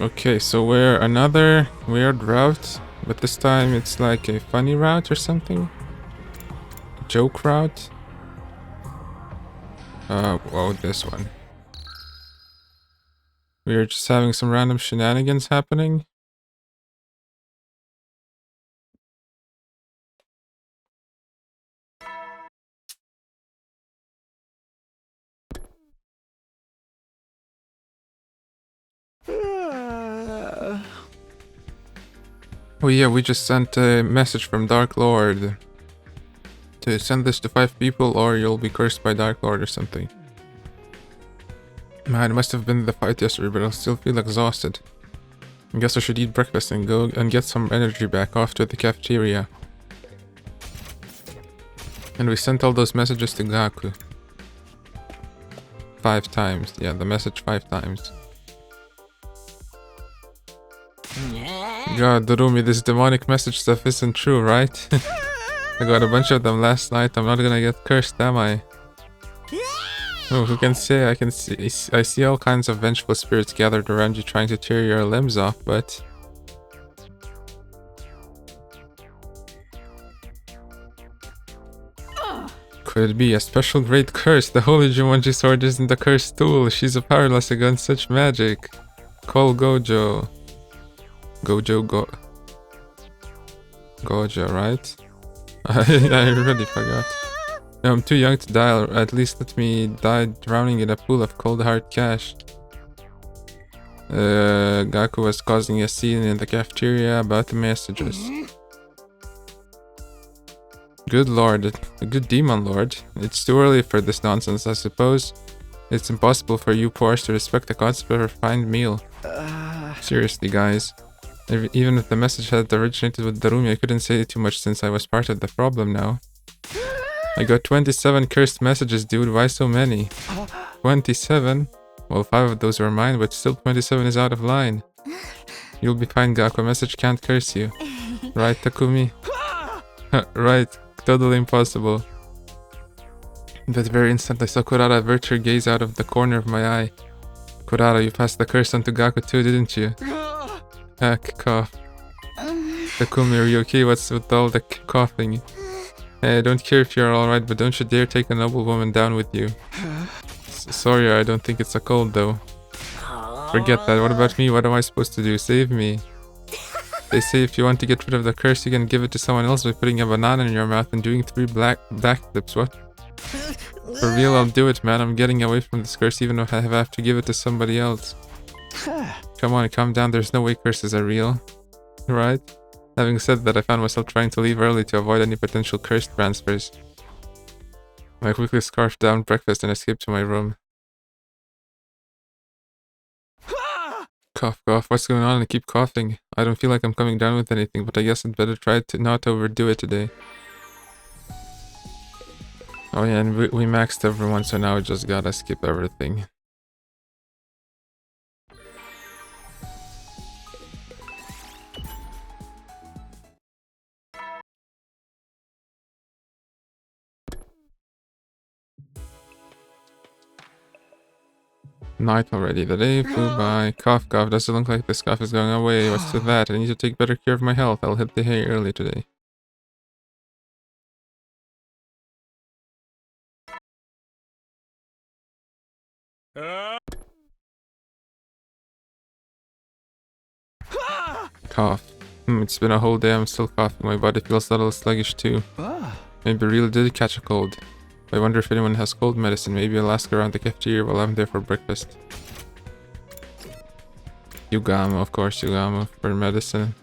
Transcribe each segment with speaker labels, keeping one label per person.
Speaker 1: Okay, so we're another weird route, but this time it's like a funny route or something. Joke route. Whoa, this one. We're just having some random shenanigans happening. Oh yeah, we just sent a message from Dark Lord to send this to 5 people or you'll be cursed by Dark Lord or something. Man, it must have been the fight yesterday, but I'll still feel exhausted. I guess I should eat breakfast and go and get some energy back off to the cafeteria. And we sent all those messages to Gaku. 5 times. Yeah, the message 5 times. God, Darumi, this demonic message stuff isn't true, right? I got a bunch of them last night. I'm not gonna get cursed, am I? Oh, who can say? I see all kinds of vengeful spirits gathered around you trying to tear your limbs off, but... Could it be a special great curse? The holy Jumanji sword isn't a cursed tool. She's powerless against such magic. Call Gojo. Gojo, right? I already forgot. No, I'm too young to die, or at least let me die drowning in a pool of cold hard cash. Gaku was causing a scene in the cafeteria about the messages. Good lord, a good demon lord. It's too early for this nonsense, I suppose. It's impossible for you poors to respect the concept of a refined meal. Seriously, guys. Even if the message had originated with Darumi, I couldn't say too much since I was part of the problem now. I got 27 cursed messages, dude. Why so many? 27? Well, 5 of those were mine, but still 27 is out of line. You'll be fine, Gaku. A message can't curse you. Right, Takumi? Right. Totally impossible. That very instant, I saw Kurara avert her gaze out of the corner of my eye. Kurara, you passed the curse on to Gaku too, didn't you? Cough. Takumi, are you okay? What's with all the coughing? Hey, I don't care if you're alright, but don't you dare take a noble woman down with you. Sorry, I don't think it's a cold though. Forget that. What about me? What am I supposed to do? Save me. They say if you want to get rid of the curse, you can give it to someone else by putting a banana in your mouth and doing 3 backflips. What? For real, I'll do it, man. I'm getting away from this curse even if I have to give it to somebody else. Come on, calm down. There's no way curses are real. Right? Having said that, I found myself trying to leave early to avoid any potential curse transfers. I quickly scarfed down breakfast and escaped to my room. Cough, cough. What's going on? I keep coughing. I don't feel like I'm coming down with anything, but I guess I'd better try to not overdo it today. Oh yeah, and we maxed everyone, so now we just gotta skip everything. Night already. The day flew by. Cough, cough. Does it look like this cough is going away? What's with that? I need to take better care of my health. I'll hit the hay early today. Cough. It's been a whole day. I'm still coughing. My body feels a little sluggish too. Maybe I really did catch a cold. I wonder if anyone has cold medicine. Maybe I'll ask around the cafeteria while I'm there for breakfast. Yugamo, of course, Yugamo for medicine.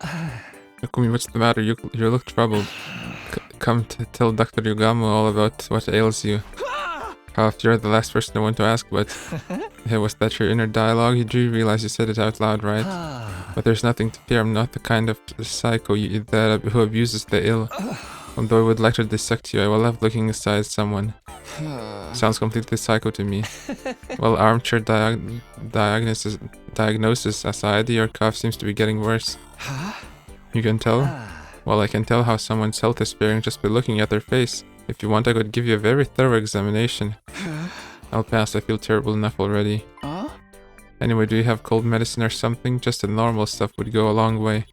Speaker 1: Takumi, what's the matter? You look troubled. Come to tell Dr. Yugamo all about what ails you. Cough, you're the last person I want to ask, but... Hey, was that your inner dialogue? Do you realize you said it out loud, right? But there's nothing to fear. I'm not the kind of psycho who abuses the ill. Although I would like to dissect you, I will love looking inside someone. Sounds completely psycho to me. Well, armchair diagnosis aside, your cough seems to be getting worse. You can tell? Well, I can tell how someone's health is faring just by looking at their face. If you want, I could give you a very thorough examination. I'll pass, I feel terrible enough already. Anyway, do you have cold medicine or something? Just the normal stuff would go a long way.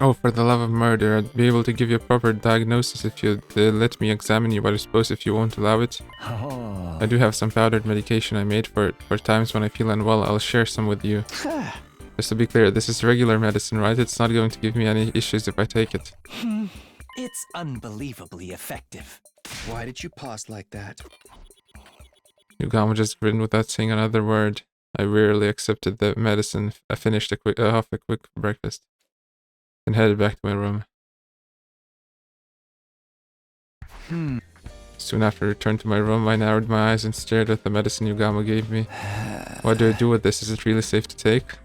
Speaker 1: Oh, for the love of murder, I'd be able to give you a proper diagnosis if you'd let me examine you, but I suppose if you won't allow it. I do have some powdered medication I made for it. For times when I feel unwell, I'll share some with you. Just to be clear, this is regular medicine, right? It's not going to give me any issues if I take it.
Speaker 2: It's unbelievably effective.
Speaker 3: Why did you pause like that?
Speaker 1: Yugama just grinned without saying another word. I wearily accepted the medicine. I finished off a quick breakfast and headed back to my room. Soon after I returned to my room, I narrowed my eyes and stared at the medicine Yugama gave me. What do I do with this? Is it really safe to take?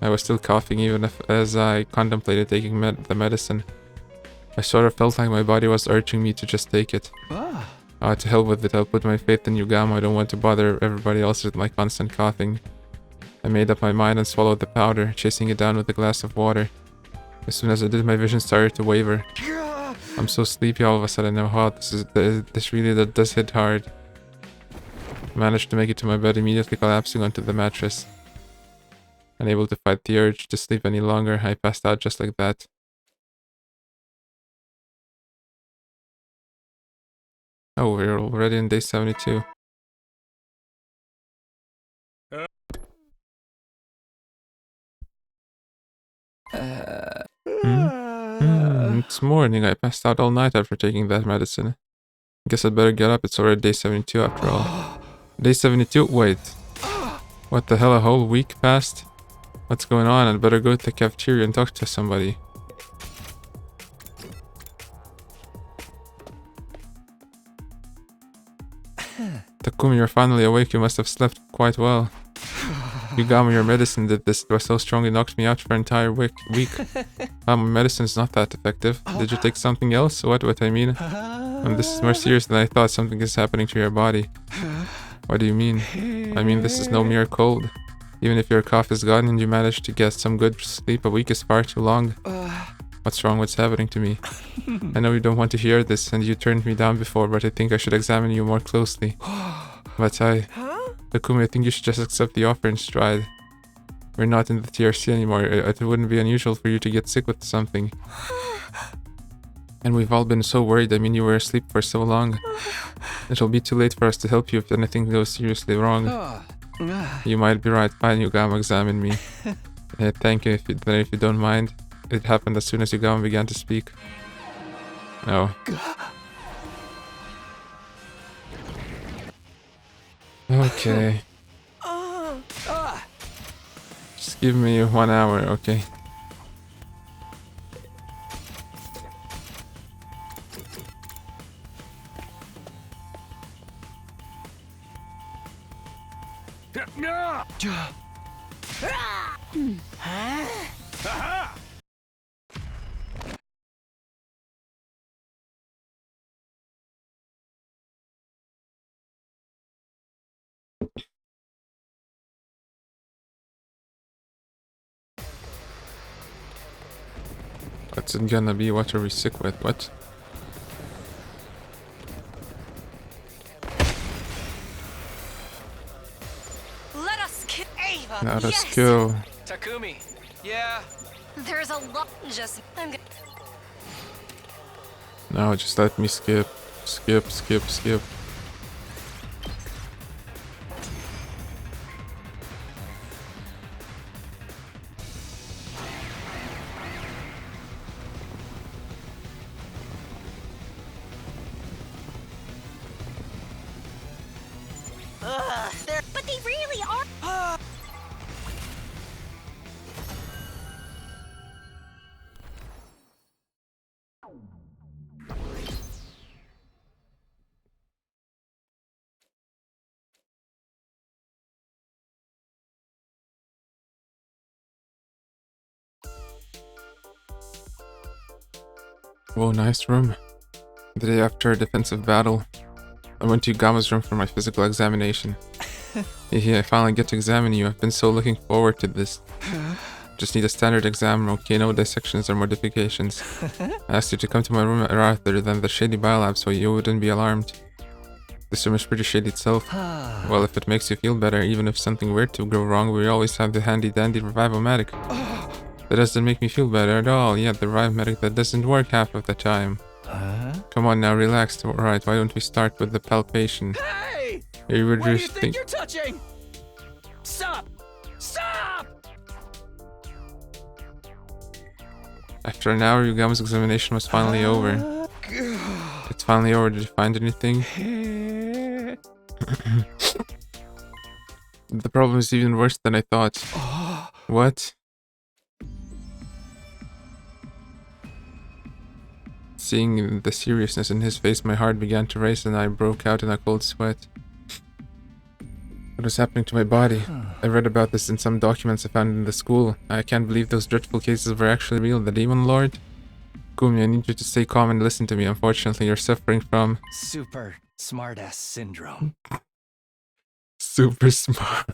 Speaker 1: I was still coughing even as I contemplated taking the medicine. I sort of felt like my body was urging me to just take it. To hell with it, I'll put my faith in Yugama. I don't want to bother everybody else with my constant coughing. I made up my mind and swallowed the powder, chasing it down with a glass of water. As soon as I did, my vision started to waver. I'm so sleepy all of a sudden. I'm hot. This really does hit hard. I managed to make it to my bed, immediately collapsing onto the mattress. Unable to fight the urge to sleep any longer, I passed out just like that. Oh, we're already in day 72. It's morning. I passed out all night after taking that medicine. Guess I'd better get up. It's already day 72 after all. Day 72? Wait. What the hell? A whole week passed? What's going on? I'd better go to the cafeteria and talk to somebody. Takumi, you're finally awake. You must have slept quite well. Yugama, your medicine did this. It was so strong it knocked me out for an entire week. My medicine's not that effective. Did you take something else? What I mean? This is more serious than I thought. Something is happening to your body. What do you mean? I mean, this is no mere cold. Even if your cough is gone and you manage to get some good sleep, a week is far too long. What's wrong? What's happening to me? I know you don't want to hear this, and you turned me down before, but I think I should examine you more closely. But Takumi, I think you should just accept the offer in stride. We're not in the TRC anymore. It wouldn't be unusual for you to get sick with something. And we've all been so worried. I mean, you were asleep for so long. It'll be too late for us to help you if anything goes seriously wrong. You might be right. Fine, Yugama, examine me. Thank you, if you don't mind. It happened as soon as Yugama began to speak. Oh. Okay. Just give me 1 hour, okay? What's it gonna be? What are we sick with? What?
Speaker 4: Let us kill Ava.
Speaker 1: Let us kill.
Speaker 2: Takumi. Yeah.
Speaker 4: There's a lot. Just I'm gonna.
Speaker 1: No, just let me skip. Skip.
Speaker 4: But they really are.
Speaker 1: Whoa, nice room. The day after a defensive battle, I went to Yugama's room for my physical examination. I finally get to examine you. I've been so looking forward to this. Just need a standard exam, okay? No dissections or modifications. I asked you to come to my room rather than the shady biolab so you wouldn't be alarmed. This room is pretty shady itself. Well, if it makes you feel better, even if something were to go wrong, we always have the handy-dandy revive-o-matic. That doesn't make me feel better at all. Yeah, the revive-matic that doesn't work half of the time. Come on now, relax. Alright, why don't we start with the palpation?
Speaker 2: Hey!
Speaker 1: You would
Speaker 2: What do you
Speaker 1: just
Speaker 2: think you're touching? Stop! Stop!
Speaker 1: After an hour, Yugama's examination was finally over. It's finally over. Did you find anything? The problem is even worse than I thought. What? Seeing the seriousness in his face, my heart began to race and I broke out in a cold sweat. What was happening to my body? I read about this in some documents I found in the school. I can't believe those dreadful cases were actually real. The Demon Lord? Kumi, I need you to stay calm and listen to me. Unfortunately, you're suffering from...
Speaker 2: Super smartass syndrome.
Speaker 1: Super smart...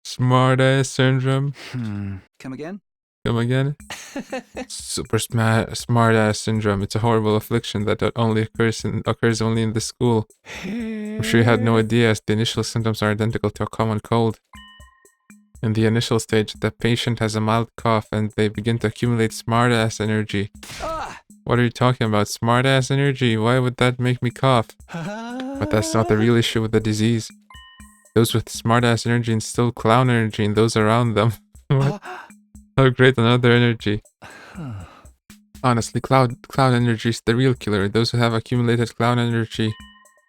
Speaker 1: Smart-ass syndrome.
Speaker 3: Come again?
Speaker 1: Come again? Super smart-ass syndrome. It's a horrible affliction that only occurs only in the school. I'm sure you had no idea, as the initial symptoms are identical to a common cold. In the initial stage, the patient has a mild cough and they begin to accumulate smart-ass energy. What are you talking about? Smart-ass energy? Why would that make me cough? But that's not the real issue with the disease. Those with smart-ass energy instill clown energy in those around them. What? Oh great, another energy. Honestly, cloud energy is the real killer. Those who have accumulated clown energy,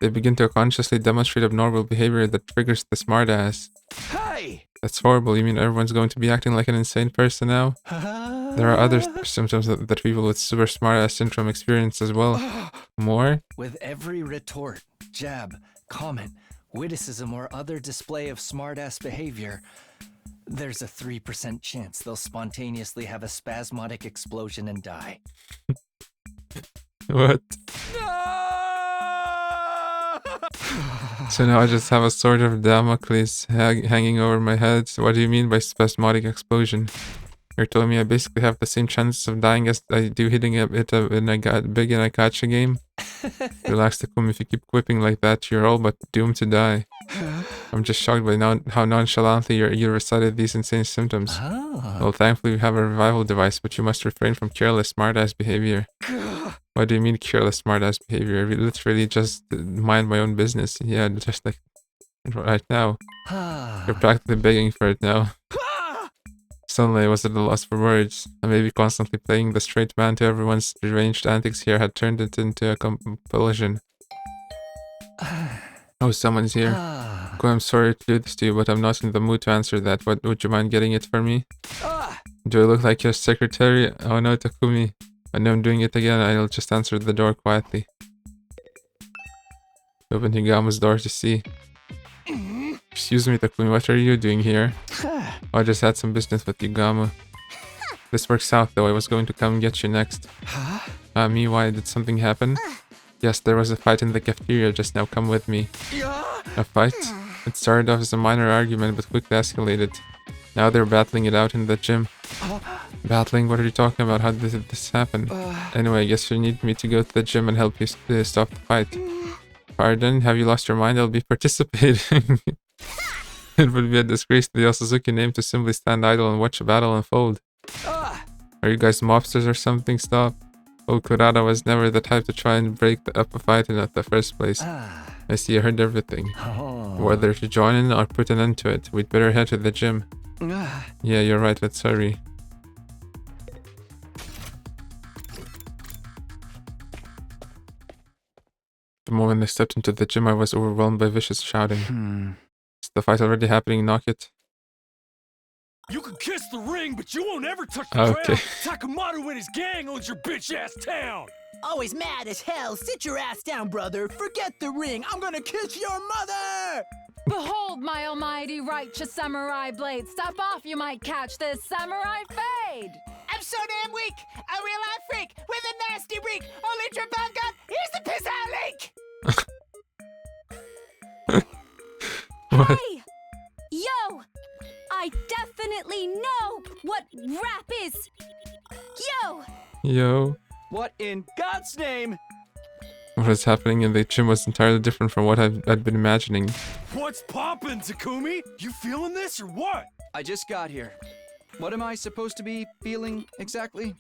Speaker 1: they begin to consciously demonstrate abnormal behavior that triggers the smartass.
Speaker 2: Hey!
Speaker 1: That's horrible. You mean everyone's going to be acting like an insane person now? There are other symptoms that people with super smartass syndrome experience as well. More?
Speaker 2: With every retort, jab, comment, witticism, or other display of smartass behavior, there's a 3% chance they'll spontaneously have a spasmodic explosion and die.
Speaker 1: What? So now I just have a sort of Damocles hanging over my head. So what do you mean by spasmodic explosion? You're telling me I basically have the same chances of dying as I do hitting it in a big in a gacha game? Relax, Takumi. If you keep quipping like that, you're all but doomed to die. I'm just shocked by how nonchalantly you recited these insane symptoms. Well, thankfully we have a revival device, but you must refrain from careless smartass behavior. What do you mean careless smartass behavior? I literally just mind my own business. Yeah, just like right now. You're practically begging for it now. Suddenly I was at a loss for words. I may be constantly playing the straight man to everyone's deranged antics here had turned it into a compulsion. Oh, someone's here. I'm sorry to do this to you, but I'm not in the mood to answer that. What, would you mind getting it for me? Do I look like your secretary? Oh no, Takumi. I know I'm doing it again. I'll just answer the door quietly. Open Higama's door to see. Excuse me, Takumi, what are you doing here? Oh, I just had some business with Higama. This works out though. I was going to come get you next. Me, why? Did something happen? Yes, there was a fight in the cafeteria just now. Come with me. A fight? It started off as a minor argument, but quickly escalated. Now they're battling it out in the gym. Battling? What are you talking about? How did this happen? Anyway, I guess you need me to go to the gym and help you stop the fight. Pardon? Have you lost your mind? I'll be participating. It would be a disgrace to the Osazuki name to simply stand idle and watch a battle unfold. Are you guys mobsters or something? Stop. Old Kurata was never the type to try and break up a fight in the first place. I see, I heard everything. Whether to join in or put an end to it, we'd better head to the gym. Yeah, you're right, let's hurry. The moment I stepped into the gym, I was overwhelmed by vicious shouting. Is the fight already happening, Knockit?
Speaker 5: You can kiss the ring, but you won't ever touch the
Speaker 1: Okay.
Speaker 5: ground. Takamatsu and his gang owns your bitch-ass town.
Speaker 6: Always mad as hell. Sit your ass down, brother. Forget the ring. I'm gonna kiss your mother!
Speaker 7: Behold my almighty righteous samurai blade. Step off, you might catch this samurai fade.
Speaker 6: I'm so damn weak. A real-life freak with a nasty reek. Only trip I've got is the piss out leak.
Speaker 1: What?
Speaker 7: Hey! Yo! I definitely know what rap is. Yo!
Speaker 1: Yo.
Speaker 2: What in God's name?
Speaker 1: What was happening in the gym was entirely different from what I'd been imagining.
Speaker 5: What's poppin', Takumi? You feeling this or what?
Speaker 3: I just got here. What am I supposed to be feeling exactly?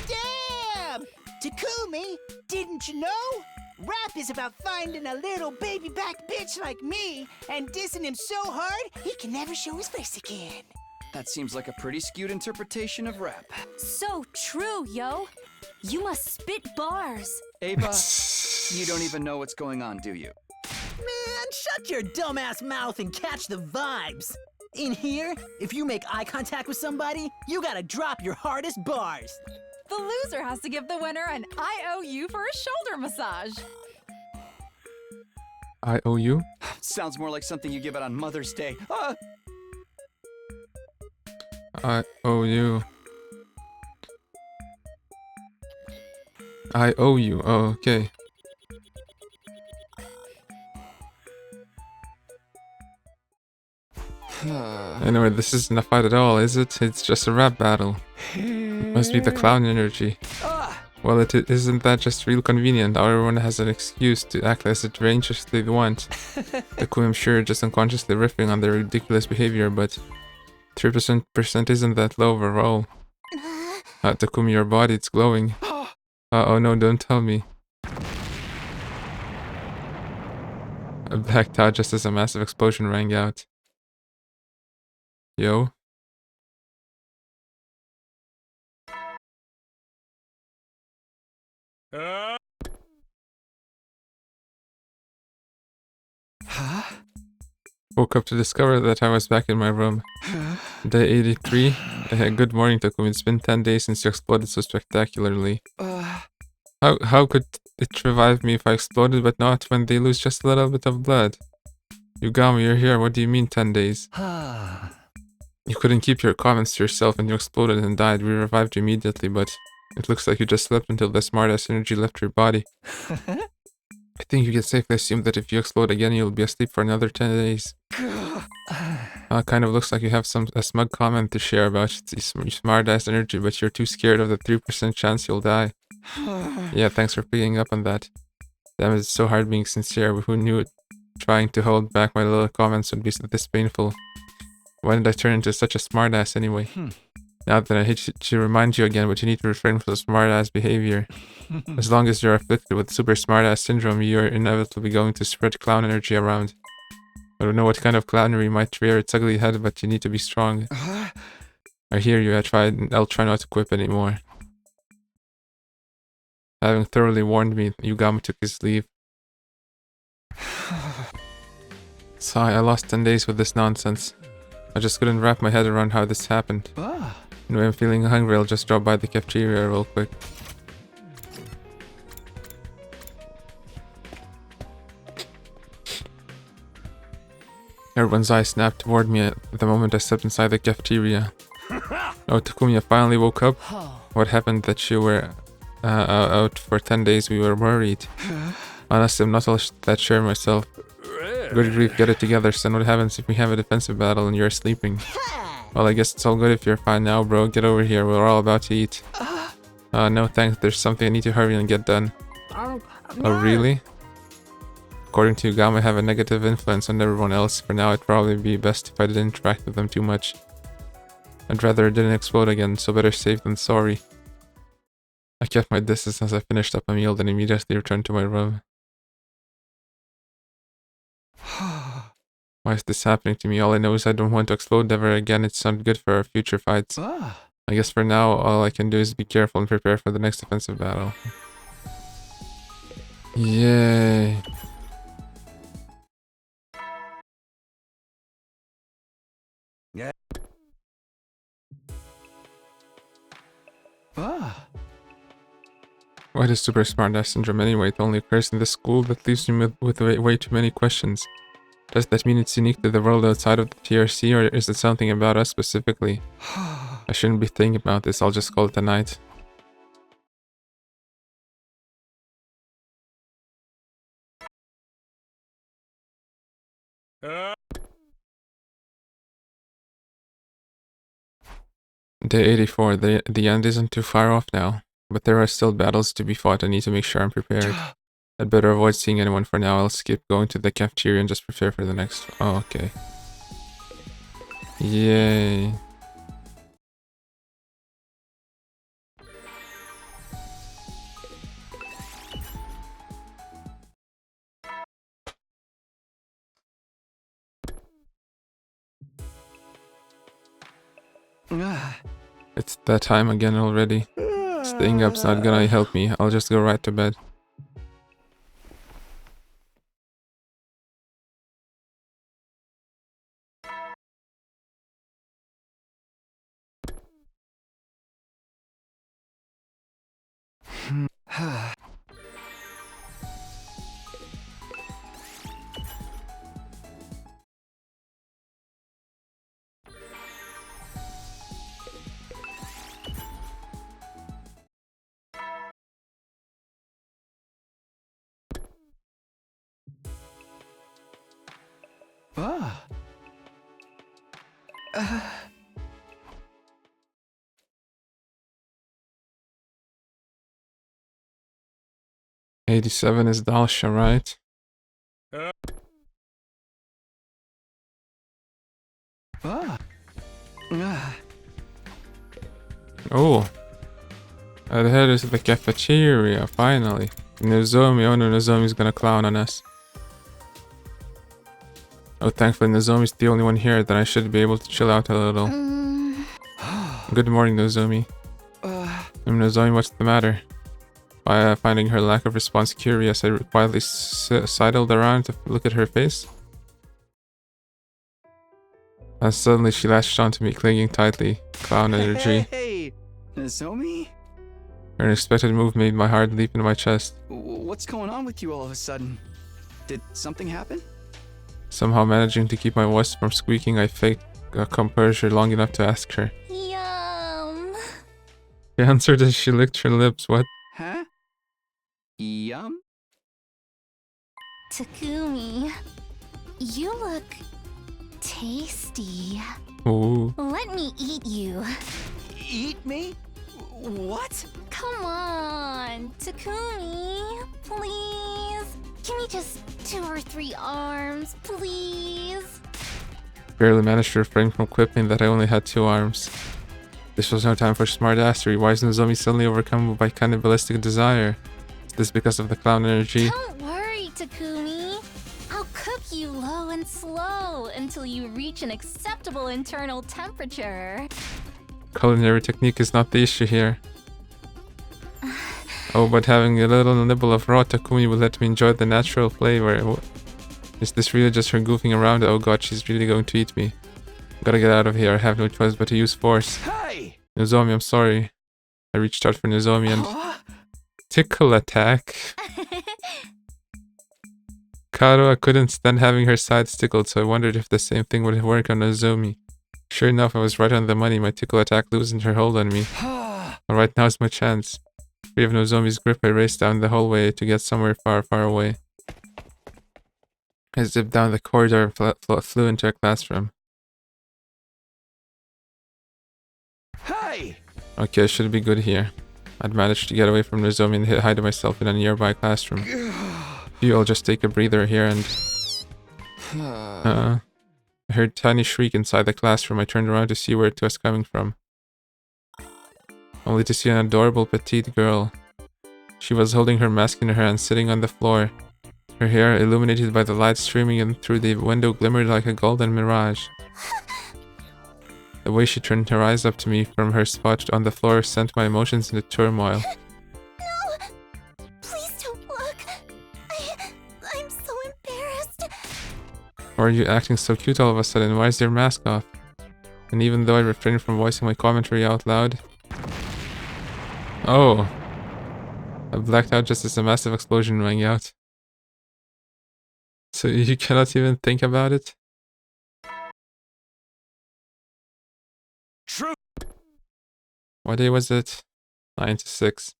Speaker 6: Damn! Takumi, didn't you know? Rap is about finding a little baby back bitch like me and dissing him so hard he can never show his face again.
Speaker 3: That seems like a pretty skewed interpretation of rap.
Speaker 8: So true, yo. You must spit bars.
Speaker 3: Ava, you don't even know what's going on, do you?
Speaker 6: Man, shut your dumbass mouth and catch the vibes. In here, if you make eye contact with somebody, you gotta drop your hardest bars.
Speaker 7: The loser has to give the winner an IOU for a shoulder massage.
Speaker 1: I owe you?
Speaker 3: Sounds more like something you give out on Mother's Day.
Speaker 1: I owe you. I owe you. Oh, okay. Anyway, this isn't a fight at all, is it? It's just a rap battle. Must be the clown energy. Well, isn't that just real convenient? Everyone has an excuse to act as deranged as they want. Takumi, I'm sure, just unconsciously riffing on their ridiculous behavior, but 3% isn't that low overall. Takumi, your body, it's glowing. Oh no, don't tell me. I blacked out just as a massive explosion rang out. Yo? Woke up to discover that I was back in my room. Day 83. Good morning, Takumi. It's been 10 days since you exploded so spectacularly. How could it revive me if I exploded, but not when they lose just a little bit of blood? Yugami, you're here. What do you mean 10 days? You couldn't keep your comments to yourself and you exploded and died. We revived you immediately, but it looks like you just slept until the smartass energy left your body. I think you can safely assume that if you explode again, you'll be asleep for another 10 days. Kind of looks like you have a smug comment to share about smartass energy, but you're too scared of the 3% chance you'll die. Yeah, thanks for picking up on that. Damn, it's so hard being sincere. Who knew it? Trying to hold back my little comments would be this painful. Why did I turn into such a smartass anyway? Now that I hate to remind you again, but you need to refrain from smartass behavior. As long as you're afflicted with super smartass syndrome, you're inevitably going to spread clown energy around. I don't know what kind of clownery might rear its ugly head, but you need to be strong. I hear you. I'll try not to quip anymore. Having thoroughly warned me, Yugami took his leave. Sigh, I lost 10 days with this nonsense. I just couldn't wrap my head around how this happened. Anyway, I'm feeling hungry. I'll just drop by the cafeteria real quick. Everyone's eyes snapped toward me at the moment I stepped inside the cafeteria. Oh, Takumi, I finally woke up. What happened that you were out for 10 days? We were worried. Honestly, I'm not all that sure myself. Good grief, get it together, son. What happens if we have a defensive battle and you're sleeping? Well, I guess it's all good if you're fine now, bro. Get over here. We're all about to eat. No thanks. There's something I need to hurry and get done. Oh, really? According to Yugami, I have a negative influence on everyone else. For now, it'd probably be best if I didn't interact with them too much. I'd rather it didn't explode again, so better safe than sorry. I kept my distance as I finished up a meal, then immediately returned to my room. Why is this happening to me? All I know is I don't want to explode ever again. It's not good for our future fights. I guess for now, all I can do is be careful and prepare for the next offensive battle. Yay.
Speaker 3: Yeah.
Speaker 1: What is super smartass syndrome anyway? It only occurs in this school. That leaves me with way too many questions. Does that mean it's unique to the world outside of the TRC, or is it something about us specifically? I shouldn't be thinking about this. I'll just call it a night. Day 84. The end isn't too far off now, but there are still battles to be fought. I need to make sure I'm prepared. I'd better avoid seeing anyone for now. I'll skip going to the cafeteria and just prepare for the next. Oh, okay. Yay. It's that time again already. Staying up's not gonna help me. I'll just go right to bed.
Speaker 3: Ah.
Speaker 1: 87 is Dalsha, right?
Speaker 3: Ah. Ah.
Speaker 1: Oh. Ahead is the cafeteria, finally. Nozomi, oh no, Nozomi's gonna clown on us. Oh, thankfully Nozomi's the only one here, then I should be able to chill out a little. Good morning, Nozomi. Nozomi, what's the matter? Finding her lack of response curious, I quietly sidled around to look at her face. And suddenly she latched onto me, clinging tightly. Clown energy.
Speaker 3: Hey, Nozomi?
Speaker 1: Her unexpected move made my heart leap into my chest.
Speaker 3: What's going on with you all of a sudden? Did something happen?
Speaker 1: Somehow managing to keep my voice from squeaking, I faked composure long enough to ask her.
Speaker 8: Yum.
Speaker 1: She answered as she licked her lips. What?
Speaker 3: Huh? Yum?
Speaker 8: Takumi, you look tasty.
Speaker 1: Ooh.
Speaker 8: Let me eat you.
Speaker 3: Eat me? What?
Speaker 8: Come on, Takumi, please. Give me just 2 or 3 arms, please.
Speaker 1: Barely managed to refrain from quipping that I only had 2 arms. This was no time for smartassery. Why is Nozomi suddenly overcome by cannibalistic desire? Is this because of the clown energy?
Speaker 8: Don't worry, Takumi. I'll cook you low and slow until you reach an acceptable internal temperature.
Speaker 1: Culinary technique is not the issue here. Oh, but having a little nibble of raw Takumi will let me enjoy the natural flavor. Is this really just her goofing around? Oh god, she's really going to eat me. Gotta get out of here. I have no choice but to use force.
Speaker 3: Hey!
Speaker 1: Nozomi, I'm sorry. I reached out for Nozomi and... Tickle attack. Karo, I couldn't stand having her sides tickled, so I wondered if the same thing would work on Nozomi. Sure enough, I was right on the money. My tickle attack loosened her hold on me. Alright, now's my chance. Free of Nozomi's grip, I raced down the hallway to get somewhere far, far away. I zipped down the corridor and flew into a classroom.
Speaker 3: Hey!
Speaker 1: Okay, I should be good here. I'd managed to get away from Nozomi and hide myself in a nearby classroom. I'll just take a breather here and... I heard a tiny shriek inside the classroom. I turned around to see where it was coming from. Only to see an adorable petite girl. She was holding her mask in her hand, sitting on the floor. Her hair, illuminated by the light streaming in through the window, glimmered like a golden mirage. The way she turned her eyes up to me from her spot on the floor sent my emotions into turmoil.
Speaker 8: No! Please don't look. I'm so embarrassed.
Speaker 1: Why are you acting so cute all of a sudden? Why is your mask off? And even though I refrained from voicing my commentary out loud... Oh! I blacked out just as a massive explosion rang out. So you cannot even think about it?
Speaker 5: True.
Speaker 1: What day was it? 9 to 6.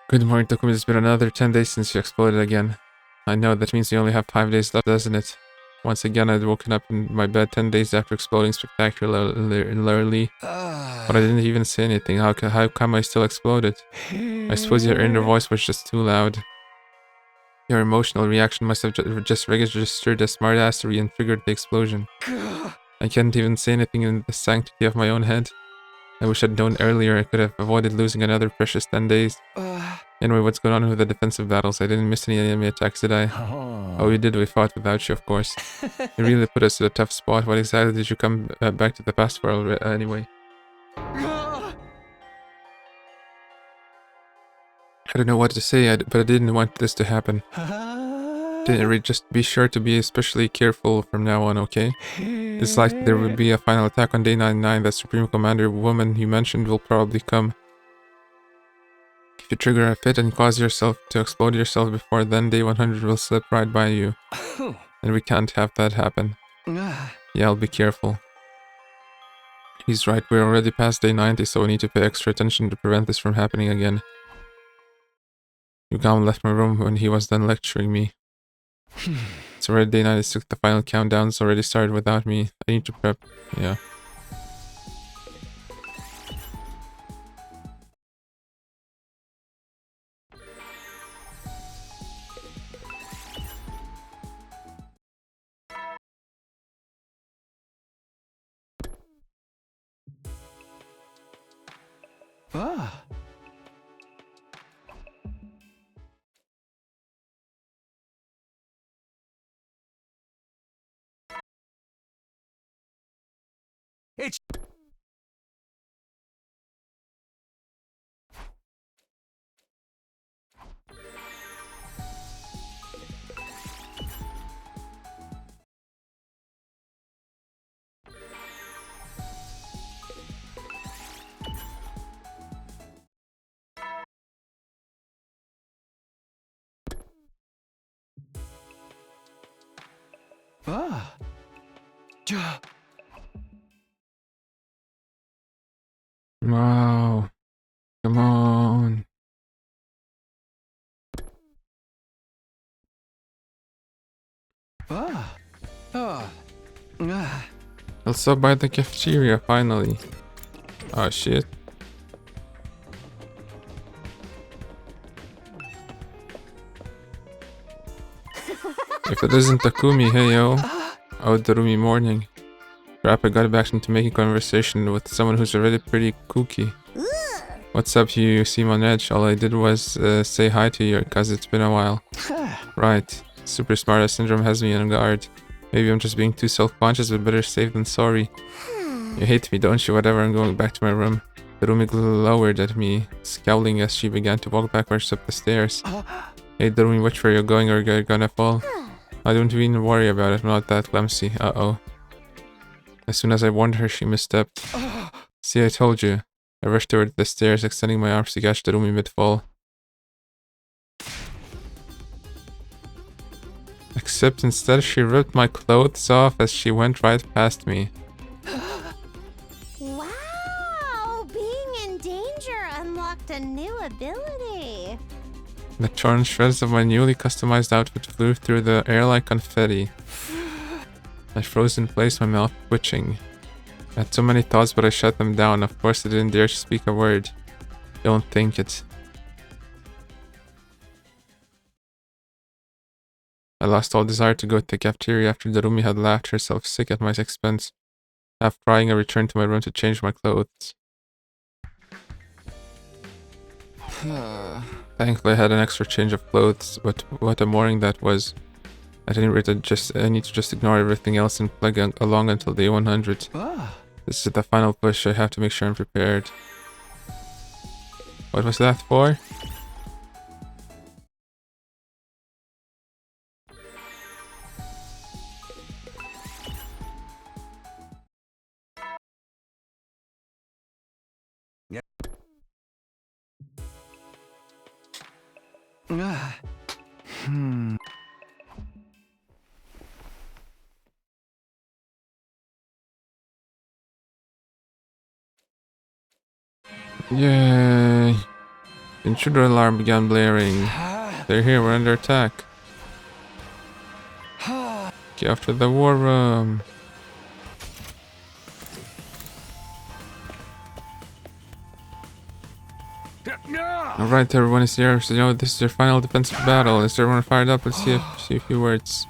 Speaker 1: Good morning, Takumi. It's been another 10 days since you exploded again. I know, that means you only have 5 days left, doesn't it? Once again, I'd woken up in my bed 10 days after exploding spectacularly. But I didn't even say anything. How come I still exploded? I suppose your inner voice was just too loud. Your emotional reaction must have just registered as smartassery and triggered the explosion. I can't even say anything in the sanctity of my own head. I wish I'd known earlier. I could have avoided losing another precious 10 days. Anyway, what's going on with the defensive battles? I didn't miss any enemy attacks, did I? Oh, we did. We fought without you, of course. You really put us in a tough spot. What exactly did you come back to the past for anyway? I don't know what to say, but I didn't want this to happen. Just be sure to be especially careful from now on, okay? It's likely there will be a final attack on day 99. That Supreme Commander woman you mentioned will probably come. If you trigger a fit and cause yourself to explode yourself before then, day 100 will slip right by you. And we can't have that happen. Yeah, I'll be careful. He's right, we're already past day 90, so we need to pay extra attention to prevent this from happening again. Yugam left my room when he was done lecturing me. It's already day 96, the final countdown's already started without me. I need to prep, yeah.
Speaker 3: It's
Speaker 1: Wow. Come on. I'll stop by the cafeteria finally. Oh shit. If it isn't Takumi, hey yo. Oh, Darumi morning. Crap, I got back into making conversation with someone who's already pretty kooky. What's up, you seem on edge. All I did was say hi to you, cause it's been a while. Right. Super smartass syndrome has me on guard. Maybe I'm just being too self-conscious, but better safe than sorry. You hate me, don't you? Whatever, I'm going back to my room. Darumi glowered at me, scowling as she began to walk backwards up the stairs. Hey Darumi, watch where you're going or you're gonna fall. I don't even worry about it, I'm not that clumsy. Uh-oh. As soon as I warned her, she misstepped. See, I told you. I rushed toward the stairs, extending my arms to catch Darumi mid-fall. Except instead she ripped my clothes off as she went right past me.
Speaker 8: Wow! Being in danger unlocked a new ability.
Speaker 1: The torn shreds of my newly customized outfit flew through the air like confetti. I froze in place, my mouth twitching. I had so many thoughts, but I shut them down. Of course, I didn't dare to speak a word. Don't think it. I lost all desire to go to the cafeteria after Darumi had laughed herself sick at my expense. Half crying, I returned to my room to change my clothes. Thankfully, I had an extra change of clothes, but what a morning that was. At any rate, I need to just ignore everything else and plug along until day 100. This is the final push. I have to make sure I'm prepared. What was that for? Yay! The intruder alarm began blaring. They're here, we're under attack. Get after the war room. Alright, everyone is here. So, this is your final defensive battle. Is everyone fired up? Let's see a few words.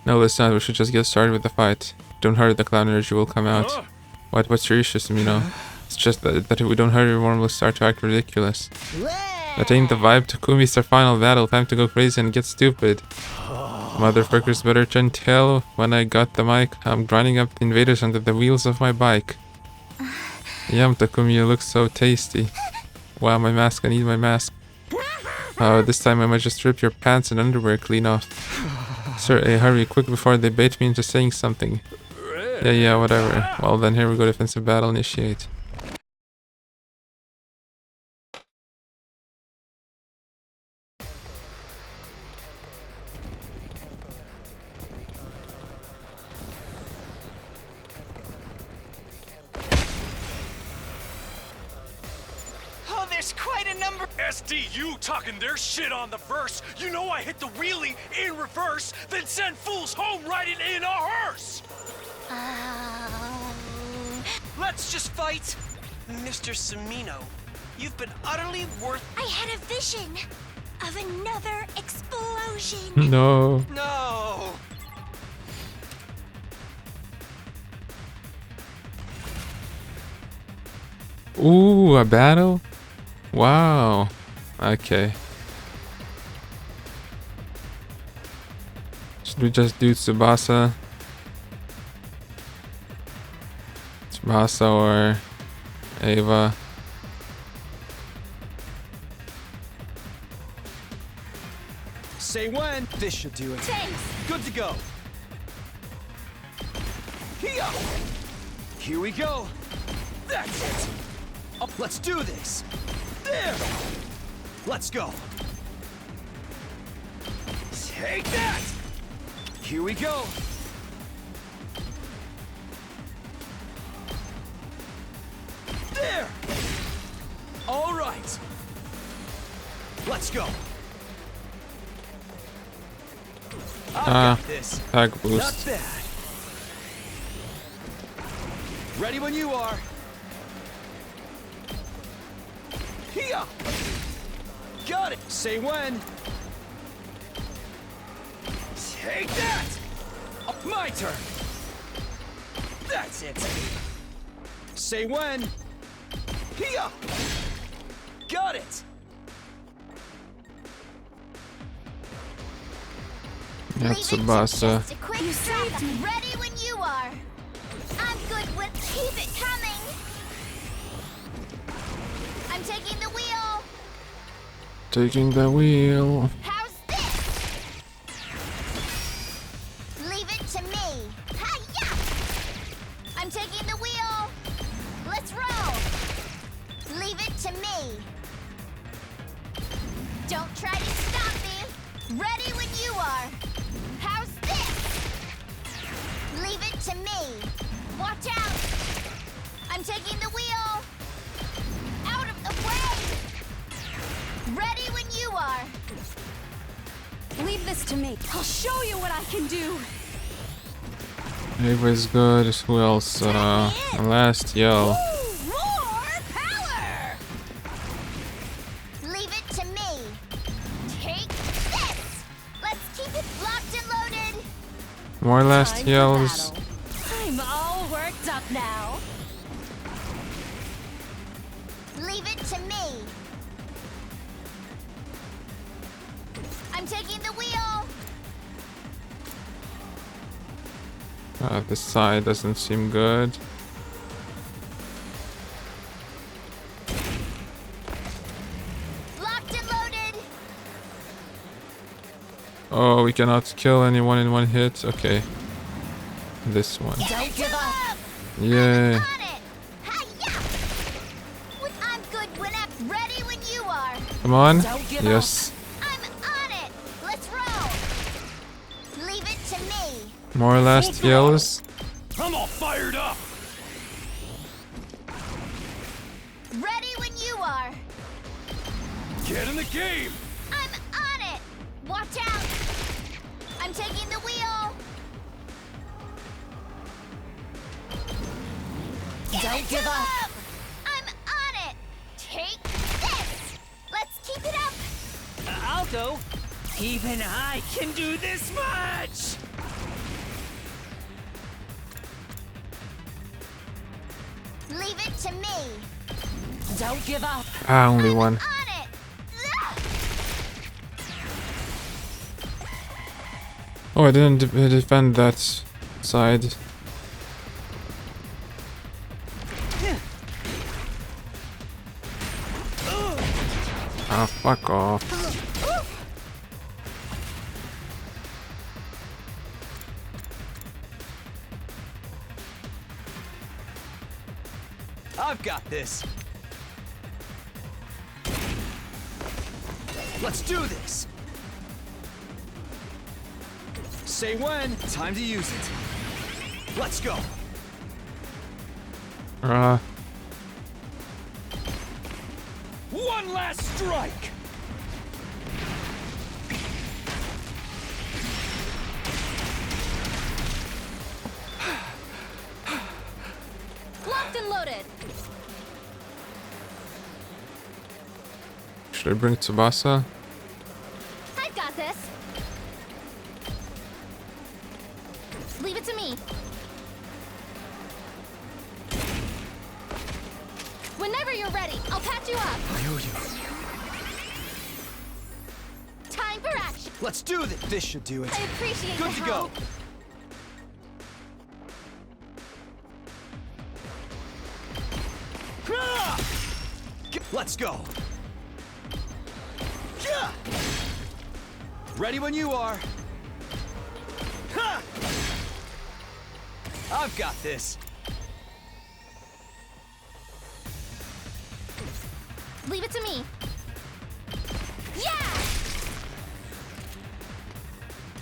Speaker 1: No, let's not. We should just get started with the fight. Don't hurry, the clown energy will come out. What's your issue, Samino? It's just that if we don't hurry, everyone will start to act ridiculous. That ain't the vibe. Takumi's our final battle. Time to go crazy and get stupid. Motherfuckers better turn tail. When I got the mic, I'm grinding up the invaders under the wheels of my bike. Yum, Takumi, you look so tasty. Wow, my mask, I need my mask. This time I might just rip your pants and underwear clean off. Sir, hey, hurry, quick before they bait me into saying something. Yeah, whatever. Well then, here we go, defensive battle, initiate.
Speaker 6: Oh, there's quite a number.
Speaker 5: SDU talking their shit on the verse. You know I hit the wheelie in reverse, then send fools home riding in a hearse.
Speaker 9: Let's just fight. Mr. Samino, you've been utterly worth.
Speaker 4: I had a vision of another explosion.
Speaker 1: No.
Speaker 9: No.
Speaker 1: Ooh, a battle? Wow. Okay. Should we just do Tsubasa? Tsubasa or Ava?
Speaker 3: Say when. This should do it.
Speaker 4: Thanks.
Speaker 3: Good to go. Here we go. That's it. Oh, let's do this. There. Let's go. Take that. Here we go. There. All right. Let's go. I've got this.
Speaker 1: Tag
Speaker 3: Not
Speaker 1: boost.
Speaker 3: bad. Ready when you are. Here. Got it. Say when. Take that. Oh, my turn. That's it. Say when. Here. Got it.
Speaker 1: That's Tsubasa.
Speaker 8: Just a quick saved me. Ready when you are. I'm good with keep it coming. I'm taking the wheel.
Speaker 1: Taking the wheel.
Speaker 8: How's this? Leave it to me. Hi-ya! I'm taking the wheel. Let's roll. Leave it to me. Don't try to stop me. Ready when you are. How's this? Leave it to me. Watch out. I'm taking the wheel. Out of the way. Ready when you are.
Speaker 4: Leave this to me. I'll show you what I can do.
Speaker 1: Ava's good. Who else? Last yell.
Speaker 4: Ooh, more power!
Speaker 8: Leave it to me. Take this. Let's keep it locked and loaded.
Speaker 1: More last
Speaker 7: Time for
Speaker 1: yells.
Speaker 7: battle. I'm all worked up now.
Speaker 8: Leave it to me. I'm taking the wheel.
Speaker 1: This side doesn't seem good.
Speaker 8: Locked and loaded.
Speaker 1: Oh, we cannot kill anyone in one hit. Okay. This one.
Speaker 8: Don't give up.
Speaker 1: Yay.
Speaker 8: On it. Hi-ya. I'm good when I'm ready when you are.
Speaker 1: Come on.
Speaker 7: Don't give
Speaker 1: Yes.
Speaker 8: I'm on it. Let's roll. Leave it to me.
Speaker 1: More last yells.
Speaker 5: I'm all fired up.
Speaker 8: Ready when you are.
Speaker 5: Get in the game.
Speaker 8: I'm on it. Watch out. I'm taking the wheel. Don't give up! I'm on it! Take this! Let's keep it up!
Speaker 6: I'll go. Even I can do this much!
Speaker 8: Leave it to me!
Speaker 7: Don't give up.
Speaker 1: Ah, only one.
Speaker 8: On it!
Speaker 1: Oh, I didn't defend that side. Ah, fuck off.
Speaker 3: I've got this. Let's do this. Say when. Time to use it. Let's go.
Speaker 5: One last strike!
Speaker 7: Locked and loaded.
Speaker 1: Should I bring Tsubasa?
Speaker 7: I've got this. Leave it to me. Whenever you're ready, I'll patch you up. Time for action.
Speaker 3: Let's do this. This should do it.
Speaker 7: I appreciate
Speaker 3: Good
Speaker 7: the
Speaker 3: to
Speaker 7: help.
Speaker 3: go. Let's go. Yeah. Ready when you are. Ha! I've got this.
Speaker 7: Leave it to me. Yeah!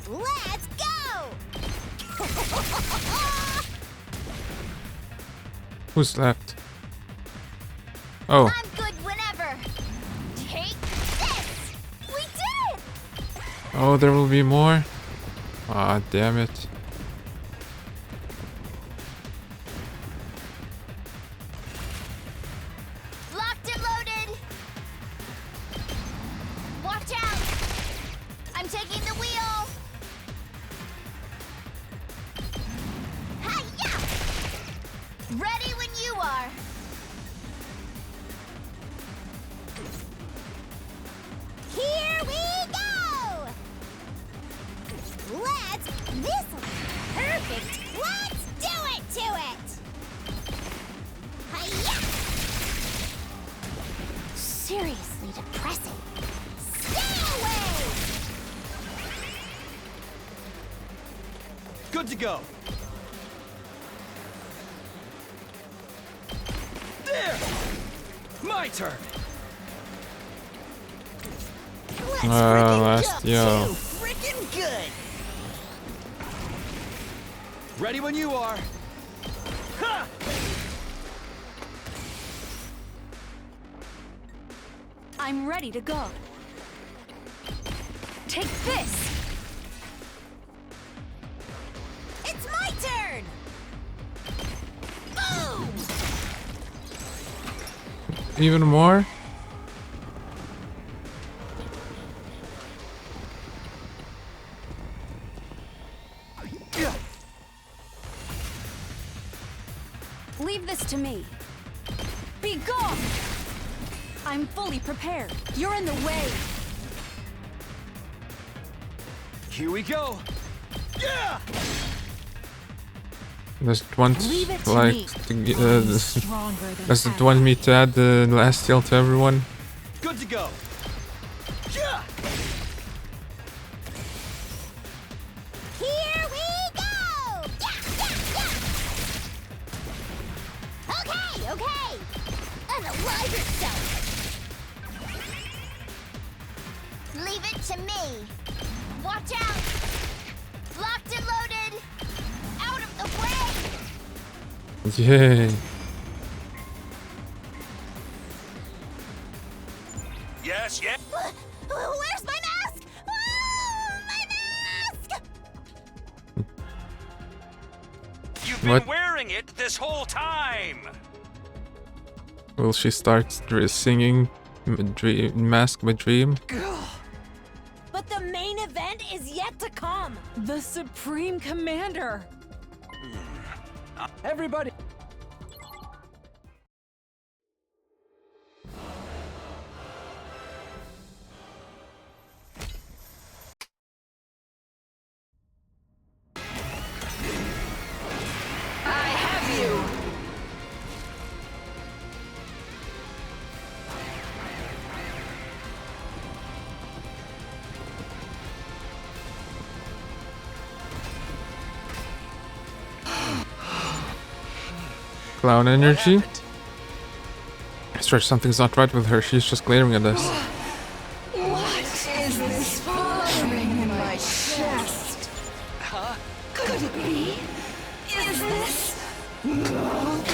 Speaker 8: Let's go!
Speaker 1: Who's left? Oh,
Speaker 8: I'm good whenever. Take this! We did it!
Speaker 1: oh, there will be more. Ah, damn it.
Speaker 8: Locked and loaded! Watch out! I'm taking the wheel! Hi-ya! Ready when you are! Here we go! This'll be perfect! Let's do it to it! Hi-ya! Seriously depressing. Stay away!
Speaker 3: Good to go. There! My turn.
Speaker 6: Let's
Speaker 1: last,
Speaker 6: jump
Speaker 1: yo.
Speaker 6: too freaking good!
Speaker 3: Ready when you are. Ha!
Speaker 7: I'm ready to go. Take this.
Speaker 8: It's my turn! Boom!
Speaker 1: Even more?
Speaker 7: Leave this to me. Be gone! I'm fully prepared. You're in the way.
Speaker 3: Here we go. Yeah!
Speaker 1: Does it want
Speaker 7: Leave it to
Speaker 1: like
Speaker 7: me.
Speaker 1: to,
Speaker 7: Stronger than
Speaker 1: does it
Speaker 7: ever.
Speaker 1: want me to add the last heal to everyone?
Speaker 3: Good to go. Yeah!
Speaker 8: Here we go! Yeah! Okay! Unalive yourself! Leave it to me! Watch out! Locked and loaded! Out of the way!
Speaker 1: Yay!
Speaker 5: Yes, yes.
Speaker 8: Where's my mask? Ah, my mask!
Speaker 5: You've been
Speaker 1: What?
Speaker 5: wearing it this whole time.
Speaker 1: Will she start singing Mask My Dream?
Speaker 7: But the main event is yet to come. The Supreme Commander.
Speaker 3: Everybody.
Speaker 7: I have you.
Speaker 1: Clown energy? I swear something's not right with her. She's just glaring at us.
Speaker 7: What is this fluttering in my chest?
Speaker 9: Huh?
Speaker 7: Could it be? Is this love?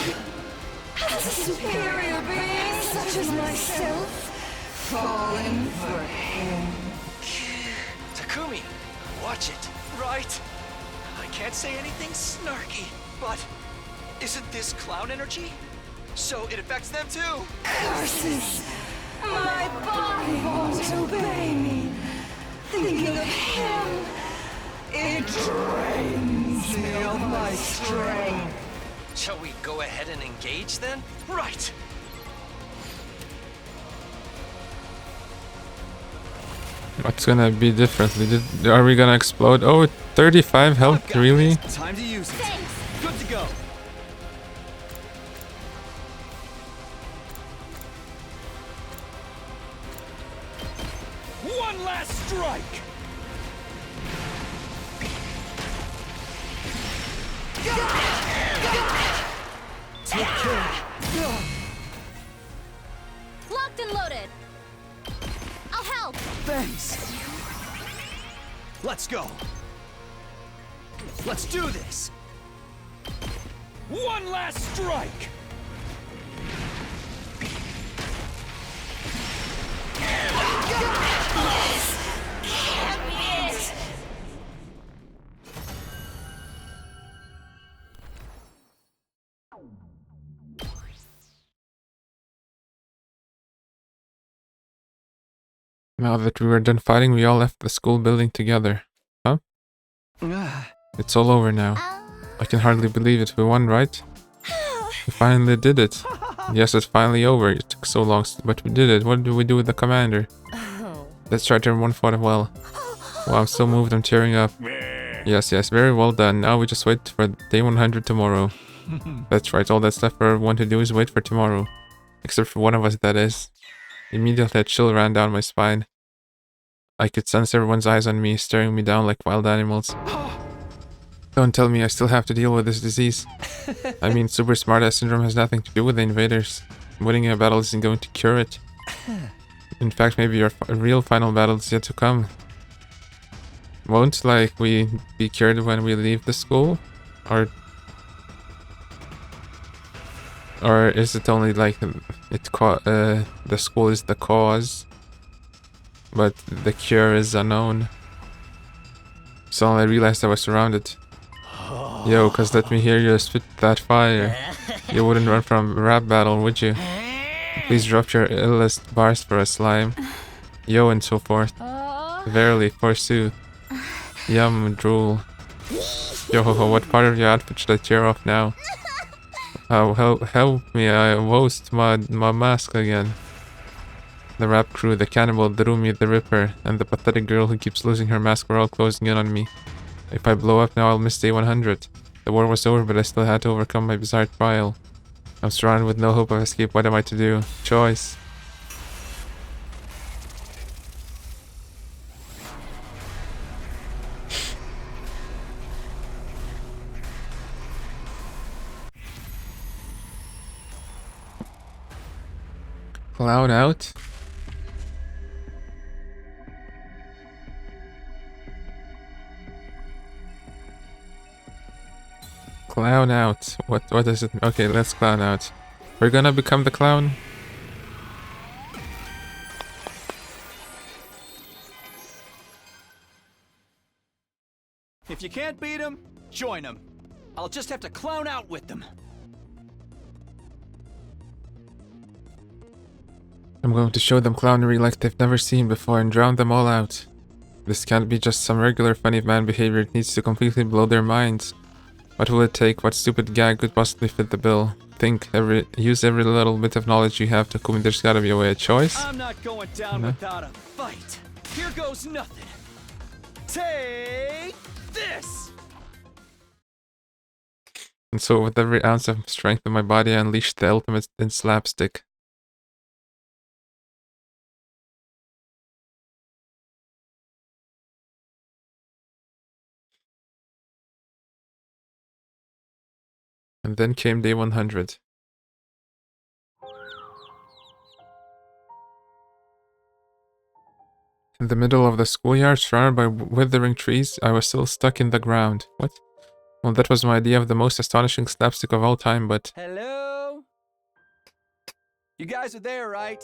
Speaker 7: Has a superior being such as myself fallen for him?
Speaker 9: Takumi, watch it. Right. I can't say anything snarky, but isn't this clown energy? So it affects them too.
Speaker 7: Curses! My body won't obey me. Thinking of him, it drains me of my strength.
Speaker 9: Shall we go ahead and engage then? Right.
Speaker 1: What's gonna be differently? Are we gonna explode? Oh, 35 health,
Speaker 3: I've got
Speaker 1: really?
Speaker 3: this. Time to use it. Good to go.
Speaker 5: One last strike!
Speaker 8: Locked and loaded. I'll help.
Speaker 3: Thanks. Let's go. Let's do this.
Speaker 5: One last strike!
Speaker 1: Now that we were done fighting, we all left the school building together. Huh? It's all over now. I can hardly believe it. We won, right? We finally did it. Yes, it's finally over. It took so long, but we did it. What do we do with the commander? Let's try to everyone fought well. Wow, I'm so moved. I'm tearing up. Yes, very well done. Now we just wait for day 100 tomorrow. That's right. All that's left for everyone to do is wait for tomorrow. Except for one of us, that is. Immediately a chill ran down my spine. I could sense everyone's eyes on me, staring me down like wild animals. Don't tell me I still have to deal with this disease. I mean, super smartass syndrome has nothing to do with the invaders. Winning a battle isn't going to cure it. In fact, maybe your real final battle is yet to come. Won't, like, we be cured when we leave the school? Or is it only like the school is the cause, but the cure is unknown? So I realized I was surrounded. Yo, cause let me hear you spit that fire. You wouldn't run from a rap battle, would you? Please drop your illest bars for a slime. Yo, and so forth. Verily, forsooth. Yum, drool. Yo, what part of your outfit should I tear off now? Help me, I lost my mask again. The rap crew, the cannibal, the Rumi, the Ripper, and the pathetic girl who keeps losing her mask were all closing in on me. If I blow up now, I'll miss day 100. The war was over, but I still had to overcome my bizarre trial. I'm surrounded with no hope of escape. What am I to do? Choice. Clown out. Clown out. What is it? Okay, let's clown out. We're gonna become the clown.
Speaker 3: If you can't beat them, join them. I'll just have to clown out with them.
Speaker 1: I'm going to show them clownery like they've never seen before and drown them all out. This can't be just some regular funny man behavior, it needs to completely blow their minds. What will it take? What stupid gag could possibly fit the bill? Use every little bit of knowledge you have, Takumi. There's gotta be a way. A choice?
Speaker 3: I'm not going down without a fight. Here goes nothing. Take this!
Speaker 1: And so with every ounce of strength in my body, I unleashed the ultimate in slapstick. And then came day 100. In the middle of the schoolyard, surrounded by withering trees, I was still stuck in the ground. What? Well, that was my idea of the most astonishing slapstick of all time, but...
Speaker 3: Hello? You guys are there, right?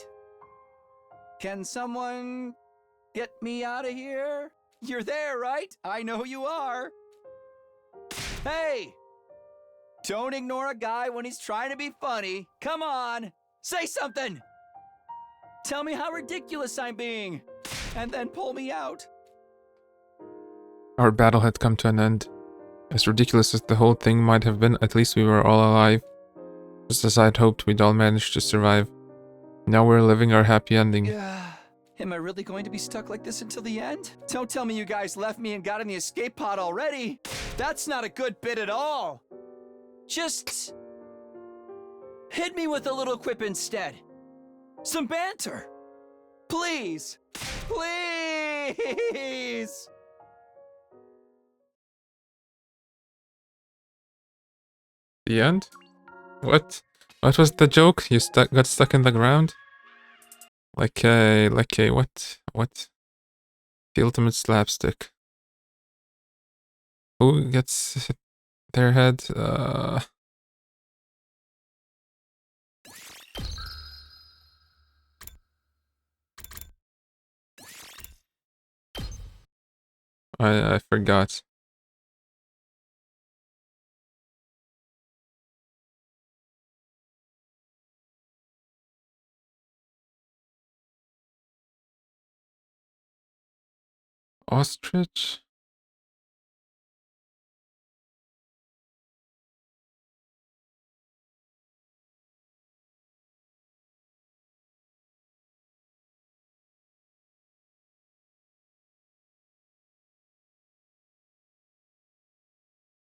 Speaker 3: Can someone get me out of here? You're there, right? I know you are. Hey! Don't ignore a guy when he's trying to be funny. Come on! Say something! Tell me how ridiculous I'm being, and then pull me out.
Speaker 1: Our battle had come to an end. As ridiculous as the whole thing might have been, at least we were all alive. Just as I'd hoped, we'd all managed to survive. Now we're living our happy ending.
Speaker 3: Am I really going to be stuck like this until the end? Don't tell me you guys left me and got in the escape pod already. That's not a good bit at all. Just hit me with a little quip instead. Some banter. Please. Please.
Speaker 1: The end? What? What was the joke? You got stuck in the ground? Like a what? What? The ultimate slapstick. Who gets hit their head? I forgot. Ostrich?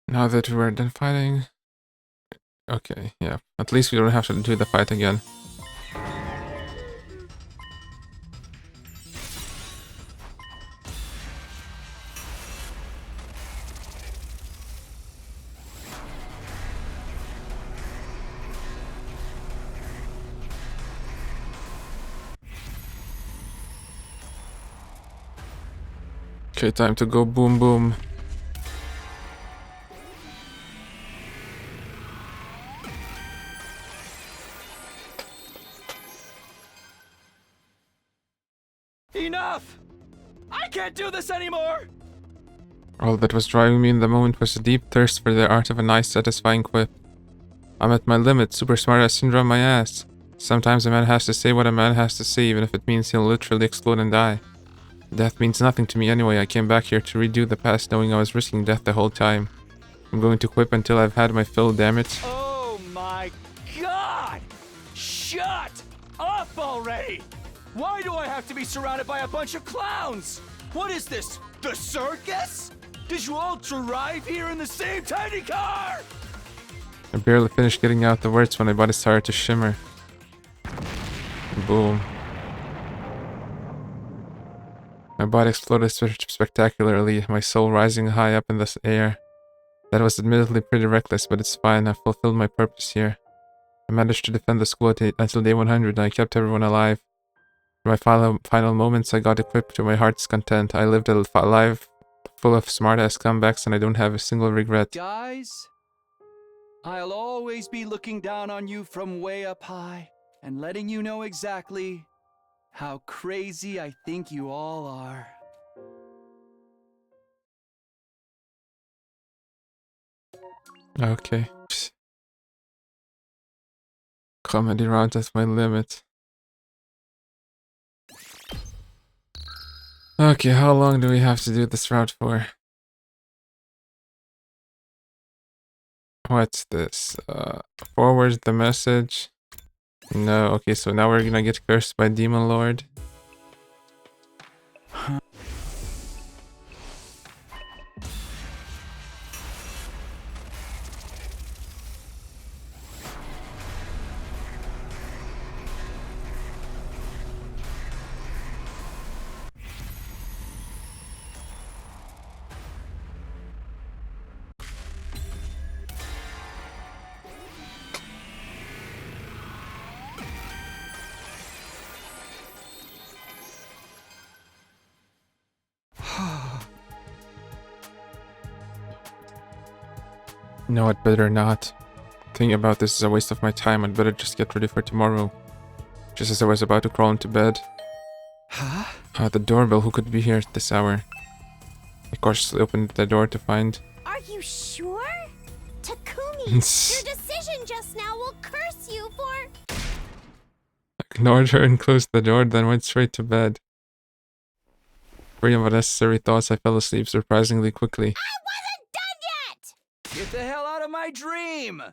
Speaker 1: Now that we're done fighting... Okay, yeah. At least we don't have to do the fight again. Okay, time to go boom boom.
Speaker 3: Enough! I can't do this anymore!
Speaker 1: All that was driving me in the moment was a deep thirst for the art of a nice, satisfying quip. I'm at my limit, super smart ass syndrome my ass. Sometimes a man has to say what a man has to say, even if it means he'll literally explode and die. Death means nothing to me anyway. I came back here to redo the past knowing I was risking death the whole time. I'm going to quip until I've had my fill, damn it.
Speaker 3: Oh my god! Shut up already! Why do I have to be surrounded by a bunch of clowns? What is this, the circus? Did you all drive here in the same tiny car?
Speaker 1: I barely finished getting out the words when my body started to shimmer. Boom. My body exploded spectacularly, my soul rising high up in the air. That was admittedly pretty reckless, but it's fine. I fulfilled my purpose here. I managed to defend the school until day 100, and I kept everyone alive. In my final moments, I got equipped to my heart's content. I lived a life full of smart-ass comebacks, and I don't have a single regret.
Speaker 3: Guys, I'll always be looking down on you from way up high and letting you know exactly how crazy I think you all are.
Speaker 1: Okay. Comedy round at my limit. Okay, how long do we have to do this route for? What's this? Forward the message. No, okay, so now we're gonna get cursed by Demon Lord. No, I'd better not. Thinking about this is a waste of my time. I'd better just get ready for tomorrow. Just as I was about to crawl into bed.
Speaker 3: Huh?
Speaker 1: The doorbell. Who could be here at this hour? I cautiously opened the door to find...
Speaker 4: Are you sure? Takumi, your decision just now will curse you for...
Speaker 1: Ignored her and closed the door, then went straight to bed. Free of unnecessary thoughts, I fell asleep surprisingly quickly.
Speaker 4: I wasn't done yet!
Speaker 3: Get the hell out of my dream!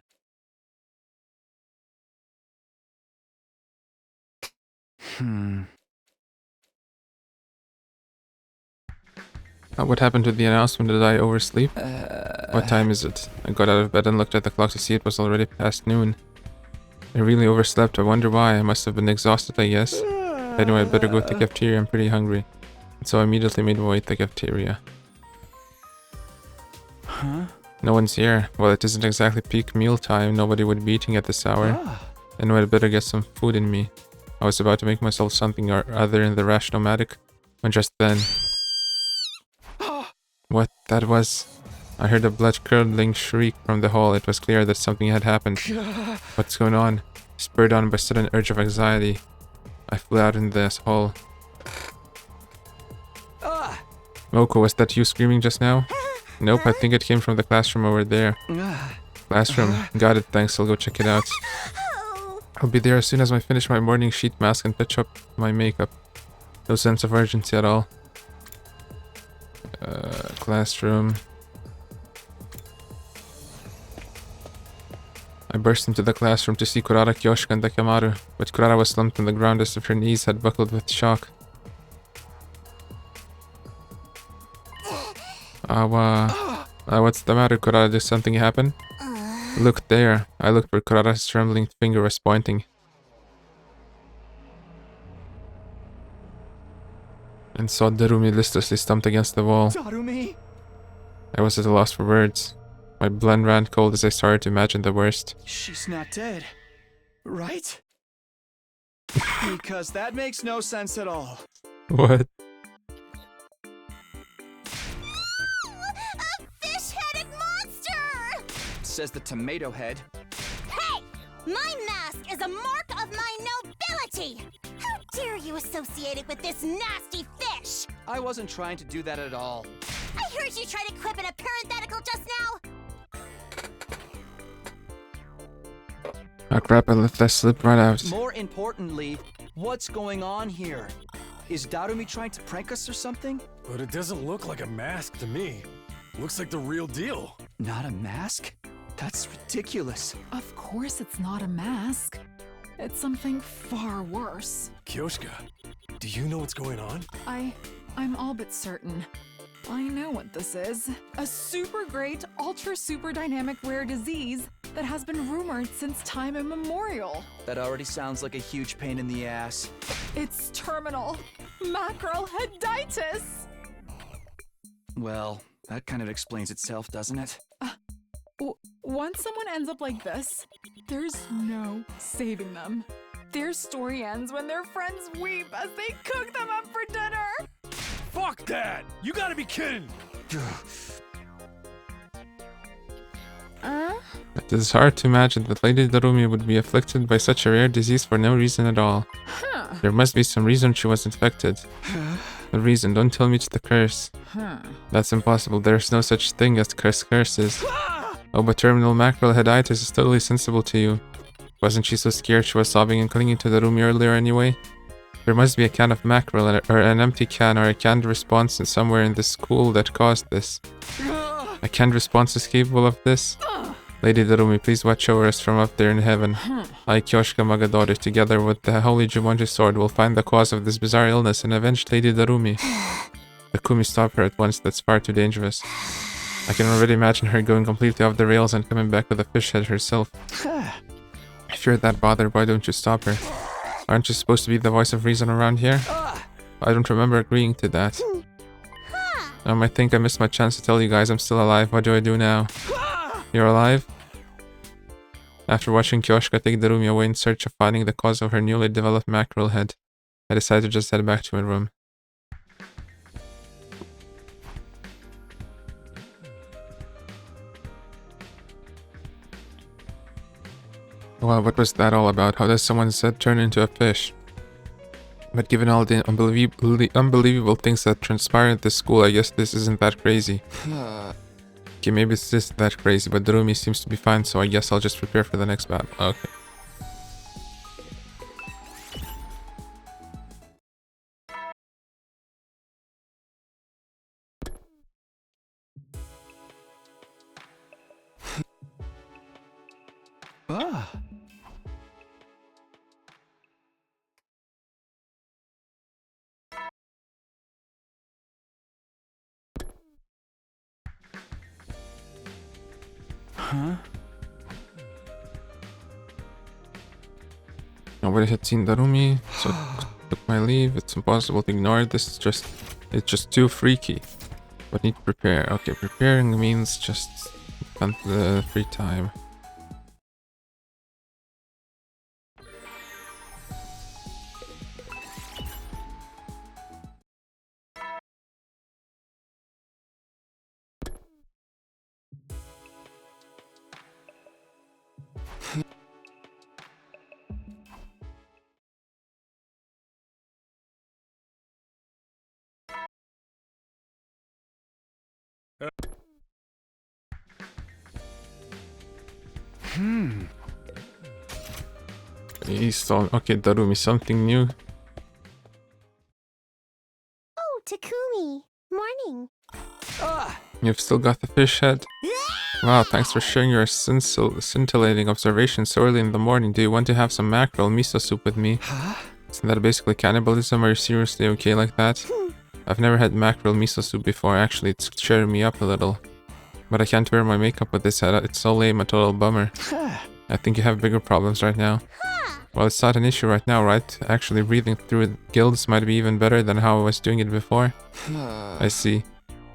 Speaker 1: What happened to the announcement? Did I oversleep? What time is it? I got out of bed and looked at the clock to see it was already past noon. I really overslept. I wonder why. I must have been exhausted, I guess. Anyway, I better go to the cafeteria. I'm pretty hungry. And so I immediately made my way to the cafeteria.
Speaker 3: Huh?
Speaker 1: No one's here. Well, it isn't exactly peak meal time. Nobody would be eating at this hour. Anyway, I'd better get some food in me. I was about to make myself something or other in the rash nomadic when just then... What that was? I heard a blood-curdling shriek from the hall. It was clear that something had happened. What's going on? Spurred on by a sudden urge of anxiety, I flew out in this hall. Moko, was that you screaming just now? Nope, I think it came from the classroom over there. Classroom. Got it, thanks. I'll go check it out. I'll be there as soon as I finish my morning sheet mask and touch up my makeup. No sense of urgency at all. Classroom. I burst into the classroom to see Kurara, Kyoshika, and Dakamaru, but Kurara was slumped on the ground as if her knees had buckled with shock. What's the matter, Kurara? Did something happen? Look there. I looked where Kurara's trembling finger was pointing. And saw Darumi listlessly stumped against the wall.
Speaker 3: Darumi?
Speaker 1: I was at a loss for words. My blood ran cold as I started to imagine the worst.
Speaker 3: She's not dead, right? Because that makes no sense at all.
Speaker 1: What?
Speaker 4: A fish-headed monster!
Speaker 3: Says the tomato head.
Speaker 4: Hey! My mask is a mark of my nobility! How dare you associate it with this nasty fish?
Speaker 3: I wasn't trying to do that at all.
Speaker 4: I heard you try to quip in a parenthetical just now!
Speaker 1: Oh crap, I let that slip right out.
Speaker 3: More importantly, what's going on here? Is Darumi trying to prank us or something?
Speaker 5: But it doesn't look like a mask to me. Looks like the real deal.
Speaker 3: Not a mask? That's ridiculous.
Speaker 10: Of course it's not a mask. It's something far worse.
Speaker 5: Kyoshika, do you know what's going on?
Speaker 10: I'm all but certain. I know what this is. A super great, ultra super dynamic rare disease that has been rumored since time immemorial.
Speaker 3: That already sounds like a huge pain in the ass.
Speaker 10: It's terminal macroheditis.
Speaker 3: Well, that kind of explains itself, doesn't it?
Speaker 10: Once someone ends up like this, there's no saving them. Their story ends when their friends weep as they cook them up for dinner.
Speaker 5: Fuck that! You gotta be kidding!
Speaker 1: It is hard to imagine that Lady Darumi would be afflicted by such a rare disease for no reason at all. There must be some reason she was infected. A reason, don't tell me it's the curse. That's impossible, there's no such thing as curses. Oh, but terminal macroheditis is totally sensible to you. Wasn't she so scared she was sobbing and clinging to Darumi earlier anyway? There must be a can of mackerel or an empty can or a canned response somewhere in this school that caused this. A canned response is capable of this? Lady Darumi, please watch over us from up there in heaven. I, Kyoshika Magadori, together with the Holy Jumonji Sword, will find the cause of this bizarre illness and avenge Lady Darumi. Takumi, stop her at once. That's far too dangerous. I can already imagine her going completely off the rails and coming back with a fish head herself. If you're that bothered, why don't you stop her? Aren't you supposed to be the voice of reason around here? I don't remember agreeing to that. I think I missed my chance to tell you guys I'm still alive. What do I do now? You're alive? After watching Kyoshika take Darumi away in search of finding the cause of her newly developed mackerel head, I decided to just head back to my room. Well, what was that all about? How does someone's head turn into a fish? But given all the unbelievable things that transpired at this school, I guess this isn't that crazy. Okay, maybe it's just that crazy, but Darumi seems to be fine, so I guess I'll just prepare for the next battle. Okay. Nobody had seen Darumi, so I took my leave. It's impossible to ignore it. It's just too freaky. But need to prepare. Okay, preparing means just spend the free time. Okay, Darumi, something new.
Speaker 4: Oh, Takumi. Morning.
Speaker 1: You've still got the fish head? Wow, thanks for sharing your scintillating observations so early in the morning. Do you want to have some mackerel miso soup with me? Isn't that basically cannibalism? Are you seriously okay like that? I've never had mackerel miso soup before. Actually, it's cheering me up a little. But I can't wear my makeup with this head. It's so lame, a total bummer. I think you have bigger problems right now. Well, it's not an issue right now, right? Actually, breathing through gills might be even better than how I was doing it before. I see.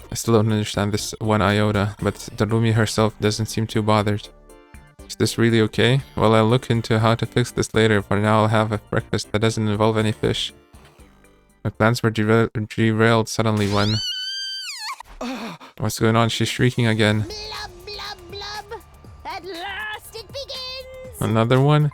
Speaker 1: I still don't understand this one iota, but Darumi herself doesn't seem too bothered. Is this really okay? Well, I'll look into how to fix this later. For now, I'll have a breakfast that doesn't involve any fish. My plans were derailed suddenly when... What's going on? She's shrieking again.
Speaker 4: Blub, blub, blub. At last it begins.
Speaker 1: Another one?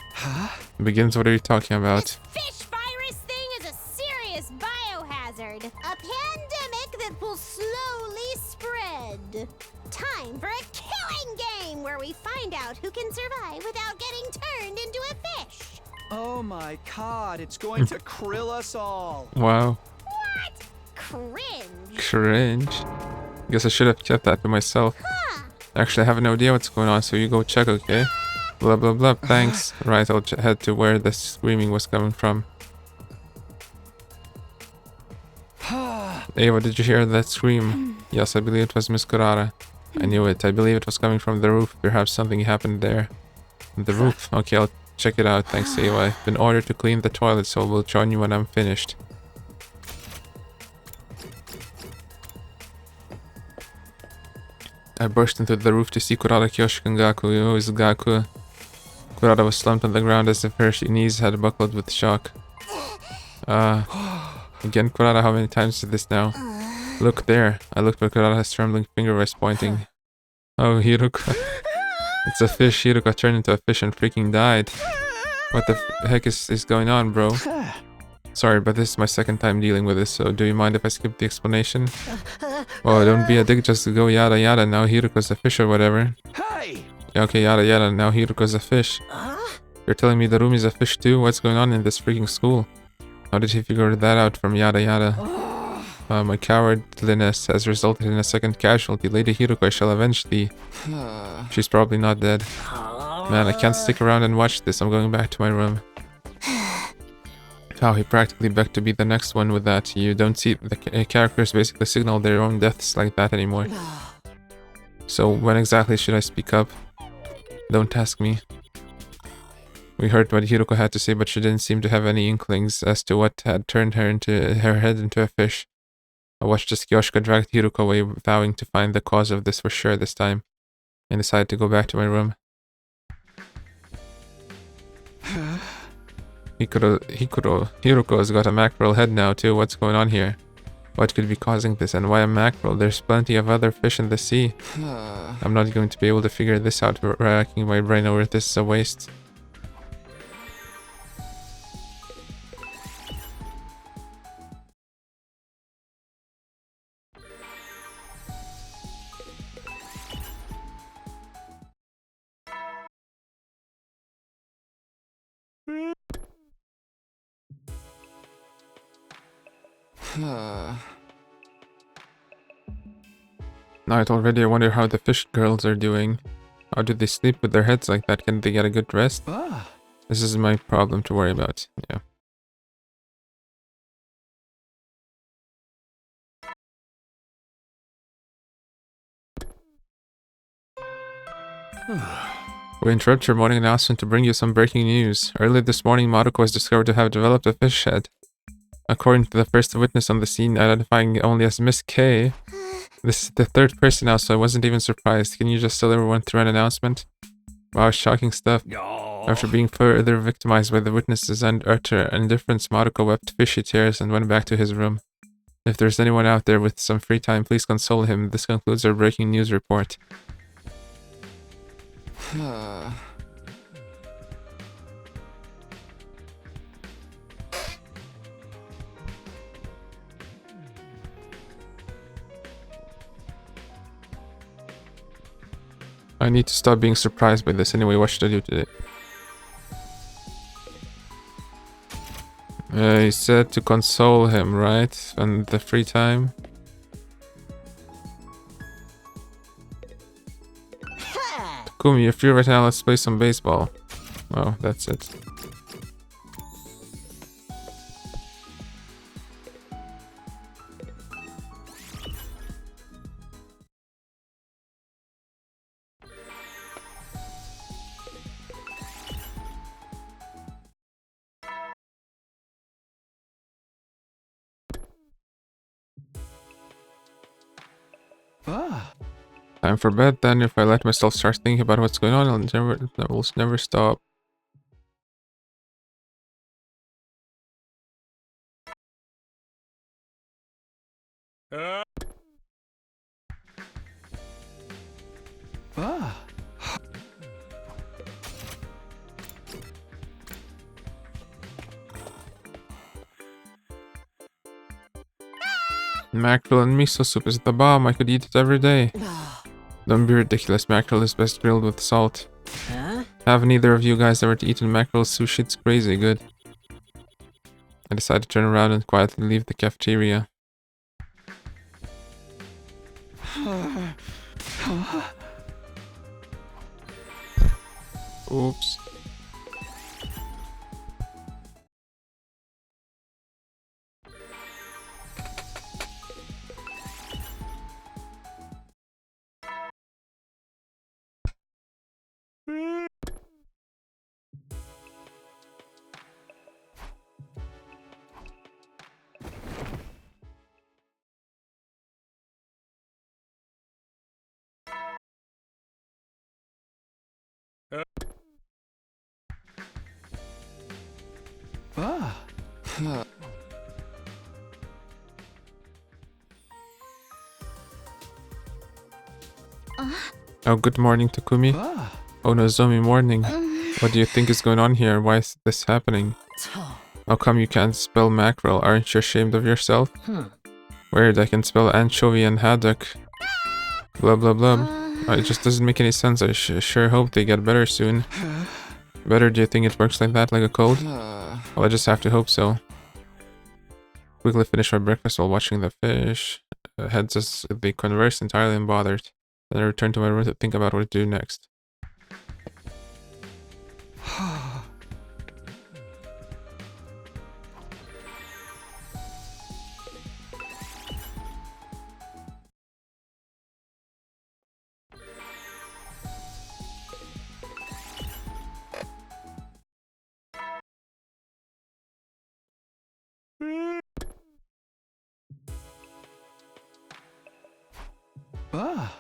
Speaker 1: It begins? What are you talking about?
Speaker 4: This fish virus thing is a serious biohazard. A pandemic that will slowly spread. Time for a killing game where we find out who can survive without getting turned into a fish.
Speaker 3: Oh my god, it's going to krill us all.
Speaker 1: Wow.
Speaker 4: What? Cringe.
Speaker 1: Cringe. Guess I should have kept that to myself. Actually, I have no idea what's going on, so you go check, okay? Blah blah blah, thanks. Right, I'll head to where the screaming was coming from. Ava, did you hear that scream? Yes, I believe it was Miss Kurara. I knew it. I believe it was coming from the roof. Perhaps something happened there. The roof? Okay, I'll check it out. Thanks, Ava. I've been ordered to clean the toilet, so we'll join you when I'm finished. I burst into the roof to see Kurara, Kyoshika, and Gaku. Who is Gaku? Kurara was slumped on the ground as if her knees had buckled with shock. Again, Kurara, how many times is this now? Look there. I looked, but Kurara's trembling finger was pointing. Oh, Hiruka. It's a fish. Hiruka turned into a fish and freaking died. What the heck is going on, bro? Sorry, but this is my second time dealing with this, so do you mind if I skip the explanation? Oh, don't be a dick, just go yada yada, now Hiruko's a fish or whatever.
Speaker 3: Hey!
Speaker 1: Okay, yada yada, now Hiruko's a fish. You're telling me Darumi's a fish too? What's going on in this freaking school? How did he figure that out from yada yada? My cowardliness has resulted in a second casualty. Lady Hiroko, I shall avenge thee. She's probably not dead. Man, I can't stick around and watch this. I'm going back to my room. How he practically begged to be the next one with that. You don't see the characters basically signal their own deaths like that anymore. So when exactly should I speak up? Don't ask me. We heard what Hiroko had to say, but she didn't seem to have any inklings as to what had turned her head into a fish. I watched as Kyoshika dragged Hiroko away, vowing to find the cause of this for sure this time, and decided to go back to my room. Hiroko's got a mackerel head now too. What's going on here? What could be causing this, and why a mackerel? There's plenty of other fish in the sea. I'm not going to be able to figure this out, racking my brain over this is a waste. Night already. I wonder how the fish girls are doing. How do they sleep with their heads like that? Can they get a good rest? This is my problem to worry about. Yeah. We interrupt your morning announcement to bring you some breaking news. Early this morning, Maruko was discovered to have developed a fish head. According to the first witness on the scene, identifying only as Miss K. This is the third person now, so I wasn't even surprised. Can you just tell everyone through an announcement? Wow, shocking stuff. After being further victimized by the witnesses and utter indifference, Maruko wept fishy tears and went back to his room. If there's anyone out there with some free time, please console him. This concludes our breaking news report. I need to stop being surprised by this. Anyway, what should I do today? He said to console him, right? And the free time? Takumi, you're free right now. Let's play some baseball. Oh, that's it. Time for bed then. If I let myself start thinking about what's going on, I will never stop. Mackerel and miso soup is the bomb. I could eat it every day. Don't be ridiculous. Mackerel is best grilled with salt. Have neither of you guys ever eaten mackerel sushi? It's crazy good. I decided to turn around and quietly leave the cafeteria. Oops. Oh, good morning, Takumi. Oh, Nozomi, morning. What do you think is going on here? Why is this happening? How come you can't spell mackerel? Aren't you ashamed of yourself? Weird, I can spell anchovy and haddock. Blah blah blah. It just doesn't make any sense. I sure hope they get better soon. Better? Do you think it works like that, like a cold? Well, I just have to hope so. Quickly finish my breakfast while watching the fish. Heads as they converse, entirely unbothered. Then I return to my room to think about what to do next.
Speaker 3: Ah.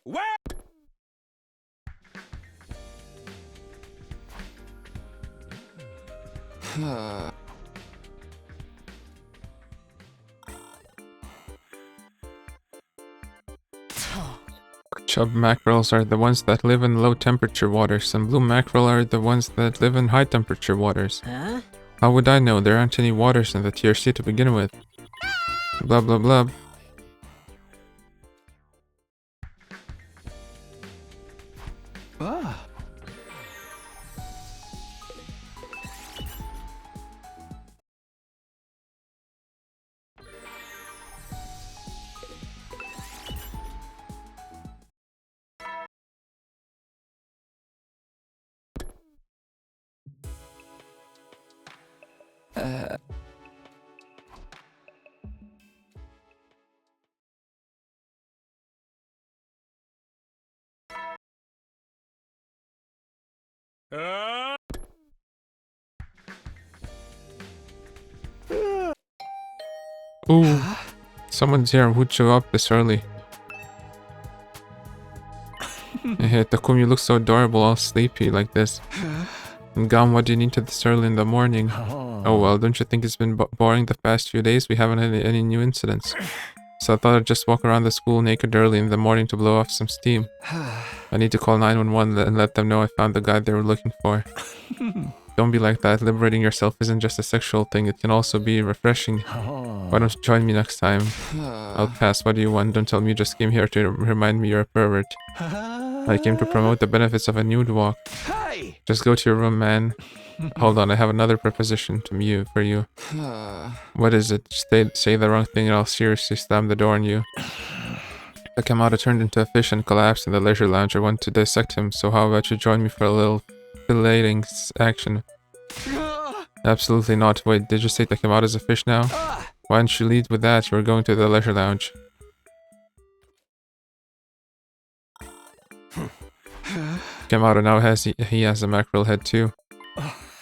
Speaker 5: Where?
Speaker 1: Chub mackerels are the ones that live in low temperature waters, and blue mackerel are the ones that live in high temperature waters.
Speaker 6: Huh?
Speaker 1: How would I know? There aren't any waters in the TRC to begin with. Blah blah blah.
Speaker 3: Ah.
Speaker 1: Ooh, someone's here. Who'd show up this early? Hey, Takumi, you look so adorable, all sleepy like this. And Gam, what do you need to this early in the morning? Oh well, don't you think it's been boring the past few days? We haven't had any new incidents. So I thought I'd just walk around the school naked early in the morning to blow off some steam. I need to call 911 and let them know I found the guy they were looking for. Don't be like that. Liberating yourself isn't just a sexual thing, it can also be refreshing. Why don't you join me next time? I'll pass. What do you want? Don't tell me you just came here to remind me you're a pervert. I came to promote the benefits of a nude walk.
Speaker 3: Hey!
Speaker 1: Just go to your room, man. Hold on, I have another proposition for you. What is it? Say the wrong thing and I'll seriously slam the door on you. Takamata turned into a fish and collapsed in the leisure lounge. I want to dissect him, so how about you join me for a little filleting action? Absolutely not. Wait, did you say Takamata's a fish now? Why didn't you lead with that? You were going to the leisure lounge. Takamata now he has a mackerel head too.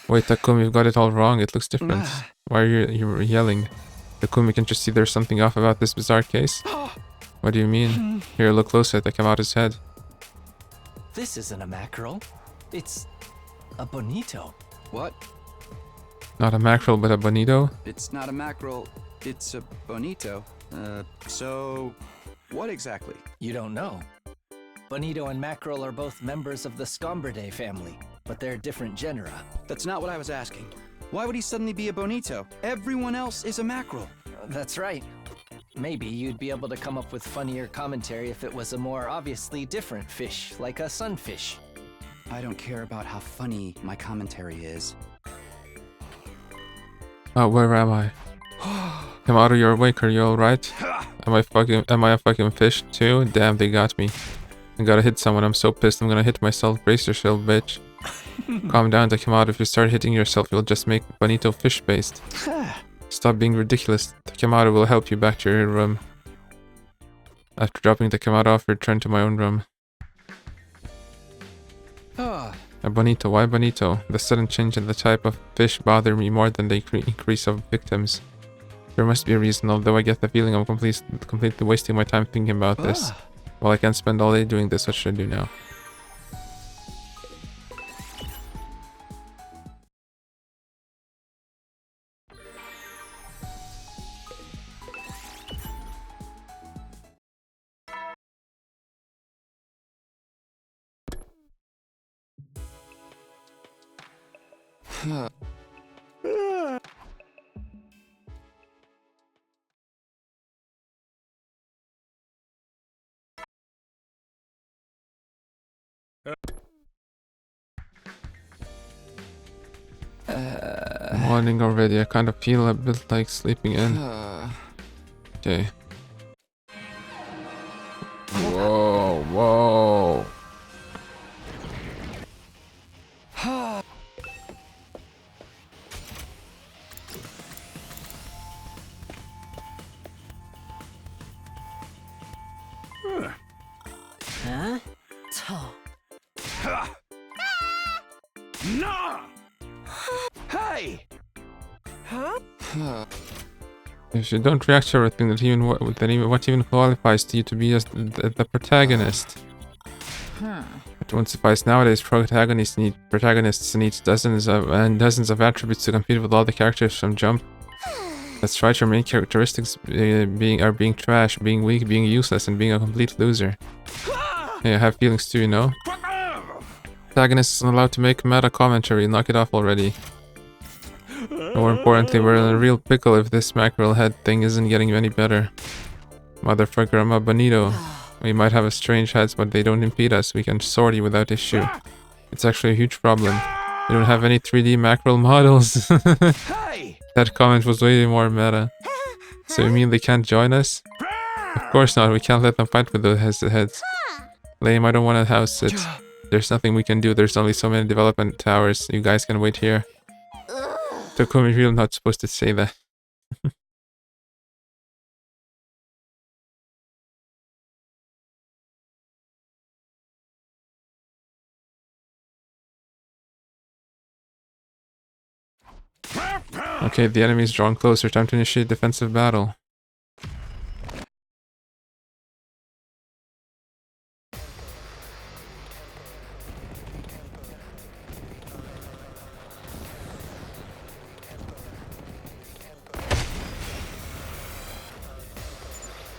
Speaker 1: Wait, Takumi, you've got it all wrong. It looks different. Why are you yelling? Takumi, can't you see there's something off about this bizarre case? What do you mean? Here, look closer at Takamata's head.
Speaker 2: This isn't a mackerel. It's a bonito.
Speaker 3: What?
Speaker 1: Not a mackerel, but a bonito?
Speaker 3: It's not a mackerel, it's a bonito. So what exactly?
Speaker 2: You don't know. Bonito and mackerel are both members of the Scombridae family, but they're different genera.
Speaker 3: That's not what I was asking. Why would he suddenly be a bonito? Everyone else is a mackerel.
Speaker 2: That's right. Maybe you'd be able to come up with funnier commentary if it was a more obviously different fish, like a sunfish.
Speaker 3: I don't care about how funny my commentary is.
Speaker 1: Oh, where am I? Kamado, you're awake. Are you alright? Am I a fucking fish too? Damn, they got me. I gotta hit someone. I'm so pissed. I'm gonna hit myself. Brace yourself, bitch. Calm down, Takamado. If you start hitting yourself, you'll just make bonito fish-based. Stop being ridiculous. Takamado will help you back to your room. After dropping Takamado off, I return to my own room. A bonito. Why bonito? The sudden change in the type of fish bothered me more than the increase of victims. There must be a reason, although I get the feeling I'm completely wasting my time thinking about this. Well, I can't spend all day doing this. What should I do now? Morning already. I kind of feel a bit like sleeping in. Okay. Whoa, whoa.
Speaker 3: Hey!
Speaker 1: If you don't react to everything, what even qualifies you to be as the protagonist? It won't suffice nowadays. Protagonists need dozens of attributes to compete with all the characters from Jump. That's right. Your main characteristics being trash, being weak, being useless, and being a complete loser. Hey, I have feelings too, you know. Protagonist isn't allowed to make meta commentary. Knock it off already. More importantly, we're in a real pickle if this mackerel head thing isn't getting any better. Motherfucker, I'm a bonito. We might have a strange heads, but they don't impede us. We can sort you without issue. It's actually a huge problem. We don't have any 3D mackerel models. That comment was way more meta. So you mean they can't join us? Of course not. We can't let them fight with the heads. Lame, I don't want to house it. There's nothing we can do. There's only so many development towers. You guys can wait here. Takumi, you're not supposed to say that. Okay, the enemy's drawn closer. Time to initiate defensive battle.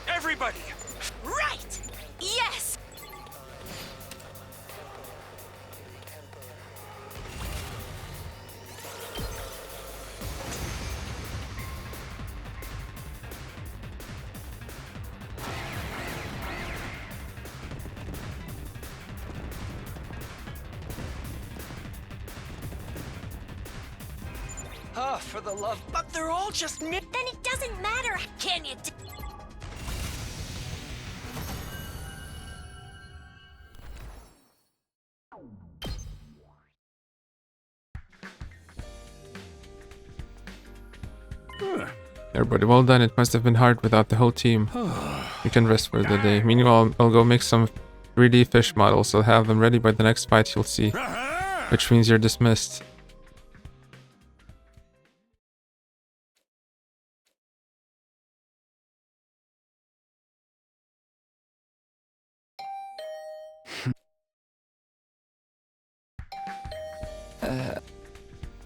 Speaker 5: Everybody!
Speaker 7: Right! Yes!
Speaker 9: Ah, for the love. But they're all just
Speaker 8: Then it doesn't matter, can you?
Speaker 1: Everybody, well done. It must have been hard without the whole team. You can rest for the day. Meanwhile, I'll go make some 3D fish models. I'll have them ready by the next fight you'll see. Which means you're dismissed.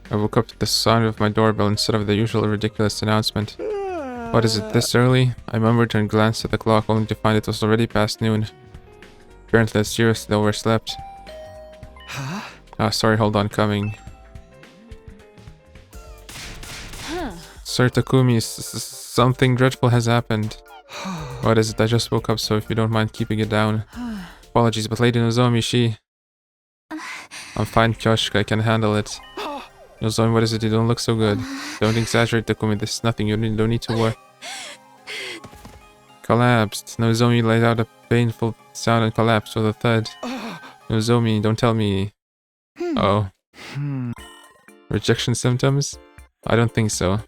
Speaker 1: I woke up to the sound of my doorbell instead of the usual ridiculous announcement. What is it, this early? I murmured and glanced at the clock only to find it was already past noon. Apparently I seriously overslept. Ah, sorry, hold on, coming. Sir Takumi, something dreadful has happened. What is it? I just woke up, so if you don't mind keeping it down. Apologies, but Lady Nozomi, she... I'm fine, Kyoshika, I can handle it. Nozomi, what is it? You don't look so good. Don't exaggerate, Takumi, this is nothing, you don't need to worry. Collapsed. Nozomi let out a painful sound and collapsed with a thud. Nozomi, don't tell me... Oh. Rejection symptoms? I don't think so.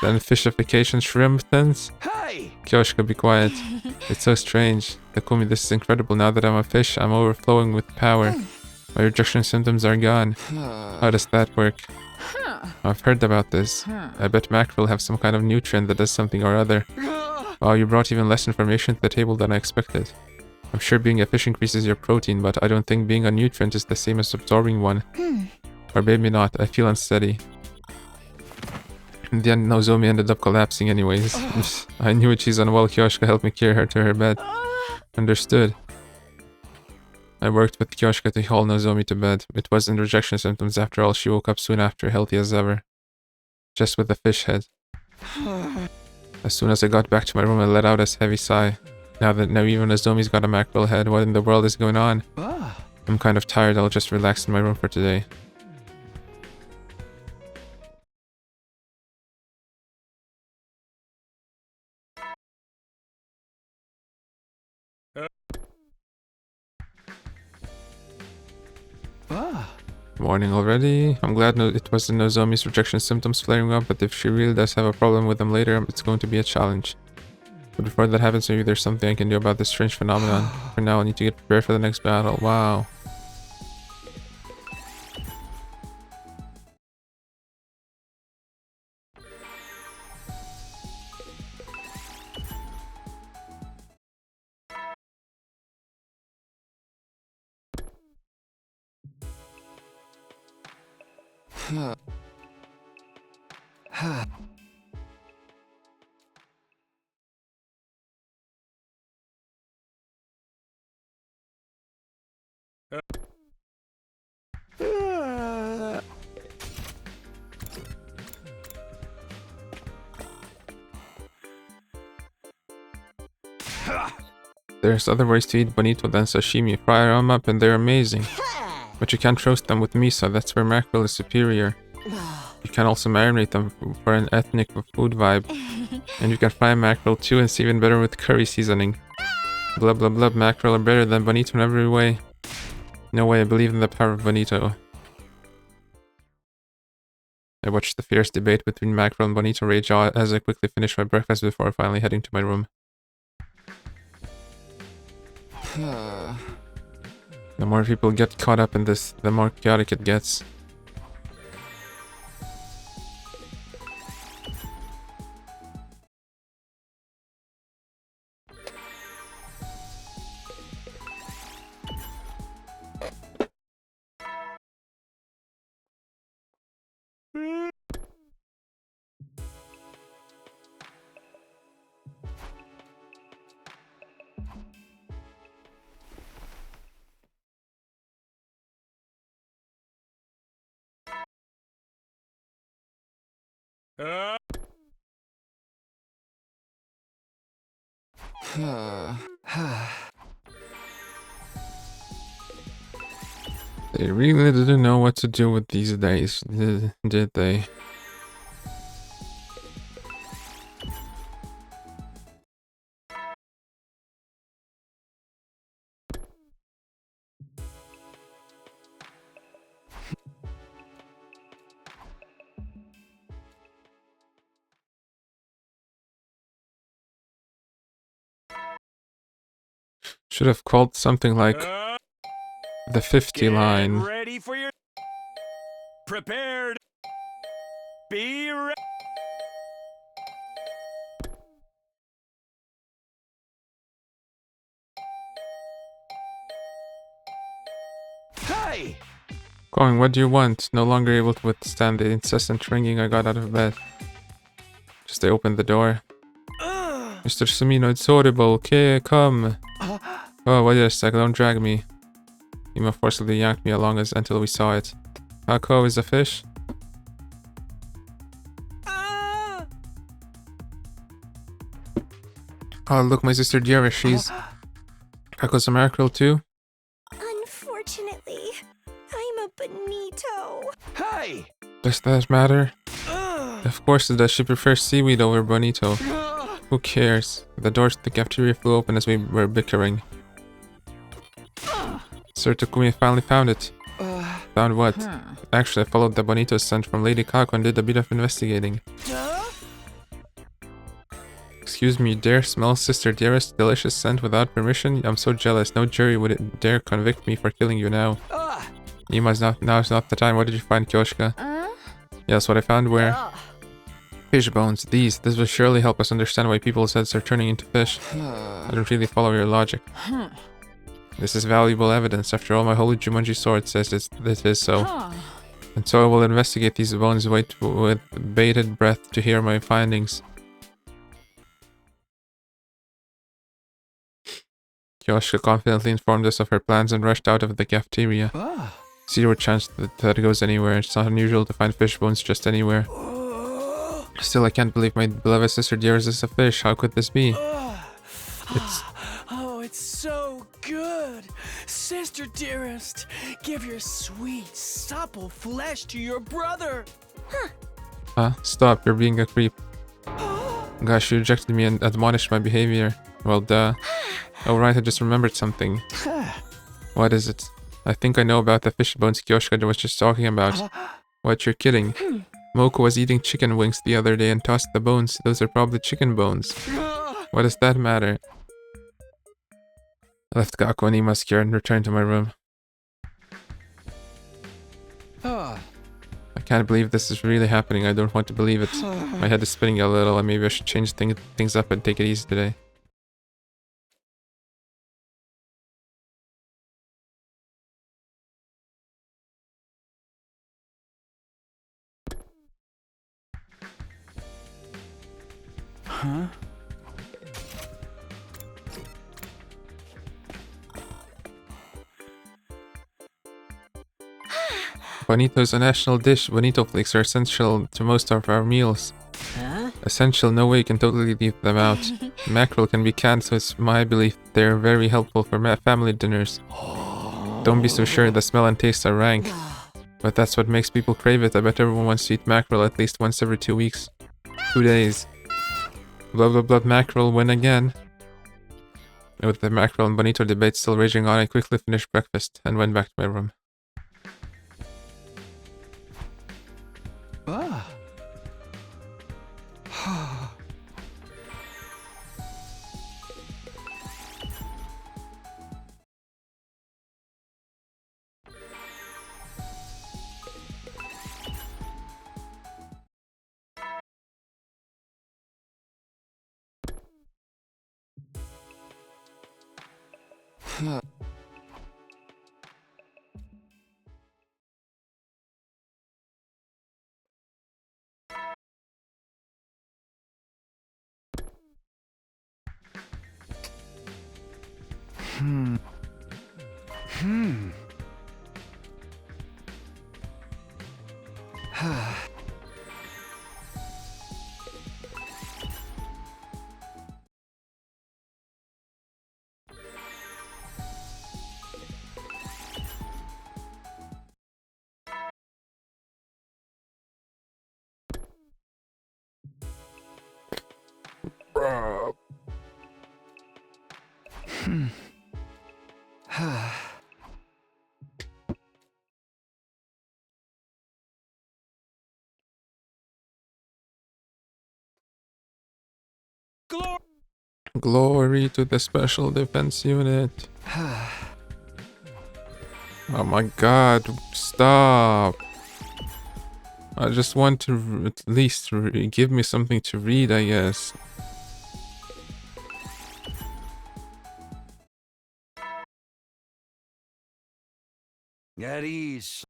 Speaker 1: Then fishification shrimp thins? Kyoshika, be quiet. It's so strange. Takumi, this is incredible. Now that I'm a fish, I'm overflowing with power. My rejection symptoms are gone. How does that work? I've heard about this. I bet mackerel have some kind of nutrient that does something or other. Wow, you brought even less information to the table than I expected. I'm sure being a fish increases your protein, but I don't think being a nutrient is the same as absorbing one. Or maybe not, I feel unsteady. In the end, Nozomi ended up collapsing anyways. I knew it, she's unwell. Kyoshika helped me carry her to her bed. Understood. I worked with Kyoshika to haul Nozomi to bed. It wasn't rejection symptoms after all. She woke up soon after, healthy as ever. Just with a fish head. As soon as I got back to my room, I let out a heavy sigh. Now even Nozomi's got a mackerel head, what in the world is going on? I'm kind of tired. I'll just relax in my room for today. Morning already. I'm glad it wasn't Nozomi's rejection symptoms flaring up, but if she really does have a problem with them later, it's going to be a challenge. But before that happens, maybe there's something I can do about this strange phenomenon. For now, I need to get prepared for the next battle. Wow. There's other ways to eat bonito than sashimi. Fry them up and they're amazing. But you can't roast them with miso, that's where mackerel is superior. You can also marinate them for an ethnic food vibe. And you can fry mackerel too, and it's even better with curry seasoning. Blah blah blah, mackerel are better than bonito in every way. No way, I believe in the power of bonito. I watched the fierce debate between mackerel and bonito rage as I quickly finished my breakfast before finally heading to my room. The more people get caught up in this, the more chaotic it gets. They really didn't know what to do with these days, did they? Should have called something like the 50 line.
Speaker 5: Ready for your... Prepared. Be ready.
Speaker 3: Hey!
Speaker 1: Going, what do you want? No longer able to withstand the incessant ringing, I got out of bed. Just I opened the door. Mr. Sumino, it's horrible. Okay, come. Oh, wait a sec, don't drag me. Ima forcibly yanked me along until we saw it. Kako is a fish? Oh, look, my sister Dira, she's... Kako's a mackerel too?
Speaker 8: Unfortunately, I'm a bonito.
Speaker 3: Hey!
Speaker 1: Does that matter? Of course it does. She prefers seaweed over bonito. Who cares? The doors to the cafeteria flew open as we were bickering. Sir Takumi finally found it. Found what? Actually, I followed the bonito scent from Lady Kako and did a bit of investigating. Excuse me, you dare smell Sister Dira's delicious scent without permission? I'm so jealous. No jury would dare convict me for killing you now. Now's not the time. What did you find, Kyoshika? Yes, what I found where? Fish bones. This will surely help us understand why people's heads are turning into fish. I don't really follow your logic. This is valuable evidence. After all, my holy Jumanji sword says it is so. And so I will investigate these bones, wait with bated breath to hear my findings. Kyoshika confidently informed us of her plans and rushed out of the cafeteria. Zero chance that goes anywhere. It's not unusual to find fish bones just anywhere. Still, I can't believe my beloved sister Dearest is a fish. How could this be?
Speaker 5: Oh, it's so good. Sister dearest, give your sweet, supple flesh to your brother.
Speaker 1: Huh? Stop, you're being a creep. Gosh, you rejected me and admonished my behavior. Well, duh. Oh right, I just remembered something. What is it? I think I know about the fish bones Kyoshika was just talking about. What, you're kidding? Moko was eating chicken wings the other day and tossed the bones. Those are probably chicken bones. What does that matter? I left Gakko and Ima's cure and returned to my room. I can't believe this is really happening. I don't want to believe it. My head is spinning a little and maybe I should change things up and take it easy today.
Speaker 3: Huh?
Speaker 1: Bonito is a national dish. Bonito flakes are essential to most of our meals.
Speaker 6: Huh?
Speaker 1: Essential, no way you can totally leave them out. Mackerel can be canned, so it's my belief they're very helpful for family dinners. Don't be so sure, the smell and taste are rank. But that's what makes people crave it. I bet everyone wants to eat mackerel at least once every 2 weeks. 2 days. Blah blah blah mackerel win again. With the mackerel and bonito debate still raging on, I quickly finished breakfast and went back to my room. Glory to the Special Defense Unit. Oh my god, stop. I just want to at least give me something to read, I guess.
Speaker 3: At ease.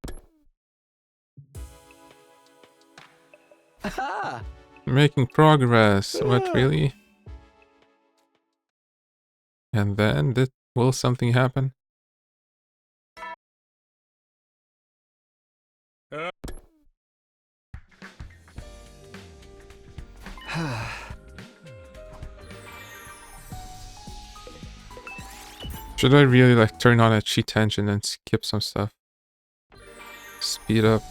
Speaker 3: Aha!
Speaker 1: Making progress. What, really? And then, will something happen? Should I really like turn on a cheat engine and skip some stuff? Speed up.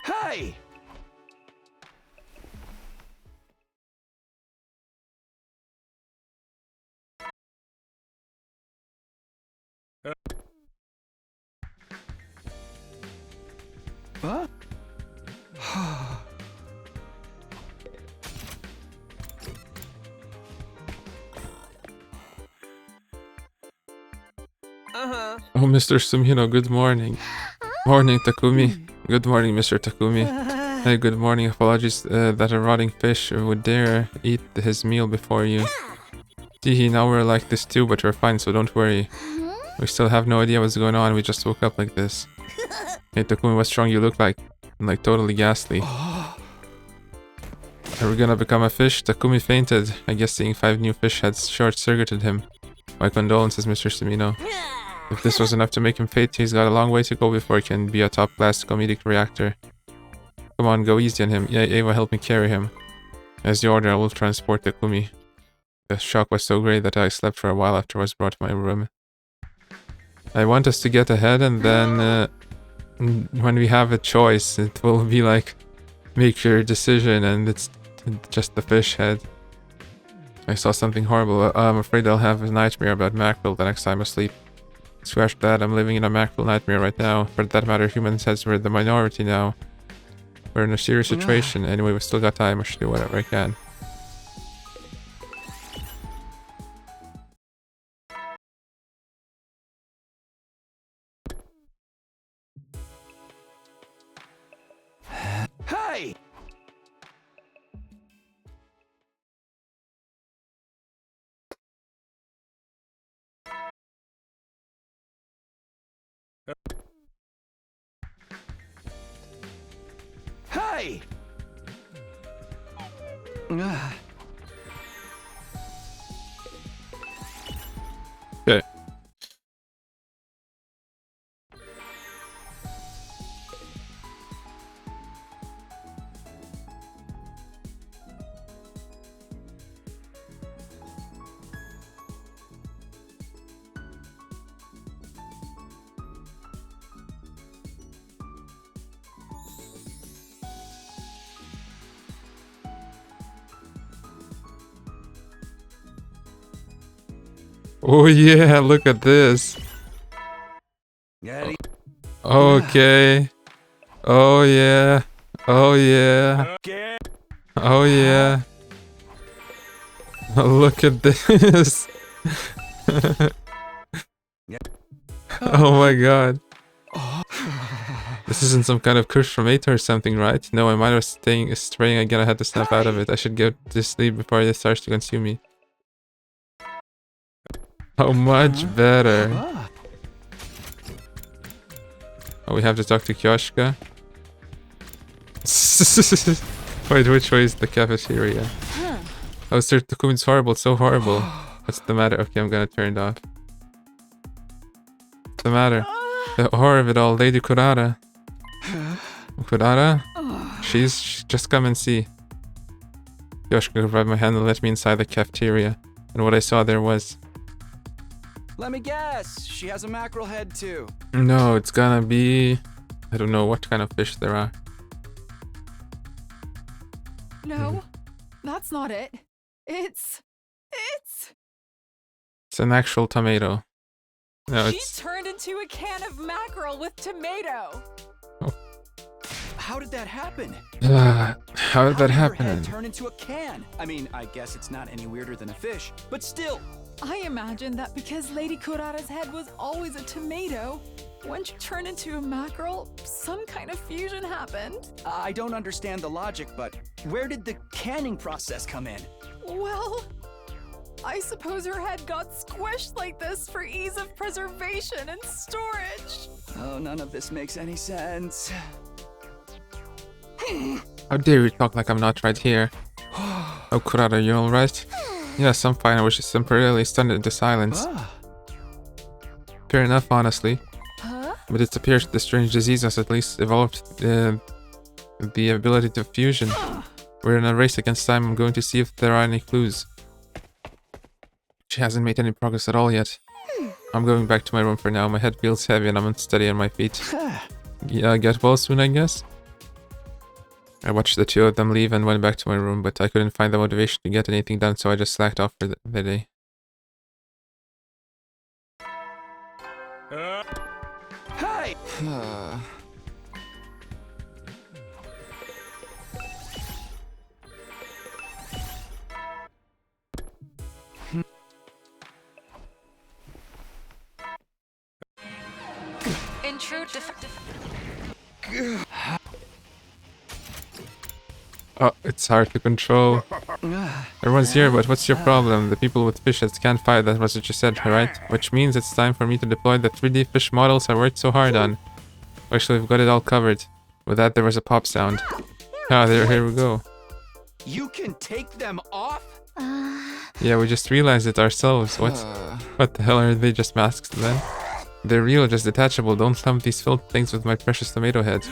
Speaker 3: Hey! Huh?
Speaker 1: Oh, Mr. Sumino, good morning. Morning, Takumi. Good morning, Mr. Takumi. Hey, good morning. Apologies that a rotting fish would dare eat his meal before you. Teehee, now we're like this too, but we're fine, so don't worry. We still have no idea what's going on, we just woke up like this. Hey, Takumi, what's wrong? You look like totally ghastly. Are we gonna become a fish? Takumi fainted. I guess seeing 5 new fish had short-circuited him. My condolences, Mr. Sumino. If this was enough to make him faint, he's got a long way to go before he can be a top-class comedic reactor. Come on, go easy on him. Yeah, Ava, help me carry him. As you order, I will transport Takumi. The shock was so great that I slept for a while after I was brought to my room. I want us to get ahead and then when we have a choice, it will be like make your decision, and it's just the fish head. I saw something horrible. I'm afraid I'll have a nightmare about mackerel the next time I sleep. Scratch that, I'm living in a mackerel nightmare right now. For that matter, human heads were the minority now. We're in a serious situation. Anyway, we've still got time. I should do whatever I can.
Speaker 3: Hey! Hey!
Speaker 1: Okay. Oh yeah, look at this. Okay. Oh yeah. Oh yeah. Oh yeah. Look at this. Oh my god. This isn't some kind of curse from Aether or something, right? No, my mind was straying again. I had to snap out of it. I should go to sleep before it starts to consume me. How much better. Oh, we have to talk to Kioshka. Wait, which way is the cafeteria? Oh, Sir Takumi's horrible. It's so horrible. What's the matter? Okay, I'm gonna turn it off. What's the matter? The horror of it all. Lady Kurara. Kurara? She's just come and see. Kioshka grabbed my hand and let me inside the cafeteria. And what I saw there was...
Speaker 3: Let me guess. She has a mackerel head too.
Speaker 1: No, it's gonna be... I don't know what kind of fish there are.
Speaker 10: No, that's not it. It's
Speaker 1: an actual tomato. No,
Speaker 10: she
Speaker 1: it's...
Speaker 10: turned into a can of mackerel with tomato.
Speaker 3: How did that happen?
Speaker 1: How did that happen?
Speaker 3: Her head turn into a can? I mean, I guess it's not any weirder than a fish, but still.
Speaker 10: I imagine that because Lady Kurara's head was always a tomato, when she turned into a mackerel, some kind of fusion happened.
Speaker 3: I don't understand the logic, but where did the canning process come in?
Speaker 10: Well, I suppose her head got squished like this for ease of preservation and storage.
Speaker 3: Oh, none of this makes any sense.
Speaker 1: How dare you talk like I'm not right here? Oh, Kurara, you alright? Yes, I'm fine. I was just temporarily stunned into silence. Fair enough, honestly. But it appears the strange disease has at least evolved the ability to fusion. We're in a race against time. I'm going to see if there are any clues. She hasn't made any progress at all yet. I'm going back to my room for now. My head feels heavy and I'm unsteady on my feet. Yeah, get well soon, I guess? I watched the two of them leave and went back to my room, but I couldn't find the motivation to get anything done, so I just slacked off for the day.
Speaker 3: Hey!
Speaker 10: Intrude
Speaker 1: Oh, it's hard to control. Everyone's here, but what's your problem? The people with fish heads can't fight, that was what you said, right? Which means it's time for me to deploy the 3D fish models I worked so hard on. Actually, we've got it all covered. With that, there was a pop sound. Ah, here we go.
Speaker 3: You can take them off?
Speaker 1: Yeah, we just realized it ourselves. What the hell are they, just masks then? They're real, just detachable. Don't lump these filled things with my precious tomato head.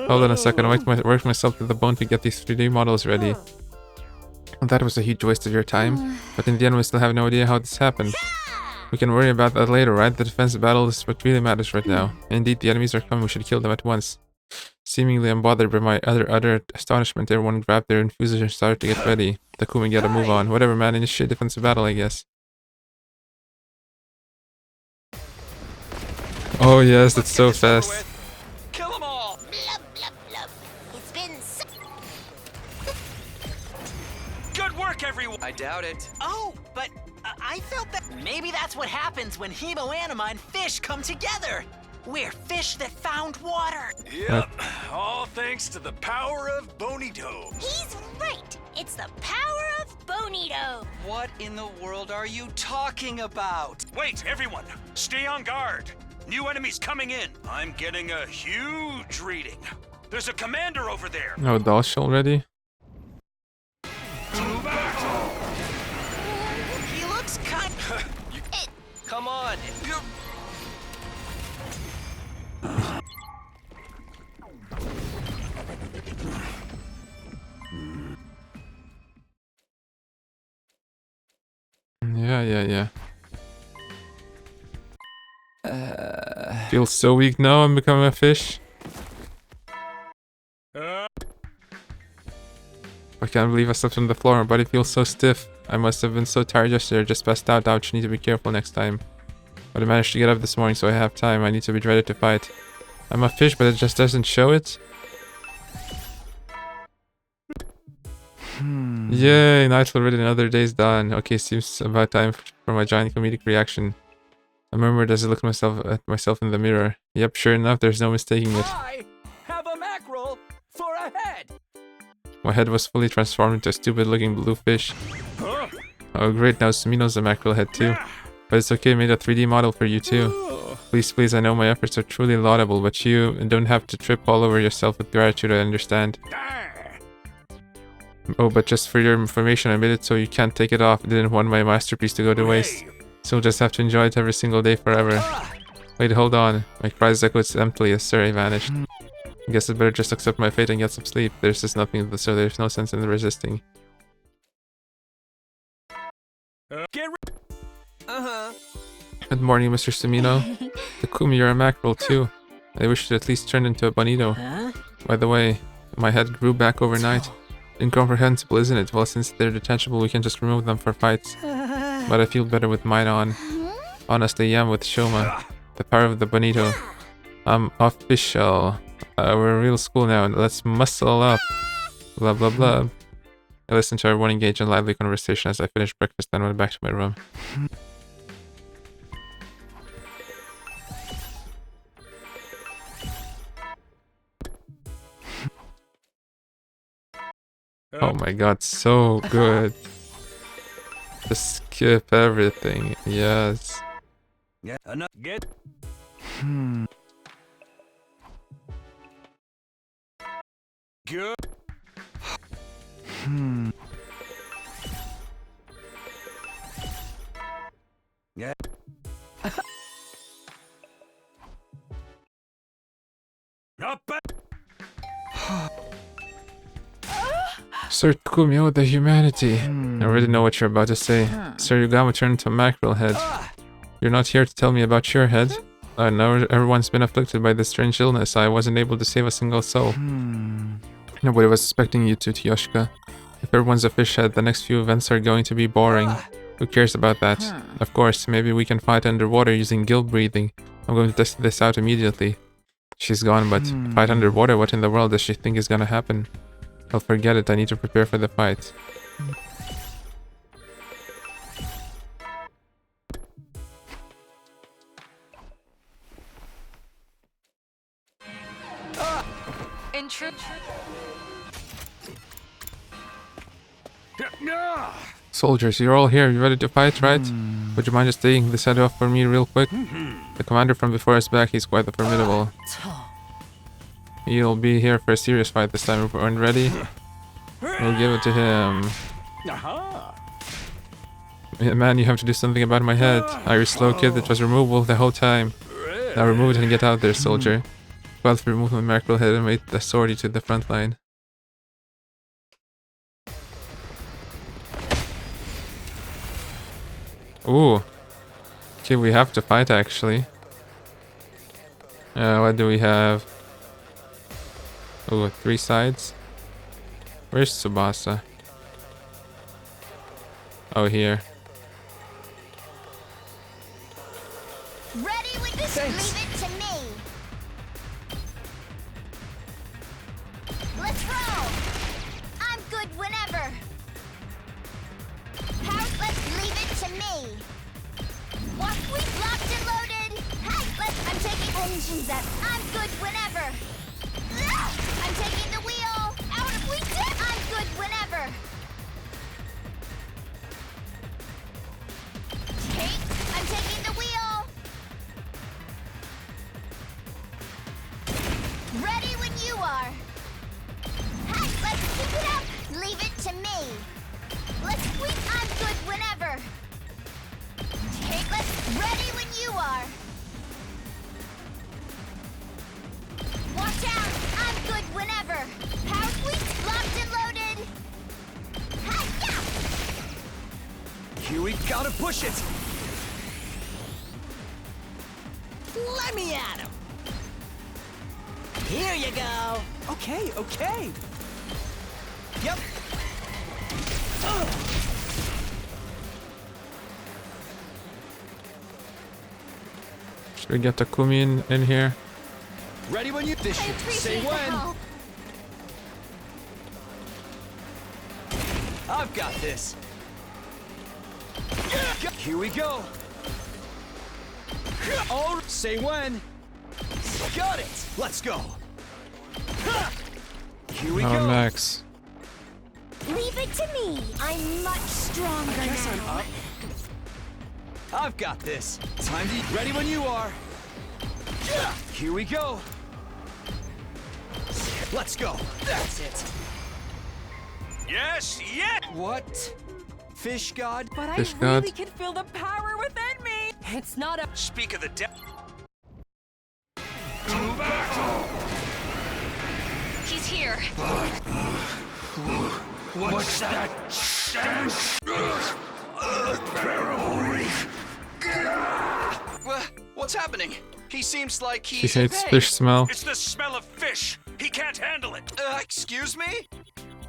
Speaker 1: Hold on a second, I worked myself to the bone to get these 3D models ready. That was a huge waste of your time, but in the end we still have no idea how this happened. We can worry about that later, right? The defense battle is what really matters right now. Indeed, the enemies are coming, we should kill them at once. Seemingly unbothered by my utter astonishment, everyone grabbed their infusers and started to get ready. Takumi, get a move on. Whatever, man. Initiate defensive battle, I guess. Oh yes, that's so fast.
Speaker 9: Kill them all.
Speaker 4: Blub, blub, blub. It's been so...
Speaker 5: Good work, everyone.
Speaker 9: I doubt it.
Speaker 6: Oh, but I felt that maybe that's what happens when Hemoanima and fish come together. We're fish that found water.
Speaker 5: Yep. All thanks to the power of Bonito.
Speaker 4: He's right. It's the power of Bonito.
Speaker 9: What in the world are you talking about?
Speaker 5: Wait, everyone. Stay on guard. New enemies coming in. I'm getting a huge reading. There's a commander over there.
Speaker 1: Oh, Dash already?
Speaker 6: He looks kind.
Speaker 9: Come on.
Speaker 1: Yeah. Feel so weak now. I'm becoming a fish. I can't believe I slept on the floor. My body feels so stiff. I must have been so tired yesterday. Just passed out. Ouch. Need to be careful next time. But I managed to get up this morning, so I have time. I need to be ready to fight. I'm a fish, but it just doesn't show it. Yay, night's already, another day's done. Okay, seems about time for my giant comedic reaction. I murmured as I looked at myself in the mirror. Yep, sure enough, there's no mistaking it.
Speaker 3: I have a mackerel for a head.
Speaker 1: My head was fully transformed into a stupid-looking blue fish.
Speaker 5: Huh?
Speaker 1: Oh great, now Sumino's a mackerel head too. But it's okay, I made a 3D model for you too. Please, I know my efforts are truly laudable, but you don't have to trip all over yourself with gratitude, I understand. Oh, but just for your information, I made it so you can't take it off. I didn't want my masterpiece to go to waste. So you'll just have to enjoy it every single day forever. Wait, hold on. My cries echoed emptily as Suri vanished. I guess I'd better just accept my fate and get some sleep. There's just nothing, so there's no sense in resisting. Good morning, Mr. Sumino. Takumi, you're a mackerel too. I wish it at least turned into a bonito. By the way, my head grew back overnight. Incomprehensible, isn't it? Well, since they're detachable, we can just remove them for fights. But I feel better with mine on. Honestly, yeah, with Shoma. The power of the bonito. I'm official. We're a real school now. Let's muscle up. Blah, blah, blah. I listened to everyone engage in lively conversation as I finished breakfast and went back to my room. Oh my god, so good. Just skip everything. Yes.
Speaker 5: Yeah, enough. Get. Good. Yeah. Not bad.
Speaker 1: Sir Takumi, oh, the humanity. I already know what you're about to say. Sir Yugama turned into a mackerel head. You're not here to tell me about your head? No, everyone's been afflicted by this strange illness. I wasn't able to save a single soul. Nobody was expecting you to, Yoshika. If everyone's a fish head, the next few events are going to be boring. Who cares about that? Of course, maybe we can fight underwater using gill breathing. I'm going to test this out immediately. She's gone, but fight underwater? What in the world does she think is gonna happen? I'll forget it. I need to prepare for the fight. Soldiers, you're all here. You ready to fight, right? Would you mind just taking this head off for me real quick? The commander from before is back. He's quite formidable. He'll be here for a serious fight this time. If we're ready, we'll give it to him. Yeah, man, you have to do something about my head. You're a slow kid. It was removable the whole time. Now remove it and get out there, soldier. Well, to remove my mackerel head and made the sortie to the front line. Ooh. Okay, we have to fight actually. What do we have? Oh, 3 sides. Where's Tsubasa? Oh, here.
Speaker 8: Ready with this?
Speaker 3: Thanks.
Speaker 8: Leave it to me. Let's roll. I'm good whenever. Let's leave it to me. What we locked and loaded. I'm taking engines up. I'm good whenever. I'm taking the wheel. Out if we dip. I'm good whenever. I'm taking the wheel. Ready when you are. Let's keep it up. Leave it to me. Let's squeak. I'm good whenever. Ready when you are. Watch out. I'm good whenever. Power squeak. Locked and loaded. Hi-ya!
Speaker 3: Here we gotta push it.
Speaker 6: Let me at him. Here you go.
Speaker 3: Okay, okay. Yep.
Speaker 1: Should we get Takumi in here?
Speaker 3: Ready when you dish
Speaker 8: I
Speaker 3: it. Say
Speaker 8: appreciate the
Speaker 3: when.
Speaker 8: help.
Speaker 3: I've got this. Here we go. Oh, say when. Got it. Let's go. Here we
Speaker 1: Oh,
Speaker 3: go.
Speaker 1: Max.
Speaker 4: Leave it to me. I'm much stronger
Speaker 3: Guess I'm
Speaker 4: now.
Speaker 3: up. I've got this. Time to eat. Ready when you are. Here we go. Let's go. That's it.
Speaker 5: Yes, yes!
Speaker 3: What? Fish god?
Speaker 10: But
Speaker 1: Fish
Speaker 10: I
Speaker 1: God.
Speaker 10: really can feel the power within me. It's not a.
Speaker 5: Speak of the devil.
Speaker 7: He's here.
Speaker 5: What's that stench?
Speaker 9: What's happening? He seems like
Speaker 1: She
Speaker 9: he's
Speaker 1: hates
Speaker 9: in pain.
Speaker 1: fish smell.
Speaker 5: It's the smell of fish. He can't handle it.
Speaker 9: Excuse me?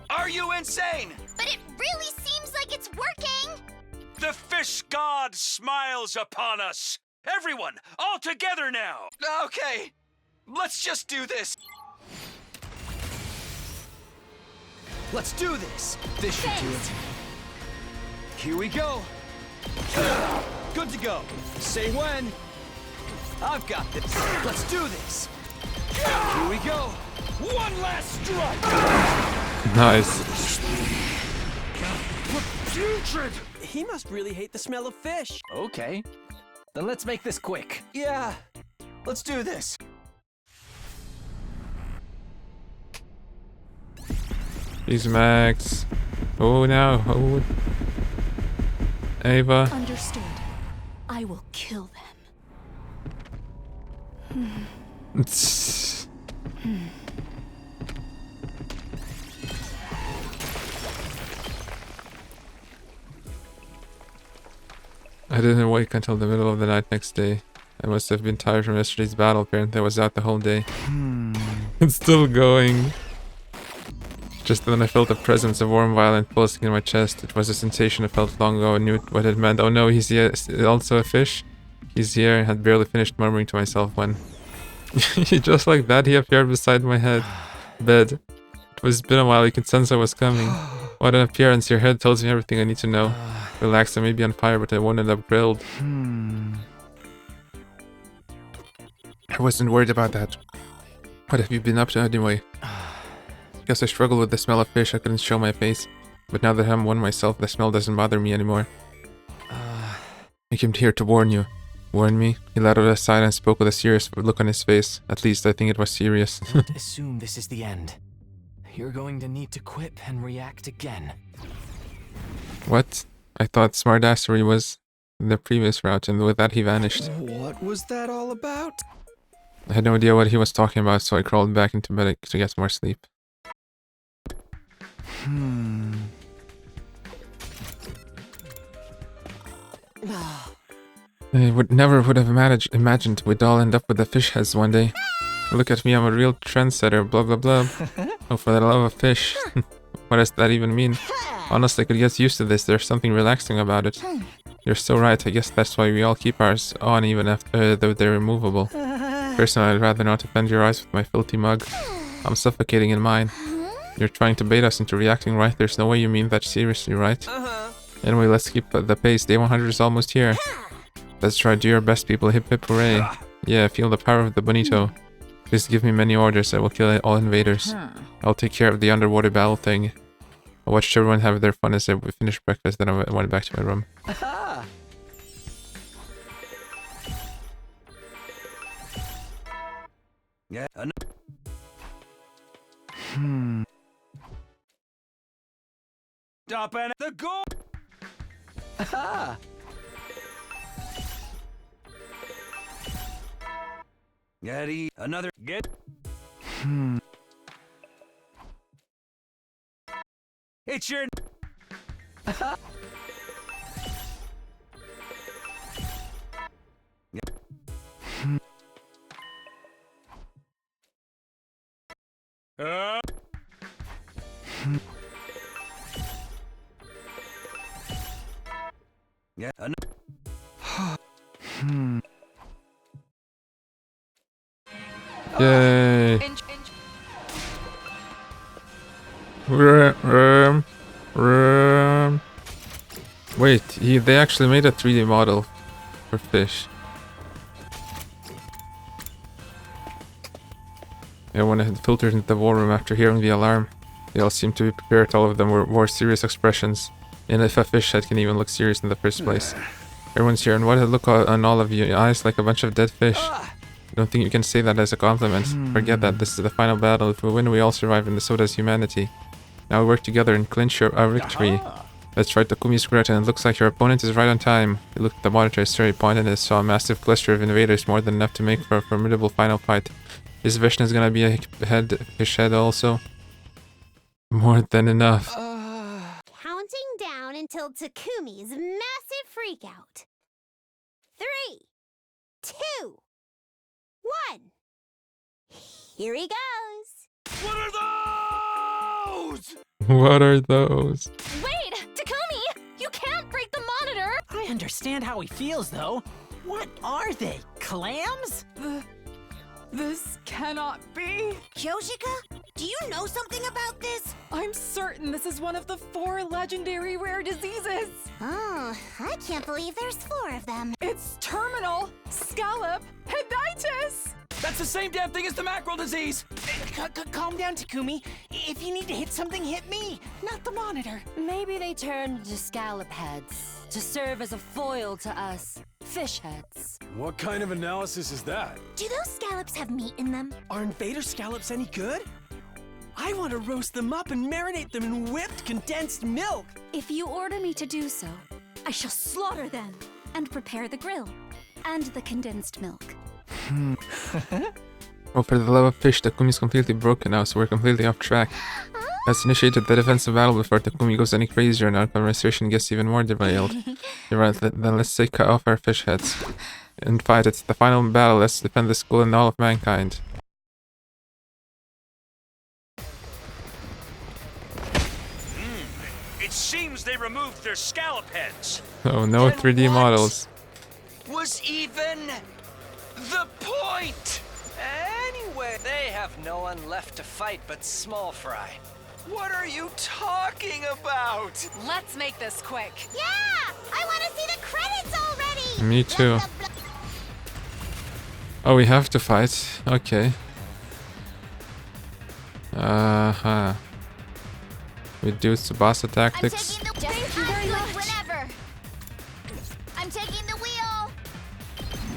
Speaker 9: Are you insane?
Speaker 8: But it really seems like it's working.
Speaker 5: The fish god smiles upon us. Everyone, all together now.
Speaker 9: Okay, let's just do this.
Speaker 3: Let's do this. This should do it. Here we go. Good to go. Say when. I've got this. Let's do this. Here we go. One last strike.
Speaker 1: Nice.
Speaker 5: Putrid!
Speaker 11: He must really hate the smell of fish.
Speaker 2: Okay. Then let's make this quick.
Speaker 3: Yeah, let's do this.
Speaker 1: He's Max. Oh, now. Oh. Ava.
Speaker 7: Understood. I will kill them.
Speaker 1: I didn't wake until the middle of the night next day. I must have been tired from yesterday's battle. Apparently I was out the whole day. It's still going. Just then I felt a presence, a warm, violent pulsing in my chest. It was a sensation I felt long ago. I knew what it meant. Oh no, he's here. Also a fish? He's here. I had barely finished murmuring to myself when... Just like that, he appeared beside my bed. It was been a while. You could sense I was coming. What an appearance. Your head tells me everything I need to know. Relax, I may be on fire, but I won't end up grilled. I wasn't worried about that. What have you been up to anyway? Guess I struggled with the smell of fish. I couldn't show my face. But now that I'm one myself, the smell doesn't bother me anymore. I came here to warn you. Warn me? He let out a sigh and spoke with a serious look on his face. At least I think it was serious.
Speaker 2: Don't assume this is the end. You're going to need to quip and react again.
Speaker 1: What? I thought smartassery was the previous route, and with that he vanished.
Speaker 11: What was that all about?
Speaker 1: I had no idea what he was talking about, so I crawled back into bed to get more sleep. I would never have imagined we'd all end up with the fish heads one day. Look at me, I'm a real trendsetter, blah blah blah. Oh, for the love of fish. What does that even mean? Honestly, I could get used to this. There's something relaxing about it. You're so right. I guess that's why we all keep ours on even after though they're removable. Personally, I'd rather not offend your eyes with my filthy mug. I'm suffocating in mine. You're trying to bait us into reacting, right? There's no way you mean that seriously, right? Anyway, let's keep the pace. Day 100 is almost here. Let's try. Do your best, people. Hip hip hooray. Yeah, feel the power of the bonito. Please give me many orders. I will kill all invaders. I'll take care of the underwater battle thing. I watched everyone have their fun as I finished breakfast, then I went back to my room.
Speaker 3: Yeah. Stop at the goal. Aha. Getty, another get. It's your. Yeah.
Speaker 1: Yay! Wait, they actually made a 3D model for fish. Yeah, when I had filtered into the war room after hearing the alarm, they all seemed to be prepared. All of them were more serious expressions. And if a fish head can even look serious in the first place. Everyone's here, and what a look on all of you. Eyes like a bunch of dead fish. I don't think you can say that as a compliment. Forget that. This is the final battle. If we win, we all survive, and so does humanity. Now we work together and clinch our victory. Let's try Takumi's correct, and it looks like your opponent is right on time. You looked at the monitor, sir. He pointed and saw a massive cluster of invaders, more than enough to make for a formidable final fight. His vision is gonna be a fish head also. More than enough.
Speaker 4: Counting down until Takumi's massive freakout. 3, 2, 1. Here he goes.
Speaker 5: What are those?
Speaker 1: What are those?
Speaker 7: Wait! Takumi! You can't break the monitor!
Speaker 6: I understand how he feels, though. What are they? Clams?
Speaker 10: This cannot be.
Speaker 4: Yoshika, do you know something about this?
Speaker 10: I'm certain this is one of the 4 legendary rare diseases.
Speaker 4: Oh, I can't believe there's 4 of them.
Speaker 10: It's terminal scallop headitis.
Speaker 3: That's the same damn thing as the mackerel disease.
Speaker 6: Calm down, Takumi. If you need to hit something, hit me, not the monitor.
Speaker 7: Maybe they turned to scallop heads to serve as a foil to us fish heads.
Speaker 5: What kind of analysis is that?
Speaker 4: Do those scallops have meat in them?
Speaker 11: Are invader scallops any good? I want to roast them up and marinate them in whipped condensed milk.
Speaker 7: If you order me to do so, I shall slaughter them and prepare the grill and the condensed milk.
Speaker 1: Oh, for the love of fish, Takumi's completely broken now, so we're completely off track. Let's initiate the defensive battle before Takumi goes any crazier and our conversation gets even more derailed. You're right, then let's take off our fish heads and fight. It's the final battle. Let's defend the school and all of mankind.
Speaker 5: It seems they removed their scallop heads.
Speaker 1: Oh, no 3D models.
Speaker 9: Was even the point? Anyway, they have no one left to fight but Small Fry. What are you talking about?
Speaker 7: Let's make this quick.
Speaker 4: Yeah! I want to see the credits already!
Speaker 1: Me too. Oh, we have to fight. Okay. Uh-huh. We do Tsubasa tactics.
Speaker 8: I'm taking the whenever. I'm taking the wheel.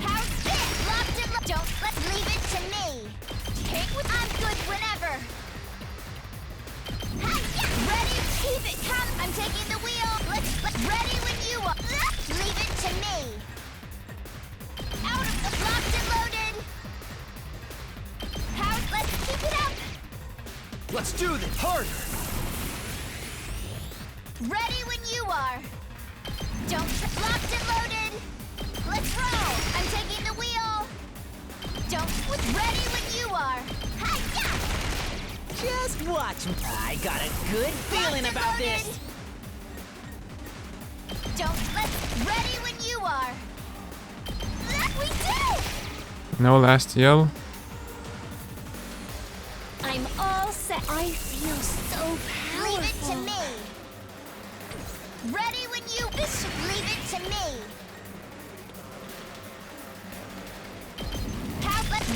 Speaker 8: How's this? Locked and don't let's leave it to me. I'm good whenever. Ready? Keep it coming. I'm taking the wheel. Let's ready when you are. Leave it to me. Out of the locked and loaded. Let's keep it up.
Speaker 3: Let's do this harder.
Speaker 8: Ready when you are. Locked and loaded. Let's roll. I'm taking the wheel. Ready when you are.
Speaker 6: watch. I got a good feeling about this.
Speaker 8: Ready when you are. We do!
Speaker 1: No last yell.
Speaker 7: I'm all set. I feel so powerful.
Speaker 8: Leave it to me. Ready when you leave it to me.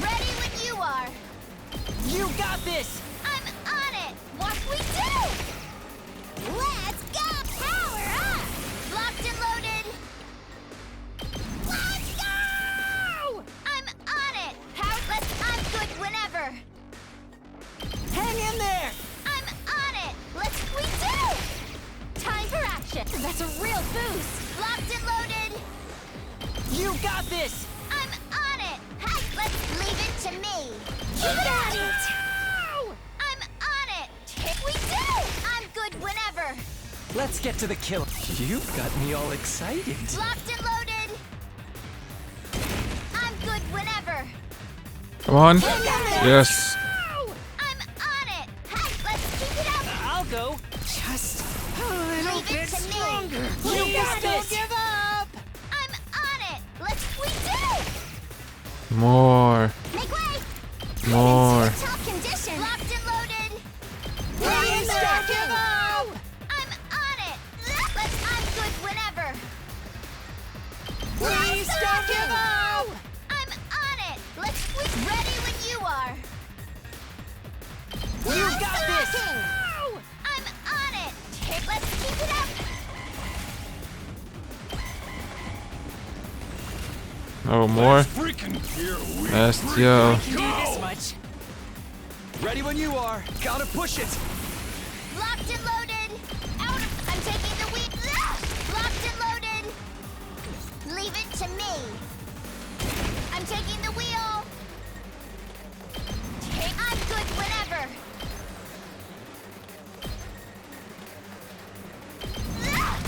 Speaker 8: Ready when you are.
Speaker 6: You got this.
Speaker 8: I'm on it. What we do? Let's go. Power up. Locked and loaded. Let's go. I'm on it. I'm good whenever.
Speaker 6: Hang in there.
Speaker 8: I'm on it. We do. Time for action.
Speaker 7: That's a real boost.
Speaker 8: Locked and loaded.
Speaker 6: You got this.
Speaker 8: I'm on it. Let's leave it to me.
Speaker 7: You got it.
Speaker 8: I'm on it. We do. I'm good whenever.
Speaker 2: Let's get to the kill. You've got me all excited.
Speaker 8: Locked and loaded. I'm good whenever.
Speaker 1: Come on. Yes.
Speaker 8: I'm on it. Let's keep it up.
Speaker 6: I'll go. Just a little
Speaker 8: Leave it
Speaker 6: bit
Speaker 8: to me.
Speaker 6: stronger.
Speaker 8: You got
Speaker 6: don't
Speaker 8: this.
Speaker 6: give up.
Speaker 8: I'm on it. We do.
Speaker 1: More.
Speaker 8: Make way.
Speaker 1: More.
Speaker 8: Top condition. Locked and loaded.
Speaker 6: Please don't give up.
Speaker 8: I'm on it. I'm good whenever.
Speaker 6: Please don't give up.
Speaker 8: I'm on it. Ready when you are.
Speaker 6: You got this.
Speaker 8: I'm on it. Let's keep it up.
Speaker 1: Oh, more.
Speaker 5: Freaking here we
Speaker 1: Last yell.
Speaker 6: Can do this much.
Speaker 11: Ready when you are. Gotta push it.
Speaker 8: Locked and loaded. I'm taking the wheel. Locked and loaded. Leave it to me. I'm taking the wheel. I'm good whenever.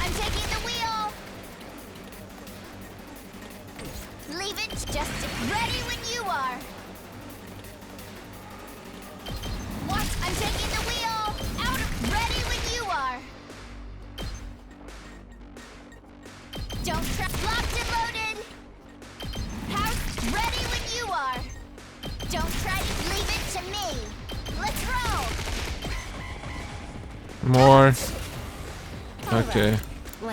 Speaker 8: I'm taking the wheel. Leave it just ready when you are. What? I'm taking the wheel. Ready when you are. Don't try. Locked and loaded. House ready when you are. Don't try to leave it to me. Let's roll.
Speaker 1: More. Okay.
Speaker 7: I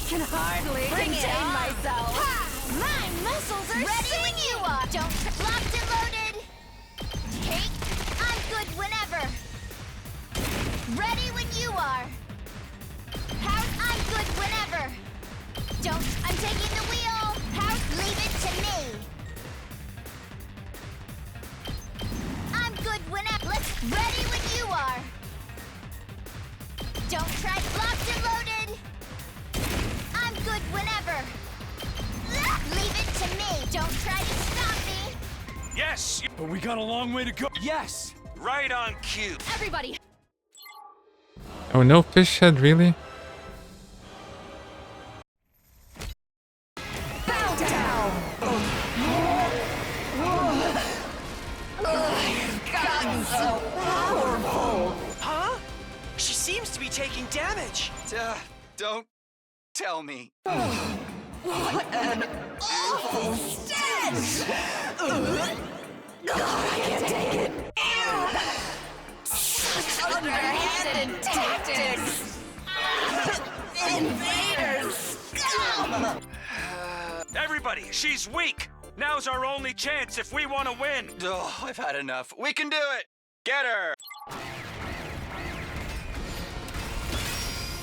Speaker 7: can hardly contain myself.
Speaker 8: My muscles are ready when you are. Don't locked and loaded. I'm good whenever. Ready when you are. I'm good whenever. I'm taking the wheel. Leave it to me. I'm good whenever. Ready when you are. Don't try. Locked and loaded. I'm good whenever. Leave it to me. Don't try to stop me.
Speaker 5: Yes, but we got a long way to go.
Speaker 11: Yes.
Speaker 5: Right on cue.
Speaker 7: Everybody,
Speaker 1: Oh, no fish head, really?
Speaker 7: bow down.
Speaker 9: Gotten so powerful. Huh? She seems to be taking damage.
Speaker 3: Don't tell me.
Speaker 9: What an awful stench! I can't take it. Such underhanded tactics! Invaders! Scum!
Speaker 5: Everybody, she's weak. Now's our only chance if we want to win.
Speaker 3: Oh, I've had enough. We can do it. Get her.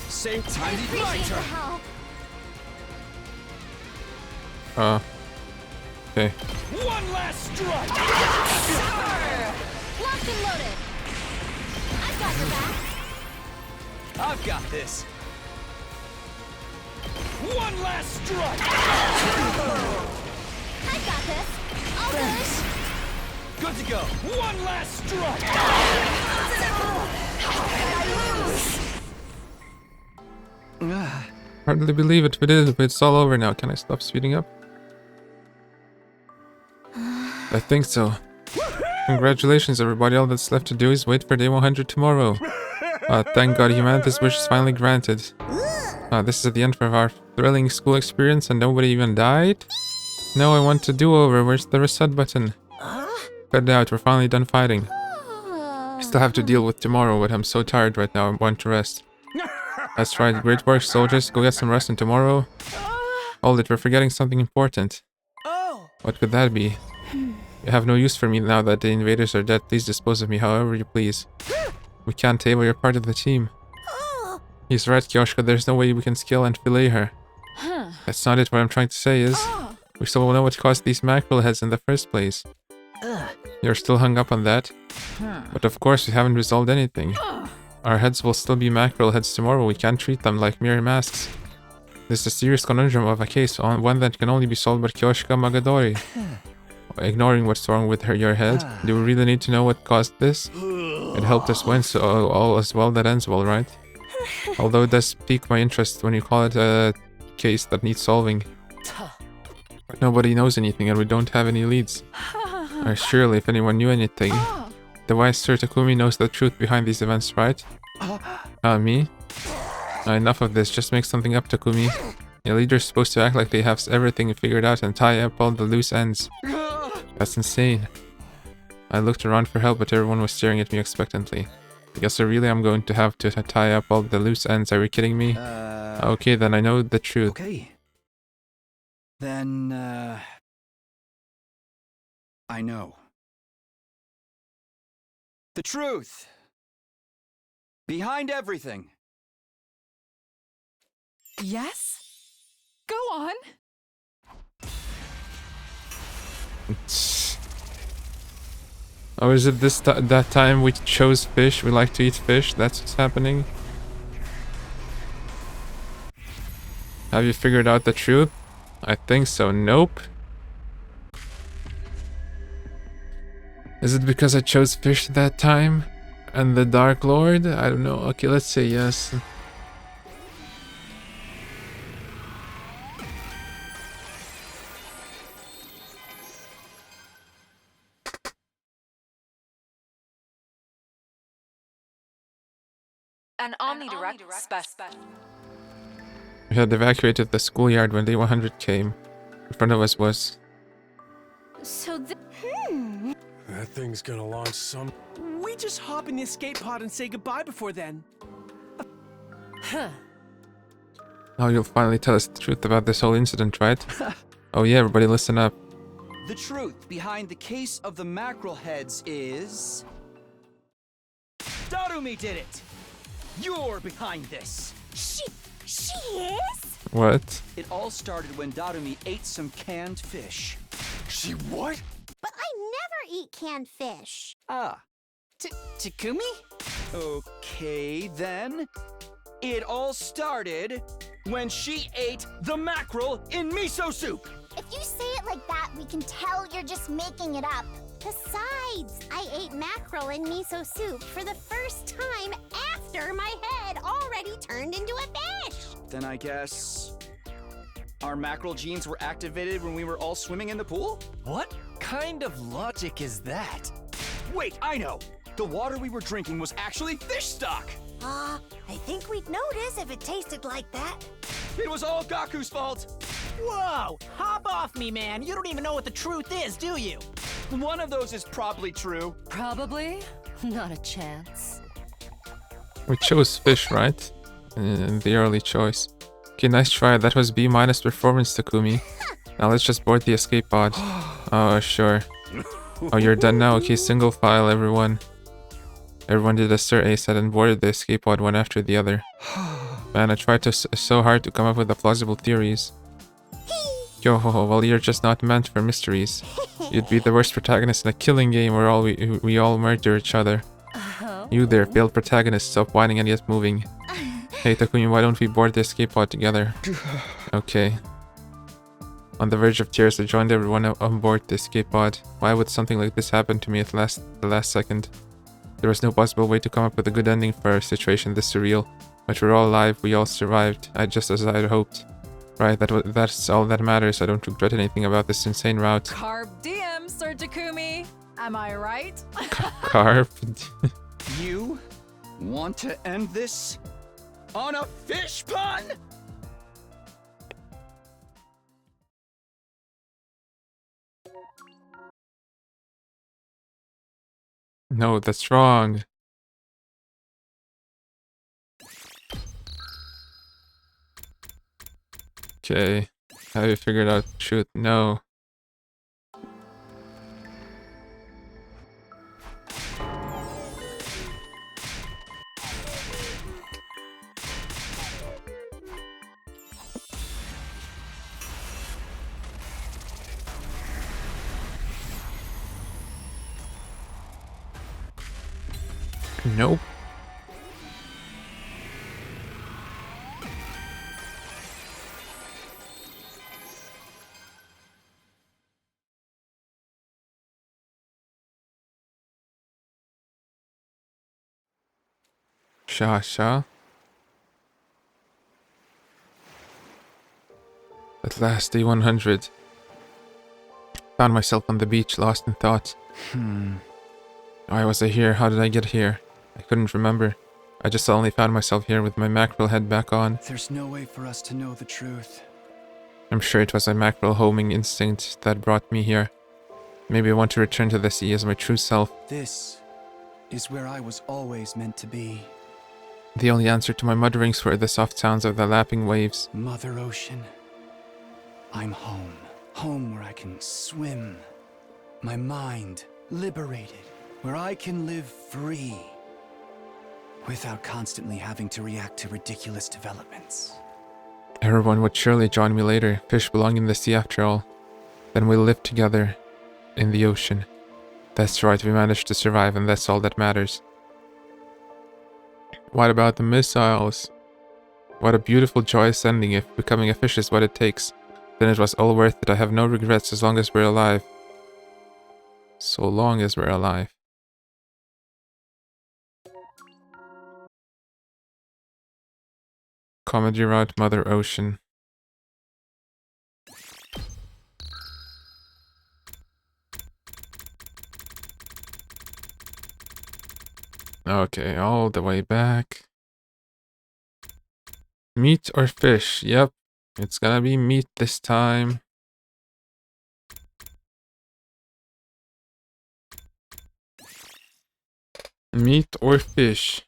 Speaker 11: Same time to my
Speaker 7: Appreciate the
Speaker 11: turn.
Speaker 7: help.
Speaker 1: Okay.
Speaker 11: One last strike.
Speaker 7: Locked and loaded.
Speaker 8: I've got your back.
Speaker 11: I've got this. One last strike.
Speaker 8: I've got this. All good.
Speaker 11: Good to go. One last strike.
Speaker 1: Hardly believe it, but it's all over now. Can I stop speeding up? I think so. Congratulations, everybody. All that's left to do is wait for day 100 tomorrow. Thank God humanity's wish is finally granted. This is the end of our thrilling school experience and nobody even died? No, I want to do-over. Where's the reset button? Cut it out. We're finally done fighting. I still have to deal with tomorrow, but I'm so tired right now. I want to rest. That's right. Great work, soldiers. Go get some rest and tomorrow... Hold it, we're forgetting something important. What could that be? You have no use for me now that the invaders are dead. Please dispose of me however you please. We can't, Table. You're part of the team. He's right, Kyoshka. There's no way we can scale and fillet her. That's not it. What I'm trying to say is... We still won't know what caused these mackerel heads in the first place. You're still hung up on that? But of course, we haven't resolved anything. Our heads will still be mackerel heads tomorrow. We can't treat them like mere masks. This is a serious conundrum of a case, one that can only be solved by Kyoshika Magadori. Ignoring what's wrong with your head, do we really need to know what caused this? It helped us win, so all is well that ends well, right? Although it does pique my interest when you call it a case that needs solving. But nobody knows anything and we don't have any leads. Surely, if anyone knew anything, the wise Sir Takumi knows the truth behind these events, right? Me? Enough of this, just make something up, Takumi. Your leader's supposed to act like they have everything figured out and tie up all the loose ends. That's insane. I looked around for help, but everyone was staring at me expectantly. I guess I really am going to have to tie up all the loose ends. Are you kidding me? Okay, then I know the truth.
Speaker 3: Okay. Then, I know. The truth. Behind everything.
Speaker 10: Yes? Go on.
Speaker 1: Oh, is it that time we chose fish? We like to eat fish? That's what's happening? Have you figured out the truth? I think so. Nope. Is it because I chose fish that time? And the Dark Lord? I don't know. Okay, let's say yes.
Speaker 7: An omnidirect special.
Speaker 1: We had evacuated the schoolyard when day 100 came. In front of us was...
Speaker 4: So
Speaker 11: That thing's gonna launch some... We just hop in the escape pod and say goodbye before then.
Speaker 1: Now you'll finally tell us the truth about this whole incident, right? Oh yeah, everybody listen up.
Speaker 3: The truth behind the case of the mackerel heads is... Darumi did it! You're behind this!
Speaker 4: She is?
Speaker 1: What?
Speaker 3: It all started when Darumi ate some canned fish.
Speaker 11: She what?
Speaker 4: But I never eat canned fish.
Speaker 3: Ah.
Speaker 6: Takumi?
Speaker 3: Okay, then. It all started when she ate the mackerel in miso soup.
Speaker 8: If you say it like that, we can tell you're just making it up.
Speaker 4: Besides, I ate mackerel in miso soup for the first time after my head already turned into a fish.
Speaker 3: Then I guess... our mackerel genes were activated when we were all swimming in the pool?
Speaker 2: What kind of logic is that?
Speaker 3: Wait, I know! The water we were drinking was actually fish stock!
Speaker 6: I think we'd notice if it tasted like that.
Speaker 3: It was all Gaku's fault!
Speaker 6: Whoa! Hop off me, man. You don't even know what the truth is, do you?
Speaker 3: One of those is probably true.
Speaker 7: Probably. Not a chance.
Speaker 1: We chose fish, right? In the early choice. Okay, nice try. That was B- performance, Takumi. Now let's just board the escape pod. Oh, sure. Oh, you're done now? Okay, single file, everyone. Everyone did as Sir A said and boarded the escape pod one after the other. Man, I tried so hard to come up with the plausible theories. Yo, well, you're just not meant for mysteries. You'd be the worst protagonist in a killing game where we all murder each other. You there, failed protagonist, stop whining and get moving. Hey Takumi, why don't we board the escape pod together? Okay. On the verge of tears, I joined everyone on board the escape pod. Why would something like this happen to me at the last second? There was no possible way to come up with a good ending for a situation this surreal. But we're all alive, we all survived, just as I had hoped. Right, that's all that matters. I don't regret anything about this insane route.
Speaker 10: Carb diem, Sir Takumi. Am I right?
Speaker 1: Carp.
Speaker 3: You want to end this on a fish pun?
Speaker 1: No, that's wrong. Okay. Have you figured out the truth? No. Nope. Sha. At last, day 100. Found myself on the beach, lost in thought. Why was I here? How did I get here? I couldn't remember. I just suddenly found myself here with my mackerel head back on.
Speaker 3: There's no way for us to know the truth.
Speaker 1: I'm sure it was my mackerel homing instinct that brought me here. Maybe I want to return to the sea as my true self.
Speaker 3: This is where I was always meant to be.
Speaker 1: The only answer to my mutterings were the soft sounds of the lapping waves.
Speaker 3: Mother Ocean. I'm home. Home where I can swim. My mind liberated. Where I can live free. Without constantly having to react to ridiculous developments.
Speaker 1: Everyone would surely join me later. Fish belong in the sea after all. Then we'll live together in the ocean. That's right, we managed to survive and that's all that matters. What about the missiles? What a beautiful, joyous ending. If becoming a fish is what it takes, then it was all worth it. I have no regrets as long as we're alive. So long as we're alive. Comedy route, Mother Ocean. Okay, all the way back. Meat or fish? Yep, it's gonna be meat this time. Meat or fish?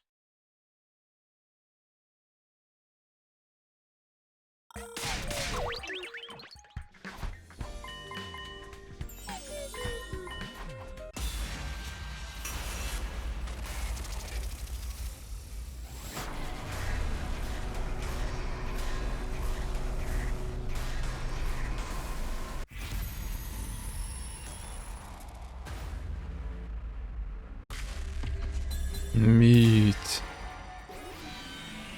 Speaker 1: Meat.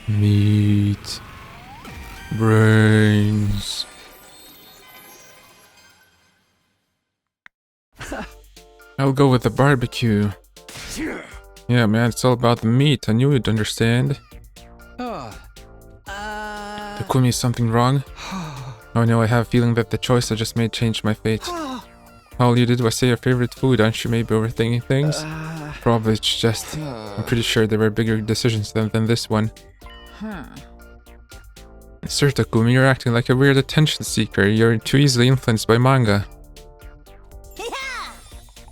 Speaker 1: Meat. Brains. I'll go with the barbecue. Yeah, man, it's all about the meat. I knew you'd understand. Takumi, is something wrong? Oh no, I have a feeling that the choice I just made changed my fate. All you did was say your favorite food. Aren't you maybe overthinking things? Probably it's just... I'm pretty sure there were bigger decisions than this one. Sir Takumi, you're acting like a weird attention seeker. You're too easily influenced by manga.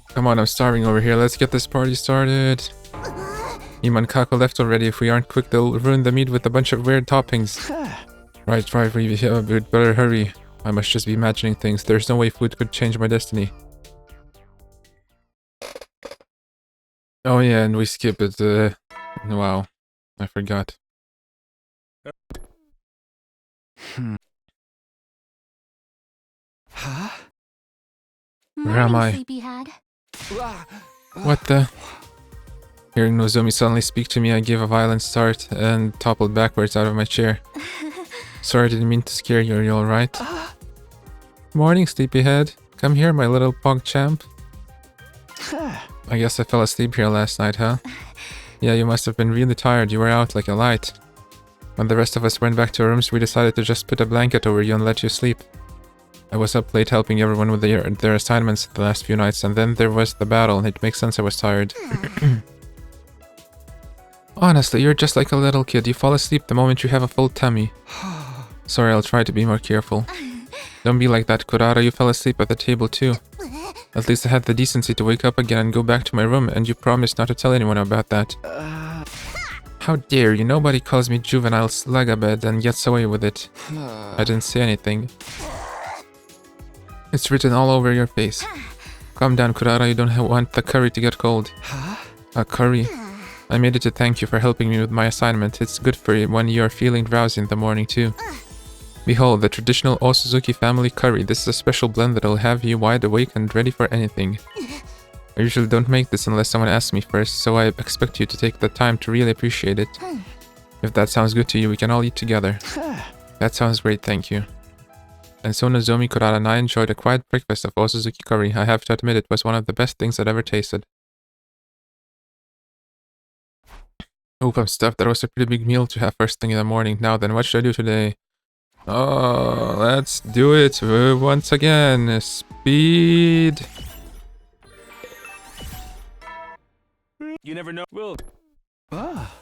Speaker 1: Come on, I'm starving over here. Let's get this party started. Iman Kako left already. If we aren't quick, they'll ruin the meat with a bunch of weird toppings. Right, we'd better hurry. I must just be imagining things. There's no way food could change my destiny. Oh yeah, and we skip it. Wow, I forgot. Where am I?
Speaker 4: Sleepyhead.
Speaker 1: What the? Hearing Nozomi suddenly speak to me, I gave a violent start and toppled backwards out of my chair. Sorry, I didn't mean to scare you. Are you alright? Morning, sleepyhead. Come here, my little pog champ. I guess I fell asleep here last night, huh? Yeah, you must have been really tired. You were out like a light. When the rest of us went back to our rooms, we decided to just put a blanket over you and let you sleep. I was up late helping everyone with their assignments the last few nights, and then there was the battle. It makes sense I was tired. Honestly, you're just like a little kid. You fall asleep the moment you have a full tummy. Sorry, I'll try to be more careful. Don't be like that, Kurara. You fell asleep at the table too. At least I had the decency to wake up again and go back to my room, and you promised not to tell anyone about that. How dare you? Nobody calls me juvenile slugabed and gets away with it. I didn't say anything. It's written all over your face. Calm down, Kurara. You don't want the curry to get cold. A curry? I made it to thank you for helping me with my assignment. It's good for you when you are feeling drowsy in the morning too. Behold, the traditional Osuzuki family curry. This is a special blend that will have you wide awake and ready for anything. I usually don't make this unless someone asks me first, so I expect you to take the time to really appreciate it. If that sounds good to you, we can all eat together. That sounds great, thank you. And so Nozomi, Kurara, and I enjoyed a quiet breakfast of Osuzuki curry. I have to admit it was one of the best things I'd ever tasted. Hope I'm stuffed. That was a pretty big meal to have first thing in the morning. Now then, what should I do today? Oh, let's do it once again. Speed.
Speaker 11: You never know. Will.
Speaker 1: I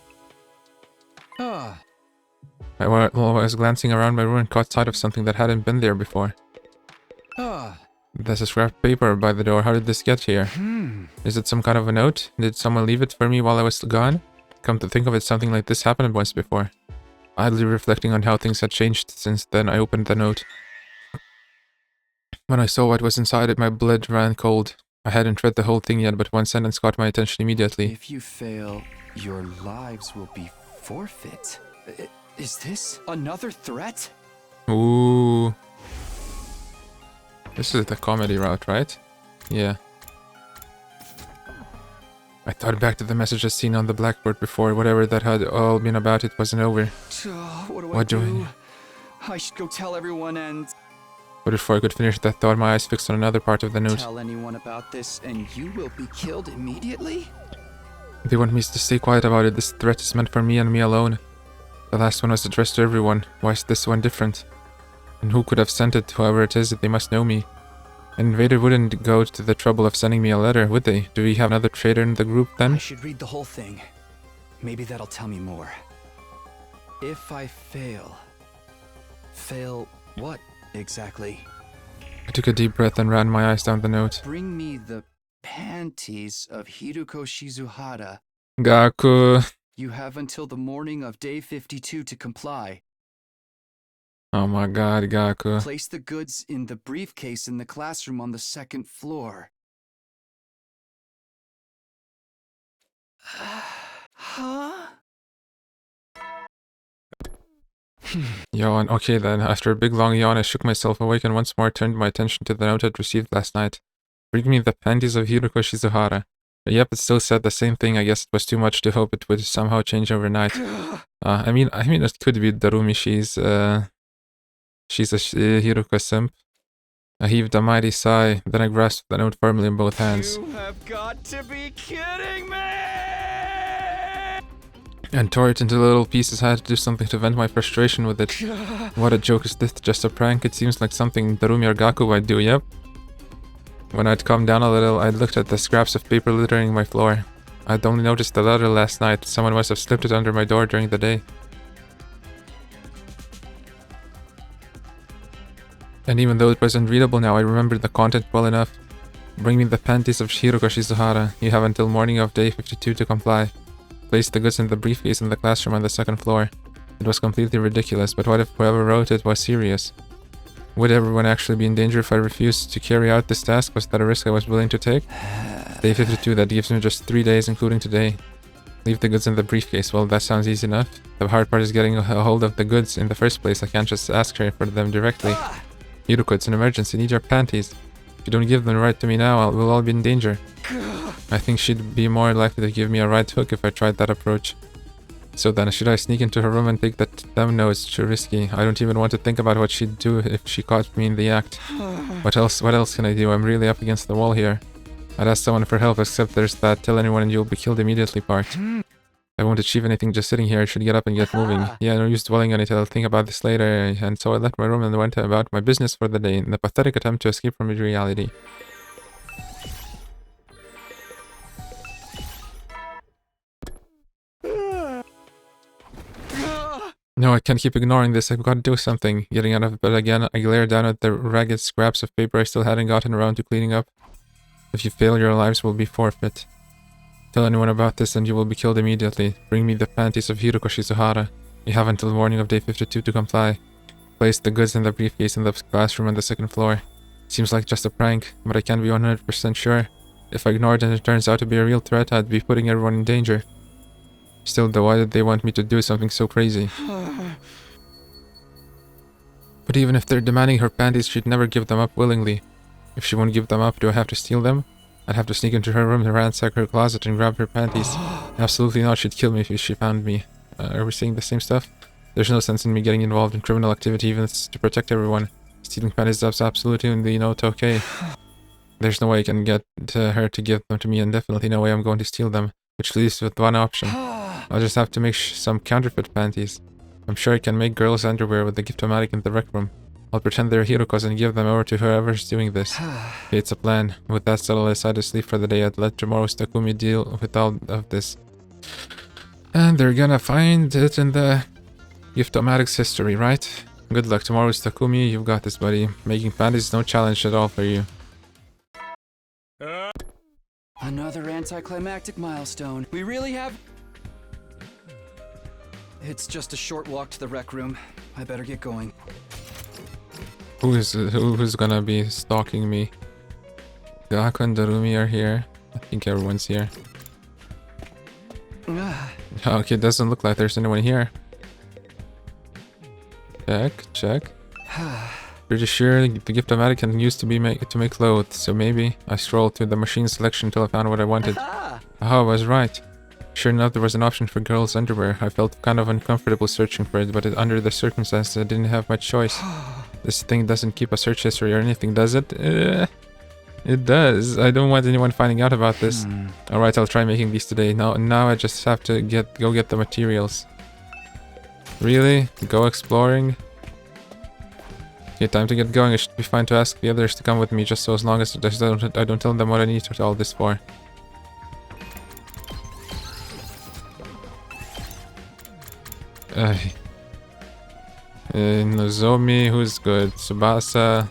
Speaker 1: was glancing around my room and caught sight of something that hadn't been there before. There's a scrap paper by the door. How did this get here? Is it some kind of a note? Did someone leave it for me while I was gone? Come to think of it, something like this happened once before. Idly reflecting on how things had changed since then, I opened the note. When I saw what was inside it, my blood ran cold. I hadn't read the whole thing yet, but one sentence caught my attention immediately.
Speaker 3: If you fail, your lives will be forfeit. Is this another threat?
Speaker 1: Ooh. This is the comedy route, right? Yeah. I thought back to the messages seen on the blackboard before. Whatever that had all been about, it wasn't over.
Speaker 3: What do I should go tell everyone and...
Speaker 1: But before I could finish that thought, my eyes fixed on another part of the note.
Speaker 3: Tell anyone about this and you will be killed immediately?
Speaker 1: They want me to stay quiet about it. This threat is meant for me and me alone. The last one was addressed to everyone. Why is this one different? And who could have sent it? Whoever it is, they must know me. An invader wouldn't go to the trouble of sending me a letter, would they? Do we have another traitor in the group then?
Speaker 3: I should read the whole thing. Maybe that'll tell me more. If I fail... Fail what exactly?
Speaker 1: I took a deep breath and ran my eyes down the note.
Speaker 3: Bring me the panties of Hiruko Shizuhara.
Speaker 1: Gaku.
Speaker 3: You have until the morning of day 52 to comply.
Speaker 1: Oh my god, Gaku.
Speaker 3: Place the goods in the briefcase in the classroom on the second floor. Huh?
Speaker 1: Yawn. Okay then. After a big long yawn, I shook myself awake and once more turned my attention to the note I'd received last night. Bring me the panties of Hiruko Shizuhara. Yep, it still said the same thing. I guess it was too much to hope it would somehow change overnight. I mean, it could be Darumi. She's a Hiruko simp. I heaved a mighty sigh, then I grasped the note firmly in both hands.
Speaker 3: You have got to be kidding me!
Speaker 1: And tore it into little pieces. I had to do something to vent my frustration with it. What a joke is this? Just a prank? It seems like something Darumi or Gaku might do, yep. When I'd calmed down a little, I'd looked at the scraps of paper littering my floor. I'd only noticed the letter last night. Someone must have slipped it under my door during the day. And even though it wasn't readable now, I remembered the content well enough. Bring me the panties of Hiruko Shizuhara. You have until morning of day 52 to comply. Place the goods in the briefcase in the classroom on the second floor. It was completely ridiculous, but what if whoever wrote it was serious? Would everyone actually be in danger if I refused to carry out this task? Was that a risk I was willing to take? Day 52, that gives me just 3 days, including today. Leave the goods in the briefcase. Well, that sounds easy enough. The hard part is getting a hold of the goods in the first place. I can't just ask her for them directly. Hiruko, it's an emergency. Need your panties. If you don't give them right to me now, we'll all be in danger. I think she'd be more likely to give me a right hook if I tried that approach. So then, should I sneak into her room and take that? No, it's too risky. I don't even want to think about what she'd do if she caught me in the act. What else can I do? I'm really up against the wall here. I'd ask someone for help, except there's that tell anyone and you'll be killed immediately part. If I won't achieve anything just sitting here. I should get up and get moving. Yeah, no use dwelling on it. I'll think about this later. And so I left my room and went about my business for the day in the pathetic attempt to escape from reality. No, I can't keep ignoring this. I've got to do something. Getting out of bed again, I glare down at the ragged scraps of paper I still hadn't gotten around to cleaning up. If you fail, your lives will be forfeit. Tell anyone about this and you will be killed immediately. Bring me the panties of Hiroko Shizuhara. You have until morning of day 52 to comply. Place the goods in the briefcase in the classroom on the second floor. Seems like just a prank, but I can't be 100% sure. If I ignore it and it turns out to be a real threat, I'd be putting everyone in danger. Still though, why did they want me to do something so crazy? But even if they're demanding her panties, she'd never give them up willingly. If she won't give them up, do I have to steal them? I'd have to sneak into her room, ransack her closet, and grab her panties. Absolutely not, she'd kill me if she found me. Are we saying the same stuff? There's no sense in me getting involved in criminal activity even if it's to protect everyone. Stealing panties is absolutely not okay. There's no way I can get her to give them to me, and definitely no way I'm going to steal them. Which leaves with one option. I'll just have to make some counterfeit panties. I'm sure I can make girls' underwear with the gift-o-matic in the rec room. I'll pretend they're Hiroko's and give them over to whoever's doing this. Okay, it's a plan. With that settled, I decided to sleep for the day. I'd let tomorrow's Takumi deal with all of this. And they're gonna find it in the gift-o-matic's history, right? Good luck. Tomorrow's Takumi. You've got this, buddy. Making panties is no challenge at all for you.
Speaker 3: Another anticlimactic milestone. We really have... It's just a short walk to the rec room. I better get going.
Speaker 1: Who's gonna be stalking me? Gaku and Darumi are here. I think everyone's here. Okay, it doesn't look like there's anyone here. Check. Pretty sure the gift-o-matic can use to make clothes, so maybe I strolled through the machine selection until I found what I wanted. Oh, I was right. Sure enough, there was an option for girls' underwear. I felt kind of uncomfortable searching for it, but under the circumstances, I didn't have much choice. This thing doesn't keep a search history or anything, does it? It does. I don't want anyone finding out about this. Alright, I'll try making these today. Now I just have to go get the materials. Really? Go exploring? Okay, time to get going. It should be fine to ask the others to come with me, just so as long as I don't tell them what I need all this for. Nozomi, who's good? Tsubasa.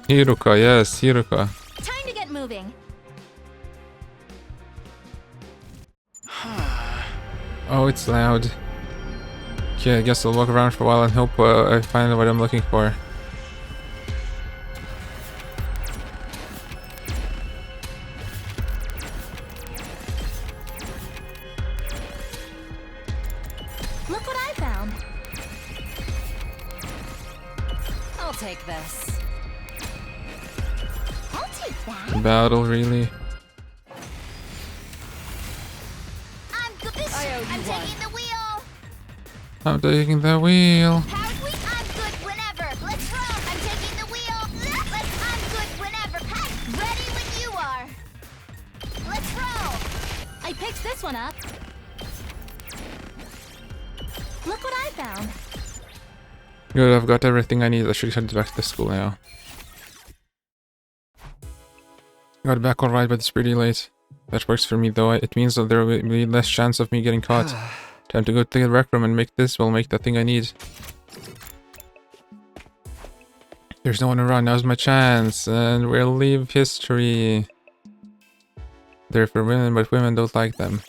Speaker 1: Hiroko, yes, Hiroko.
Speaker 7: Time to get moving.
Speaker 1: Oh, it's loud. Okay, I guess I'll walk around for a while and hope I find what I'm looking for.
Speaker 7: Look what I found. I'll take this.
Speaker 4: I'll take that.
Speaker 1: Battle, really?
Speaker 8: I'm good. I'm taking the wheel.
Speaker 1: I'm taking the wheel.
Speaker 8: I'm good whenever. Let's roll. I'm taking the wheel. I'm good whenever. Ready when you are. Let's roll.
Speaker 7: I picked this one up. Look what I found.
Speaker 1: Good, I've got everything I need. I should head back to school now. Got back alright, but it's pretty late. That works for me though. It means that there will be less chance of me getting caught. Time to go to the rec room and make this. We'll make the thing I need. There's no one around. Now's my chance. And we'll leave history. They're for women, but women don't like them.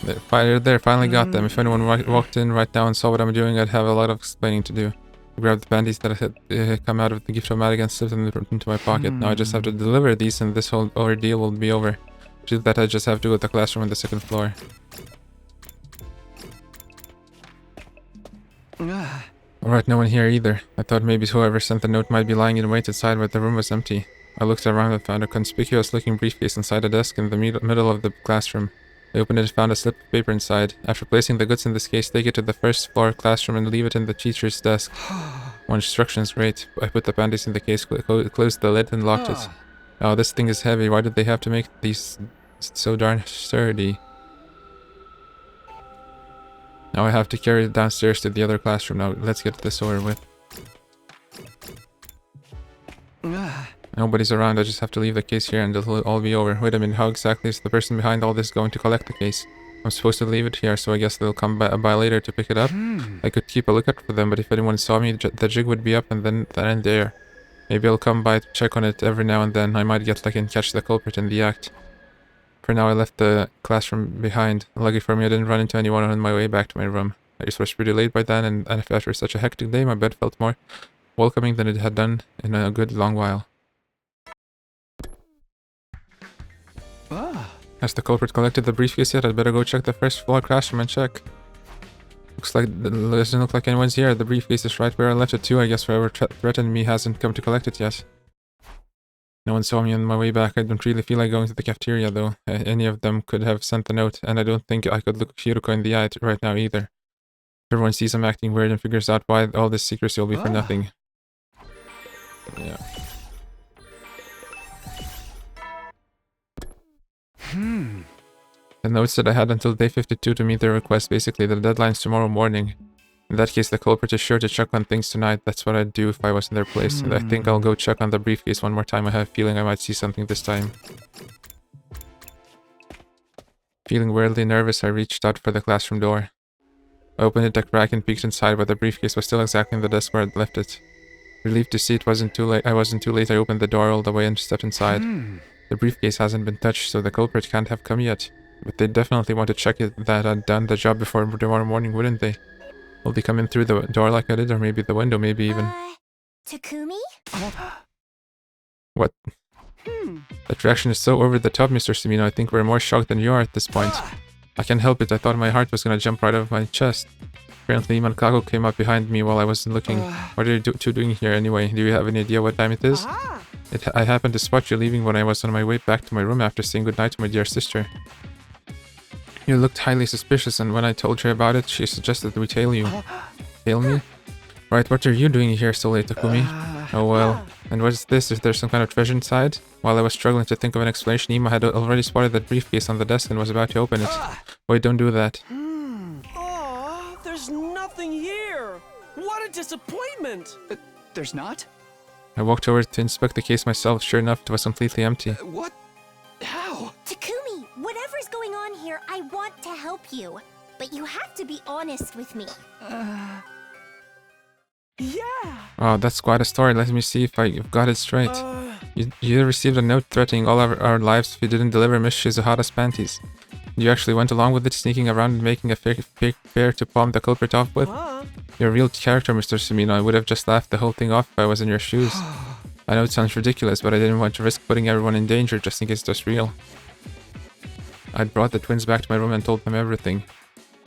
Speaker 1: There, finally got them. If anyone walked in right now and saw what I'm doing, I'd have a lot of explaining to do. I grabbed the panties that had come out of the gift-o-matic and slipped them into my pocket. Now I just have to deliver these and this whole ordeal will be over. To do that, I just have to go to the classroom on the second floor. Alright, no one here either. I thought maybe whoever sent the note might be lying in wait outside, but the room was empty. I looked around and found a conspicuous-looking briefcase inside a desk in the middle of the classroom. I opened it and found a slip of paper inside. After placing the goods in this case, take it to the first floor classroom and leave it in the teacher's desk. One instruction is great. I put the panties in the case, closed the lid, and locked it. Oh, this thing is heavy. Why did they have to make these so darn sturdy? Now I have to carry it downstairs to the other classroom. Now let's get this over with. Nobody's around, I just have to leave the case here and it'll all be over. Wait a minute, how exactly is the person behind all this going to collect the case? I'm supposed to leave it here, so I guess they'll come by later to pick it up. I could keep a lookout for them, but if anyone saw me, the jig would be up and then and there. Maybe I'll come by to check on it every now and then. I might get lucky and catch the culprit in the act. For now, I left the classroom behind. Lucky for me, I didn't run into anyone on my way back to my room. I just was pretty late by then, and after such a hectic day, my bed felt more welcoming than it had done in a good long while. Has the culprit collected the briefcase yet? I'd better go check the first floor classroom and check. Doesn't look like anyone's here. The briefcase is right where I left it too. I guess whoever threatened me hasn't come to collect it yet. No one saw me on my way back. I don't really feel like going to the cafeteria though. Any of them could have sent the note, and I don't think I could look Hiroko in the eye right now either. If everyone sees I'm acting weird and figures out why all this secrecy will be for nothing. Yeah. The note said I had until day 52 to meet their request. Basically, the deadline's tomorrow morning. In that case, the culprit is sure to check on things tonight. That's what I'd do if I was in their place. And I think I'll go check on the briefcase one more time. I have a feeling I might see something this time. Feeling weirdly nervous, I reached out for the classroom door. I opened it a crack and peeked inside, but the briefcase was still exactly on the desk where I'd left it. Relieved to see it wasn't too late. I wasn't too late. I opened the door all the way and stepped inside. The briefcase hasn't been touched, so the culprit can't have come yet. But they definitely want to check it that I'd done the job before tomorrow morning, wouldn't they? Will they come in through the door like I did, or maybe the window, maybe even...
Speaker 8: Takumi?
Speaker 1: What? That reaction is so over the top, Mr. Sumino. I think we're more shocked than you are at this point. I can't help it. I thought my heart was gonna jump right out of my chest. Apparently, Iman Kago came up behind me while I wasn't looking. What are you two doing here anyway? Do you have any idea what time it is? I happened to spot you leaving when I was on my way back to my room after saying goodnight to my dear sister. You looked highly suspicious, and when I told her about it, she suggested that we tail you. Tail me? Right, what are you doing here so late, Takumi? Oh well. And what is this? Is there some kind of treasure inside? While I was struggling to think of an explanation, Ima had already spotted that briefcase on the desk and was about to open it. Wait, don't do that.
Speaker 11: Aw, there's nothing here! What a disappointment!
Speaker 3: There's not?
Speaker 1: I walked over to inspect the case myself. Sure enough, it was completely empty.
Speaker 3: What? How?
Speaker 4: Takumi, whatever's going on here, I want to help you. But you have to be honest with me.
Speaker 11: Yeah!
Speaker 1: Oh, that's quite a story. Let me see if I've got it straight. You received a note threatening all of our lives if you didn't deliver Miss Shizuhara's panties. You actually went along with it, sneaking around and making a fake pair to palm the culprit off with? You're a real character, Mr. Sumino. I would have just laughed the whole thing off if I was in your shoes. I know it sounds ridiculous, but I didn't want to risk putting everyone in danger just in case it was real. I'd brought the twins back to my room and told them everything.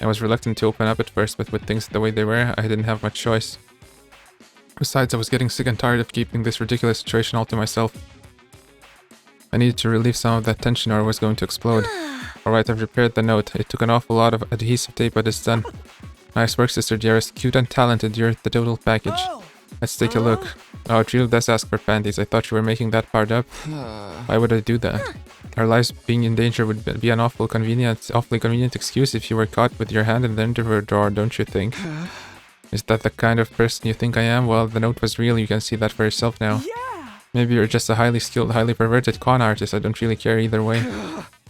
Speaker 1: I was reluctant to open up at first, but with things the way they were, I didn't have much choice. Besides, I was getting sick and tired of keeping this ridiculous situation all to myself. I needed to relieve some of that tension or I was going to explode. Alright, I've repaired the note. It took an awful lot of adhesive tape, but it's done. Nice work, Sister Dearest. Cute and talented, you're the total package. Let's take a look. Oh, it really does ask for panties. I thought you were making that part up. Why would I do that? Our lives being in danger would be an awfully convenient excuse if you were caught with your hand in the underwear drawer, don't you think? Is that the kind of person you think I am? Well, the note was real. You can see that for yourself now. Maybe you're just a highly skilled, highly perverted con artist. I don't really care either way.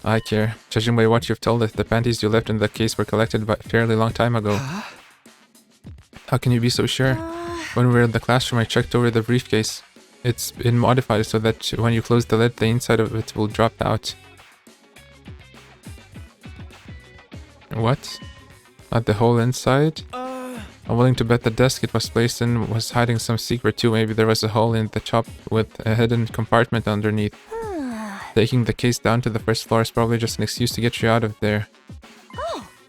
Speaker 1: I care. Judging by what you've told us, the panties you left in the case were collected a fairly long time ago. How can you be so sure? When we were in the classroom, I checked over the briefcase. It's been modified so that when you close the lid, the inside of it will drop out. What? Not the whole inside? I'm willing to bet the desk it was placed in was hiding some secret too. Maybe there was a hole in the top with a hidden compartment underneath. Taking the case down to the first floor is probably just an excuse to get you out of there.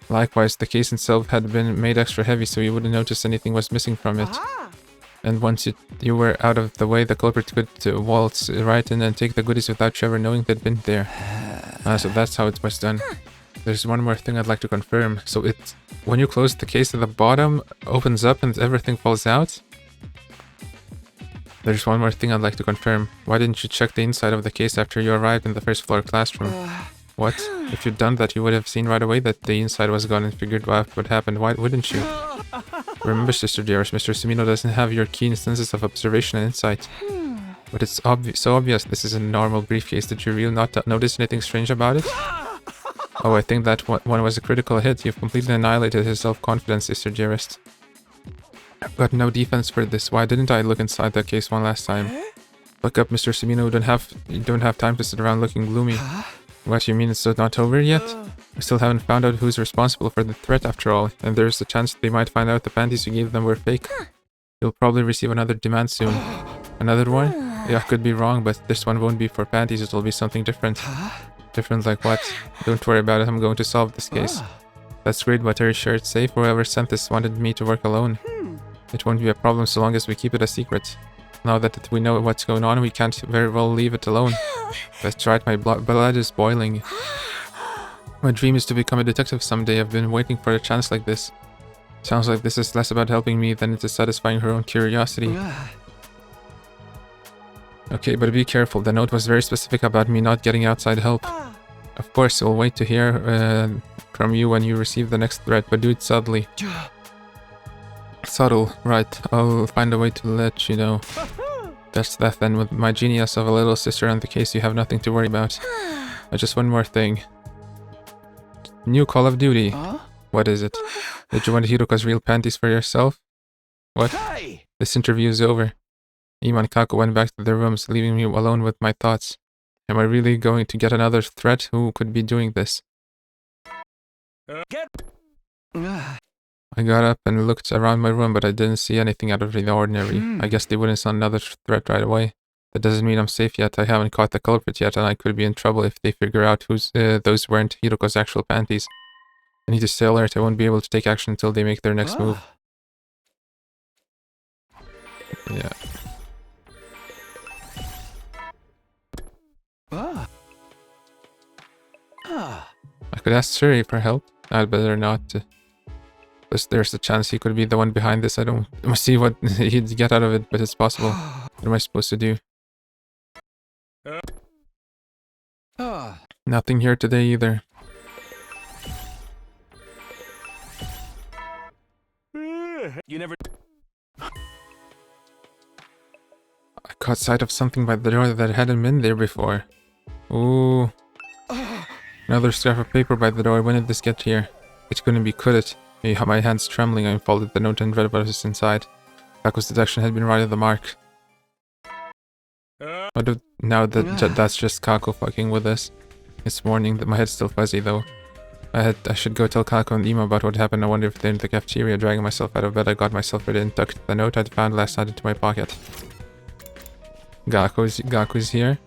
Speaker 1: Likewise, the case itself had been made extra heavy so you wouldn't notice anything was missing from it. And once you were out of the way, the culprit could waltz right in and take the goodies without you ever knowing they'd been there. So that's how it was done. There's one more thing I'd like to confirm. So when you close the case at the bottom, opens up and everything falls out? There's one more thing I'd like to confirm. Why didn't you check the inside of the case after you arrived in the first floor classroom? What? If you'd done that, you would have seen right away that the inside was gone and figured out what happened. Why wouldn't you? Remember, Sister dearest, Mr. Sumino doesn't have your keen senses of observation and insight. But it's so obvious this is a normal briefcase. Did you really not notice anything strange about it? Oh, I think that one was a critical hit. You've completely annihilated his self-confidence, Sister dearest. I've got no defense for this. Why didn't I look inside that case one last time? Look up, Mr. Sumino. You don't have time to sit around looking gloomy. What, you mean it's not over yet? We still haven't found out who's responsible for the threat after all, and there's a chance they might find out the panties you gave them were fake. You'll probably receive another demand soon. Another one? Yeah, I could be wrong, but this one won't be for panties, it'll be something different. Different like what? Don't worry about it, I'm going to solve this case. That's great, but are you sure it's safe? Whoever sent this wanted me to work alone. It won't be a problem so long as we keep it a secret. Now that we know what's going on, we can't very well leave it alone. That's right, my blood is boiling. My dream is to become a detective someday. I've been waiting for a chance like this. Sounds like this is less about helping me than it is satisfying her own curiosity. Okay, but be careful. The note was very specific about me not getting outside help. Of course, we'll wait to hear from you when you receive the next threat, but do it subtly. Subtle, right. I'll find a way to let you know. That's that then. With my genius of a little sister on the case, you have nothing to worry about. Just one more thing. New Call of Duty. What is it? Did you want Hiroka's real panties for yourself? What?
Speaker 11: Hey!
Speaker 1: This interview is over. Ima and Kako went back to their rooms, leaving me alone with my thoughts. Am I really going to get another threat? Who could be doing this? I got up and looked around my room, but I didn't see anything out of the ordinary. I guess they wouldn't send another threat right away. That doesn't mean I'm safe yet. I haven't caught the culprit yet, and I could be in trouble if they figure out those weren't Hiroko's actual panties. I need to stay alert. I won't be able to take action until they make their next move. Yeah. I could ask Suri for help. I'd better not. Plus, there's a chance he could be the one behind this. I don't see what he'd get out of it, but it's possible. What am I supposed to do? Nothing here today either.
Speaker 11: You never...
Speaker 1: I caught sight of something by the door that hadn't been there before. Ooh. Another scrap of paper by the door. When did this get here? It couldn't be, could it? My hands trembling, I unfolded the note and read what was inside. Kako's deduction had been right on the mark. Now that's just Kako fucking with us. It's morning. My head's still fuzzy though. I should go tell Kako and Ima about what happened. I wonder if they're in the cafeteria. Dragging myself out of bed, I got myself ready and tucked the note I'd found last night into my pocket. Gaku's here.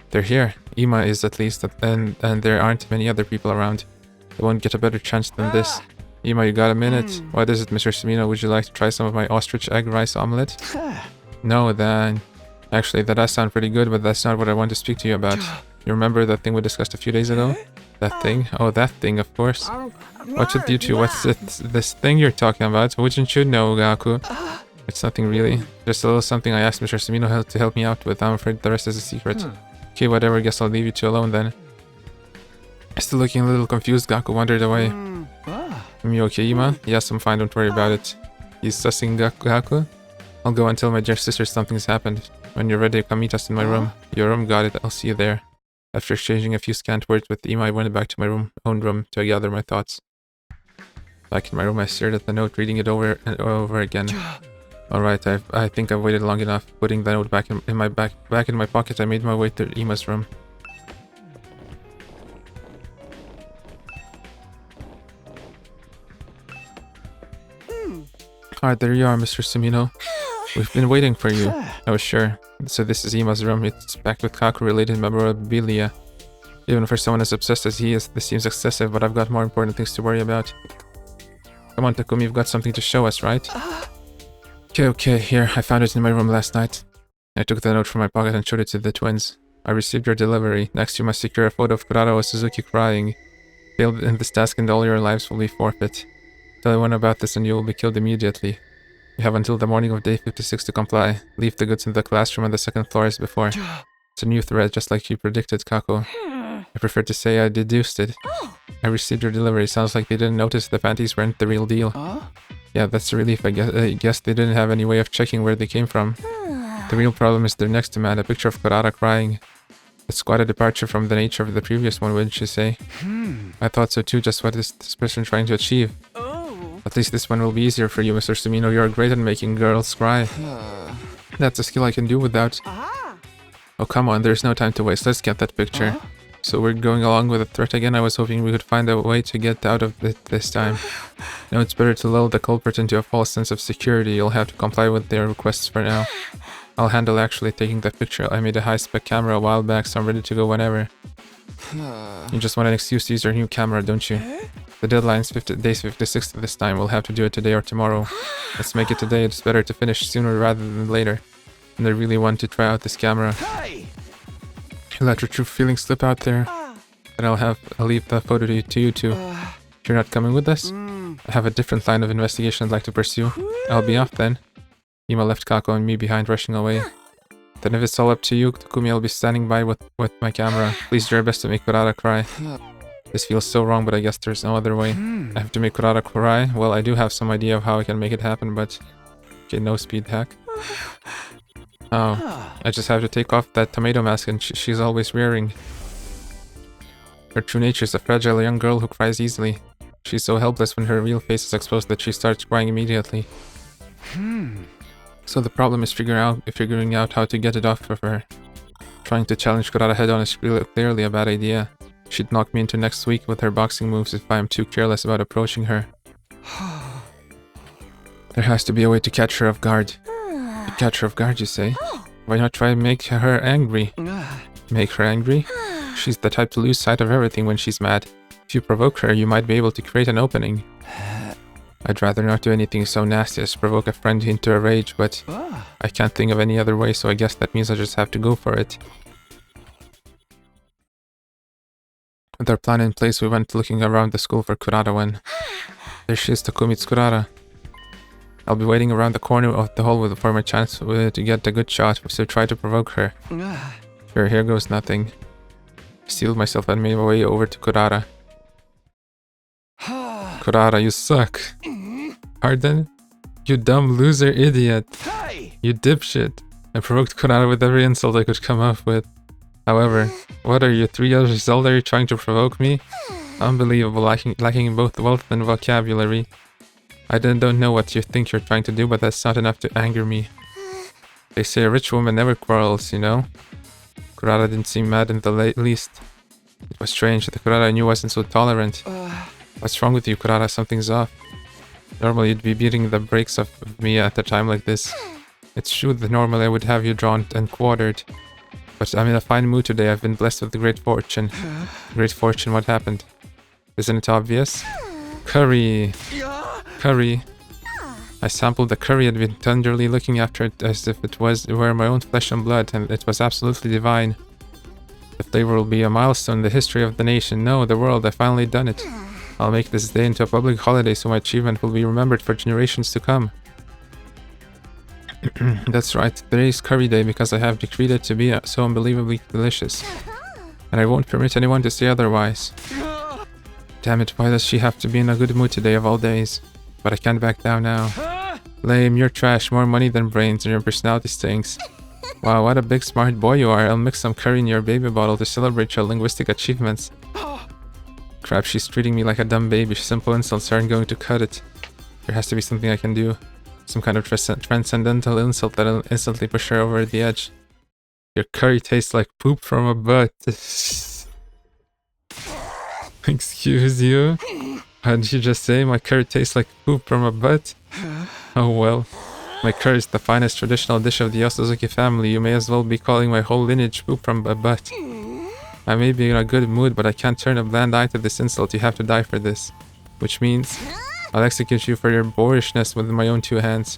Speaker 1: They're here. Ima is at least, and there aren't many other people around. They won't get a better chance than this. Ima, you got a minute? What is it, Mr. Sumino? Would you like to try some of my ostrich egg rice omelette? No, then... Actually, that does sound pretty good, but that's not what I want to speak to you about. You remember that thing we discussed a few days ago? That thing? Oh, that thing, of course. What's with you two? What's this thing you're talking about? Wouldn't you know, Gaku? It's nothing really. Just a little something I asked Mr. Sumino to help me out with. I'm afraid the rest is a secret. Okay, whatever. Guess I'll leave you two alone then. Still looking a little confused, Gaku wandered away. Am you okay, Ima? Yes, I'm fine. Don't worry about it. He's sussing Gaku? I'll go and tell my dear sister something's happened. When you're ready, come meet us in my room. Your room, got it. I'll see you there. After exchanging a few scant words with Ima, I went back to my own room to gather my thoughts. Back in my room, I stared at the note, reading it over and over again. Alright, I think I've waited long enough. Putting the note back in my pocket, I made my way to Ima's room. Alright, there you are, Mr. Sumino. We've been waiting for you. Oh, sure. So this is Ima's room. It's packed with Kaku-related memorabilia. Even for someone as obsessed as he is, this seems excessive, but I've got more important things to worry about. Come on, Takumi, you've got something to show us, right? Okay, here. I found it in my room last night. I took the note from my pocket and showed it to the twins. I received your delivery. Next, you must secure a photo of Kurara Suzuki crying. Failed in this task and all your lives will be forfeit. Tell everyone about this and you will be killed immediately. You have until the morning of day 56 to comply. Leave the goods in the classroom on the second floor as before. It's a new threat, just like you predicted, Kako. I prefer to say I deduced it. I received your delivery. Sounds like they didn't notice the panties weren't the real deal. Yeah, that's a relief. I guess they didn't have any way of checking where they came from. The real problem is their next demand, a picture of Kurata crying. It's quite a departure from the nature of the previous one, wouldn't you say? I thought so too, just what is this person trying to achieve? At least this one will be easier for you, Mr. Sumino. You're great at making girls cry. That's a skill I can do without. Oh, come on, there's no time to waste. Let's get that picture. So we're going along with the threat again. I was hoping we could find a way to get out of it this time. No, it's better to lull the culprit into a false sense of security. You'll have to comply with their requests for now. I'll handle actually taking the picture. I made a high-spec camera a while back, so I'm ready to go whenever. You just want an excuse to use your new camera, don't you? The deadline's days 56 this time. We'll have to do it today or tomorrow. Let's make it today. It's better to finish sooner rather than later. And I really want to try out this camera. Let your true feelings slip out there. And I'll leave the photo to you two. If you're not coming with us, I have a different line of investigation I'd like to pursue. I'll be off then. Ima left Kako and me behind, rushing away. Then if it's all up to you, Takumi, I'll be standing by with my camera. Please do your best to make Kurata cry. This feels so wrong, but I guess there's no other way. I have to make Kurata cry? Well, I do have some idea of how I can make it happen, but... Okay, no speed hack. Oh, I just have to take off that tomato mask and she's always wearing. Her true nature is a fragile young girl who cries easily. She's so helpless when her real face is exposed that she starts crying immediately. So the problem is figuring out how to get it off of her. Trying to challenge Kurata head-on is clearly a bad idea. She'd knock me into next week with her boxing moves if I am too careless about approaching her. There has to be a way to catch her off guard. To catch her off guard, you say? Why not try and make her angry? Make her angry? She's the type to lose sight of everything when she's mad. If you provoke her, you might be able to create an opening. I'd rather not do anything so nasty as provoke a friend into a rage, but I can't think of any other way, so I guess that means I just have to go for it. With our plan in place, we went looking around the school for Kurata when... There she is, Takumi, it's Kurata. I'll be waiting around the corner of the hall for my chance to get a good shot, so try to provoke her. Sure, here goes nothing. I steeled myself and made my way over to Kurata. Kurata, you suck. Pardon? You dumb loser idiot. You dipshit. I provoked Kurata with every insult I could come up with. However, what are you, 3 years old? Are you trying to provoke me? Unbelievable, lacking in both wealth and vocabulary. I don't know what you think you're trying to do, but that's not enough to anger me. They say a rich woman never quarrels, you know? Kurata didn't seem mad in the least. It was strange that the Kurata I knew wasn't so tolerant. What's wrong with you, Kurata? Something's off. Normally you'd be beating the brakes off of me at a time like this. It's true that normally I would have you drawn and quartered. But I'm in a fine mood today. I've been blessed with great fortune. Great fortune, what happened? Isn't it obvious? Curry! Curry. I sampled the curry and been tenderly looking after it as if it were my own flesh and blood, and it was absolutely divine. The flavor will be a milestone in the history of the nation. No, the world. I've finally done it. I'll make this day into a public holiday so my achievement will be remembered for generations to come. That's right, today's curry day because I have decreed it to be so unbelievably delicious. And I won't permit anyone to say otherwise. Damn it, why does she have to be in a good mood today of all days? But I can't back down now. Lame, you're trash, more money than brains, and your personality stinks. Wow, what a big smart boy you are. I'll mix some curry in your baby bottle to celebrate your linguistic achievements. Crap, she's treating me like a dumb baby. Simple insults aren't going to cut it. There has to be something I can do. Some kind of transcendental insult that'll instantly push her over the edge. Your curry tastes like poop from a butt. Excuse you? How did you just say my curry tastes like poop from a butt? Oh well. My curry is the finest traditional dish of the Yosuzuki family. You may as well be calling my whole lineage poop from a butt. I may be in a good mood, but I can't turn a bland eye to this insult. You have to die for this. Which means... I'll execute you for your boorishness with my own 2 hands.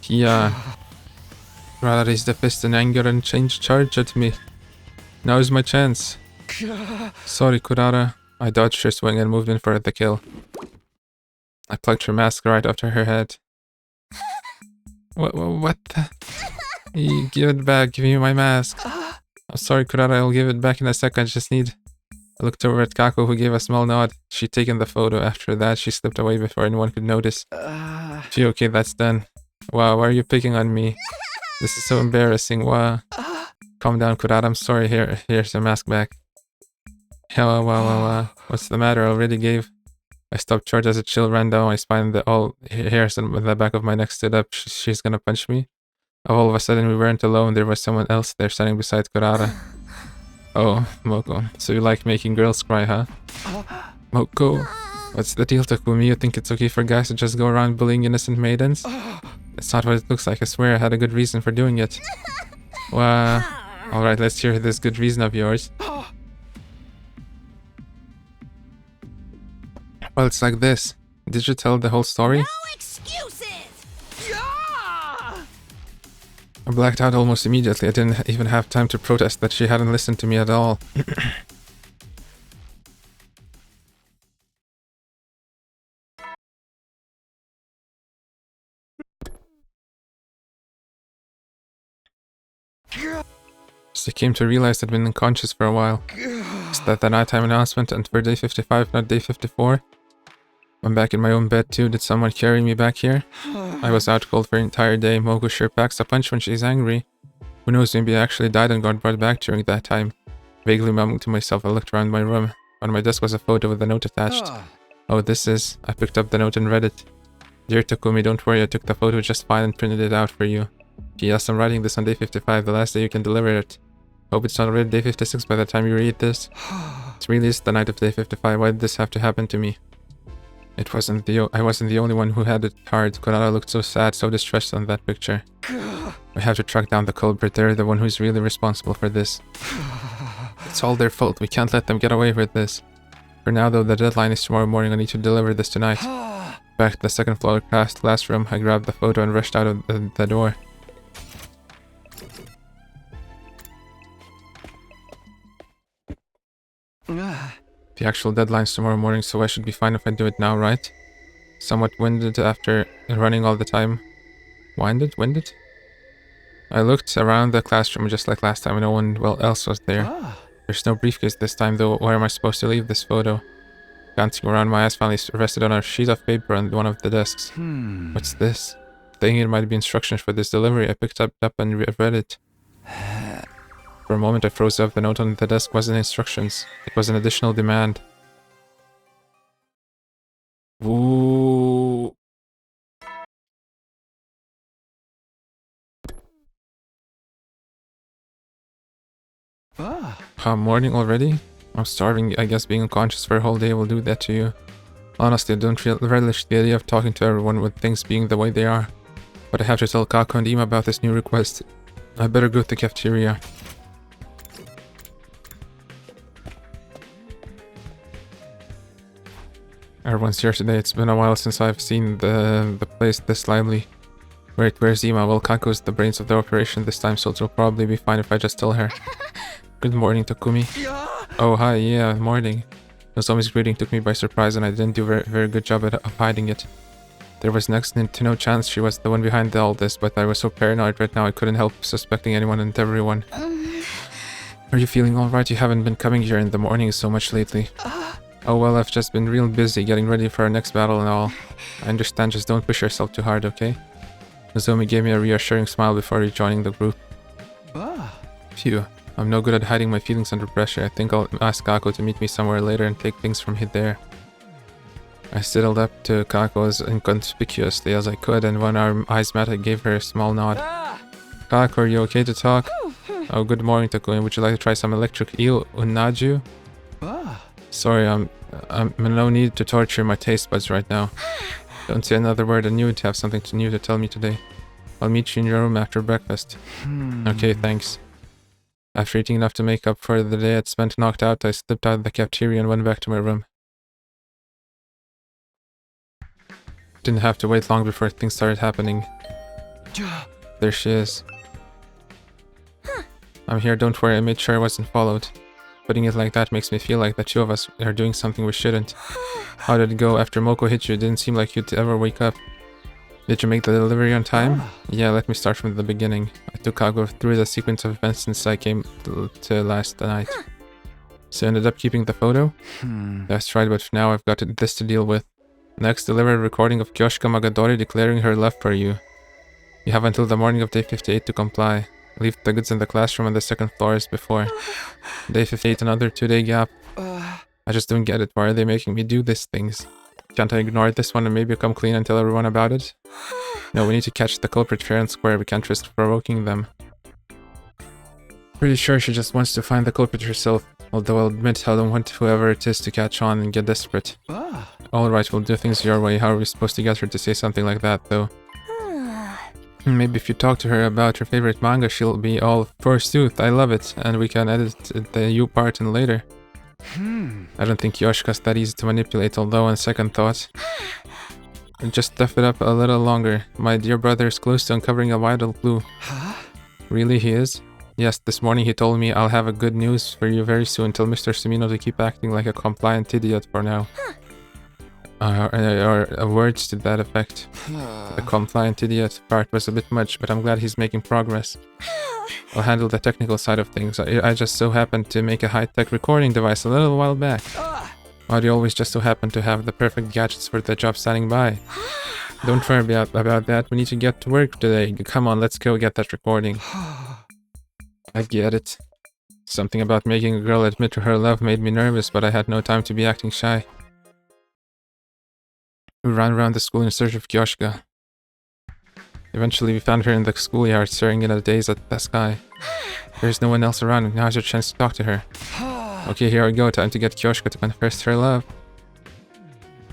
Speaker 1: Yeah. Kurata raised the fist in anger and charge at me. Now is my chance. Sorry, Kurata. I dodged her swing and moved in for the kill. I plucked her mask right after her head. What the? You give it back. Give me my mask. I'm sorry, Kurata. I'll give it back in a sec. I just need I looked over at Kako, who gave a small nod. She'd taken the photo. After that, she slipped away before anyone could notice. Gee, okay, that's done. Wow, why are you picking on me? This is so embarrassing. Wow. Calm down, Kurata. I'm sorry. Here's your mask back. Wow. What's the matter? I already gave. I stopped short as a chill ran down my spine. All hairs on the back of my neck stood up. She's gonna punch me. All of a sudden, we weren't alone. There was someone else there standing beside Kurata. Oh, Moko. So you like making girls cry, huh? Moko. What's the deal, Takumi? You think it's okay for guys to just go around bullying innocent maidens? That's not what it looks like. I swear I had a good reason for doing it. Well, alright, let's hear this good reason of yours. Well, it's like this. Did you tell the whole story?
Speaker 6: No excuses!
Speaker 1: I blacked out almost immediately. I didn't even have time to protest that she hadn't listened to me at all. Just I came to realize I'd been unconscious for a while. Is that the nighttime announcement and for day 55, not day 54? I'm back in my own bed too. Did someone carry me back here? I was out cold for an entire day. Moko sure packs a punch when she's angry. Who knows, maybe I actually died and got brought back during that time. Vaguely mumbling to myself, I looked around my room. On my desk was a photo with a note attached. Oh, this is... I picked up the note and read it. Dear Takumi, don't worry, I took the photo just fine and printed it out for you. Yes, I'm writing this on day 55, the last day you can deliver it. Hope it's not already day 56 by the time you read this. It really is the night of day 55, why did this have to happen to me? I wasn't the only one who had it hard. Kurata looked so sad, so distressed on that picture. We have to track down the culprit. They're the one who's really responsible for this. It's all their fault. We can't let them get away with this. For now, though, the deadline is tomorrow morning. I need to deliver this tonight. Back to the second floor classroom, I grabbed the photo and rushed out of the door. The actual deadline's tomorrow morning, so I should be fine if I do it now, right? Somewhat winded after running all the time. Winded? I looked around the classroom just like last time, and no one else was there. There's no briefcase this time, though. Where am I supposed to leave this photo? Glancing around, my eyes finally rested on a sheet of paper on one of the desks. What's this? Thinking it might be instructions for this delivery, I picked it up and read it. For a moment I froze up. The note on the desk wasn't instructions. It was an additional demand. Ooh. Morning already? I'm starving. I guess being unconscious for a whole day will do that to you. Honestly, I don't relish the idea of talking to everyone with things being the way they are. But I have to tell Kako and Ima about this new request. I better go to the cafeteria. Everyone's here today. It's been a while since I've seen the place this lively. Wait, where's Ima? Well, Kako's the brains of the operation this time, so it'll probably be fine if I just tell her. Good morning, Takumi. Oh, hi, yeah, morning. Nozomi's greeting took me by surprise and I didn't do a very good job of hiding it. There was next to no chance she was the one behind all this, but I was so paranoid right now I couldn't help suspecting anyone and everyone. Are you feeling alright? You haven't been coming here in the mornings so much lately. Oh well, I've just been real busy getting ready for our next battle and all. I understand, just don't push yourself too hard, okay? Nozomi gave me a reassuring smile before rejoining the group. Phew, I'm no good at hiding my feelings under pressure. I think I'll ask Kako to meet me somewhere later and take things from there. I sidled up to Kako as inconspicuously as I could, and when our eyes met I gave her a small nod. Kako, are you okay to talk? Oh, good morning, Takumi. Would you like to try some electric eel unaju? Sorry, I'm no need to torture my taste buds right now. Don't say another word. I knew you'd have something new to tell me today. I'll meet you in your room after breakfast. Okay, thanks. After eating enough to make up for the day I'd spent knocked out, I slipped out of the cafeteria and went back to my room. Didn't have to wait long before things started happening. There she is. I'm here, don't worry, I made sure I wasn't followed. Putting it like that makes me feel like the two of us are doing something we shouldn't. How did it go after Moko hit you? It didn't seem like you'd ever wake up. Did you make the delivery on time? Yeah, let me start from the beginning. I took Kago through the sequence of events since I came to last night. So you ended up keeping the photo? That's right, but for now I've got this to deal with. Next, deliver a recording of Kyoshika Magadori declaring her love for you. You have until the morning of day 58 to comply. Leave the goods in the classroom on the 2nd floor as before. Day 58, another 2-day gap. I just don't get it. Why are they making me do these things? Can't I ignore this one and maybe come clean and tell everyone about it? No, we need to catch the culprit fair and square. We can't risk provoking them. Pretty sure she just wants to find the culprit herself. Although I'll admit I don't want whoever it is to catch on and get desperate. Alright, we'll do things your way. How are we supposed to get her to say something like that, though? Maybe if you talk to her about her favorite manga, she'll be all forsooth, I love it, and we can edit the you part in later. I don't think Yoshika's that easy to manipulate, although on second thought, just stuff it up a little longer. My dear brother is close to uncovering a vital clue. Really, he is? Yes, this morning he told me I'll have a good news for you very soon. Tell Mr. Sumino to keep acting like a compliant idiot for now. Or words to that effect. The compliant idiot part was a bit much, but I'm glad he's making progress. I'll handle the technical side of things. I just so happened to make a high-tech recording device a little while back. Why do you always just so happen to have the perfect gadgets for the job standing by? Don't worry about that. We need to get to work today. Come on, let's go get that recording. I get it. Something about making a girl admit to her love made me nervous, but I had no time to be acting shy. We ran around the school in search of Kyoshika. Eventually we found her in the schoolyard, staring in a daze at the sky. There's no one else around. Now's your chance to talk to her. Okay, here we go. Time to get Kyoshika to confess her love.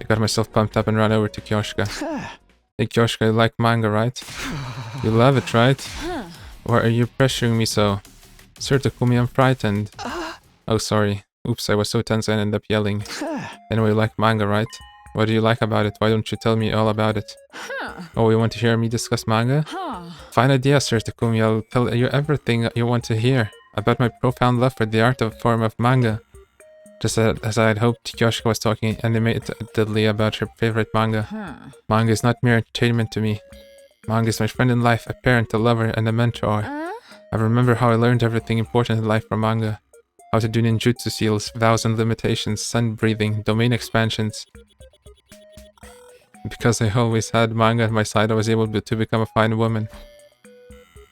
Speaker 1: I got myself pumped up and ran over to Kyoshika. Hey Kyoshika, you like manga, right? You love it, right? Why are you pressuring me so? Sir Takumi, I'm frightened. Oh, sorry. Oops, I was so tense I ended up yelling. Anyway, you like manga, right? What do you like about it? Why don't you tell me all about it? Oh, you want to hear me discuss manga? Fine idea, Sir Takumi. I'll tell you everything you want to hear about my profound love for the art form of manga. Just as I had hoped, Kyoshika was talking animatedly about her favorite manga. Manga is not mere entertainment to me. Manga is my friend in life, a parent, a lover, and a mentor. I remember how I learned everything important in life from manga. How to do ninjutsu seals, vows and limitations, sun breathing, domain expansions. Because I always had manga at my side, I was able to become a fine woman.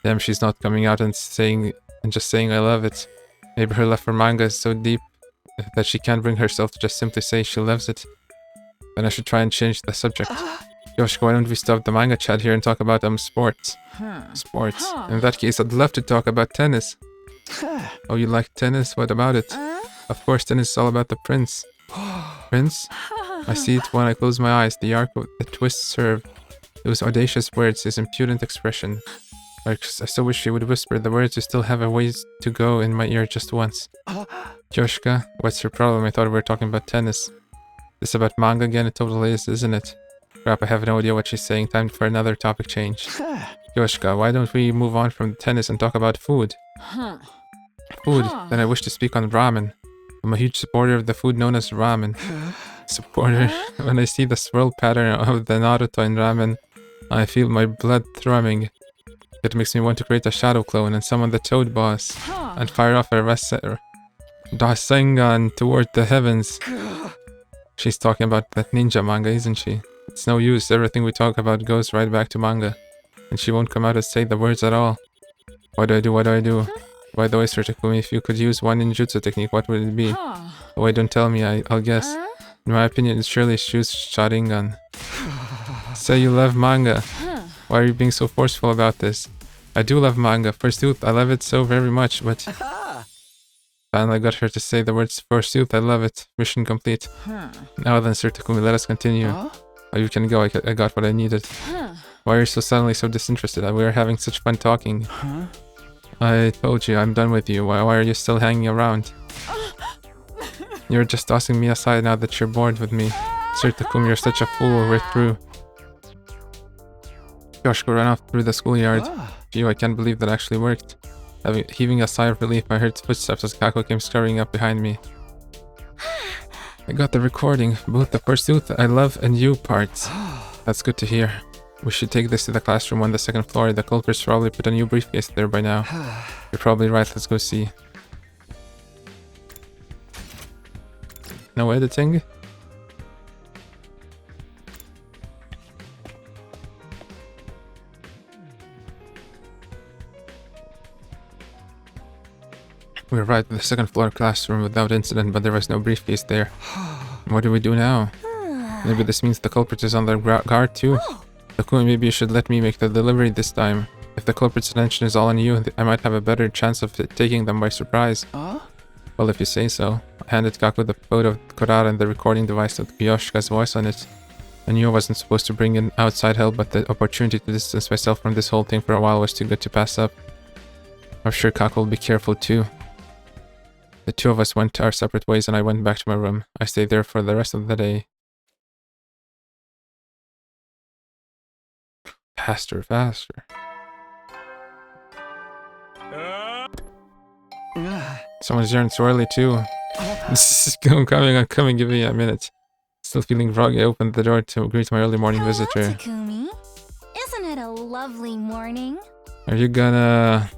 Speaker 1: Damn, she's not coming out and just saying I love it. Maybe her love for manga is so deep that she can't bring herself to just simply say she loves it. Then I should try and change the subject. Yoshiko, why don't we stop the manga chat here and talk about sports? Sports. In that case, I'd love to talk about tennis. Oh, you like tennis? What about it? Of course, tennis is all about the prince. Prince? I see it when I close my eyes, the arc of the twist serve. Those audacious words, his impudent expression. I so wish he would whisper the words. You still have a ways to go in my ear just once. Kyoshika, what's your problem? I thought we were talking about tennis. This about manga again? It totally is, isn't it? Crap, I have no idea what she's saying. Time for another topic change. Kyoshika, why don't we move on from tennis and talk about food? Food? Then I wish to speak on ramen. I'm a huge supporter of the food known as ramen. Supporter? When I see the swirl pattern of the Naruto in ramen, I feel my blood thrumming. It makes me want to create a shadow clone and summon the Toad Boss and fire off a Rasengan toward the heavens. She's talking about that ninja manga, isn't she? It's no use, everything we talk about goes right back to manga. And she won't come out and say the words at all. What do I do? What do I do? By the way, Sir Takumi, if you could use one ninjutsu technique, what would it be? Oh wait, don't tell me, I'll guess. In my opinion, it's surely Shu's Sharingan. Say you love manga. Why are you being so forceful about this? I do love manga, forsooth, I love it so very much, but... Finally got her to say the words forsooth, I love it. Mission complete. Now then, Sir Takumi, let us continue. Oh, you can go, I got what I needed. Why are you so suddenly so disinterested? We were having such fun talking. I told you, I'm done with you. Why are you still hanging around? You're just tossing me aside now that you're bored with me. Sir Takumi, you're such a fool, we're through. Kyoshiko ran off through the schoolyard. Phew, I can't believe that actually worked. Heaving a sigh of relief, I heard footsteps as Kako came scurrying up behind me. I got the recording, both the forsooth, I love, and you parts. That's good to hear. We should take this to the classroom on the 2nd floor. The culprits probably put a new briefcase there by now. You're probably right, let's go see. No editing. We arrived at the second floor classroom without incident, but there was no briefcase there. What do we do now? Maybe this means the culprit is on their guard too? Takumi, maybe you should let me make the delivery this time. If the culprit's attention is all on you, I might have a better chance of taking them by surprise. Well, if you say so. I handed Kaku the photo of Kurara and the recording device with Kiyoshika's voice on it. I knew I wasn't supposed to bring in outside help, but the opportunity to distance myself from this whole thing for a while was too good to pass up. I'm sure Kaku will be careful too. The two of us went our separate ways and I went back to my room. I stayed there for the rest of the day. Faster, faster. Someone's yarn so early too. I'm coming, give me a minute. Still feeling groggy, I opened the door to greet my early morning visitor.
Speaker 8: Takumi. Isn't it a lovely morning?
Speaker 1: Are you gonna...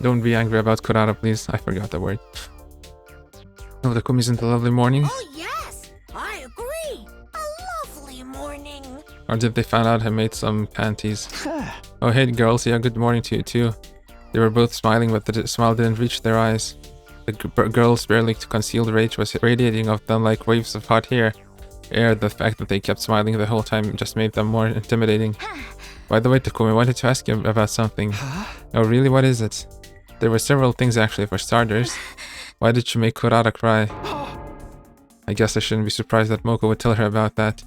Speaker 1: Don't be angry about Kurara, please. I forgot the word. No, Takumi isn't a lovely morning?
Speaker 6: Oh, yes! I agree! A lovely morning!
Speaker 1: Or did they find out I made some panties? Oh, hey girls, yeah, good morning to you too. They were both smiling, but the smile didn't reach their eyes. The girl's barely concealed rage was radiating off them like waves of hot air. The fact that they kept smiling the whole time just made them more intimidating. By the way, Takumi, I wanted to ask you about something. Oh, really? What is it? There were several things actually, for starters. Why did you make Kurara cry? I guess I shouldn't be surprised that Moko would tell her about that.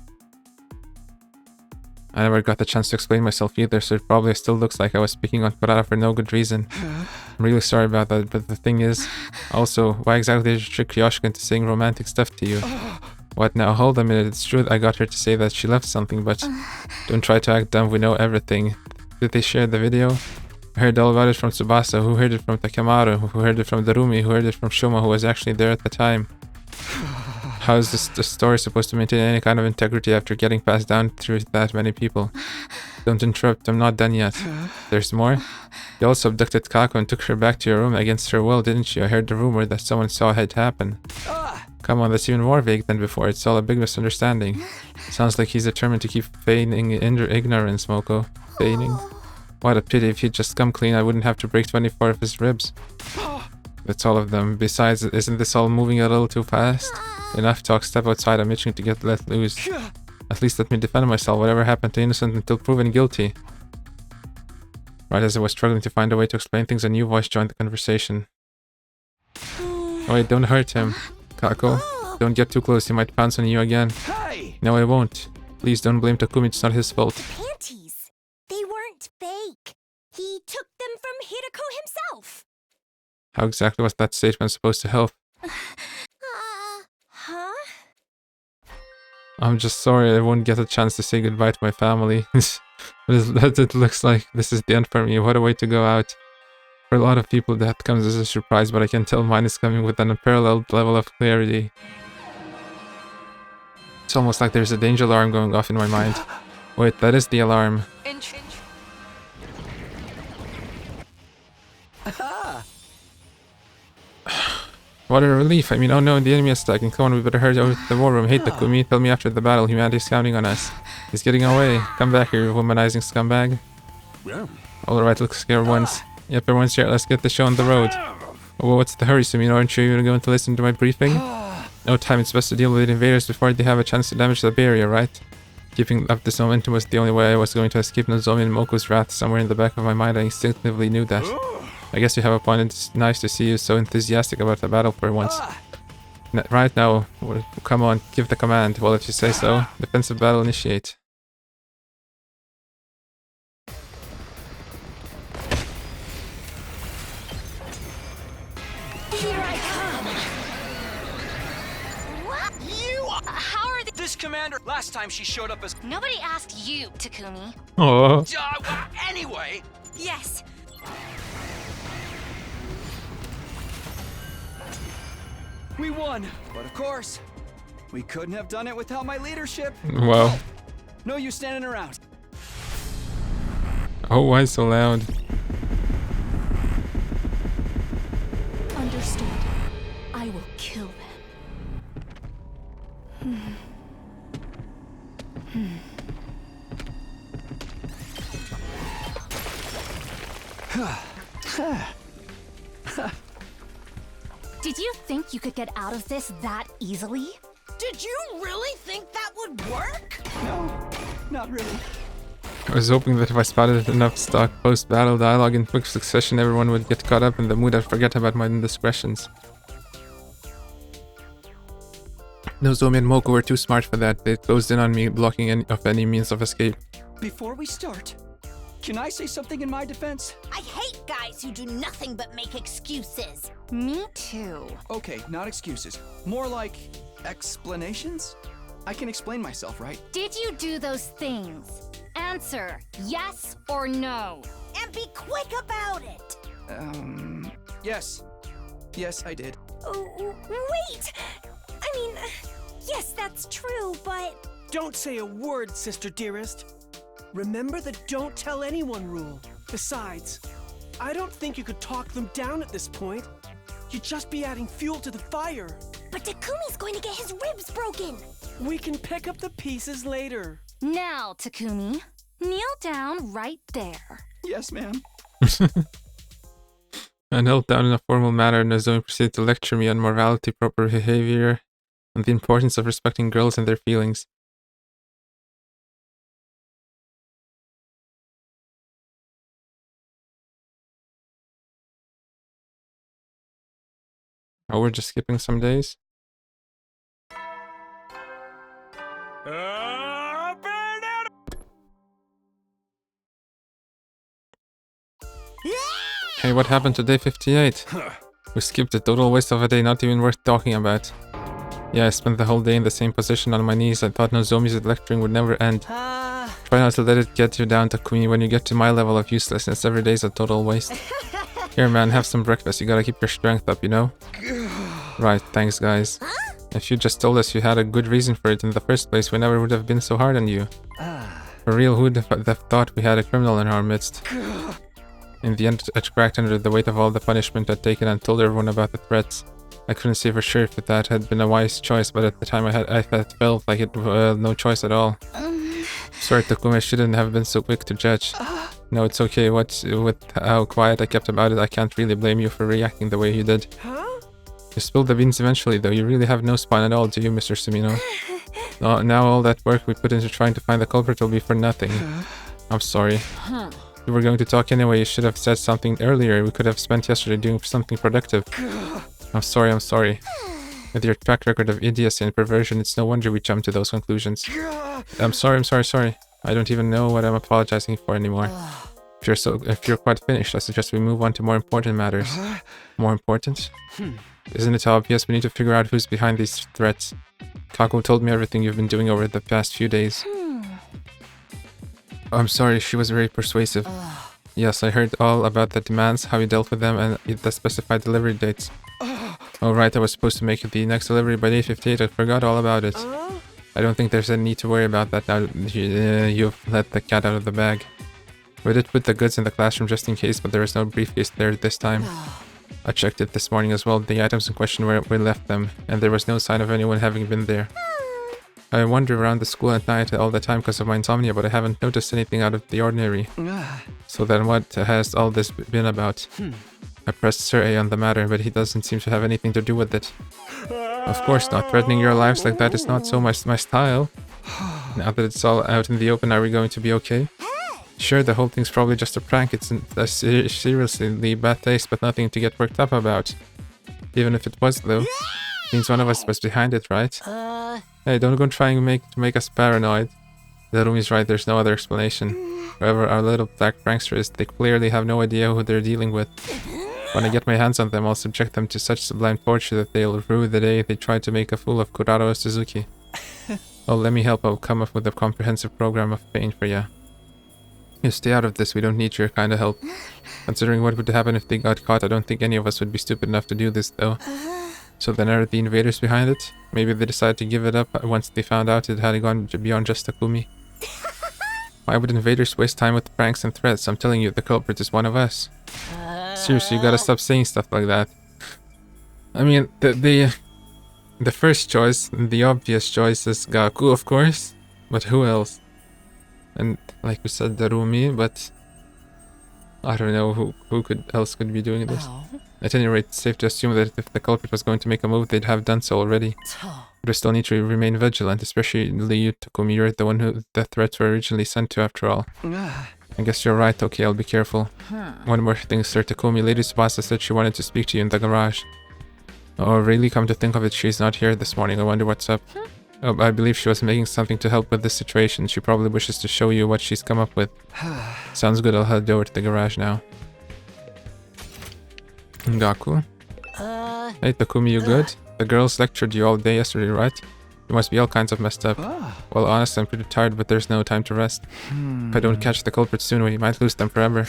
Speaker 1: I never got the chance to explain myself either, so it probably still looks like I was speaking on Kurara for no good reason. I'm really sorry about that, but the thing is... Also, why exactly did you trick Kiyoshika into saying romantic stuff to you? What now? Hold a minute, it's true I got her to say that she left something, but... Don't try to act dumb, we know everything. Did they share the video? I heard all about it from Tsubasa, who heard it from Takemaru, who heard it from Darumi, who heard it from Shoma, who was actually there at the time. How is the story supposed to maintain any kind of integrity after getting passed down through that many people? Don't interrupt, I'm not done yet. There's more? You also abducted Kaku and took her back to your room against her will, didn't you? I heard the rumor that someone saw it happen. Come on, that's even more vague than before. It's all a big misunderstanding. Sounds like he's determined to keep feigning ignorance, Moko. Feigning? What a pity. If he'd just come clean, I wouldn't have to break 24 of his ribs. That's all of them. Besides, isn't this all moving a little too fast? Enough talk, step outside, I'm itching to get let loose. At least let me defend myself, whatever happened to innocent until proven guilty. Right as I was struggling to find a way to explain things, a new voice joined the conversation. Wait, don't hurt him. Kaku, don't get too close, he might pounce on you again. No, I won't. Please don't blame Takumi, it's not his fault.
Speaker 4: Panties. They weren't fake. He took them from Hideko himself.
Speaker 1: How exactly was that statement supposed to help?
Speaker 4: Huh?
Speaker 1: I'm just sorry I won't get a chance to say goodbye to my family. But it looks like this is the end for me. What a way to go out. For a lot of people that comes as a surprise, but I can tell mine is coming with an unparalleled level of clarity. It's almost like there's a danger alarm going off in my mind. Wait, that is the alarm. What a relief. I mean, oh no, the enemy is attacking. Come on, we better hurry over to the war room. Hey, Takumi, tell me after the battle. Humanity's counting on us. He's getting away. Come back here, you womanizing scumbag. Alright, looks like everyone's... Yep, everyone's here. Let's get the show on the road. Oh, what's the hurry, Sumino? Aren't you going to listen to my briefing? No time, it's best to deal with the invaders before they have a chance to damage the barrier, right? Keeping up this momentum was the only way I was going to escape Nozomi and Moko's wrath. Somewhere in the back of my mind, I instinctively knew that. I guess you have a point. It's nice to see you so enthusiastic about the battle for once. Right now, come on, give the command. Well, if you say so. Defensive battle initiate.
Speaker 8: Here I come! What?
Speaker 9: You!
Speaker 8: How are they?
Speaker 9: This commander, last time she showed up as...
Speaker 8: Nobody asked you, Takumi.
Speaker 1: Oh.
Speaker 9: Well, anyway!
Speaker 8: Yes.
Speaker 3: We won, but of course, we couldn't have done it without my leadership.
Speaker 1: Wow.
Speaker 3: No use standing around.
Speaker 1: Oh, why so loud?
Speaker 7: Understood. I will kill them.
Speaker 8: Did you think you could get out of this that easily?
Speaker 6: Did you really think that would work?
Speaker 3: No, not really.
Speaker 1: I was hoping that if I spotted enough stock post-battle dialogue in quick succession, everyone would get caught up in the mood and forget about my indiscretions. Nozomi and Moko were too smart for that. They closed in on me, blocking any means of escape.
Speaker 3: Before we start, can I say something in my defense?
Speaker 4: I hate guys who do nothing but make excuses.
Speaker 8: Me too.
Speaker 3: Okay, not excuses. More like explanations? I can explain myself, right?
Speaker 8: Did you do those things? Answer yes or no.
Speaker 4: And be quick about it.
Speaker 3: Yes. Yes, I did.
Speaker 4: Oh, wait! I mean, yes, that's true, but...
Speaker 11: Don't say a word, sister dearest. Remember the don't tell anyone rule. Besides, I don't think you could talk them down at this point. You'd just be adding fuel to the fire.
Speaker 4: But Takumi's going to get his ribs broken.
Speaker 11: We can pick up the pieces later.
Speaker 8: Now, Takumi, kneel down right there.
Speaker 3: Yes, ma'am.
Speaker 1: I knelt down in a formal manner, and Nozomi proceeded to lecture me on morality, proper behavior, and the importance of respecting girls and their feelings. Oh, we're just skipping some days? Hey, what happened to day 58? We skipped a total waste of a day, not even worth talking about. Yeah, I spent the whole day in the same position on my knees. I thought Nozomi's lecturing would never end. Try not to let it get you down, Takumi. When you get to my level of uselessness, every day's a total waste. Here, man, have some breakfast. You gotta keep your strength up, you know? Right, thanks, guys. If you just told us you had a good reason for it in the first place, we never would have been so hard on you. For real, who'd have thought we had a criminal in our midst? In the end, I cracked under the weight of all the punishment I'd taken and told everyone about the threats. I couldn't say for sure if that had been a wise choice, but at the time I felt like it no choice at all. Sorry, Takumi, I shouldn't have been so quick to judge. No, it's okay. With how quiet I kept about it, I can't really blame you for reacting the way you did. You spilled the beans eventually, though. You really have no spine at all, do you, Mr. Sumino? Now all that work we put into trying to find the culprit will be for nothing. I'm sorry. We were going to talk anyway. You should have said something earlier. We could have spent yesterday doing something productive. I'm sorry. With your track record of idiocy and perversion, it's no wonder we jumped to those conclusions. I'm sorry. I don't even know what I'm apologizing for anymore. If you're quite finished, I suggest we move on to more important matters. More important? Isn't it obvious? We need to figure out who's behind these threats. Kako told me everything you've been doing over the past few days. I'm sorry, she was very persuasive. Yes, I heard all about the demands, how you dealt with them, and the specified delivery dates. Oh right, I was supposed to make the next delivery by day 58. I forgot all about it. I don't think there's any need to worry about that now you've let the cat out of the bag. We did put the goods in the classroom just in case, but there was no briefcase there this time. I checked it this morning as well. The items in question where we left them, and there was no sign of anyone having been there. I wander around the school at night all the time because of my insomnia, but I haven't noticed anything out of the ordinary. So then what has all this been about? I pressed Sir A on the matter, but he doesn't seem to have anything to do with it. Of course not. Threatening your lives like that is not so much my style. Now that it's all out in the open, are we going to be okay? Sure, the whole thing's probably just a prank. It's a seriously bad taste, but nothing to get worked up about. Even if it was, though. Means one of us was behind it, right? Hey, don't go trying to make us paranoid. Zarumi's right, there's no other explanation. Whoever our little black prankster is, they clearly have no idea who they're dealing with. When I get my hands on them, I'll subject them to such sublime torture that they'll rue the day they tried to make a fool of Kuraro Suzuki. Oh, let me help. I'll come up with a comprehensive program of pain for ya. You stay out of this, we don't need your kind of help. Considering what would happen if they got caught, I don't think any of us would be stupid enough to do this, though. So then are the invaders behind it? Maybe they decided to give it up once they found out it had gone beyond just Takumi. Why would invaders waste time with pranks and threats? I'm telling you, the culprit is one of us. Seriously, you gotta stop saying stuff like that. I mean, the first choice, the obvious choice is Gaku, of course. But who else? And like we said, Darumi, but I don't know who else could be doing this. At any rate, it's safe to assume that if the culprit was going to make a move, they'd have done so already. But we still need to remain vigilant, especially you, Takumi. You're the one who the threats were originally sent to, after all. I guess you're right. Okay, I'll be careful. One more thing, Sir Takumi. Lady Tsubasa said she wanted to speak to you in the garage. Oh, really? Come to think of it, she's not here this morning. I wonder what's up. Oh, I believe she was making something to help with this situation. She probably wishes to show you what she's come up with. Sounds good. I'll head over to the garage now. Gaku? Hey, Takumi, you good? The girls lectured you all day yesterday, right? You must be all kinds of messed up. Well, honestly, I'm pretty tired, but there's no time to rest. If I don't catch the culprit soon, we might lose them forever.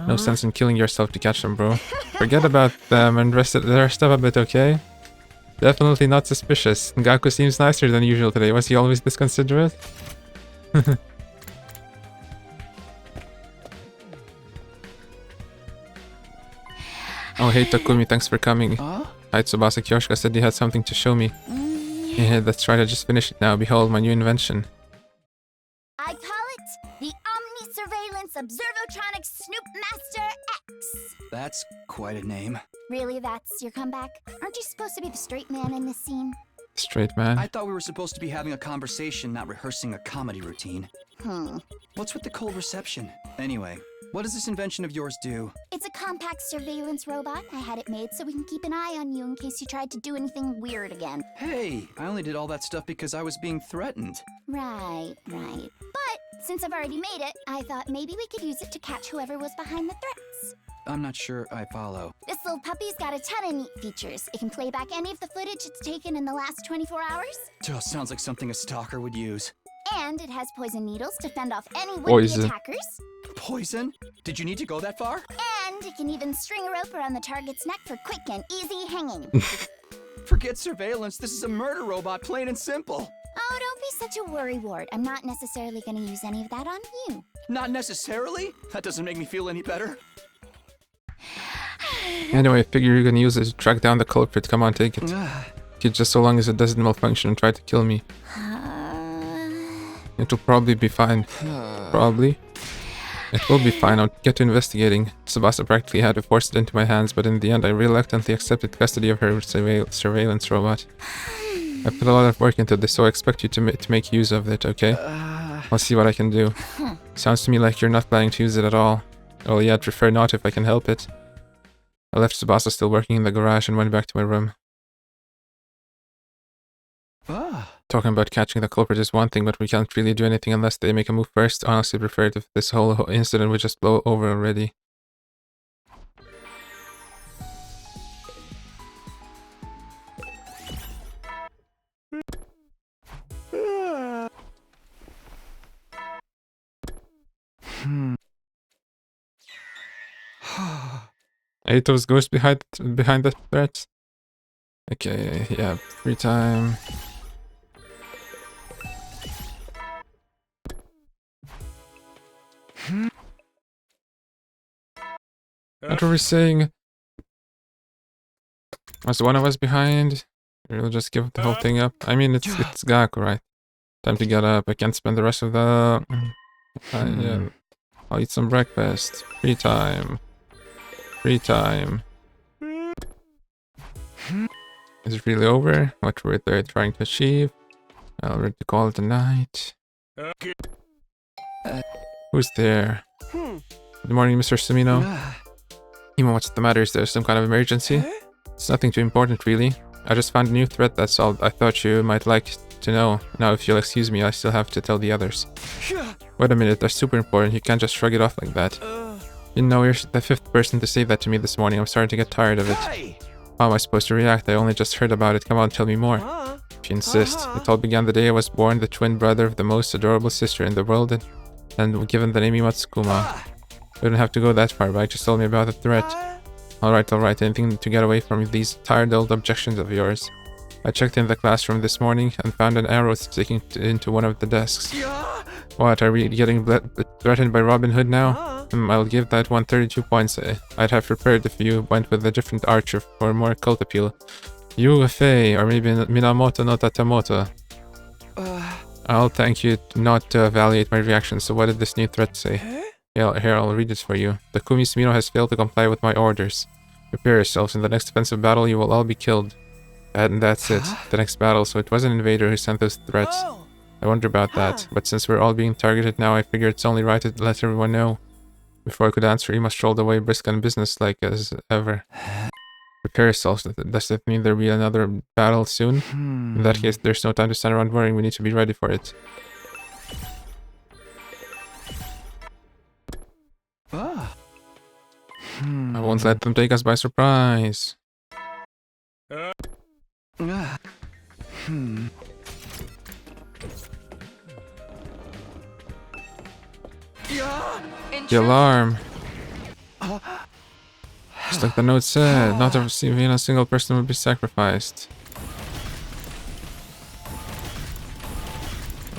Speaker 1: No sense in killing yourself to catch them, bro. Forget about them and rest the rest up a bit, okay? Definitely not suspicious. Gaku seems nicer than usual today. Was he always this considerate? Oh, hey Takumi, thanks for coming. Hi, Tsubasa. Kyoshika said he had something to show me. Yeah, that's right, I just finished it now. Behold, my new invention.
Speaker 8: I call it the Omni Surveillance Observotronic Snoop Master X.
Speaker 3: That's quite a name.
Speaker 8: Really, that's your comeback? Aren't you supposed to be the straight man in this scene?
Speaker 1: Straight man?
Speaker 3: I thought we were supposed to be having a conversation, not rehearsing a comedy routine. What's with the cold reception? Anyway, what does this invention of yours do?
Speaker 8: It's a compact surveillance robot. I had it made so we can keep an eye on you in case you tried to do anything weird again.
Speaker 3: Hey, I only did all that stuff because I was being threatened.
Speaker 8: Right. But since I've already made it, I thought maybe we could use it to catch whoever was behind the threats.
Speaker 3: I'm not sure I follow.
Speaker 8: This little puppy's got a ton of neat features. It can play back any of the footage it's taken in the last 24 hours.
Speaker 3: Sounds like something a stalker would use.
Speaker 8: And it has poison needles to fend off any would-be attackers.
Speaker 3: Poison? Did you need to go that far?
Speaker 8: And it can even string a rope around the target's neck for quick and easy hanging.
Speaker 3: Forget surveillance. This is a murder robot, plain and simple.
Speaker 8: Oh, don't be such a worrywart. I'm not necessarily going to use any of that on you.
Speaker 3: Not necessarily? That doesn't make me feel any better.
Speaker 1: Anyway, I figure you're gonna use it to track down the culprit. Come on, take it. Just so long as it doesn't malfunction and try to kill me. It'll probably be fine. Probably. It will be fine. I'll get to investigating. Tsubasa practically had to force it into my hands, but in the end I reluctantly accepted custody of her surveillance robot. I put a lot of work into this, so I expect you to make use of it, okay? I'll see what I can do. Sounds to me like you're not planning to use it at all. Well, yeah, I'd prefer not if I can help it. I left Tsubasa still working in the garage and went back to my room. Talking about catching the culprit is one thing, but we can't really do anything unless they make a move first. Honestly, preferred if this whole incident would just blow over already. Aito's ghost behind the threat. Okay, yeah, free time. What were we saying? Was one of us behind? We'll just give the whole thing up. I mean, it's Gaku, right? Time to get up. I can't spend the rest of the... yeah. I'll eat some breakfast. Free time. Free time. Is it really over? What were they trying to achieve? I'll ready to call it a night. Who's there? Good morning, Mr. Sumino. Himo, what's the matter? Is there some kind of emergency? It's nothing too important, really. I just found a new threat, that's all. I thought you might like to know. Now, if you'll excuse me, I still have to tell the others. Wait a minute, that's super important. You can't just shrug it off like that. You know, you're the fifth person to say that to me this morning. I'm starting to get tired of it. How am I supposed to react? I only just heard about it. Come on, tell me more. If you insist. It all began the day I was born, the twin brother of the most adorable sister in the world, and given the name Imatsukuma. You don't have to go that far back, just told me about the threat. Alright, anything to get away from these tired old objections of yours. I checked in the classroom this morning and found an arrow sticking into one of the desks. What, are we getting threatened by Robin Hood now? I'll give that one 32 points. I'd have prepared if you went with a different archer for more cult appeal. You, Fei, or maybe Minamoto no Tatamoto. I'll thank you not to evaluate my reaction, so what did this new threat say? Yeah, here, I'll read it for you. The Kumi Smino has failed to comply with my orders. Prepare yourselves, in the next offensive battle you will all be killed. And that's it. The next battle, so it was an invader who sent those threats. I wonder about that, but since we're all being targeted now, I figure it's only right to let everyone know. Before I could answer, Ima strolled away brisk and businesslike as ever. Prepare yourselves. Does that mean there'll be another battle soon? In that case, there's no time to stand around worrying. We need to be ready for it. I won't let them take us by surprise. The alarm. Just like the note said, not even a single person would be sacrificed.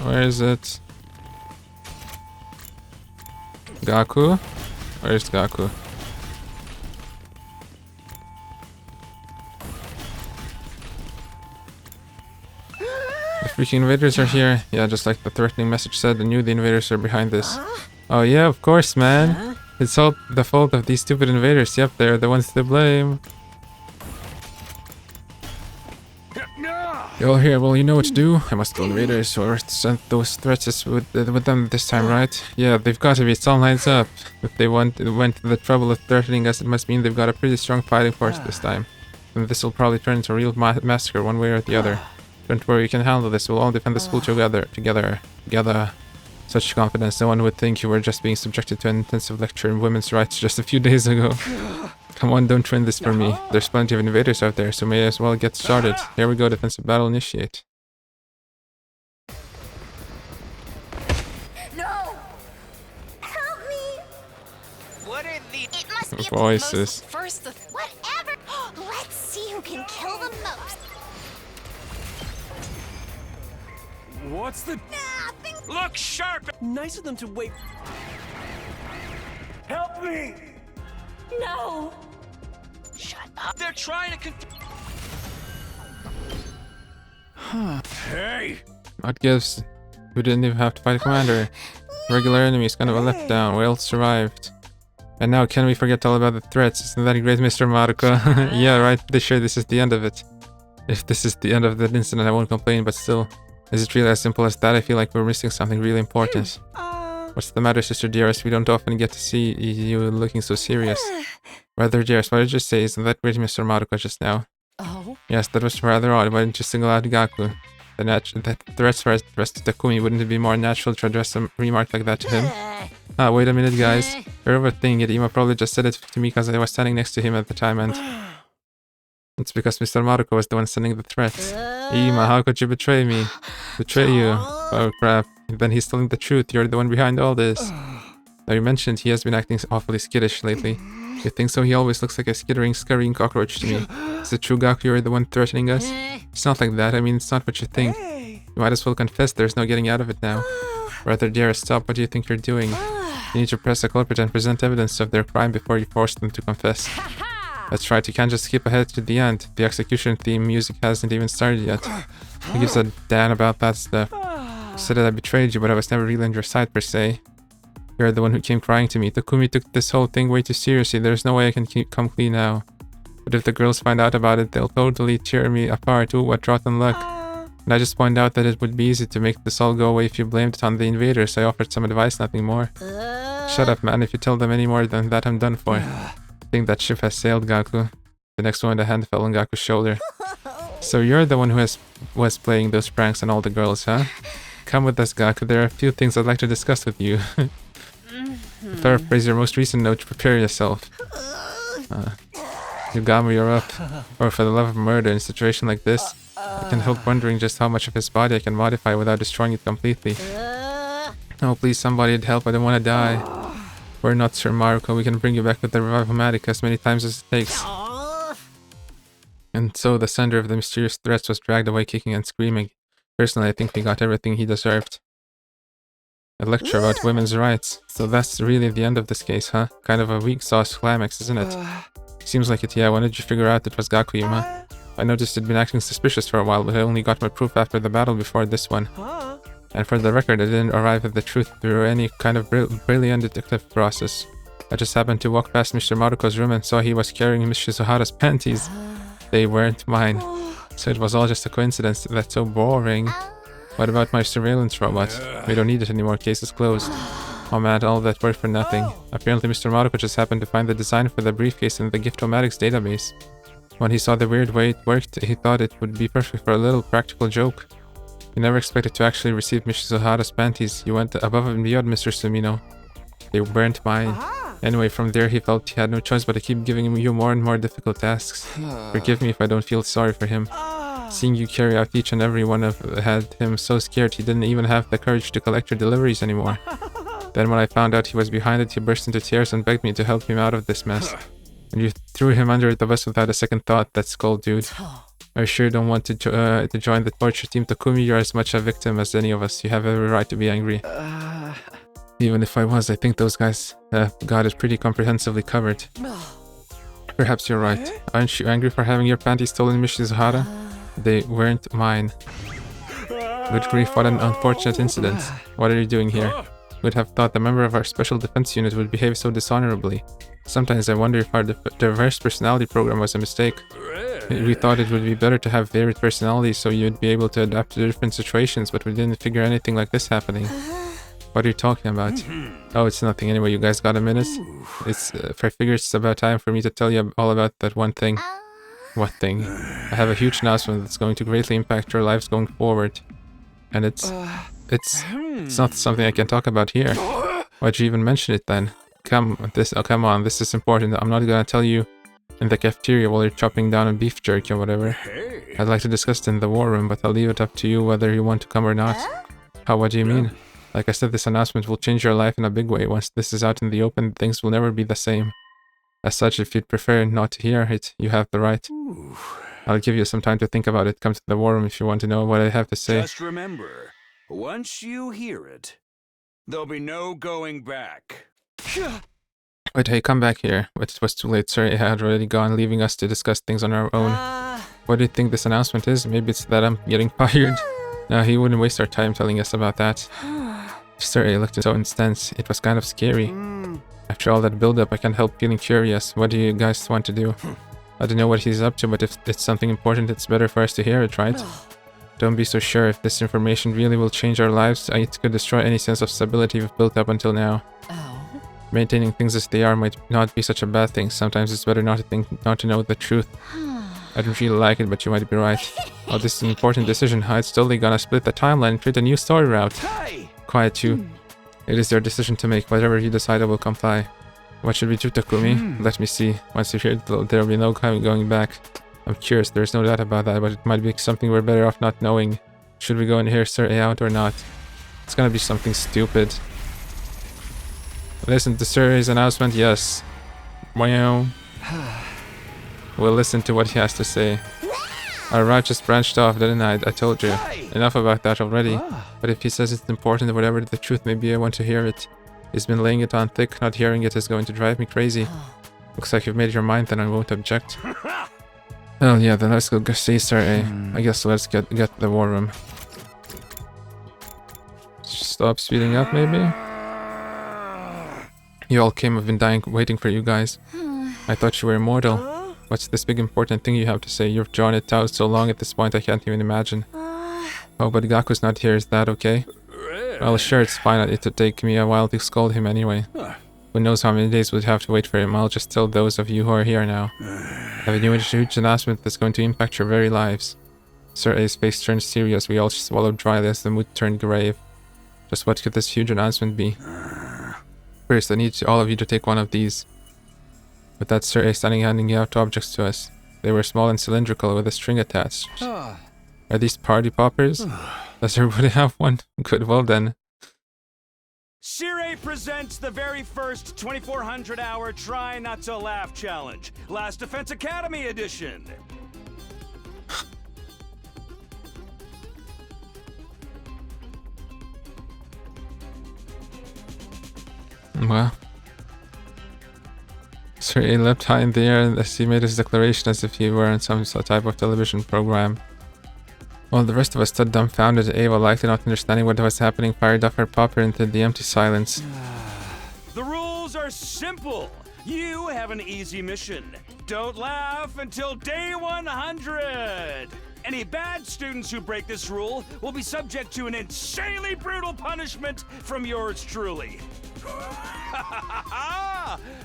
Speaker 1: Where is it? Gaku? Where's Gaku? The freaking invaders are here. Yeah, just like the threatening message said, I knew the invaders are behind this. Oh yeah, of course, man. It's all the fault of these stupid invaders. Yep, they're the ones to blame. You're all here. Well, you know what to do. I must kill invaders who sent those threats with them this time, right? Yeah, they've got to be. It's all lines up. If they went to the trouble of threatening us, it must mean they've got a pretty strong fighting force this time. And this will probably turn into a real massacre one way or the other. Don't worry, you can handle this. We'll all defend the school together. Such confidence, no one would think you were just being subjected to an intensive lecture in women's rights just a few days ago. Come on, don't ruin this for me. There's plenty of invaders out there, so may as well get started. Here we go, defensive battle initiate.
Speaker 8: No! Help me!
Speaker 9: What are the...
Speaker 8: It must be
Speaker 1: Voices.
Speaker 8: first the... Whatever! Let's see who can kill the most.
Speaker 11: What's the...
Speaker 5: Look sharp!
Speaker 11: Nice of them to wait.
Speaker 5: Help me!
Speaker 8: No!
Speaker 9: Shut up.
Speaker 5: They're trying to Hey!
Speaker 1: What gives? We didn't even have to fight a commander. Regular enemies, kind of a letdown. We all survived. And now, can we forget all about the threats? Isn't that great, Mr. Maruko? Yeah, right. Pretty sure this is the end of it. If this is the end of that incident, I won't complain, but still. Is it really as simple as that? I feel like we're missing something really important. What's the matter, Sister Dearest? We don't often get to see you looking so serious. Rather, Dearest, what did you say? Isn't that great, Mr. Maruko, just now?
Speaker 7: Oh?
Speaker 1: Yes, that was rather odd. Why didn't you single out Gaku? The threats for the rest of Takumi, wouldn't it be more natural to address a remark like that to him? Ah, wait a minute, guys. You're overthinking it. Ima probably just said it to me because I was standing next to him at the time, and... It's because Mr. Maruko was the one sending the threats. Ima, how could you betray me? Betray you? Oh crap. Then he's telling the truth. You're the one behind all this. Now you mentioned he has been acting awfully skittish lately. You think so? He always looks like a skittering, scurrying cockroach to me. Is it true, Gaku, you're the one threatening us? It's not like that. I mean, it's not what you think. You might as well confess. There's no getting out of it now. Rather, Dearest, stop. What do you think you're doing? You need to press the culprit and present evidence of their crime before you force them to confess. That's right, you can't just skip ahead to the end. The execution theme music hasn't even started yet. Who gives a damn about that stuff? You said that I betrayed you, but I was never really on your side per se. You're the one who came crying to me. Takumi took this whole thing way too seriously. There's no way I can come clean now. But if the girls find out about it, they'll totally tear me apart. Ooh, what rotten luck. And I just point out that it would be easy to make this all go away if you blamed it on the invaders. I offered some advice, nothing more. Shut up, man. If you tell them any more than that, I'm done for. I think that ship has sailed, Gaku. The next moment, a hand fell on Gaku's shoulder. So you're the one who was playing those pranks on all the girls, huh? Come with us, Gaku. There are a few things I'd like to discuss with you. To paraphrase your most recent note, prepare yourself. Yugami, you're up. Or for the love of murder, in a situation like this, I can't help wondering just how much of his body I can modify without destroying it completely. Oh, please, somebody'd help. I don't want to die. We're not Sir Maruko. We can bring you back with the Revive-O-Matic as many times as it takes. And so the sender of the mysterious threats was dragged away kicking and screaming. Personally, I think he got everything he deserved. A lecture about women's rights. So that's really the end of this case, huh? Kind of a weak sauce climax, isn't it? Seems like it, yeah. When did you figure out it was Gakuyama? I noticed he'd been acting suspicious for a while, but I only got my proof after the battle before this one. And for the record, I didn't arrive at the truth through any kind of brilliant detective process. I just happened to walk past Mr. Maruko's room and saw he was carrying Miss Shizuhara's panties. They weren't mine. So it was all just a coincidence. That's so boring. What about my surveillance robot? We don't need it anymore. Case is closed. Oh man, all that work for nothing. Apparently Mr. Maruko just happened to find the design for the briefcase in the Giftomatics database. When he saw the weird way it worked, he thought it would be perfect for a little practical joke. He never expected to actually receive Miss Shizuhara's panties. You went above and beyond, Mr. Sumino. They weren't mine. Anyway, from there he felt he had no choice but to keep giving you more and more difficult tasks. Forgive me if I don't feel sorry for him. Seeing you carry out each and every one of had him so scared he didn't even have the courage to collect your deliveries anymore. Then when I found out he was behind it, he burst into tears and begged me to help him out of this mess. And you threw him under the bus without a second thought. That's cold, dude. I sure don't want to join the torture team, Takumi. You're as much a victim as any of us. You have every right to be angry. Even if I was, I think those guys got it pretty comprehensively covered. Perhaps you're right. Aren't you angry for having your panties stolen, Miss Shizuhara? They weren't mine. Good grief, what an unfortunate incident. What are you doing here? We'd have thought the member of our special defense unit would behave so dishonorably. Sometimes I wonder if our diverse personality program was a mistake. We thought it would be better to have varied personalities so you'd be able to adapt to different situations, but we didn't figure anything like this happening. What are you talking about? Oh, it's nothing. Anyway, you guys got a minute? I figure it's about time for me to tell you all about that one thing. What thing? I have a huge announcement that's going to greatly impact your lives going forward. And it's not something I can talk about here. Why'd you even mention it then? Come on, this is important. I'm not gonna tell you in the cafeteria while you're chopping down a beef jerky or whatever. I'd like to discuss it in the war room, but I'll leave it up to you whether you want to come or not. What do you mean? Like I said, this announcement will change your life in a big way. Once this is out in the open, things will never be the same. As such, if you'd prefer not to hear it, you have the right. I'll give you some time to think about it. Come to the war room if you want to know what I have to say.
Speaker 5: Just remember, once you hear it, there'll be no going back.
Speaker 1: Wait, hey, come back here. But it was too late, sir. It had already gone, leaving us to discuss things on our own. What do you think this announcement is? Maybe it's that I'm getting fired? No, he wouldn't waste our time telling us about that. Sir, it looked so intense. It was kind of scary. After all that build-up, I can't help feeling curious. What do you guys want to do? I don't know what he's up to, but if it's something important, it's better for us to hear it, right? Don't be so sure. If this information really will change our lives, it could destroy any sense of stability we've built up until now. Maintaining things as they are might not be such a bad thing. Sometimes it's better not to know the truth. I don't really like it, but you might be right. Oh, this is an important decision. It's totally gonna split the timeline and create a new story route. Quiet you. It is your decision to make. Whatever you decide, I will comply. What should we do, Takumi? Let me see. Once you hear it, there will be no going back. I'm curious, there's no doubt about that, but it might be something we're better off not knowing. Should we go and hear Sir A out or not? It's gonna be something stupid. Listen to Sir A's announcement, yes. Wow. We'll listen to what he has to say. Our route just branched off, didn't I? I told you. Enough about that already. But if he says it's important, whatever the truth may be, I want to hear it. He's been laying it on thick. Not hearing it is going to drive me crazy. Looks like you've made your mind, then I won't object. Well, yeah, then let's go see Sir A. I guess let's get the war room. Stop speeding up, maybe? You all came. I've been dying, waiting for you guys. I thought you were immortal. What's this big important thing you have to say? You've drawn it out so long at this point I can't even imagine. Oh, but Gaku's not here. Is that okay? Well, sure, it's fine. It'll take me a while to scold him anyway. Who knows how many days we'd have to wait for him. I'll just tell those of you who are here now. I have a new huge announcement that's going to impact your very lives. Sir A's face turned serious. We all swallowed dry as the mood turned grave. Just what could this huge announcement be? First, I need all of you to take one of these. With that, Sir A standing handing out objects to us. They were small and cylindrical with a string attached. Are these party poppers? Does everybody have one? Good, well then.
Speaker 5: Sire presents the very first 2400-hour Try Not to Laugh challenge, Last Defense Academy edition.
Speaker 1: Well, Sir A leapt high in the air as he made his declaration as if he were on some type of television program. While the rest of us stood dumbfounded, Ava, likely not understanding what was happening, fired off her popper into the empty silence.
Speaker 5: The rules are simple. You have an easy mission. Don't laugh until day 100. Any bad students who break this rule will be subject to an insanely brutal punishment from yours truly.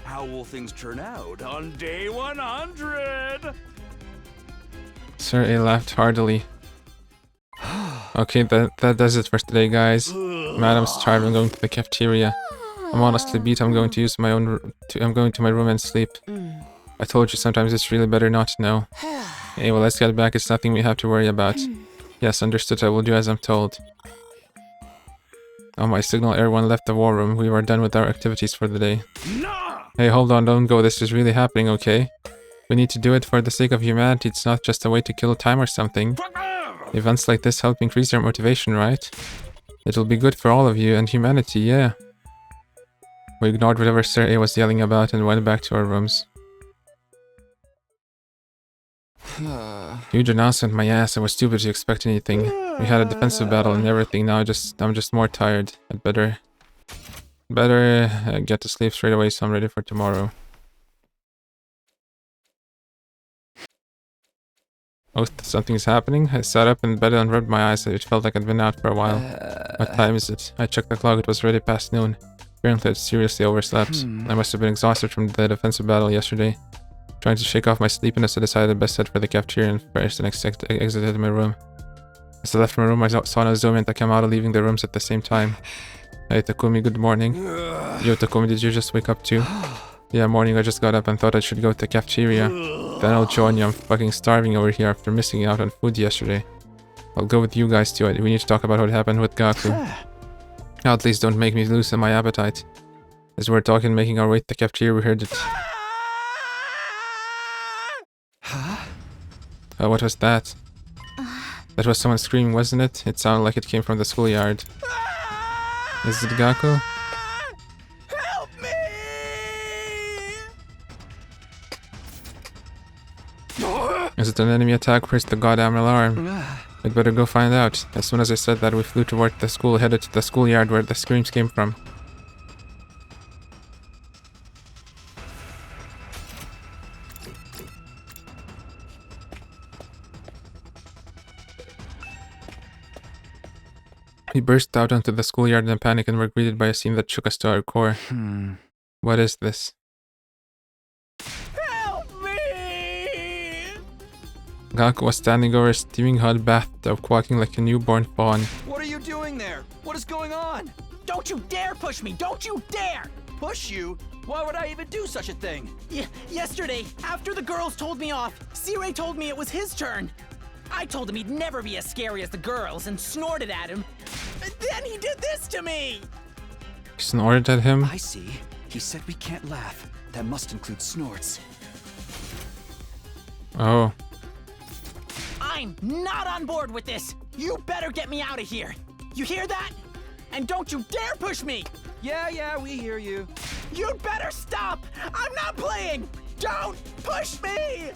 Speaker 5: How will things turn out on day 100?
Speaker 1: Sir A laughed heartily. Okay, that does it for today, guys. Madam's tired. I'm going to the cafeteria. I'm honestly beat. I'm going to use my own. I'm going to my room and sleep. I told you sometimes it's really better not to know. Hey, well, let's get back. It's nothing we have to worry about. Yes, understood. I will do as I'm told. On my signal, everyone left the war room. We were done with our activities for the day. Hey, hold on, don't go. This is really happening, okay? We need to do it for the sake of humanity. It's not just a way to kill time or something. Events like this help increase your motivation, right? It'll be good for all of you and humanity, yeah. We ignored whatever Sir A was yelling about and went back to our rooms. Huge announcement, my ass. I was stupid to expect anything. We had a defensive battle and everything. Now I'm just more tired. I'd better get to sleep straight away so I'm ready for tomorrow. Oh, something's happening. I sat up in bed and rubbed my eyes. It felt like I'd been out for a while. What time is it? I checked the clock. It was already past noon. Apparently I'd seriously overslept. I must have been exhausted from the defensive battle yesterday. Trying to shake off my sleepiness, I decided best head for the cafeteria and first and exited my room. As I left my room, I saw Nozomi and Takamado leaving their rooms at the same time. Hey Takumi, good morning. Yo Takumi, did you just wake up too? Yeah, morning, I just got up and thought I should go to the cafeteria. Then I'll join you. I'm fucking starving over here after missing out on food yesterday. I'll go with you guys too. We need to talk about what happened with Gaku. Now, at least don't make me lose my appetite. As we were talking, making our way to the cafeteria, we heard it. What was that? That was someone screaming, wasn't it? It sounded like it came from the schoolyard. Is it Gaku?
Speaker 6: Help me!
Speaker 1: Is it an enemy attack? Where's the goddamn alarm? We'd better go find out. As soon as I said that, we flew toward the school, headed to the schoolyard where the screams came from. We burst out onto the schoolyard in a panic and were greeted by a scene that shook us to our core. What is this?
Speaker 6: Help me!
Speaker 1: Gaku was standing over a steaming hot bathtub, quacking like a newborn fawn.
Speaker 3: What are you doing there? What is going on?
Speaker 6: Don't you dare push me! Don't you dare!
Speaker 3: Push you? Why would I even do such a thing?
Speaker 6: Yesterday, after the girls told me off, C-Ray told me it was his turn. I told him he'd never be as scary as the girls and snorted at him. Then he did this to me!
Speaker 1: You snorted at him?
Speaker 3: I see. He said we can't laugh. That must include snorts.
Speaker 1: Oh.
Speaker 6: I'm not on board with this! You better get me out of here! You hear that? And don't you dare push me!
Speaker 3: Yeah, we hear you.
Speaker 6: You'd better stop! I'm not playing! Don't push me!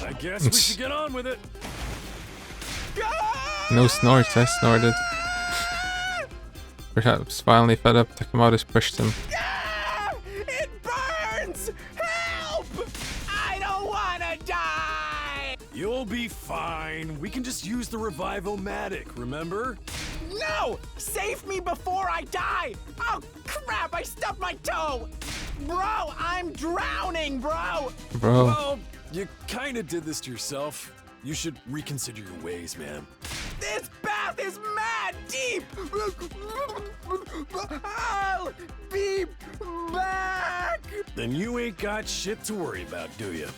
Speaker 5: I guess we should get on with it.
Speaker 1: No snorts, I snorted. Perhaps finally fed up, Takamado pushed him.
Speaker 6: It burns! Help! I don't wanna die!
Speaker 5: You'll be fine. We can just use the Revive-O-Matic, remember?
Speaker 6: No! Save me before I die! Oh crap, I stubbed my toe! Bro, I'm drowning, bro!
Speaker 1: Bro.
Speaker 5: Well, you kinda did this to yourself. You should reconsider your ways, man.
Speaker 6: This bath is mad deep! I'll be back!
Speaker 5: Then you ain't got shit to worry about, do you?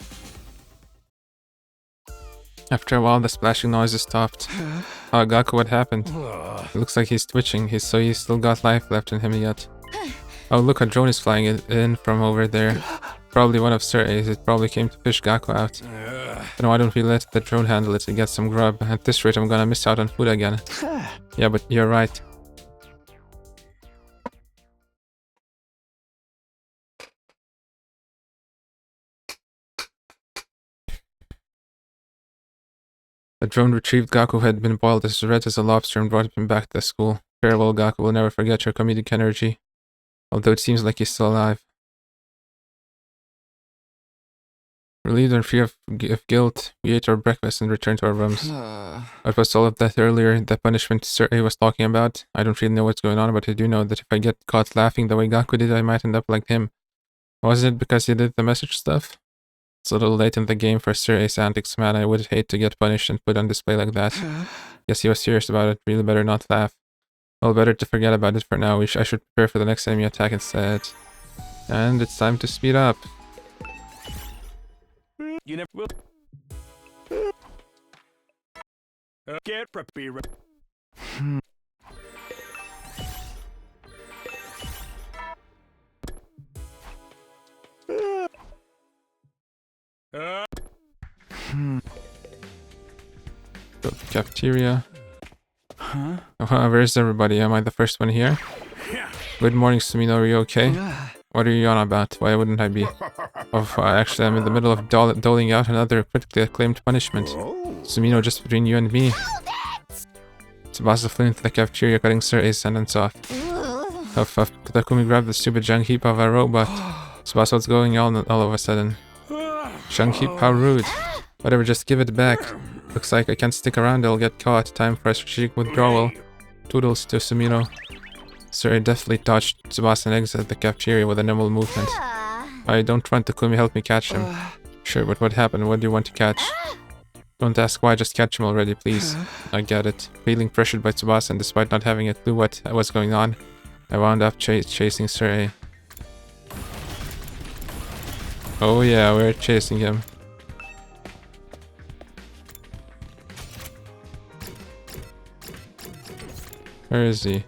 Speaker 1: After a while, the splashing noises stopped. Oh, Gaku, what happened? It looks like he's twitching. He's still got life left in him yet. Oh, look, a drone is flying in from over there. Probably one of Sir A's. It probably came to fish Gaku out. But no, I don't really let the drone handle it and get some grub. At this rate, I'm gonna miss out on food again. Yeah, but you're right. The drone retrieved Gaku, who had been boiled as red as a lobster, and brought him back to the school. Farewell, Gaku. We'll never forget your comedic energy. Although it seems like he's still alive. Relieved and free of guilt, we ate our breakfast and returned to our rooms. What was all of that earlier, the punishment Sir A was talking about? I don't really know what's going on, but I do know that if I get caught laughing the way Gaku did, I might end up like him. Was it because he did the message stuff? It's a little late in the game for Sir A's antics, man. I would hate to get punished and put on display like that. Guess he was serious about it. Really better not laugh. Well, better to forget about it for now. I should prepare for the next enemy attack instead. And it's time to speed up.
Speaker 5: You never will. Get prepared.
Speaker 1: Go to the cafeteria. Oh, where's everybody? Am I the first one here? Good morning, Sumino. Are you okay? What are you on about? Why wouldn't I be? Oh, actually, I'm in the middle of doling out another critically acclaimed punishment. Sumino, just between you and me. Tsubasa flew into the cafeteria, cutting Sir A's sentence off. Huff, huff. Takumi grabbed the stupid junk heap of a robot. Tsubasa, what's going on all of a sudden? Junk heap? How rude. Whatever, just give it back. Looks like I can't stick around, I'll get caught. Time for a strategic withdrawal. Toodles to Sumino. Sir A deftly dodged Tsubasa and exited the cafeteria with a nimble movement. I don't want Takumi, help me catch him. Sure, but what happened? What do you want to catch? Don't ask why, just catch him already, please. I get it. Feeling pressured by Tsubasa and despite not having a clue what was going on, I wound up chasing Sir A. Oh yeah, we're chasing him. Where is he?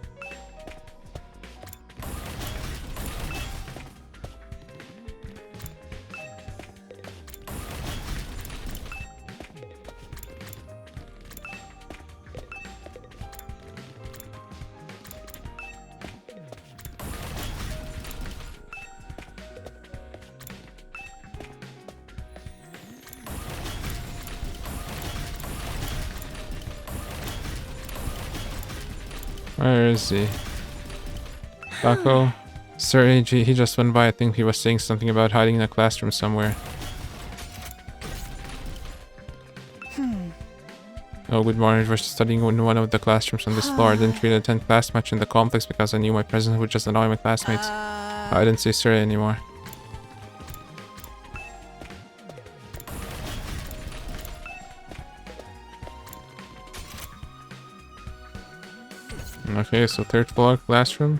Speaker 1: Where is he? Bako? Sir A.G., he just went by. I think he was saying something about hiding in a classroom somewhere. Oh, good morning. We're studying in one of the classrooms on this floor. I didn't really attend class much in the complex because I knew my presence would just annoy my classmates. I didn't see Sir A anymore. Okay, so third floor classroom.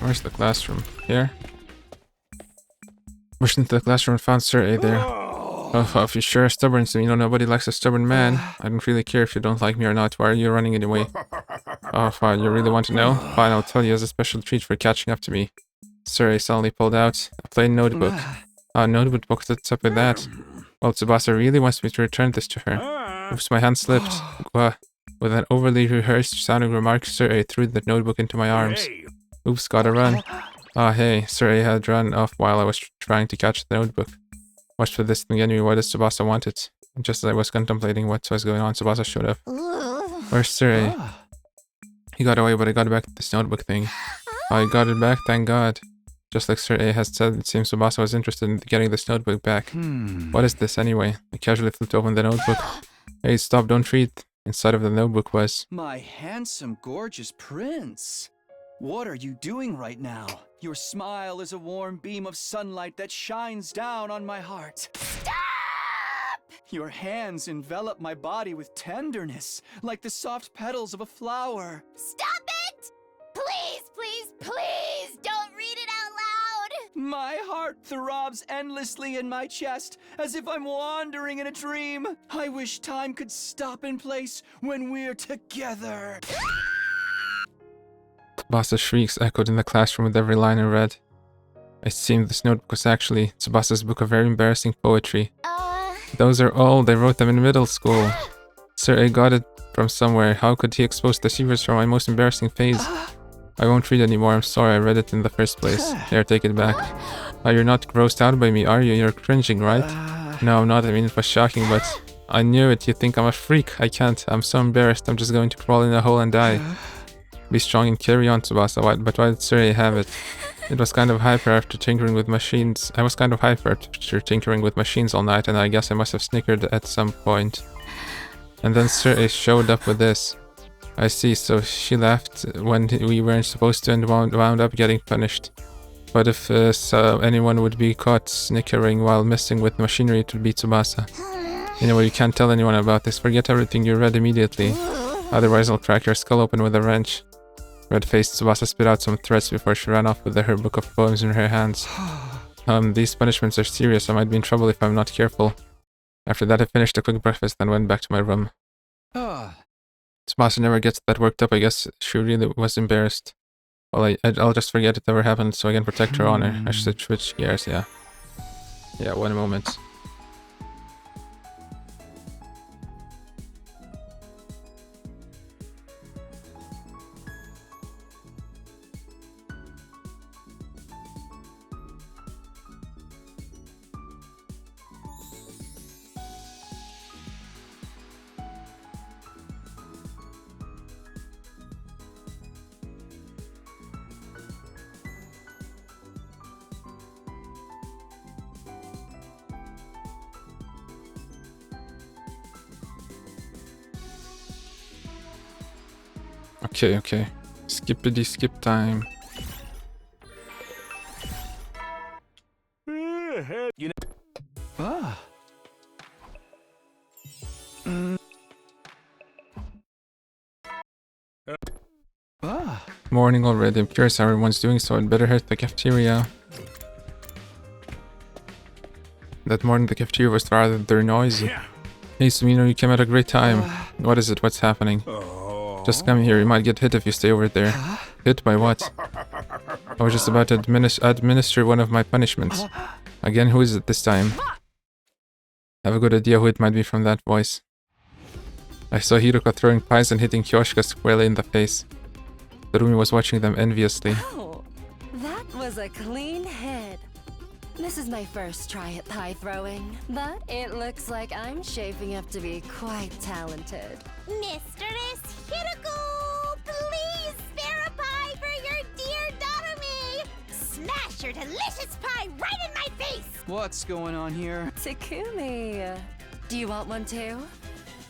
Speaker 1: Where's the classroom? Here? Rushed into the classroom and found Sir A there. Oh, if you're sure stubborn, so you know nobody likes a stubborn man. I don't really care if you don't like me or not. Why are you running anyway? Oh, fine. You really want to know? Fine, I'll tell you as a special treat for catching up to me. Sir A suddenly pulled out a plain notebook. Notebook, what's up with that? Well, Tsubasa really wants me to return this to her. Oops, my hand slipped. With an overly rehearsed sounding remark, Sir A threw the notebook into my arms. Oops, gotta run. Hey, Sir A had run off while I was trying to catch the notebook. Watch for this thing anyway. Why does Tsubasa want it? Just as I was contemplating what was going on, Tsubasa showed up. Where's Sir A? He got away, but I got back this notebook thing. I got it back, thank God. Just like Sir A has said, it seems Tsubasa was interested in getting this notebook back. What is this anyway? I casually flipped open the notebook. Hey, stop, don't read. Inside of the notebook was...
Speaker 3: My handsome, gorgeous prince. What are you doing right now? Your smile is a warm beam of sunlight that shines down on my heart.
Speaker 8: Stop!
Speaker 3: Your hands envelop my body with tenderness, like the soft petals of a flower.
Speaker 8: Stop it! Please, please, please don't read it out loud!
Speaker 3: My heart throbs endlessly in my chest, as if I'm wandering in a dream. I wish time could stop in place when we're together.
Speaker 1: Tsubasa's shrieks echoed in the classroom with every line I read. It seemed this notebook was actually Tsubasa's book of very embarrassing poetry. Those are old, I wrote them in middle school. Sir, I got it from somewhere. How could he expose the secrets from my most embarrassing phase? I won't read anymore, I'm sorry I read it in the first place. Here, take it back. Oh, you're not grossed out by me, are you? You're cringing, right? No, I'm not. I mean, it was shocking, but I knew it. You think I'm a freak. I can't. I'm so embarrassed. I'm just going to crawl in a hole and die. Be strong and carry on, Tsubasa. But why did Sir have it? It was kind of hyper after tinkering with machines. I was kind of hyper after tinkering with machines all night, and I guess I must have snickered at some point. And then Sir showed up with this. I see, so she left when we weren't supposed to and wound up getting punished. But if anyone would be caught snickering while messing with machinery, it would be Tsubasa. Anyway, you can't tell anyone about this. Forget everything you read immediately. Otherwise I'll crack your skull open with a wrench. Red-faced Tsubasa spit out some threats before she ran off with her book of poems in her hands. These punishments are serious. I might be in trouble if I'm not careful. After that I finished a quick breakfast and went back to my room. Tsubasa never gets that worked up. I guess she really was embarrassed. Well, I'll just forget it ever happened so I can protect her honor. I should switch gears, yeah. Yeah, one moment. Okay. Skippity skip time. Morning already. I'm curious how everyone's doing, so I'd better head to the cafeteria. That morning the cafeteria was rather noisy. Hey Sumino, you came at a great time. What is it? What's happening? Just come here, you might get hit if you stay over there. Hit by what? I was just about to administer one of my punishments. Again, who is it this time? I have a good idea who it might be from that voice. I saw Hiruka throwing pies and hitting Kyoshika squarely in the face. Darumi was watching them enviously.
Speaker 12: Oh, that was a clean hit. This is my first try at pie throwing, but it looks like I'm shaping up to be quite talented.
Speaker 4: Mistress Hiroko, please spare a pie for your dear Darumi! Smash your delicious pie right in my face!
Speaker 3: What's going on here?
Speaker 12: Takumi, do you want one too?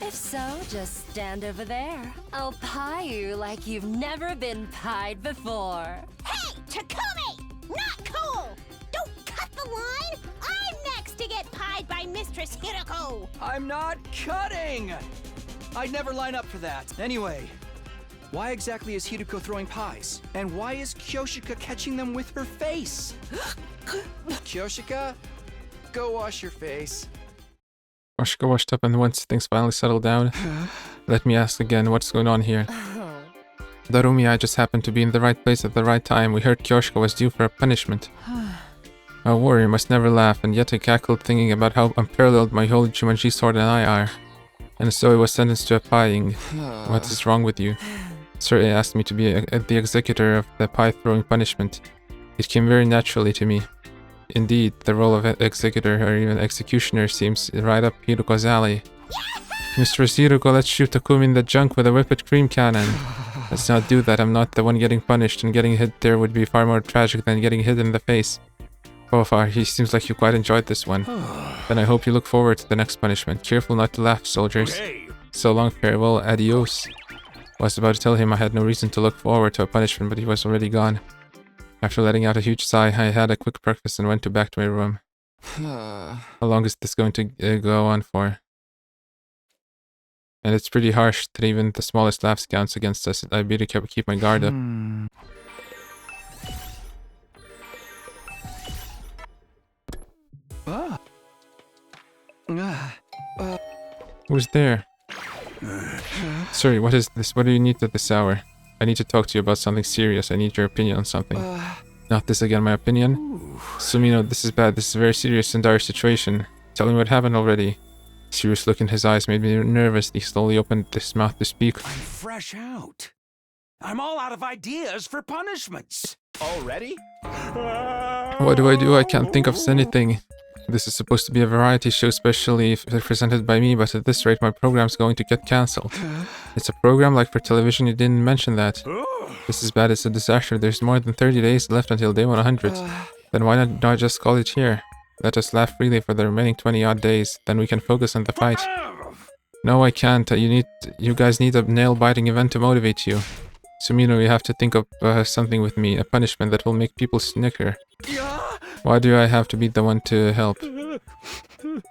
Speaker 12: If so, just stand over there. I'll pie you like you've never been pied before.
Speaker 4: Hey, Takumi! Not cool! Don't cut the line! I'm next to get pied by Mistress Hiroko!
Speaker 3: I'm not cutting! I'd never line up for that. Anyway, why exactly is Hiruko throwing pies? And why is Kyoshika catching them with her face? Kyoshika, go wash your face.
Speaker 1: Kyoshika washed up, and once things finally settled down, let me ask again, what's going on here? Darumi, I just happened to be in the right place at the right time. We heard Kyoshika was due for a punishment. A warrior must never laugh, and yet I cackled thinking about how unparalleled my holy Jumanji sword and I are. And so I was sentenced to a pieing. What is wrong with you? Sir A asked me to be the executor of the pie-throwing punishment. It came very naturally to me. Indeed, the role of executor or even executioner seems right up Hiruko's alley. Mistress Hiruko, let's shoot Takumi in the junk with a whipped cream cannon. Let's not do that. I'm not the one getting punished, and getting hit there would be far more tragic than getting hit in the face. So far, he seems like you quite enjoyed this one. Then I hope you look forward to the next punishment. Careful not to laugh, soldiers.
Speaker 5: Okay.
Speaker 1: So long, farewell, adios. I was about to tell him I had no reason to look forward to a punishment, but he was already gone. After letting out a huge sigh, I had a quick breakfast and went back to my room. How long is this going to go on for? And it's pretty harsh that even the smallest laughs counts against us. I better keep my guard up. Who's there? Sorry, what is this? What do you need at this hour? I need to talk to you about something serious. I need your opinion on something. Not this again, my opinion? Sumino, this is bad. This is a very serious and dire situation. Tell me what happened already. Serious look in his eyes made me nervous. He slowly opened his mouth to speak.
Speaker 5: I'm fresh out. I'm all out of ideas for punishments.
Speaker 3: Already?
Speaker 1: What do I do? I can't think of anything. This is supposed to be a variety show, especially if presented by me, but at this rate my program's going to get cancelled. It's a program like for television, you didn't mention that. This is bad, it's a disaster. There's more than 30 days left until day 100. Then why not just call it here? Let us laugh freely for the remaining 20 odd days, then we can focus on the fight. No, I can't. You guys need a nail-biting event to motivate you. Sumino, you have to think of something with me, a punishment that will make people snicker. Why do I have to be the one to help?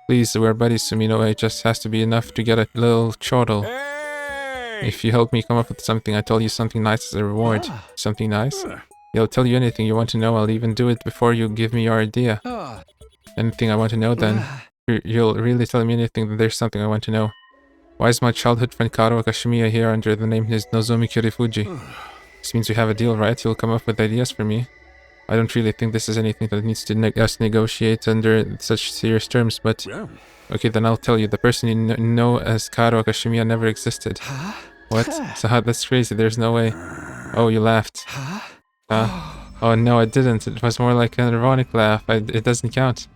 Speaker 1: Please, we're buddies, Sumino. It just has to be enough to get a little chortle. If you help me come up with something, I tell you something nice as a reward. Something nice? I'll tell you anything you want to know. I'll even do it before you give me your idea. Anything I want to know, then? You'll really tell me anything, then there's something I want to know. Why is my childhood friend Karo Kashimiya here under the name Nozomi Kirifuji? This means we have a deal, right? You'll come up with ideas for me. I don't really think this is anything that needs to us negotiate under such serious terms, but... Okay, then I'll tell you. The person you know as Karo Kashimiya never existed. What? So that's crazy. There's no way. Oh, you laughed. Oh no, I didn't. It was more like an ironic laugh. It doesn't count.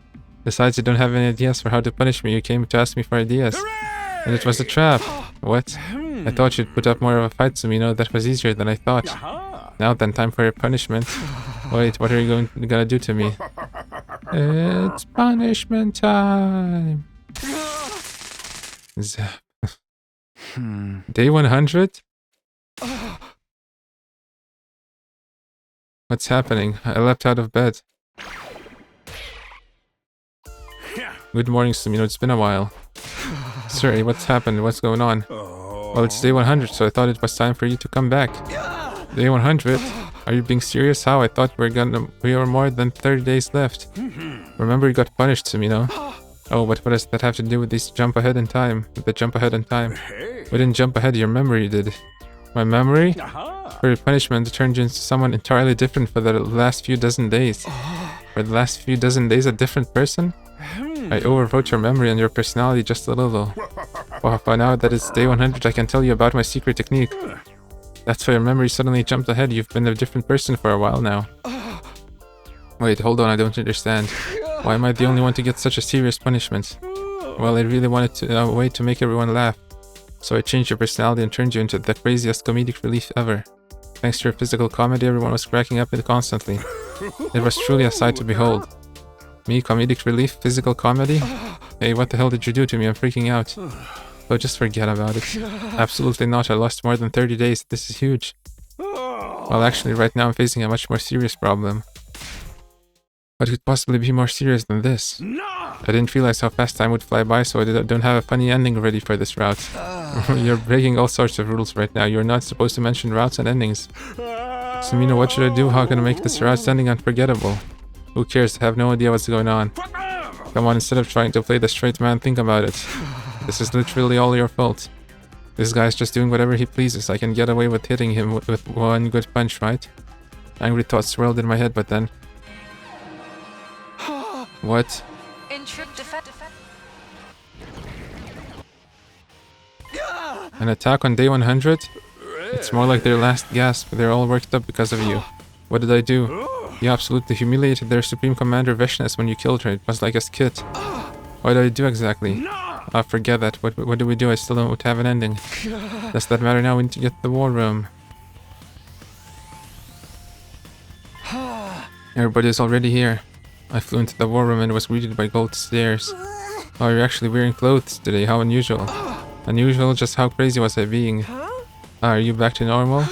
Speaker 1: Besides, you don't have any ideas for how to punish me. You came to ask me for ideas. And it was a trap. What? I thought you'd put up more of a fight, Sumino. That was easier than I thought. Now then, time for your punishment. Wait, what are you gonna do to me? It's punishment time. Zap. Day 100? What's happening? I leapt out of bed. Good morning, Sumino. It's been a while. Sorry, what's happened? What's going on? Well, it's day 100, so I thought it was time for you to come back. Day 100? Are you being serious? How? I thought we were more than 30 days left. Remember, you got punished, Sumino. Oh, but what does that have to do with this jump ahead in time? With the jump ahead in time? We didn't jump ahead, your memory did. My memory? For your punishment, it turned you into someone entirely different for the last few dozen days. For the last few dozen days, a different person? I overwrote your memory and your personality just a little. Well, by now that it's day 100, I can tell you about my secret technique. That's why your memory suddenly jumped ahead. You've been a different person for a while now. Wait, hold on, I don't understand. Why am I the only one to get such a serious punishment? Well, I really wanted a way to make everyone laugh. So I changed your personality and turned you into the craziest comedic relief ever. Thanks to your physical comedy, everyone was cracking up constantly. It was truly a sight to behold. Me, comedic relief, physical comedy? Hey, what the hell did you do to me? I'm freaking out. Oh, just forget about it. Absolutely not. I lost more than 30 days. This is huge. Well, actually, right now I'm facing a much more serious problem. What could possibly be more serious than this? I didn't realize how fast time would fly by, so I don't have a funny ending ready for this route. You're breaking all sorts of rules right now. You're not supposed to mention routes and endings. Sumino, what should I do? How can I make this route ending unforgettable? Who cares? I have no idea what's going on. Come on, instead of trying to play the straight man, think about it. This is literally all your fault. This guy's just doing whatever he pleases. I can get away with hitting him with one good punch, right? Angry thoughts swirled in my head, but then... What? An attack on day 100? It's more like their last gasp. They're all worked up because of you. What did I do? You absolutely humiliated their Supreme Commander Vishnas when you killed her. It was like a skit. What did I do exactly? Ah, forget that. What do we do? I still don't have an ending. Does that matter now? We need to get to the war room. Everybody's already here. I flew into the war room and was greeted by gold stares. Oh, you're actually wearing clothes today. How unusual. Unusual? Just how crazy was I being? Ah, are you back to normal?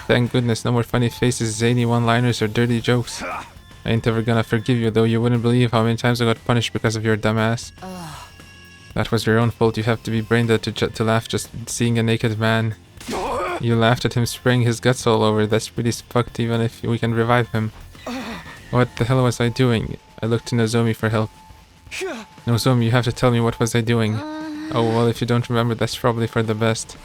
Speaker 1: Thank goodness, no more funny faces, zany one-liners, or dirty jokes. I ain't ever gonna forgive you, though. You wouldn't believe how many times I got punished because of your dumb ass. That was your own fault. You have to be brain dead to laugh just seeing a naked man. You laughed at him spraying his guts all over. That's pretty fucked, even if we can revive him. What the hell was I doing? I looked to Nozomi for help. Nozomi, you have to tell me, what was I doing? Oh well, if you don't remember, that's probably for the best.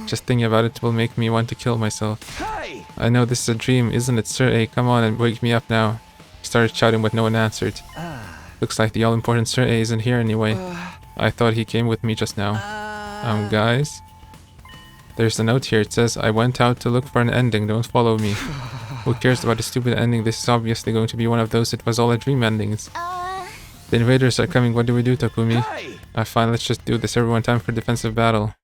Speaker 1: Just thinking about it will make me want to kill myself.
Speaker 5: Hey!
Speaker 1: I know this is a dream, isn't it, Sir A? Come on and wake me up now. He started shouting, but no one answered. Looks like the all-important Sir A isn't here anyway. I thought he came with me just now. Guys? There's a note here. It says, I went out to look for an ending. Don't follow me. Who cares about a stupid ending? This is obviously going to be one of those it was all a dream endings. The invaders are coming. What do we do, Takumi?
Speaker 5: Hey!
Speaker 1: Fine, let's just do this. Everyone, time for defensive battle.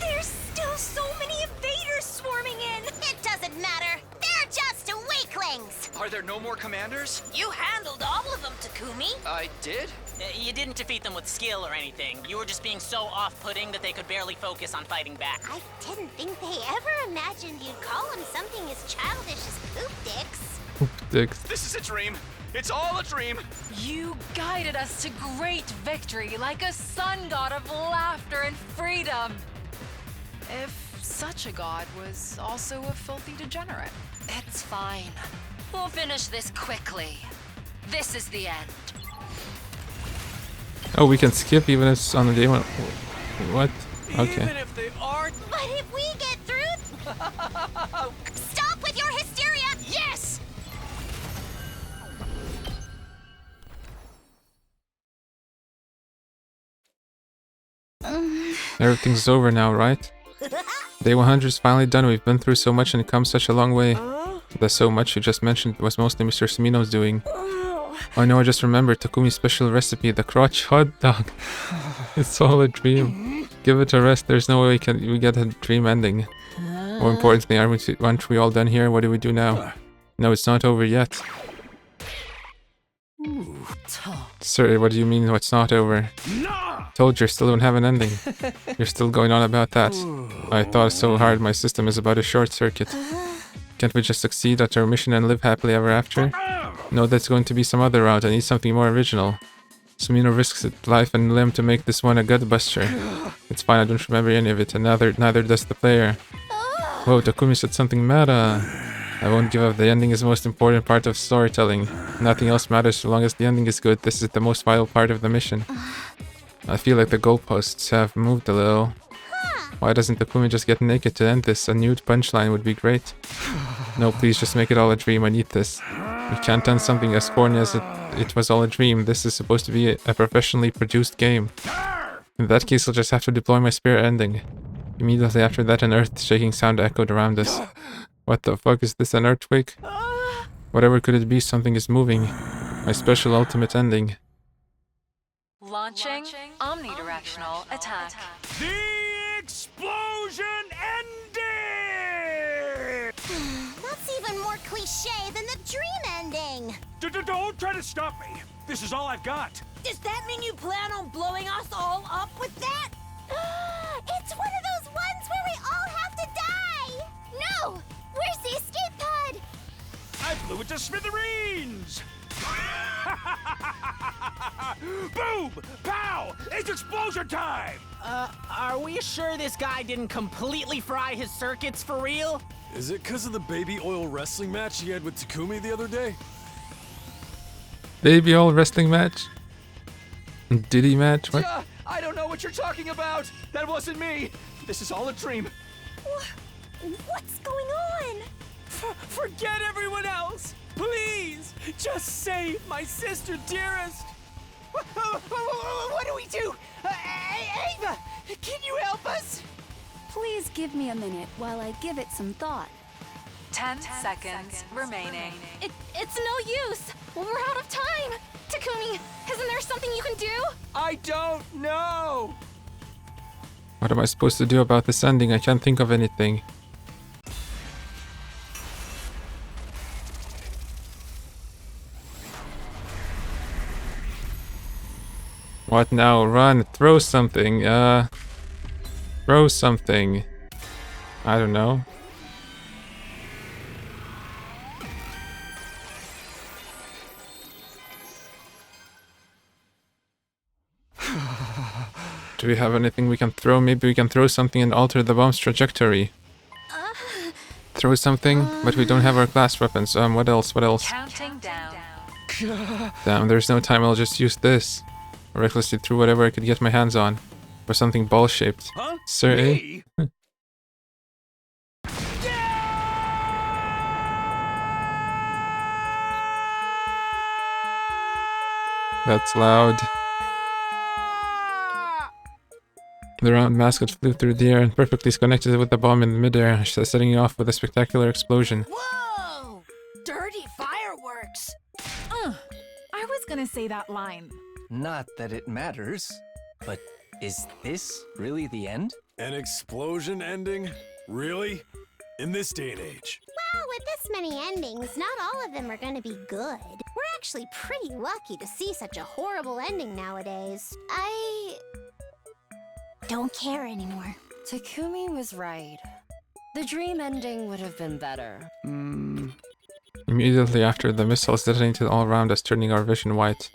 Speaker 7: There's still so many invaders swarming in!
Speaker 4: It doesn't matter. They're just weaklings.
Speaker 9: Are there no more commanders?
Speaker 13: You handled all of them, Takumi.
Speaker 9: I did?
Speaker 13: You didn't defeat them with skill or anything. You were just being so off-putting that they could barely focus on fighting back.
Speaker 4: I didn't think they ever imagined you'd call him something as childish as poop dicks.
Speaker 1: Dicks.
Speaker 9: This is a dream. It's all a dream.
Speaker 10: You guided us to great victory like a sun god of laughter and freedom. If such a god was also a filthy degenerate.
Speaker 12: It's fine. We'll finish this quickly. This is the end.
Speaker 1: Oh, we can skip even if it's on the day one. What?
Speaker 11: Even
Speaker 1: Okay.
Speaker 11: if they are...
Speaker 4: But if we get through... Stop with your hysteria!
Speaker 13: Yes!
Speaker 1: Everything's over now, right? Day 100 is finally done. We've been through so much and come such a long way. The so much you just mentioned was mostly Mr. Sumino's doing. Oh no, I just remembered Takumi's special recipe, the crotch hot dog. It's all a dream. Give it a rest. There's no way we get a dream ending. More importantly, aren't we all done here? What do we do now? No, it's not over yet. Sir, what do you mean what's not over? Told you, still don't have an ending. You're still going on about that. I thought so hard, my system is about to short circuit. Can't we just succeed at our mission and live happily ever after? No, that's going to be some other route. I need something more original. Sumino risks its life and limb to make this one a gutbuster. It's fine, I don't remember any of it, and neither does the player. Whoa, Takumi said something meta. I won't give up. The ending is the most important part of storytelling. Nothing else matters so long as the ending is good. This is the most vital part of the mission. I feel like the goalposts have moved a little. Why doesn't Takumi just get naked to end this? A nude punchline would be great. No, please just make it all a dream. I need this. We can't end something as corny as it was all a dream. This is supposed to be a professionally produced game. In that case, I'll just have to deploy my spirit ending. Immediately after that, an earth-shaking sound echoed around us. What the fuck is this, an earthquake? Whatever could it be, something is moving. My special ultimate ending.
Speaker 10: Launching omnidirectional attack.
Speaker 5: The explosion ending!
Speaker 4: That's even more cliche than the dream ending.
Speaker 5: Don't try to stop me. This is all I've got.
Speaker 13: Does that mean you plan on blowing us all up with that?
Speaker 4: It's one of those ones where we all have to die. No! Where's the escape pod?
Speaker 5: I blew it to smithereens! Boom! Pow! It's explosion time!
Speaker 13: Are we sure this guy didn't completely fry his circuits for real?
Speaker 14: Is it because of the baby oil wrestling match he had with Takumi the other day?
Speaker 1: Baby oil wrestling match? Diddy match? What?
Speaker 3: I don't know what you're talking about. That wasn't me. This is all a dream.
Speaker 4: What's going on?
Speaker 11: Forget everyone else! Please! Just save my sister dearest!
Speaker 6: What do we do? Ava! Can you help us?
Speaker 7: Please give me a minute while I give it some thought.
Speaker 10: 10 seconds remaining.
Speaker 7: It's no use! We're out of time! Takumi, isn't there something you can do?
Speaker 3: I don't know.
Speaker 1: What am I supposed to do about this ending? I can't think of anything. What now? Run! Throw something! Throw something. I don't know. Do we have anything we can throw? Maybe we can throw something and alter the bomb's trajectory. throw something, but we don't have our class weapons. What else? What else?
Speaker 12: Counting down.
Speaker 1: Damn, there's no time. I'll just use this. I recklessly threw whatever I could get my hands on. Or something ball-shaped.
Speaker 5: Huh?
Speaker 1: Sir, eh?
Speaker 5: Me?
Speaker 1: That's loud. The round mascot flew through the air and perfectly connected with the bomb in midair, setting it off with a spectacular explosion.
Speaker 6: Whoa! Dirty fireworks!
Speaker 10: I was gonna say that line.
Speaker 2: Not that it matters, but is this really the end?
Speaker 14: An explosion ending? Really? In this day and age?
Speaker 4: Well, with this many endings, not all of them are gonna be good. We're actually pretty lucky to see such a horrible ending nowadays. I don't care anymore.
Speaker 12: Takumi was right. The dream ending would have been better.
Speaker 1: Immediately after, the missiles detonated all around us, turning our vision white.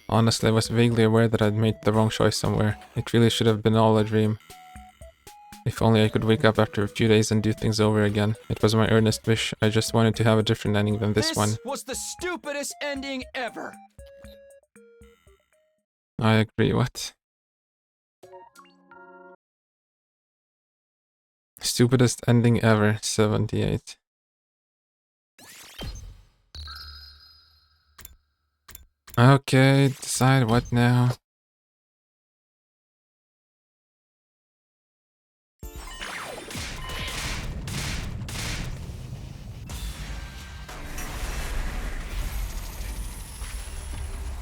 Speaker 1: Honestly, I was vaguely aware that I'd made the wrong choice somewhere. It really should have been all a dream. If only I could wake up after a few days and do things over again. It was my earnest wish. I just wanted to have a different ending than this one.
Speaker 3: This was the stupidest ending ever.
Speaker 1: I agree, what? Stupidest ending ever, 78. Okay, decide what now?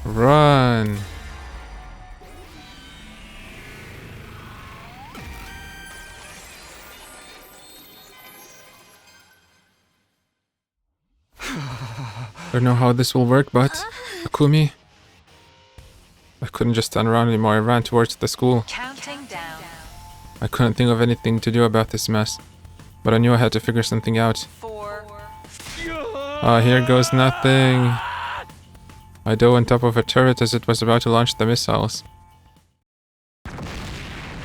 Speaker 1: Run! I don't know how this will work, but Takumi, I couldn't just stand around anymore. I ran towards the school.
Speaker 12: Counting down.
Speaker 1: I couldn't think of anything to do about this mess, but I knew I had to figure something out.
Speaker 12: 4.
Speaker 1: Here goes nothing. I dove on top of a turret as it was about to launch the missiles,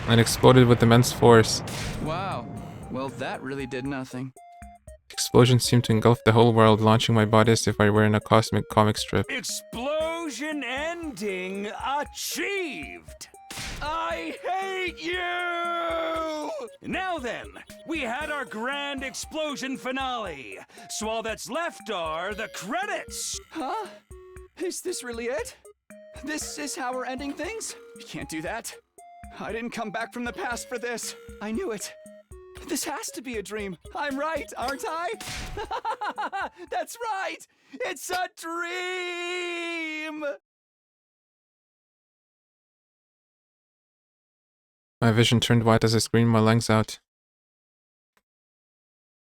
Speaker 1: and exploded with immense force.
Speaker 3: Wow. Well, that really did nothing.
Speaker 1: Explosion seemed to engulf the whole world, launching my body as if I were in a cosmic comic strip.
Speaker 5: Explosion ending achieved! I hate you! Now then, we had our grand explosion finale. So all that's left are the credits.
Speaker 3: Huh? Is this really it? This is how we're ending things? We can't do that. I didn't come back from the past for this. I knew it. This has to be a dream. I'm right, aren't I? That's right! It's a dream!
Speaker 1: My vision turned white as I screamed my lungs out.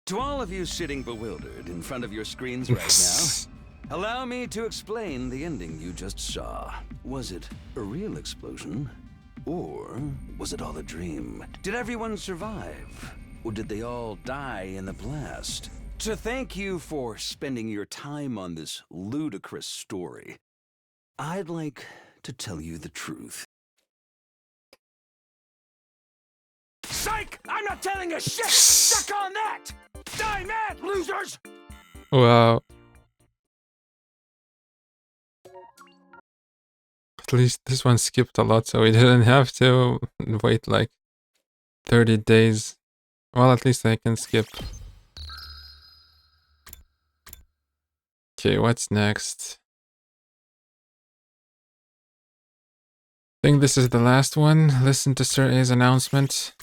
Speaker 5: To all of you sitting bewildered in front of your screens right now, allow me to explain the ending you just saw. Was it a real explosion? Or was it all a dream? Did everyone survive? Or did they all die in the blast? To thank you for spending your time on this ludicrous story, I'd like to tell you the truth. Psych! I'm not telling a shit! Suck on that! Die mad, losers!
Speaker 1: Wow. At least this one skipped a lot, so we didn't have to wait like 30 days. Well, at least I can skip. Okay, what's next? I think this is the last one. Listen to Sir A's announcement.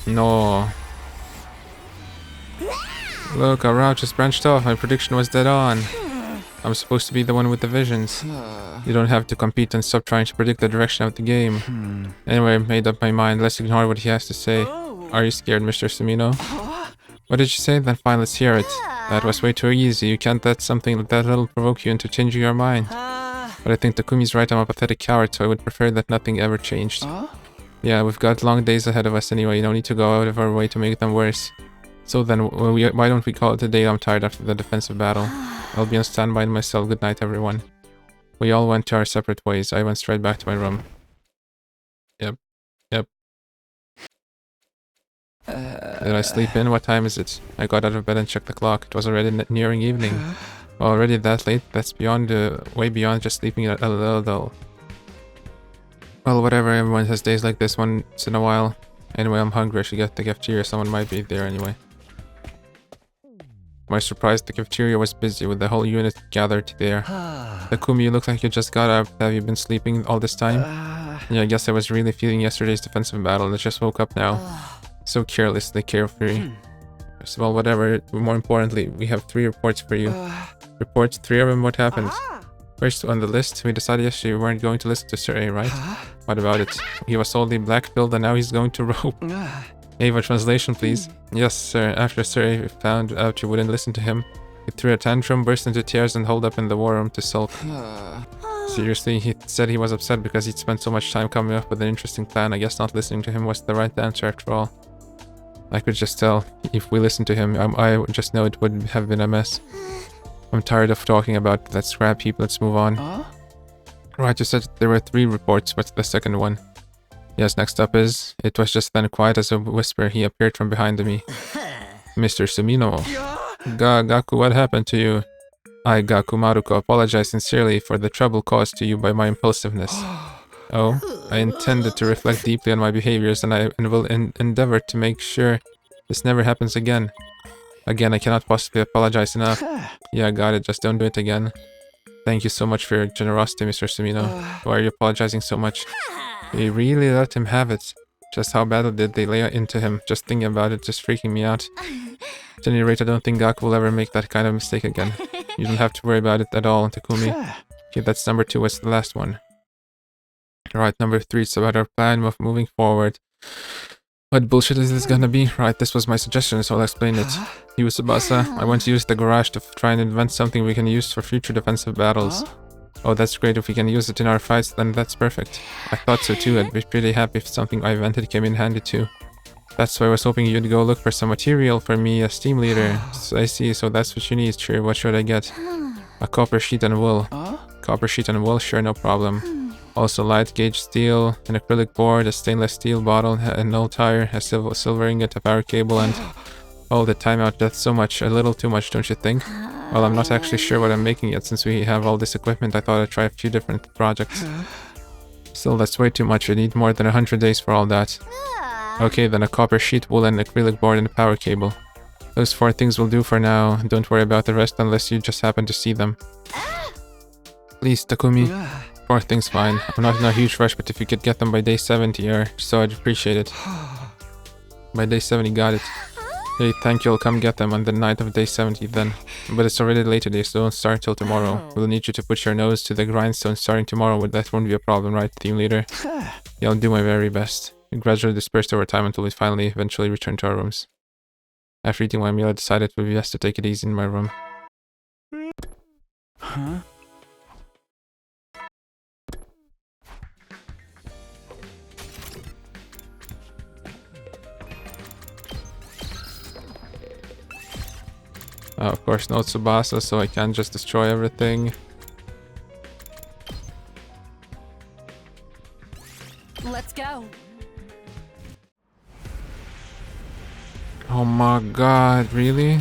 Speaker 1: No. Look, our route just branched off. My prediction was dead on. I'm supposed to be the one with the visions. You don't have to compete and stop trying to predict the direction of the game. Anyway, I made up my mind. Let's ignore what he has to say. Are you scared, Mr. Sumino? What did you say? Then fine, let's hear it. That was way too easy. You can't let something like that little provoke you into changing your mind. But I think Takumi's right. I'm a pathetic coward, so I would prefer that nothing ever changed. Yeah, we've got long days ahead of us anyway. You don't need to go out of our way to make them worse. So then, why don't we call it a day? I'm tired after the defensive battle. I'll be on standby myself. Good night, everyone. We all went to our separate ways. I went straight back to my room. Yep. Did I sleep in? What time is it? I got out of bed and checked the clock. It was already nearing evening. Already that late? That's beyond, way beyond just sleeping a little dull. Well, whatever, everyone has days like this once in a while. Anyway, I'm hungry. I should get the cafeteria. Someone might be there anyway. To my surprise, the cafeteria was busy with the whole unit gathered there. Takumi, you look like you just got up. Have you been sleeping all this time? Yeah, I guess I was really feeling yesterday's defensive battle and I just woke up now. So carelessly carefree. Well, whatever. More importantly, we have 3 reports for you. Reports, 3 of them. What happened? First on the list, we decided yesterday we weren't going to listen to Sir A, right? What about it? He was solely black-pilled and now he's going to rope. Ava, translation please. Yes, sir. After Sir A found out you wouldn't listen to him, he threw a tantrum, burst into tears, and holed up in the war room to sulk. Seriously, he said he was upset because he'd spent so much time coming up with an interesting plan. I guess not listening to him was the right answer after all. I could just tell. If we listened to him, I just know it would have been a mess. I'm tired of talking about that scrap heap. Let's move on. Right, you said there were 3 reports. What's the second one? Yes, next up is... It was just then quiet as a whisper. He appeared from behind me. Mr. Sumino. Gaku, what happened to you? I, Gaku Maruko, apologize sincerely for the trouble caused to you by my impulsiveness. Oh, I intended to reflect deeply on my behaviors and I will endeavor to make sure this never happens again. Again, I cannot possibly apologize enough. Yeah, got it. Just don't do it again. Thank you so much for your generosity, Mr. Sumino. Why are you apologizing so much? They really let him have it. Just how badly did they lay into him? Just thinking about it, just freaking me out. At any rate, I don't think Gaku will ever make that kind of mistake again. You don't have to worry about it at all, Takumi. Okay, that's number 2. What's the last one? Right, number 3. It's about our plan of moving forward. What bullshit is this gonna be? Right, this was my suggestion, so I'll explain it. You, Tsubasa, I want to use the garage to try and invent something we can use for future defensive battles. Oh, that's great. If we can use it in our fights, then that's perfect. I thought so too. I'd be pretty happy if something I invented came in handy too. That's why I was hoping you'd go look for some material for me as team leader. So I see, so that's what you need. Sure, what should I get? A copper sheet and wool. Copper sheet and wool, sure, no problem. Also light gauge steel, an acrylic board, a stainless steel bottle, an old tire, a silver ingot, a power cable, and... Oh, the timeout, that's so much, a little too much, don't you think? Well, I'm not actually sure what I'm making yet. Since we have all this equipment, I thought I'd try a few different projects. Still, that's way too much. I need more than 100 days for all that. Okay, then a copper sheet, wool, an acrylic board, and a power cable. Those 4 things will do for now. Don't worry about the rest unless you just happen to see them. Please, Takumi. 4 things fine. I'm not in a huge rush, but if you could get them by day 70 or so, I'd appreciate it. By day 70, got it. Hey, thank you. I'll come get them on the night of day 70 then. But it's already late today, so don't start till tomorrow. We'll need you to put your nose to the grindstone starting tomorrow, but that won't be a problem, right, team leader? Yeah, I'll do my very best. We gradually dispersed over time until we finally eventually return to our rooms. After eating my meal, I decided it would be best to take it easy in my room. Of course, no Tsubasa, so I can't just destroy everything.
Speaker 7: Let's go.
Speaker 1: Oh my god, really?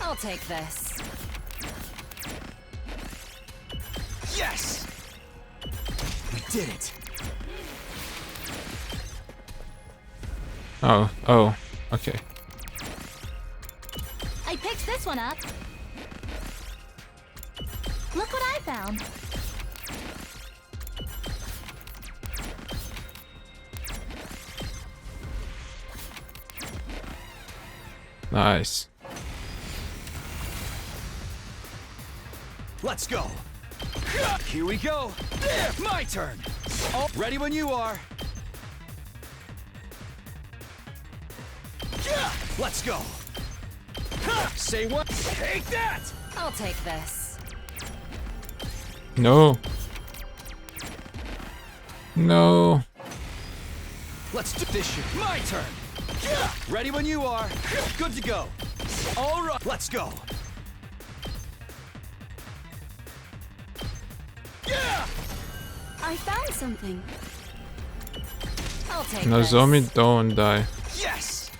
Speaker 12: I'll take this.
Speaker 3: Yes! We did it.
Speaker 1: Oh, okay.
Speaker 4: I picked this one up. Look what I found.
Speaker 1: Nice.
Speaker 3: Let's go. Here we go. My turn. Oh, ready when you are. Let's go. Say what? Take that.
Speaker 12: I'll take this.
Speaker 1: No. No.
Speaker 3: Let's do this shit. My turn. Ready when you are. Good to go. All right, let's go.
Speaker 7: I found something. I'll take
Speaker 1: Nozomi,
Speaker 7: this.
Speaker 1: don't die.
Speaker 3: Yes.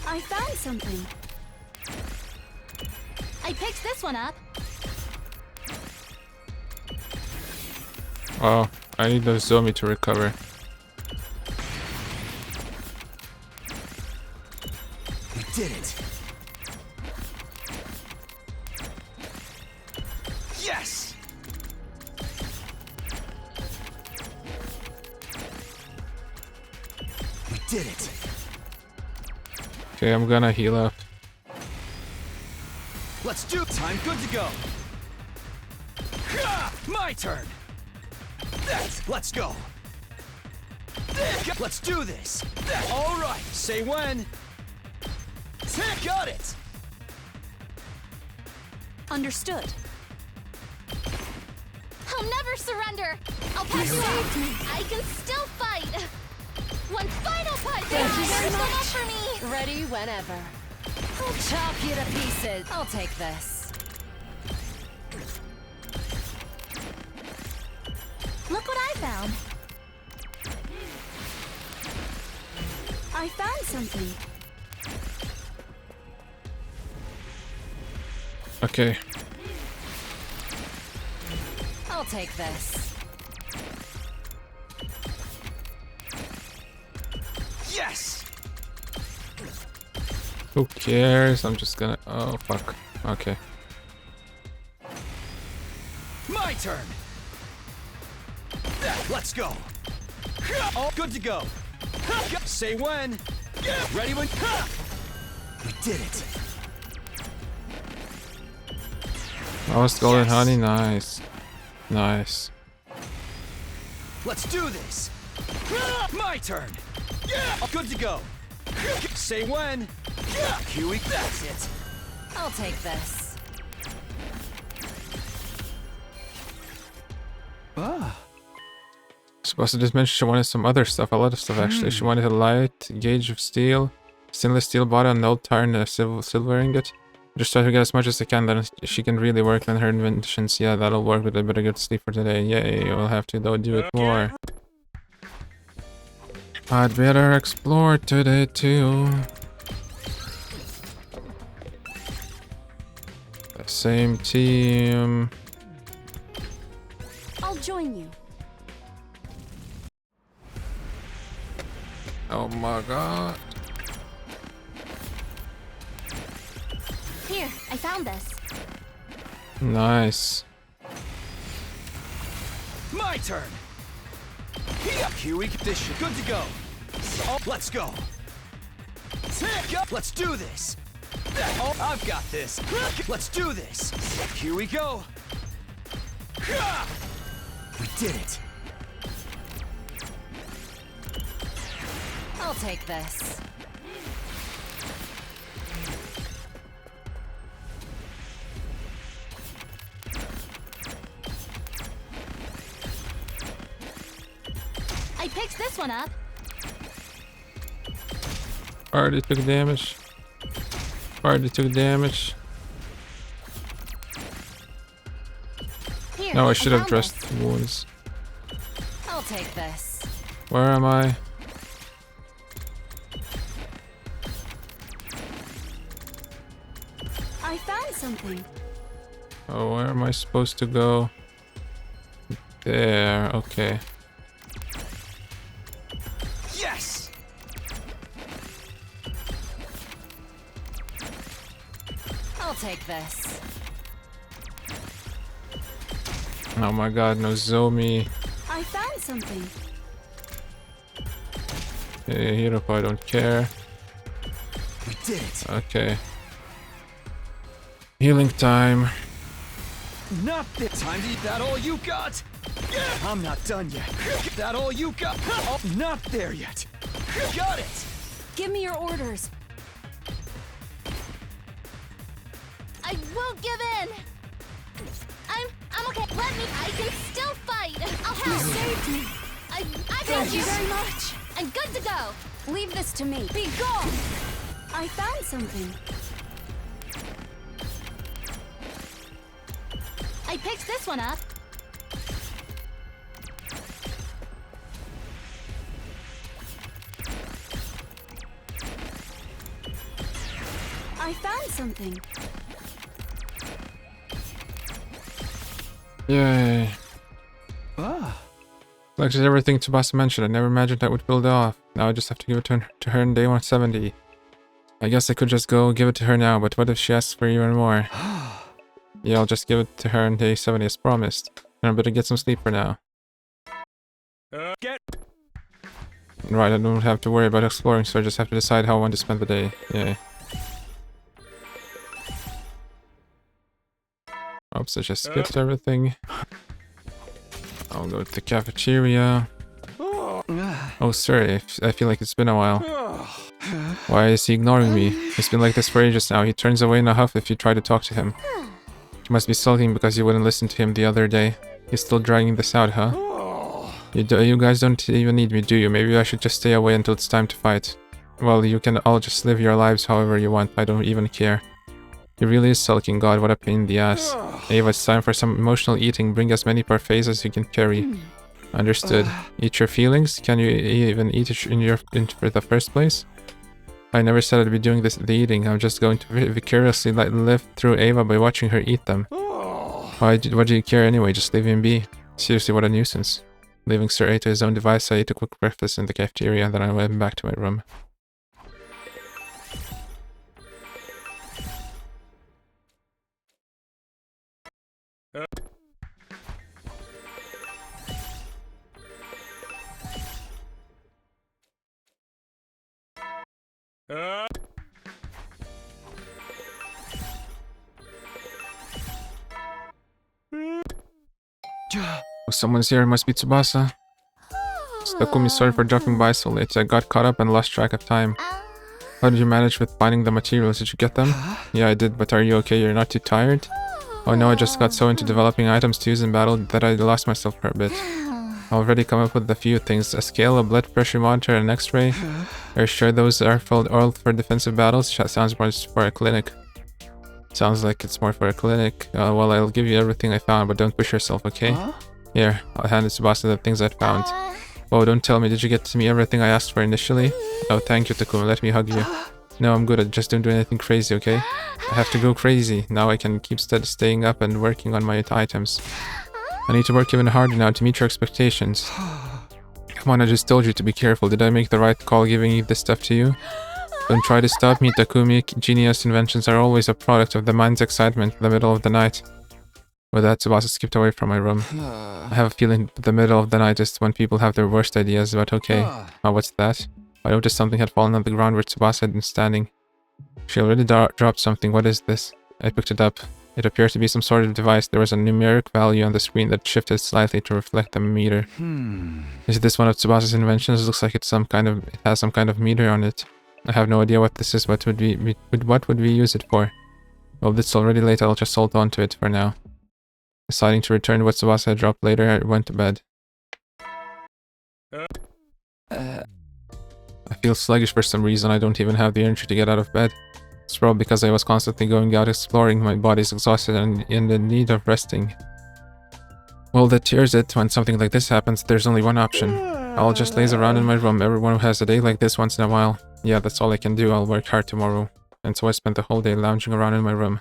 Speaker 7: I found something.
Speaker 4: I picked this one up.
Speaker 1: Oh, I need Nozomi to recover.
Speaker 3: We did it. Yes. We did it.
Speaker 1: Okay, I'm gonna heal up.
Speaker 3: Let's do time. Good to go. My turn. Let's go. Let's do this. All right. Say when. Got it.
Speaker 7: Understood.
Speaker 4: I'll never surrender. I'll pass you out. I can still fight. One final punch.
Speaker 12: Thank you very
Speaker 4: Come
Speaker 12: much.
Speaker 4: up for me.
Speaker 12: Ready whenever. I'll chop you to pieces. I'll take this.
Speaker 4: Look what I found.
Speaker 7: I found something.
Speaker 1: Okay.
Speaker 12: I'll take this.
Speaker 3: Yes.
Speaker 1: Who cares? I'm just gonna. Oh, fuck. Okay.
Speaker 3: My turn. Let's go. All good to go. Say when. Ready when. We did it.
Speaker 1: Oh, it's golden honey. Nice. Nice.
Speaker 3: Let's do this. My turn. Good to go. Say when. Huey, that's it.
Speaker 12: I'll take this.
Speaker 1: Supposed to just mention she wanted some other stuff, a lot of stuff actually. She wanted a light gauge of steel, stainless steel bottle, an old tire, and a silver ingot. Just try to get as much as I can, then she can really work on her inventions. Yeah, that'll work, but I better get to sleep for today. Yay, we'll have to though do it more. I'd better explore today too. The same team.
Speaker 7: I'll join you.
Speaker 1: Oh my god.
Speaker 4: Here, I found this.
Speaker 1: Nice.
Speaker 3: My turn. Huey, this shit. Good to go. Let's go. Let's do this. Oh, I've got this. Let's do this. Here we go. We did it.
Speaker 12: I'll take this.
Speaker 4: I picked this one up.
Speaker 1: Already took damage. Already took damage.
Speaker 4: Here,
Speaker 1: No, I should have
Speaker 4: found
Speaker 1: dressed
Speaker 4: this.
Speaker 1: the wounds.
Speaker 12: I'll take this.
Speaker 1: Where am I?
Speaker 7: I found something.
Speaker 1: Oh, where am I supposed to go? There, okay.
Speaker 3: Yes.
Speaker 12: I'll take this.
Speaker 1: Oh my god, Nozomi.
Speaker 7: I found something.
Speaker 1: Hey, Hiroko, I don't care.
Speaker 3: We did it.
Speaker 1: Okay. Healing time.
Speaker 3: Not this time to eat that all you got. I'm not done yet. That all you got. Oh, not there yet. Got it.
Speaker 7: Give me your orders. I won't give in. I'm okay. Let me. I can still fight. I'll help. You saved me. I thank you very much. I'm good to go. Leave this to me. Be gone. I found something. I picked this one up. I found something.
Speaker 1: Yay. Collected everything Tsubasa mentioned. I never imagined that would build off. Now I just have to give it to her in day 170. I guess I could just go give it to her now, but what if she asks for even more? Yeah, I'll just give it to her in day 70 as promised. And I better get some sleep for now. Right, I don't have to worry about exploring, so I just have to decide how I want to spend the day. Yay. Oops, I just skipped everything. I'll go to the cafeteria. Oh, sorry, I feel like it's been a while. Why is he ignoring me? It's been like this for ages now. He turns away in a huff if you try to talk to him. You must be sulking because you wouldn't listen to him the other day. He's still dragging this out, huh? You guys don't even need me, do you? Maybe I should just stay away until it's time to fight. Well, you can all just live your lives however you want. I don't even care. He really is sulking. God, what a pain in the ass. Ava, it's time for some emotional eating. Bring as many parfaits as you can carry. Understood. Eat your feelings? Can you even eat it for the first place? I never said I'd be doing the eating. I'm just going to vicariously live through Ava by watching her eat them. What do you care anyway? Just leave him be. Seriously, what a nuisance. Leaving Sir A to his own device, I ate a quick breakfast in the cafeteria, and then I went back to my room. Oh, someone's here. It must be Tsubasa. Takumi, sorry for dropping by so late. I got caught up and lost track of time. How did you manage with finding the materials? Did you get them? Yeah, I did, but are you okay? You're not too tired? Oh no, I just got so into developing items to use in battle that I lost myself for a bit. I already come up with a few things. A scale, a blood pressure monitor, and an x-ray. Are you sure those are all for defensive battles? Sounds more for a clinic. Sounds like it's more for a clinic. Well, I'll give you everything I found, but don't push yourself, okay? Here, I'll hand Tsubasa the things I found. Oh, don't tell me, did you get to me everything I asked for initially? Oh, thank you, Takumi, let me hug you. No, I'm good, I just don't do anything crazy, okay? I have to go crazy. Now I can keep staying up and working on my items. I need to work even harder now to meet your expectations. Come on, I just told you to be careful. Did I make the right call giving you this stuff to you? Don't try to stop me, Takumi. Genius inventions are always a product of the mind's excitement in the middle of the night. With that, Tsubasa skipped away from my room. I have a feeling that the middle of the night is when people have their worst ideas, but okay. Oh, what's that? I noticed something had fallen on the ground where Tsubasa had been standing. She already dropped something. What is this? I picked it up. It appeared to be some sort of device. There was a numeric value on the screen that shifted slightly to reflect the meter. Is this one of Tsubasa's inventions? It looks like it has some kind of meter on it. I have no idea what this is. What would we use it for? Well, it's already late. I'll just hold on to it for now. Deciding to return what Tsubasa had dropped later, I went to bed. I feel sluggish for some reason. I don't even have the energy to get out of bed. It's probably because I was constantly going out exploring. My body's exhausted and in the need of resting. Well, that tears it. When something like this happens, there's only one option. I'll just laze around in my room. Everyone has a day like this once in a while. Yeah, that's all I can do. I'll work hard tomorrow. And so I spent the whole day lounging around in my room.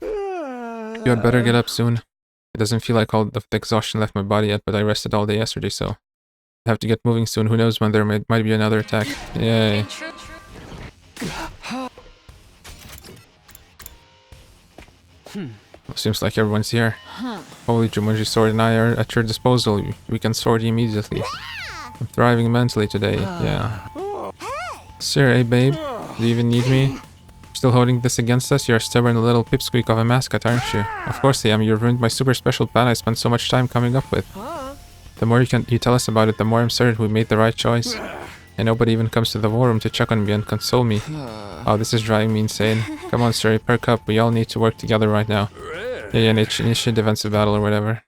Speaker 1: You had better get up soon. It doesn't feel like all of the exhaustion left my body yet, but I rested all day yesterday, so I have to get moving soon. Who knows when there might be another attack. Yay. Seems like everyone's here. Holy Jumanji Sword and I are at your disposal. We can sword you immediately. I'm thriving mentally today. Yeah. Sir, hey babe. Do you even need me? Still holding this against us? You're a stubborn little pipsqueak of a mascot, aren't you? Of course I am. You've ruined my super special plan I spent so much time coming up with. The more you tell us about it, the more I'm certain we made the right choice. And nobody even comes to the war room to check on me and console me. Oh, this is driving me insane. Come on, sir, perk up. We all need to work together right now. Yeah, initiate defensive battle or whatever.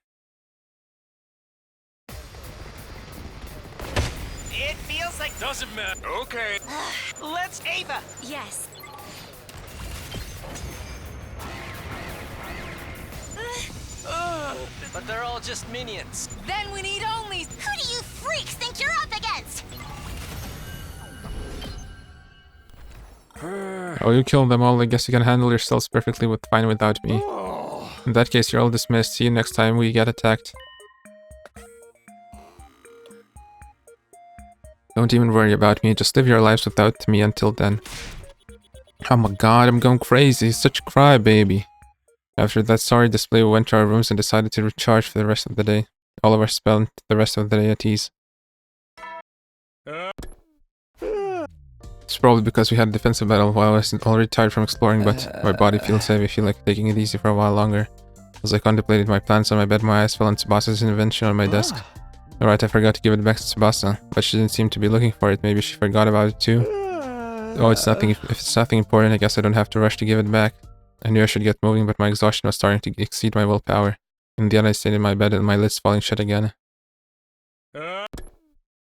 Speaker 3: It feels like...
Speaker 14: Doesn't matter. Okay.
Speaker 3: Let's Ava.
Speaker 7: Yes.
Speaker 9: But they're all just minions.
Speaker 7: Then we need only...
Speaker 8: Who do you freaks think you're up against?
Speaker 1: Oh, you killed them all. I guess you can handle yourselves perfectly fine without me. In that case, you're all dismissed. See you next time we get attacked. Don't even worry about me. Just live your lives without me until then. Oh my god, I'm going crazy. Such a crybaby. After that sorry display, we went to our rooms and decided to recharge for the rest of the day. All of us spent the rest of the day at ease. It's probably because we had a defensive battle while I was already tired from exploring, but my body feels heavy. I feel like taking it easy for a while longer. As I contemplated my plans on my bed, my eyes fell on Tsubasa's invention on my desk. Alright, I forgot to give it back to Tsubasa, but she didn't seem to be looking for it. Maybe she forgot about it too. Oh, it's nothing. If it's nothing important, I guess I don't have to rush to give it back. I knew I should get moving, but my exhaustion was starting to exceed my willpower. In the end, I stayed in my bed and my lids falling shut again.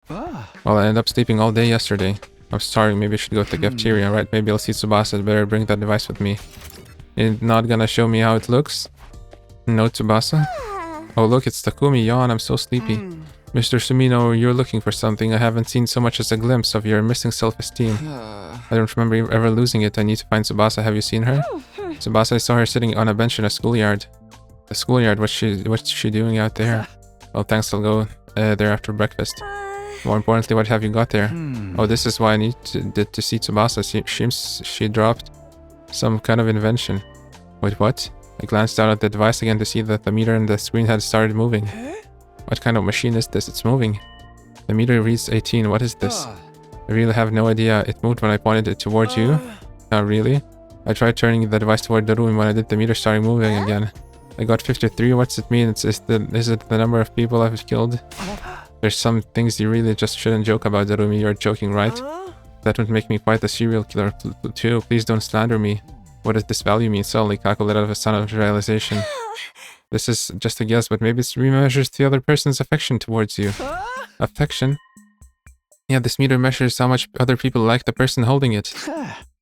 Speaker 1: Well, I ended up sleeping all day yesterday. I'm starving. Maybe I should go to the cafeteria, right? Maybe I'll see Tsubasa. I'd better bring that device with me. You're not gonna show me how it looks? No, Tsubasa? Oh, look, it's Takumi. Yawn, I'm so sleepy. Mr. Sumino, you're looking for something. I haven't seen so much as a glimpse of your missing self-esteem. I don't remember ever losing it. I need to find Tsubasa. Have you seen her? Tsubasa, I saw her sitting on a bench in a schoolyard. The schoolyard? What's she doing out there? Oh, thanks. I'll go there after breakfast. More importantly, what have you got there? Oh, this is why I need to see Tsubasa. She dropped some kind of invention. Wait, what? I glanced down at the device again to see that the meter on the screen had started moving. What kind of machine is this? It's moving. The meter reads 18. What is this? I really have no idea. It moved when I pointed it towards you. Not really. I tried turning the device toward the room. When I did, the meter started moving again. I got 53. What's it mean? Is it the number of people I've killed? There's some things you really just shouldn't joke about, Darumi. You're joking, right? That would make me quite a serial killer too. Please don't slander me. What does this value mean? Suddenly Kako let out a sound of realization. This is just a guess, but maybe it measures the other person's affection towards you. Affection? Yeah, this meter measures how much other people like the person holding it.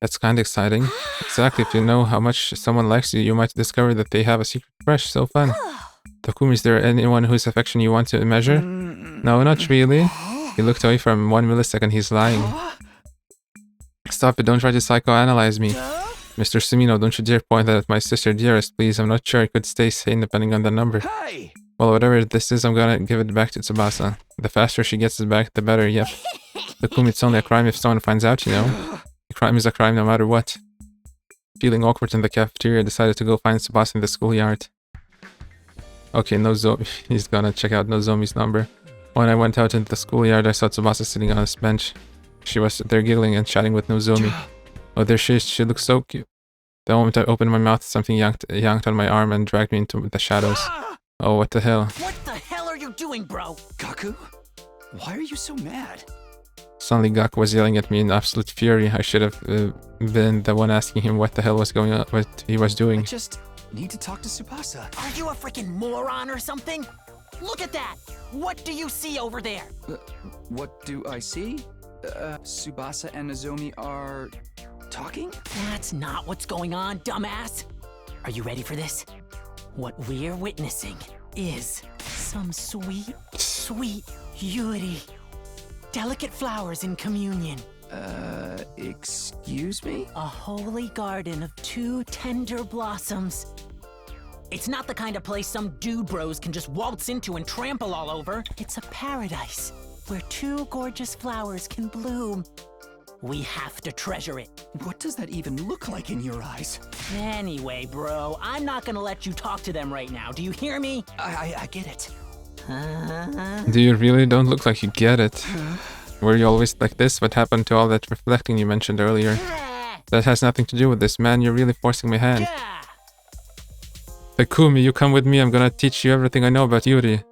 Speaker 1: That's kind of exciting. Exactly, if you know how much someone likes you, you might discover that they have a secret crush. So fun. Takumi, is there anyone whose affection you want to measure? No, not really. He looked away for 1 millisecond. He's lying. Stop it, don't try to psychoanalyze me. Mr. Sumino, don't you dare point that at my sister. Dearest, please. I'm not sure I could stay sane depending on the number.
Speaker 3: Hey!
Speaker 1: Well, whatever this is, I'm gonna give it back to Tsubasa. The faster she gets it back, the better, yep. Takumi, it's only a crime if someone finds out, you know? A crime is a crime no matter what. Feeling awkward in the cafeteria, I decided to go find Tsubasa in the schoolyard. Okay, Nozomi. He's gonna check out Nozomi's number. When I went out into the schoolyard, I saw Tsubasa sitting on his bench. She was there giggling and chatting with Nozomi. Oh, there she is. She looks so cute. The moment I opened my mouth, something yanked on my arm and dragged me into the shadows. Oh, what the hell?
Speaker 3: What the hell are you doing, bro? Gaku? Why are you so mad?
Speaker 1: Suddenly Gaku was yelling at me in absolute fury. I should have been the one asking him what the hell was going on, what he was doing.
Speaker 3: I just need to talk to Tsubasa. Are you a freaking moron or something? Look at that! What do you see over there?
Speaker 15: What do I see? Tsubasa and Nozomi are talking?
Speaker 3: That's not what's going on, dumbass. Are you ready for this? What we're witnessing is some sweet, sweet Yuri. Delicate flowers in communion.
Speaker 15: Excuse me?
Speaker 3: A holy garden of 2 tender blossoms. It's not the kind of place some dude bros can just waltz into and trample all over. It's a paradise where 2 gorgeous flowers can bloom. We have to treasure it.
Speaker 15: What does that even look like in your eyes?
Speaker 3: Anyway, bro, I'm not gonna let you talk to them right now. Do you hear me?
Speaker 15: I get it.
Speaker 1: Do you really? Don't look like you get it. Were you always like this? What happened to all that reflecting you mentioned earlier? That has nothing to do with this, man. You're really forcing my hand. Takumi, you come with me. I'm gonna teach you everything I know about Yuri.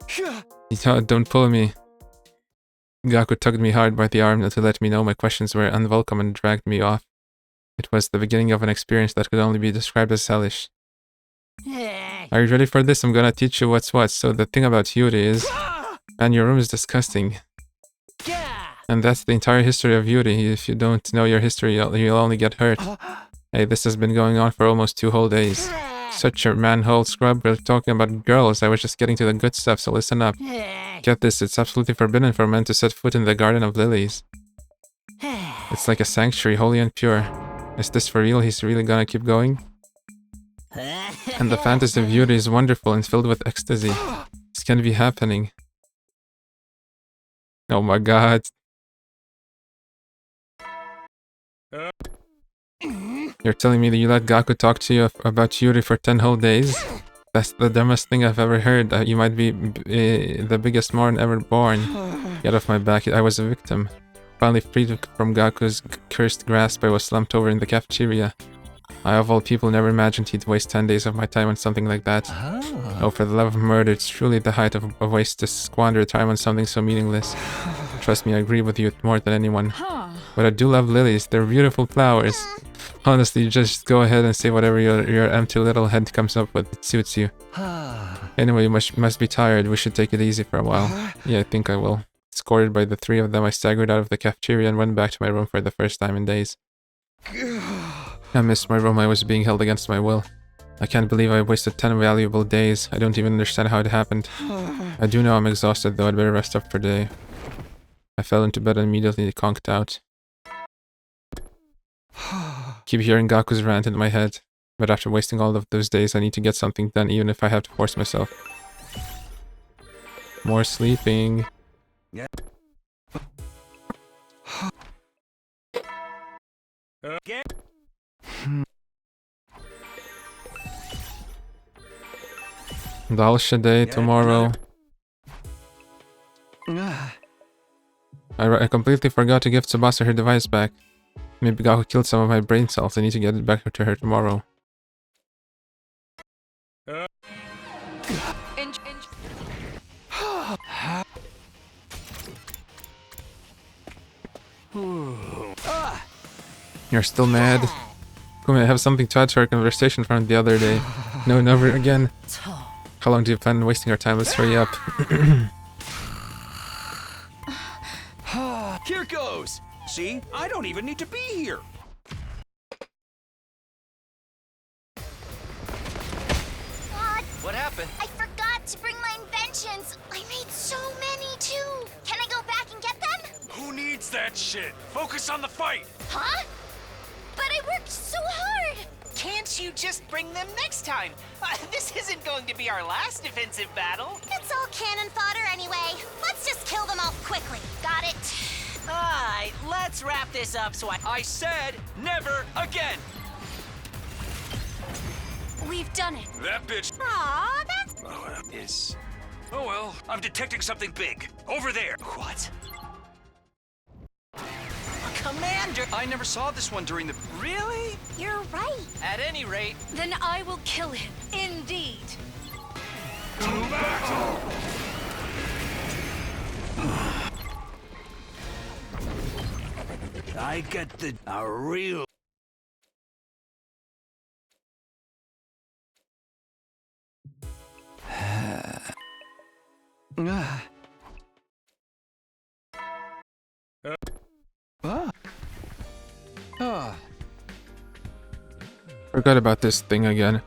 Speaker 1: Don't pull me. Gaku tugged me hard by the arm to let me know my questions were unwelcome and dragged me off. It was the beginning of an experience that could only be described as hellish. Are you ready for this? I'm gonna teach you what's what. So the thing about Yuri is... Man, your room is disgusting. And that's the entire history of Yuri. If you don't know your history, you'll only get hurt. Hey, this has been going on for almost 2 whole days. Such a manhole scrub. We're talking about girls. I was just getting to the good stuff, so listen up. Get this, it's absolutely forbidden for men to set foot in the Garden of Lilies. It's like a sanctuary, holy and pure. Is this for real? He's really gonna keep going? And the fantasy of Yuri is wonderful and filled with ecstasy. This can't be happening. Oh my god. You're telling me that you let Gaku talk to you about Yuri for 10 whole days? That's the dumbest thing I've ever heard. You might be the biggest moron ever born. Get off my back, I was a victim. Finally freed from Gaku's cursed grasp, I was slumped over in the cafeteria. I, of all people, never imagined he'd waste 10 days of my time on something like that. Oh, for the love of murder, it's truly the height of a waste to squander time on something so meaningless. Trust me, I agree with you more than anyone. But I do love lilies, they're beautiful flowers. Honestly, just go ahead and say whatever your empty little head comes up with, it suits you. Anyway, you must be tired, we should take it easy for a while. Yeah, I think I will. Escorted by the 3 of them, I staggered out of the cafeteria and went back to my room for the first time in days. I missed my room, I was being held against my will. I can't believe I wasted 10 valuable days. I don't even understand how it happened. I do know I'm exhausted though, I'd better rest up for the day. I fell into bed and immediately conked out. Keep hearing Gaku's rant in my head, but after wasting all of those days I need to get something done even if I have to force myself. More sleeping. Dalsha Day tomorrow. I completely forgot to give Tsubasa her device back. Maybe Gaku killed some of my brain cells. I need to get it back to her tomorrow. You're still mad? Kume, I have something to add to our conversation from the other day. No, never again. How long do you plan on wasting our time? Let's hurry up.
Speaker 5: Here goes! See? I don't even need to be here!
Speaker 9: What happened?
Speaker 8: I forgot to bring my inventions. I made so many too. Can I go back and get them?
Speaker 14: Who needs that shit? Focus on the fight!
Speaker 8: Huh? But I worked so hard.
Speaker 6: Can't you just bring them next time? This isn't going to be our last defensive battle.
Speaker 4: It's all cannon fodder anyway. Let's just kill them all quickly. Got it?
Speaker 13: Alright, let's wrap this up so
Speaker 9: I said never again!
Speaker 7: We've done it.
Speaker 14: That bitch.
Speaker 4: Aw, that's...
Speaker 14: Is. Oh well, I'm detecting something big. Over there.
Speaker 9: What? Commander! I never saw this one during the...
Speaker 8: Really? You're right.
Speaker 9: At any rate...
Speaker 7: Then I will kill him. Indeed.
Speaker 14: To battle!
Speaker 5: I got a real...
Speaker 1: Forgot about this thing again.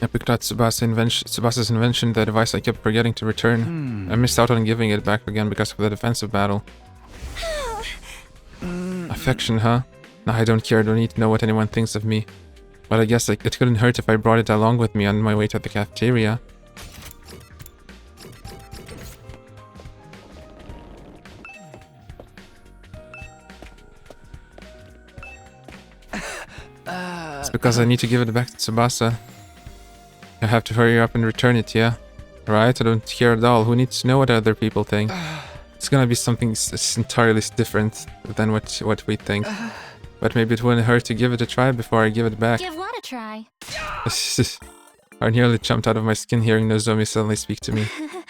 Speaker 1: I picked out Tsubasa's invention, the device I kept forgetting to return. I missed out on giving it back again because of the defensive battle. Affection, huh? Nah, I don't care, I don't need to know what anyone thinks of me. But I guess it couldn't hurt if I brought it along with me on my way to the cafeteria. It's because I need to give it back to Tsubasa. I have to hurry up and return it, yeah? Right? I don't care at all. Who needs to know what other people think? It's gonna be something entirely different than what we think. But maybe it wouldn't hurt to give it a try before I give it back.
Speaker 7: Give what a try?
Speaker 1: I nearly jumped out of my skin hearing Nozomi suddenly speak to me.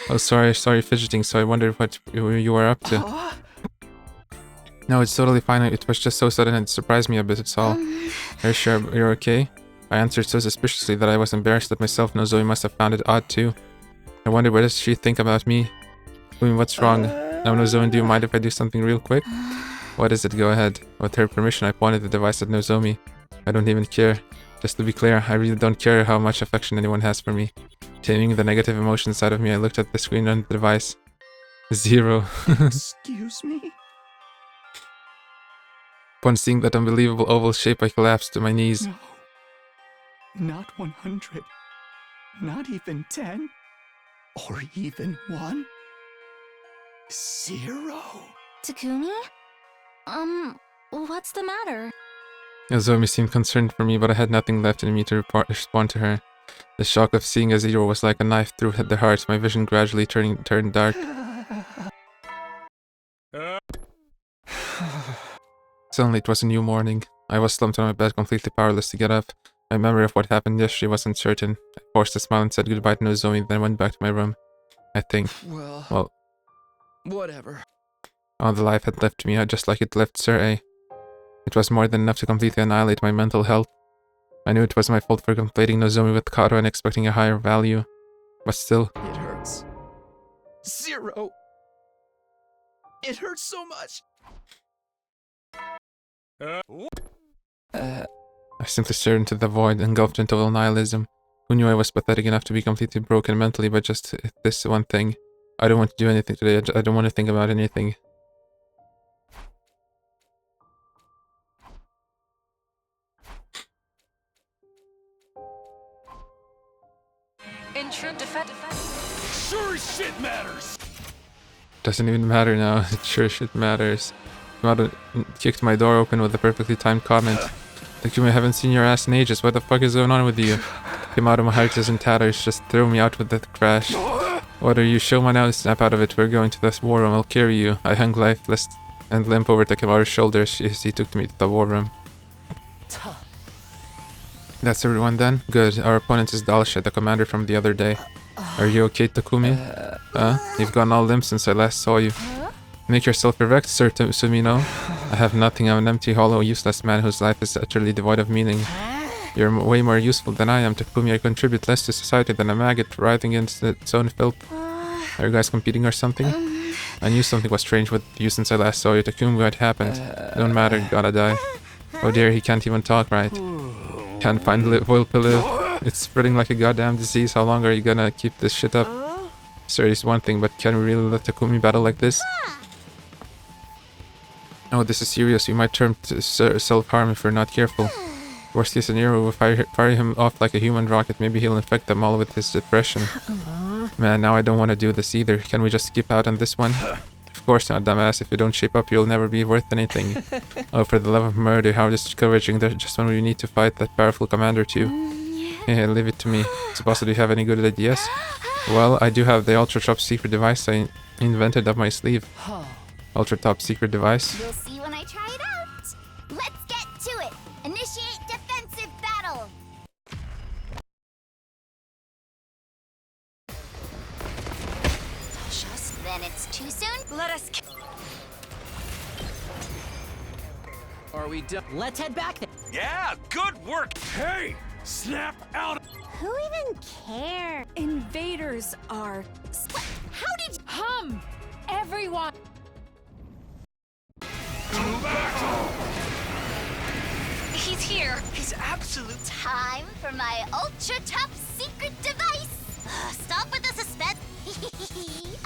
Speaker 1: Oh, sorry, fidgeting, so I wondered what you were up to. No, it's totally fine. It was just so sudden it surprised me a bit, it's all. Are you sure you're okay? I answered so suspiciously that I was embarrassed at myself. Nozomi must have found it odd too. I wondered, what does she think about me? I mean, what's wrong? Now, Nozomi, do you mind if I do something real quick? What is it? Go ahead. With her permission, I pointed the device at Nozomi. I don't even care. Just to be clear, I really don't care how much affection anyone has for me. Taming the negative emotion inside of me, I looked at the screen on the device. 0.
Speaker 15: Excuse me?
Speaker 1: Upon seeing that unbelievable oval shape, I collapsed to my knees.
Speaker 15: No. Not 100. Not even 10. Or even 1. 0.
Speaker 7: Takumi? What's the matter?
Speaker 1: Nozomi seemed concerned for me, but I had nothing left in me to respond to her. The shock of seeing a 0 was like a knife through the heart, my vision gradually turned dark. Suddenly it was a new morning. I was slumped on my bed, completely powerless to get up. My memory of what happened yesterday was uncertain. I forced a smile and said goodbye to Nozomi, then went back to my room. I think. Well,
Speaker 15: whatever.
Speaker 1: All the life had left me, just like it left Sir A. It was more than enough to completely annihilate my mental health. I knew it was my fault for conflating Nozomi with Kato and expecting a higher value. But still...
Speaker 15: It hurts. 0. It hurts so much.
Speaker 1: I simply stared into the void, engulfed into nihilism. Who knew I was pathetic enough to be completely broken mentally by just this one thing? I don't want to do anything today. I don't want to think about anything.
Speaker 12: In true defense.
Speaker 14: Sure as shit matters!
Speaker 1: Doesn't even matter now. It sure shit matters. Mado kicked my door open with a perfectly timed comment. Takumi, I haven't seen your ass in ages. What the fuck is going on with you? Came out of my heart is in tatters. Just throw me out with that crash. What are you? Show my now. Snap out of it. We're going to this war room. I'll carry you. I hung lifeless and limp over Takemaru's shoulders as he took me to the war room. That's everyone then? Good. Our opponent is Dalsha, the commander from the other day. Are you okay, Takumi? You've gone all limp since I last saw you. Make yourself erect, Sir Sumino. I have nothing. I'm an empty, hollow, useless man whose life is utterly devoid of meaning. You're way more useful than I am, Takumi. I contribute less to society than a maggot writhing against its own filth. Are you guys competing or something? I knew something was strange with you since I last saw you, Takumi. What happened? Don't matter, gotta die. Oh dear, he can't even talk right. Can't find will to live. It's spreading like a goddamn disease. How long are you gonna keep this shit up? Sir, it's one thing, but can we really let Takumi battle like this? Oh, this is serious. We might turn to self-harm if we're not careful. Worst case scenario, we'll fire him off like a human rocket. Maybe he'll infect them all with his depression. Man, now I don't want to do this either. Can we just skip out on this one? Of course not, dumbass. If you don't shape up, you'll never be worth anything. Oh, for the love of murder, how discouraging. There's just when we need to fight that powerful commander too. Yeah, leave it to me. Supposed do you have any good ideas? Well, I do have the ultra top secret device I invented up my sleeve. Ultra top secret device.
Speaker 8: You'll see when I try it out. Let's get to it. Initiate defensive battle. Just then it's too soon.
Speaker 12: Let us.
Speaker 15: Are we done?
Speaker 3: Let's head back there.
Speaker 5: Yeah, good work.
Speaker 14: Hey! Snap out!
Speaker 4: Who even cares?
Speaker 10: Invaders are.
Speaker 4: How did
Speaker 10: Hum! Everyone!
Speaker 12: He's here.
Speaker 8: He's absolute. Time for my ultra top secret device. Stop with the suspense.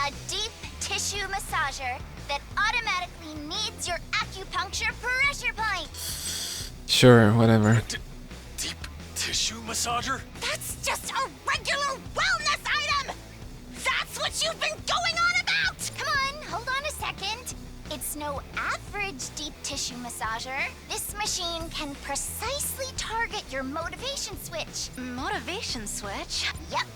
Speaker 8: A deep tissue massager that automatically needs your acupuncture pressure point.
Speaker 1: Sure, whatever.
Speaker 14: Deep tissue massager?
Speaker 8: That's just a regular wellness item. That's what you've been going on about. Come on, hold on a second. It's no average deep tissue massager. This machine can precisely target your motivation switch.
Speaker 12: Motivation switch?
Speaker 8: Yep.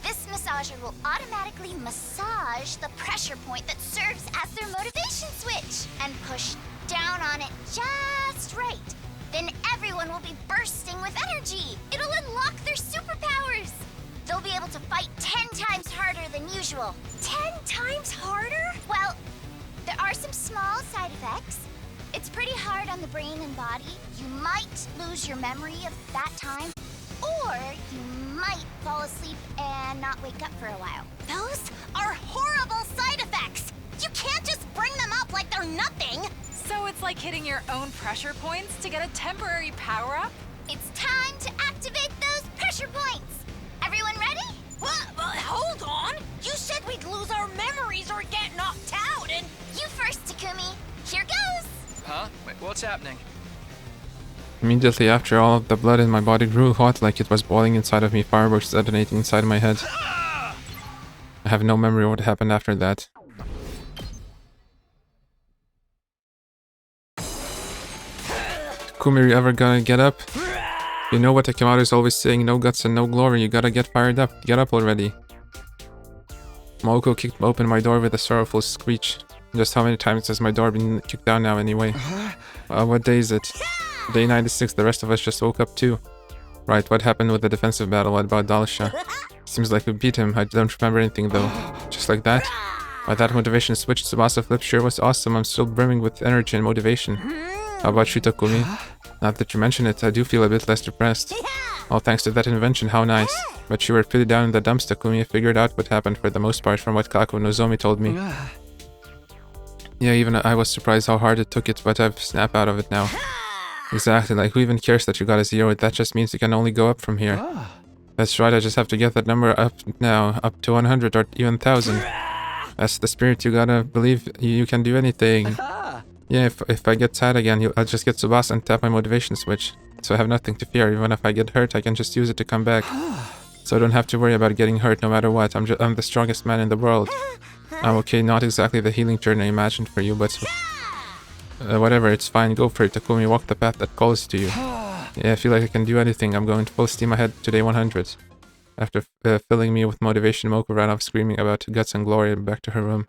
Speaker 8: This massager will automatically massage the pressure point that serves as their motivation switch and push down on it just right. Then everyone will be bursting with energy. It'll unlock their superpowers. course! They'll be able to fight 10 times harder than usual. 10 times harder? Well, there are some small side effects. It's pretty hard on the brain and body. You might lose your memory of that time, or you might fall asleep and not wake up for a while. Those are horrible side effects! You can't just bring them up like they're nothing!
Speaker 10: So it's like hitting your own pressure points to get a temporary power-up?
Speaker 8: It's time to activate those pressure points! Everyone ready?
Speaker 4: What? Hold on! You said we'd lose our memories or get knocked out, and...
Speaker 8: You first, Takumi. Here goes!
Speaker 15: Huh? Wait, what's happening?
Speaker 1: Immediately after, all of the blood in my body grew hot like it was boiling inside of me, fireworks detonating inside my head. I have no memory of what happened after that. Takumi, are you ever gonna get up? You know what Akamaru is always saying, no guts and no glory, you gotta get fired up. Get up already. Maoko kicked open my door with a sorrowful screech. Just how many times has my door been kicked down now anyway? What day is it? Day 96, the rest of us just woke up too. Right, what happened with the defensive battle? What about Dalsha? Seems like we beat him, I don't remember anything though. Just like that? That motivation switch Tsubasa flip sure was awesome, I'm still brimming with energy and motivation. How about you, Takumi? Now that you mention it, I do feel a bit less depressed. All thanks to that invention, how nice. But you were pretty down in the dumps, Takumi. I figured out what happened for the most part from what Kako Nozomi told me. Yeah, even I was surprised how hard it took it, but I've snapped out of it now. Exactly, like who even cares that you got a 0? That just means you can only go up from here. That's right, I just have to get that number up now, up to 100 or even 1,000. That's the spirit, you gotta believe you can do anything. Yeah, if I get sad again, I'll just get Tsubasa and tap my motivation switch. So I have nothing to fear, even if I get hurt, I can just use it to come back. So I don't have to worry about getting hurt no matter what, I'm the strongest man in the world. I'm okay, not exactly the healing journey I imagined for you, but... whatever, it's fine, go for it, Takumi, walk the path that calls to you. Yeah, I feel like I can do anything, I'm going full steam ahead to day 100. After filling me with motivation, Moko ran off screaming about guts and glory and back to her room.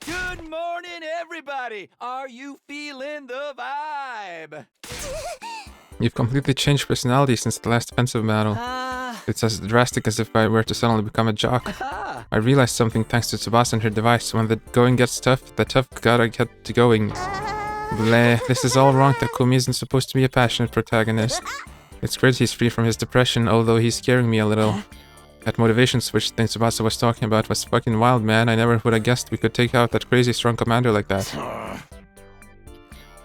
Speaker 3: Good morning, everybody! Are you feeling the vibe?
Speaker 1: You've completely changed personality since the last defensive battle. It's as drastic as if I were to suddenly become a jock. I realized something thanks to Tsubasa and her device. When the going gets tough, the tough gotta get to going. Bleh, this is all wrong. Takumi isn't supposed to be a passionate protagonist. It's great he's free from his depression, although he's scaring me a little. That motivation switch thing Tsubasa was talking about was fucking wild, man. I never would have guessed we could take out that crazy strong commander like that.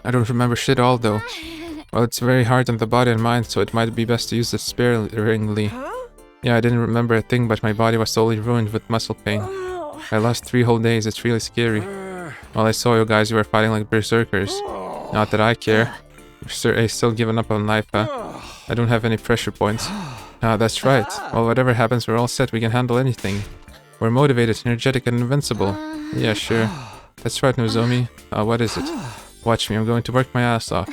Speaker 1: I don't remember shit all though. Well, it's very hard on the body and mind, so it might be best to use it sparingly. Yeah, I didn't remember a thing, but my body was totally ruined with muscle pain. I lost 3 whole days, it's really scary. Well, I saw you guys, you were fighting like berserkers. Not that I care. I still given up on life, huh? I don't have any pressure points. Ah, that's right. Well, whatever happens, we're all set, we can handle anything. We're motivated, energetic, and invincible. Yeah, sure. That's right, Nozomi. What is it? Watch me, I'm going to work my ass off.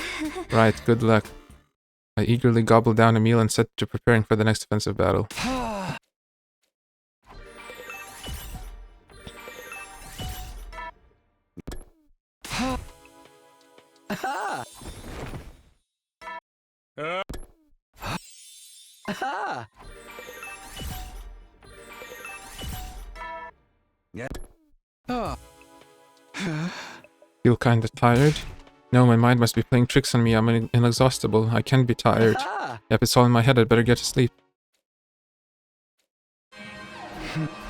Speaker 1: Right, good luck. I eagerly gobbled down a meal and set to preparing for the next offensive battle. Feel kinda tired? No, my mind must be playing tricks on me. I'm inexhaustible. I can't be tired. Yep, it's all in my head. I'd better get to sleep.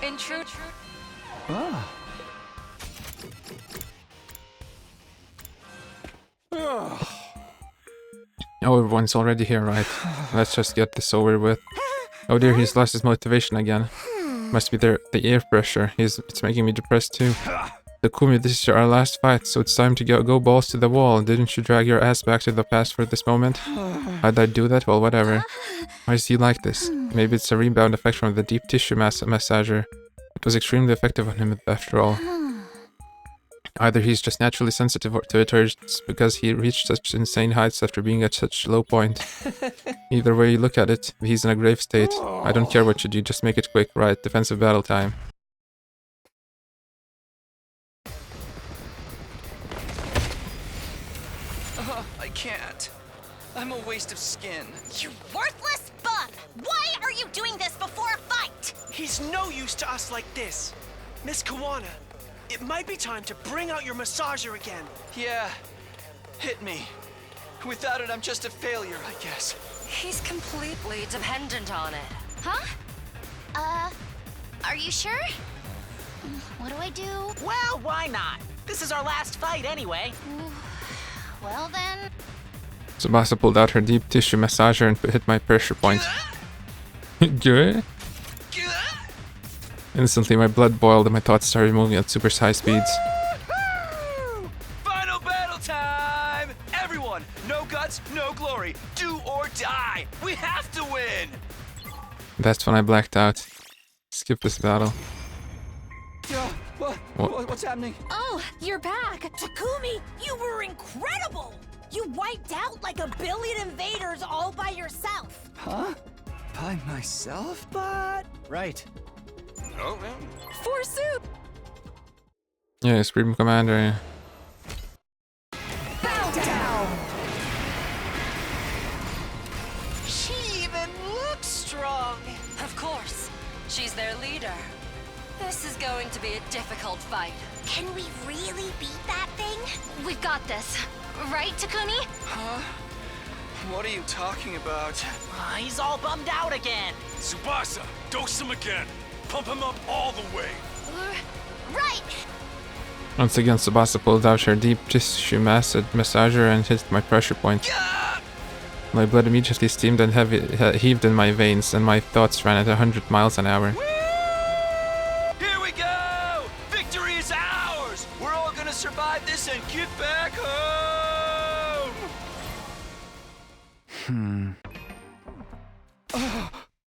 Speaker 10: In true...
Speaker 1: Oh, everyone's already here, right? Let's just get this over with. Oh dear, he's lost his motivation again. Must be the air pressure. It's making me depressed too. Takumi, this is our last fight, so it's time to go balls to the wall. Didn't you drag your ass back to the past for this moment? How'd I do that? Well, whatever. Why is he like this? Maybe it's a rebound effect from the deep tissue massager. It was extremely effective on him after all. Either he's just naturally sensitive to it, or it's because he reached such insane heights after being at such low point. Either way you look at it, he's in a grave state. I don't care what you do, just make it quick, right? Defensive battle time.
Speaker 2: I can't. I'm a waste of skin.
Speaker 8: You worthless bum! Why are you doing this before a fight?
Speaker 11: He's no use to us like this. Miss Kawana, it might be time to bring out your massager again.
Speaker 2: Yeah, hit me. Without it, I'm just a failure, I guess.
Speaker 12: He's completely dependent on it.
Speaker 8: Huh? Are you sure? What do I do?
Speaker 13: Well, why not? This is our last fight anyway.
Speaker 8: Well then...
Speaker 1: Tsubasa pulled out her deep tissue massager and hit my pressure point. Good. Instantly my blood boiled and my thoughts started moving at super high speeds.
Speaker 3: Final battle time! Everyone, no guts, no glory. Do or die. We have to win!
Speaker 1: That's when I blacked out. Skip this battle.
Speaker 3: What's happening?
Speaker 4: Oh, you're back! Takumi, you were incredible! You wiped out like 1 billion invaders all by yourself!
Speaker 2: Huh? By myself? But... Right.
Speaker 9: Oh, man.
Speaker 10: Forsooth!
Speaker 1: Yeah, Supreme Commander.
Speaker 6: Bow down!
Speaker 12: She even looks strong. Of course. She's their leader. This is going to be a difficult fight.
Speaker 8: Can we really beat that thing? We've got this. Right, Takumi?
Speaker 2: Huh? What are you talking about?
Speaker 13: He's all bummed out again.
Speaker 14: Tsubasa, dose him again. Pump him up all the way.
Speaker 8: Right!
Speaker 1: Once again, Tsubasa pulled out her deep tissue massager and hit my pressure point. My blood immediately steamed and heaved in my veins, and my thoughts ran at 100 miles an hour.
Speaker 3: Here we go! Victory is ours! We're all gonna survive this and get back home!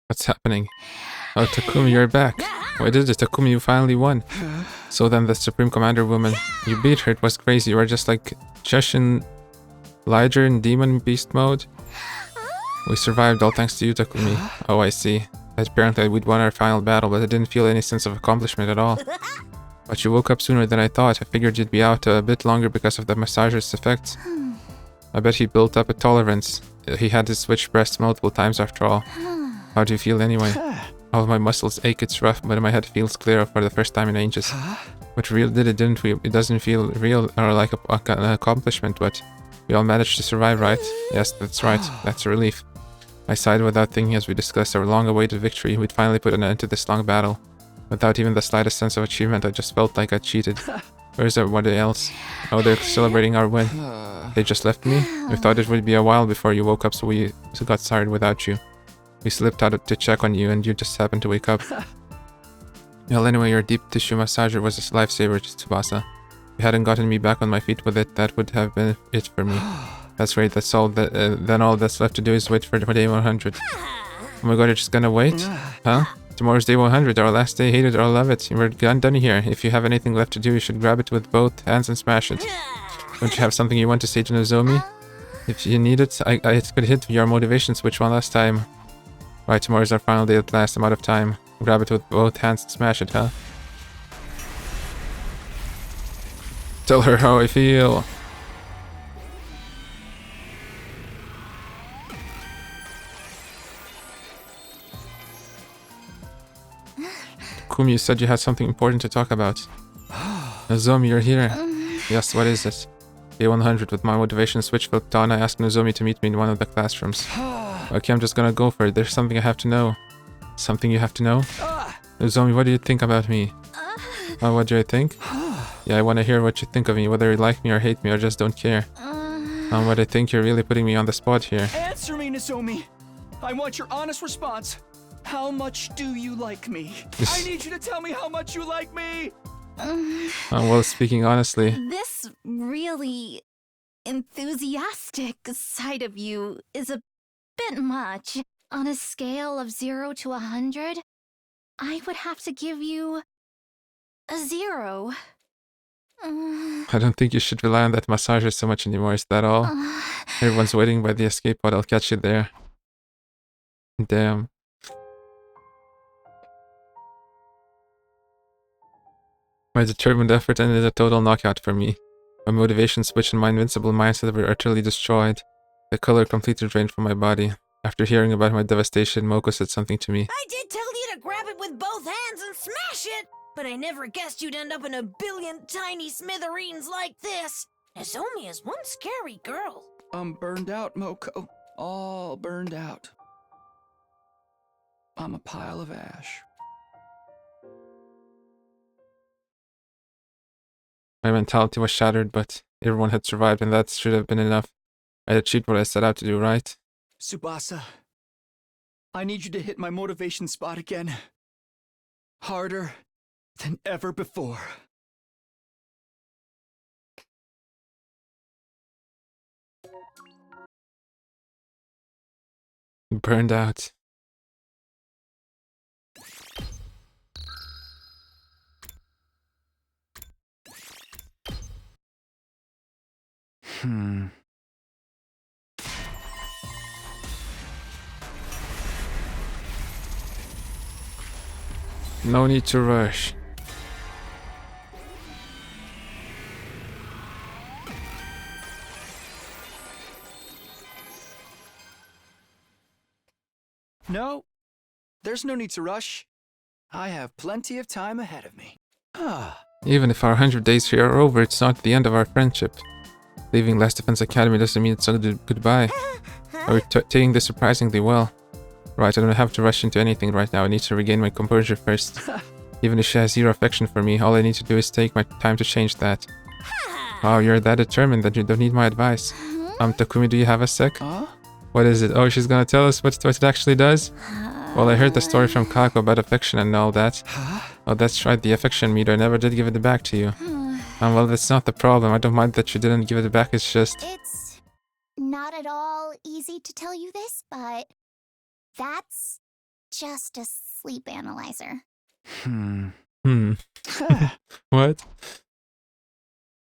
Speaker 1: What's happening? Oh, Takumi, you're back. Why did it, Takumi? You finally won. So then, the Supreme Commander woman, you beat her. It was crazy. You were just like Cheshin, Liger in Demon Beast mode. We survived all thanks to you, Takumi. Oh, I see. Apparently, we'd won our final battle, but I didn't feel any sense of accomplishment at all. But you woke up sooner than I thought. I figured you'd be out a bit longer because of the massager's effects. I bet he built up a tolerance. He had to switch breasts multiple times after all. How do you feel anyway? All my muscles ache, it's rough, but my head feels clear for the first time in ages. But it doesn't feel real or like an accomplishment, but we all managed to survive, right? Yes, that's right. That's a relief. I sighed without thinking as we discussed our long-awaited victory. We'd finally put an end to this long battle. Without even the slightest sense of achievement, I just felt like I cheated. Where's everybody else? Oh, they're celebrating our win. They just left me? We thought it would be a while before you woke up, so we got started without you. We slipped out to check on you, and you just happened to wake up. Well, anyway, your deep tissue massager was a lifesaver, Tsubasa. If you hadn't gotten me back on my feet with it, that would have been it for me. That's great, that's all then all that's left to do is wait for day 100. Oh my god, you're just gonna wait? Huh? Tomorrow's day 100, our last day, hate it or love it. We're done here. If you have anything left to do, you should grab it with both hands and smash it. Don't you have something you want to say to Nozomi? If you need it, I could hit your motivation switch one last time. Right, tomorrow's our final day at last. I'm out of time. Grab it with both hands and smash it, huh? Tell her how I feel. Kumi, you said you had something important to talk about. Nozomi, you're here. Yes, what is it? Day 100 with my motivation switch flipped on. I asked Nozomi to meet me in one of the classrooms. Okay, I'm just gonna go for it. There's something I have to know. Something you have to know? Nozomi, what do you think about me? Oh, what do I think? Yeah, I want to hear what you think of me, whether you like me or hate me or just don't care. What I think, you're really putting me on the spot here.
Speaker 3: Answer me, Nozomi. I want your honest response. How much do you like me? I need you to tell me how much you like me!
Speaker 1: Well, speaking honestly...
Speaker 4: This really enthusiastic side of you is a bit much. On a scale of 0 to 100, I would have to give you a 0.
Speaker 1: I don't think you should rely on that massager so much anymore, is that all? Everyone's waiting by the escape pod, I'll catch you there. Damn. My determined effort ended a total knockout for me. My motivation switch and my invincible mindset were utterly destroyed. The color completely drained from my body. After hearing about my devastation, Moko said something to me.
Speaker 16: I did tell you to grab it with both hands and smash it! But I never guessed you'd end up in a billion tiny smithereens like this. Nozomi is one scary girl.
Speaker 15: I'm burned out, Moko. All burned out. I'm a pile of ash.
Speaker 1: My mentality was shattered, but everyone had survived, and that should have been enough. I had achieved what I set out to do, right?
Speaker 15: Tsubasa, I need you to hit my motivation spot again. Harder than ever before.
Speaker 1: Burned out. No need to rush.
Speaker 15: No, there's no need to rush. I have plenty of time ahead of me.
Speaker 1: Even if our 100 days here are over, it's not the end of our friendship. Leaving Last Defense Academy doesn't mean it's a goodbye. We're taking this surprisingly well. Right, I don't have to rush into anything right now. I need to regain my composure first. Even if she has zero affection for me, all I need to do is take my time to change that. Wow, you're that determined that you don't need my advice. Takumi, do you have a sec? What is it? Oh, she's gonna tell us what it actually does? Well, I heard the story from Kako about affection and all that. Oh, that's right, the affection meter never did give it back to you. Well, that's not the problem. I don't mind that you didn't give it back, it's just...
Speaker 8: It's not at all easy to tell you this, but that's just a sleep analyzer.
Speaker 1: What?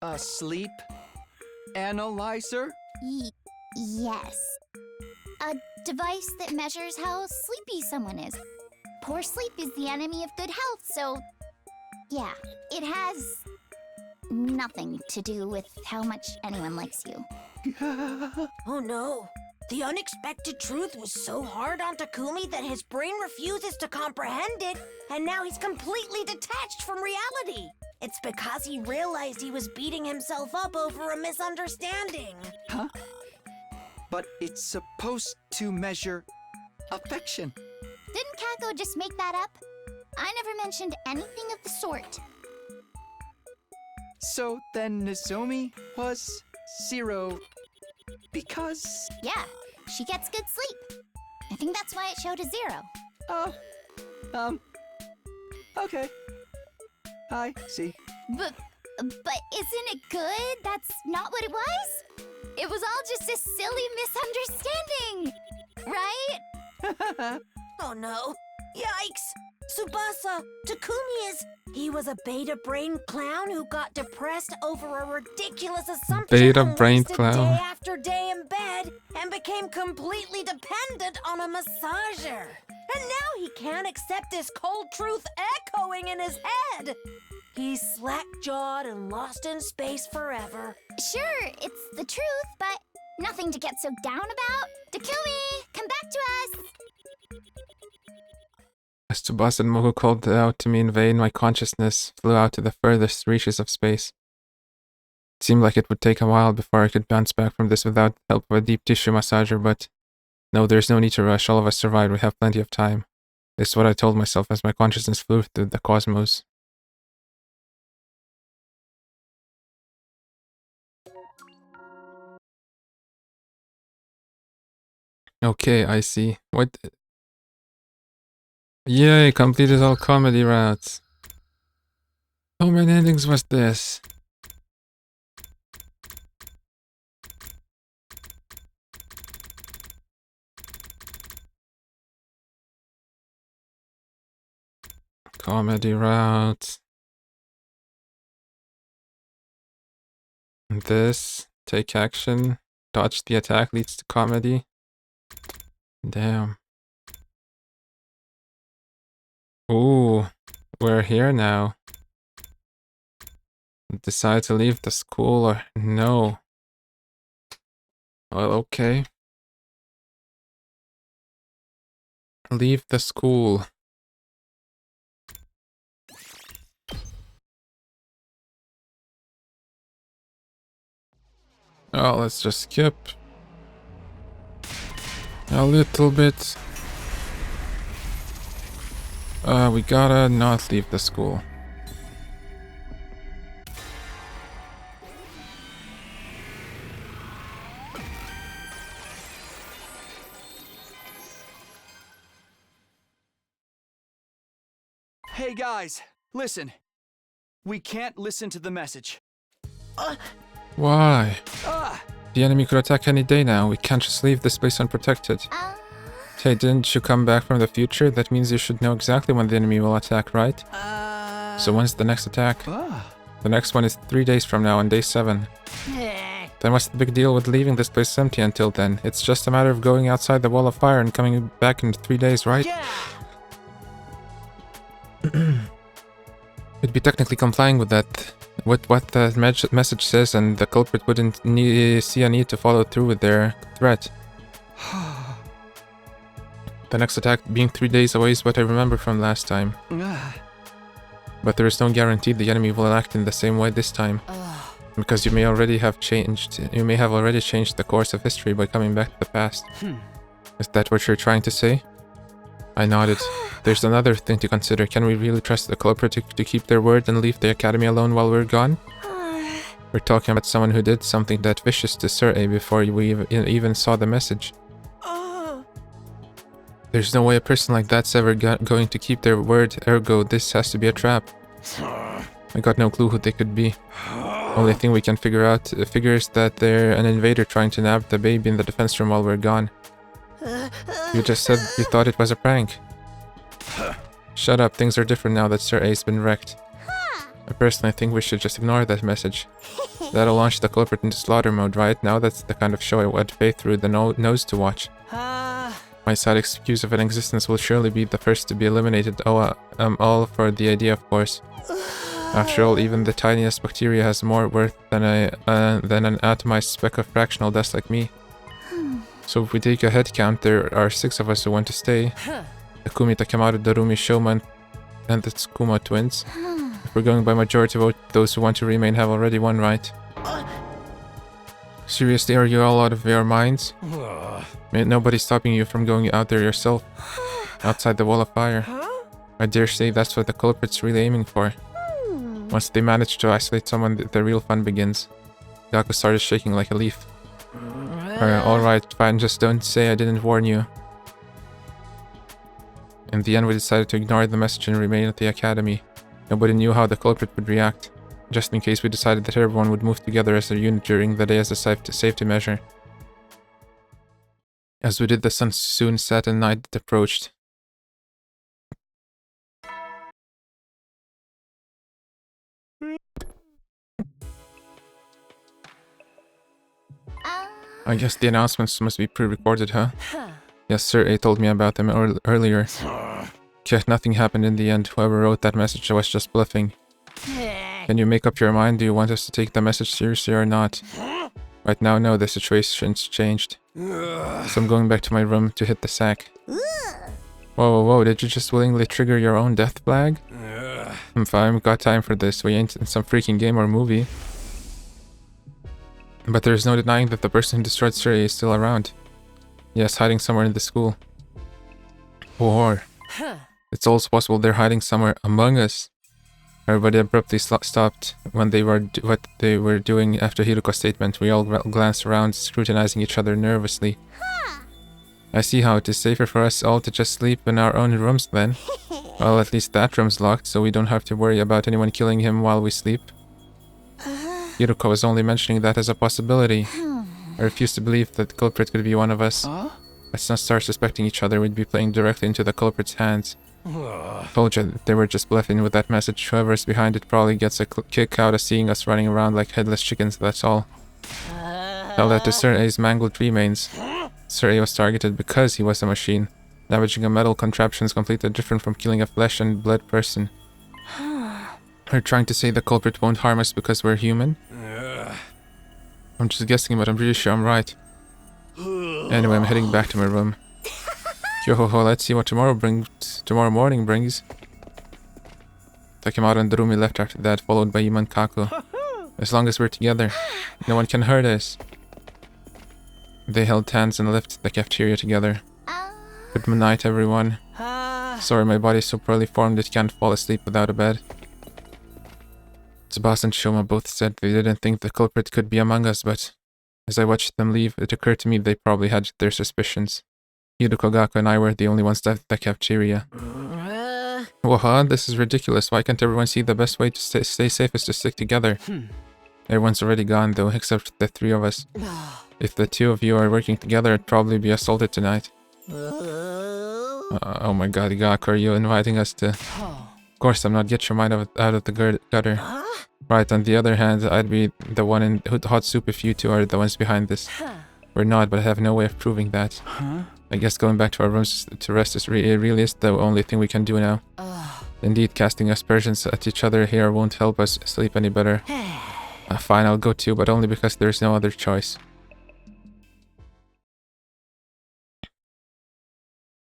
Speaker 15: A sleep analyzer?
Speaker 8: Yes. A device that measures how sleepy someone is. Poor sleep is the enemy of good health, so yeah, it has nothing to do with how much anyone likes you.
Speaker 16: Oh no. The unexpected truth was so hard on Takumi that his brain refuses to comprehend it, and now he's completely detached from reality. It's because he realized he was beating himself up over a misunderstanding.
Speaker 15: Huh? But it's supposed to measure affection.
Speaker 8: Didn't Kako just make that up? I never mentioned anything of the sort.
Speaker 15: So then Nozomi was 0 because...
Speaker 8: Yeah, she gets good sleep. I think that's why it showed a 0.
Speaker 15: Oh, okay. I see.
Speaker 8: But isn't it good? That's not what it was? It was all just a silly misunderstanding, right?
Speaker 16: Oh no. Yikes! Tsubasa, Takumi is... He was a beta-brain clown who got depressed over a ridiculous assumption
Speaker 1: Beta-brain
Speaker 16: and wasted
Speaker 1: clown.
Speaker 16: day after day in bed and became completely dependent on a massager. And now he can't accept this cold truth echoing in his head. He's slack-jawed and lost in space forever.
Speaker 8: Sure, it's the truth, but nothing to get so down about. Takumi, come back to us!
Speaker 1: As Tsubasa and Moko called out to me in vain, my consciousness flew out to the furthest reaches of space. It seemed like it would take a while before I could bounce back from this without the help of a deep tissue massager, but no, there's no need to rush. All of us survived. We have plenty of time. This is what I told myself as my consciousness flew through the cosmos. Okay, I see. What? Yay, completed all comedy routes. How many endings was this? Comedy route. This, take action, dodge the attack leads to comedy. Damn. Ooh, we're here now. Decide to leave the school or no? Well, okay. Leave the school. Oh, let's just skip a little bit. We gotta not leave the school.
Speaker 15: Hey guys, listen. We can't listen to the message.
Speaker 1: Why? The enemy could attack any day now. We can't just leave this place unprotected. Hey, didn't you come back from the future? That means you should know exactly when the enemy will attack, right? So when's the next attack? The next one is 3 days from now on day 7. Then what's the big deal with leaving this place empty until then? It's just a matter of going outside the wall of fire and coming back in 3 days, right? We'd be technically complying with that, with what the message says, and the culprit wouldn't see a need to follow through with their threat. The next attack being 3 days away is what I remember from last time. But there is no guarantee the enemy will act in the same way this time. Because you may already have changed the course of history by coming back to the past. Is that what you're trying to say? I nodded. There's another thing to consider. Can we really trust the culprit to keep their word and leave the academy alone while we're gone? We're talking about someone who did something that vicious to Sir A before we even saw the message. There's no way a person like that's ever going to keep their word, ergo this has to be a trap. I got no clue who they could be. Only thing we can figure is that they're an invader trying to nab the baby in the defense room while we're gone. You just said you thought it was a prank. Shut up, things are different now that Sir A's been wrecked. I personally think we should just ignore that message. That'll launch the culprit into slaughter mode, right? Now that's the kind of show I'd pay through the nose to watch. My side excuse of an existence will surely be the first to be eliminated. All for the idea, of course. After all, even the tiniest bacteria has more worth than an atomized speck of fractional dust like me. So if we take a head count, there are 6 of us who want to stay. Takumi, Takemaru, Darumi, Shoma, and the Tsukuma twins. If we're going by majority vote, those who want to remain have already won, right? Seriously, are you all out of your minds? Nobody's stopping you from going out there yourself. Outside the wall of fire. I dare say that's what the culprit's really aiming for. Once they manage to isolate someone, the real fun begins. Gaku started shaking like a leaf. Alright, fine, just don't say I didn't warn you. In the end, we decided to ignore the message and remain at the academy. Nobody knew how the culprit would react. Just in case, we decided that everyone would move together as a unit during the day as a safety measure. As we did, the sun soon set and night approached. I guess the announcements must be pre-recorded, huh? Yes, Sir A told me about them earlier. Yet nothing happened in the end. Whoever wrote that message was just bluffing. Can you make up your mind? Do you want us to take the message seriously or not? Right now, no, the situation's changed. So I'm going back to my room to hit the sack. Whoa, did you just willingly trigger your own death flag? I'm fine, got time for this. We ain't in some freaking game or movie. But there's no denying that the person who destroyed Sir A is still around. Yes, hiding somewhere in the school. Or it's also possible they're hiding somewhere among us. Everybody abruptly stopped when what they were doing after Hiruko's statement. We all glanced around, scrutinizing each other nervously. I see how it is safer for us all to just sleep in our own rooms then. Well, at least that room's locked, so we don't have to worry about anyone killing him while we sleep. Hiruko was only mentioning that as a possibility. I refuse to believe that the culprit could be one of us. Let's not start suspecting each other. We'd be playing directly into the culprit's hands. Told you they were just bluffing with that message. Whoever's behind it probably gets a kick out of seeing us running around like headless chickens, that's all. Tell that to Sir A's mangled remains. Sir A was targeted because he was a machine. Damaging a metal contraption is completely different from killing a flesh and blood person. Are you trying to say the culprit won't harm us because we're human? I'm just guessing, but I'm pretty sure I'm right. Anyway, I'm heading back to my room. Yo-ho-ho, let's see what tomorrow morning brings. I came out in the room we left after that, followed by Yuma and Kaku. As long as we're together, no one can hurt us. They held hands and left the cafeteria together. Good night, everyone. Sorry, my body's so poorly formed it can't fall asleep without a bed. Tsubasa and Shoma both said they didn't think the culprit could be among us, but as I watched them leave, it occurred to me they probably had their suspicions. Hiruko, Gaku, and I were the only ones left at the cafeteria. Whoa, this is ridiculous. Why can't everyone see the best way to stay safe is to stick together? Everyone's already gone, though, except the three of us. If the two of you are working together, I'd probably be assaulted tonight. Oh my god, Gaku, are you inviting us to... Of course I'm not. Get your mind out of the gutter. Right, on the other hand, I'd be the one in hot soup if you two are the ones behind this. We're not, but I have no way of proving that. I guess going back to our rooms to rest is really is the only thing we can do now. Indeed, casting aspersions at each other here won't help us sleep any better. Fine, I'll go too, but only because there's no other choice.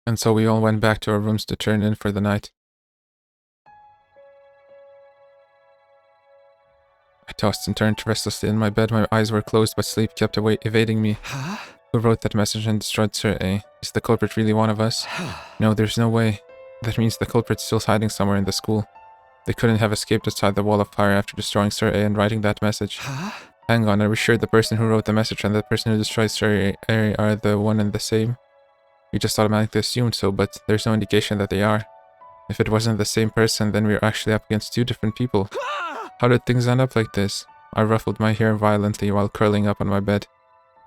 Speaker 1: And so we all went back to our rooms to turn in for the night. I tossed and turned restlessly in my bed. My eyes were closed, but sleep kept evading me. Who wrote that message and destroyed Sir A? Is the culprit really one of us? No, there's no way. That means the culprit's still hiding somewhere in the school. They couldn't have escaped outside the wall of fire after destroying Sir A and writing that message. Hang on, are we sure the person who wrote the message and the person who destroyed Sir A are the one and the same? We just automatically assumed so, but there's no indication that they are. If it wasn't the same person, then we're actually up against two different people. How did things end up like this? I ruffled my hair violently while curling up on my bed.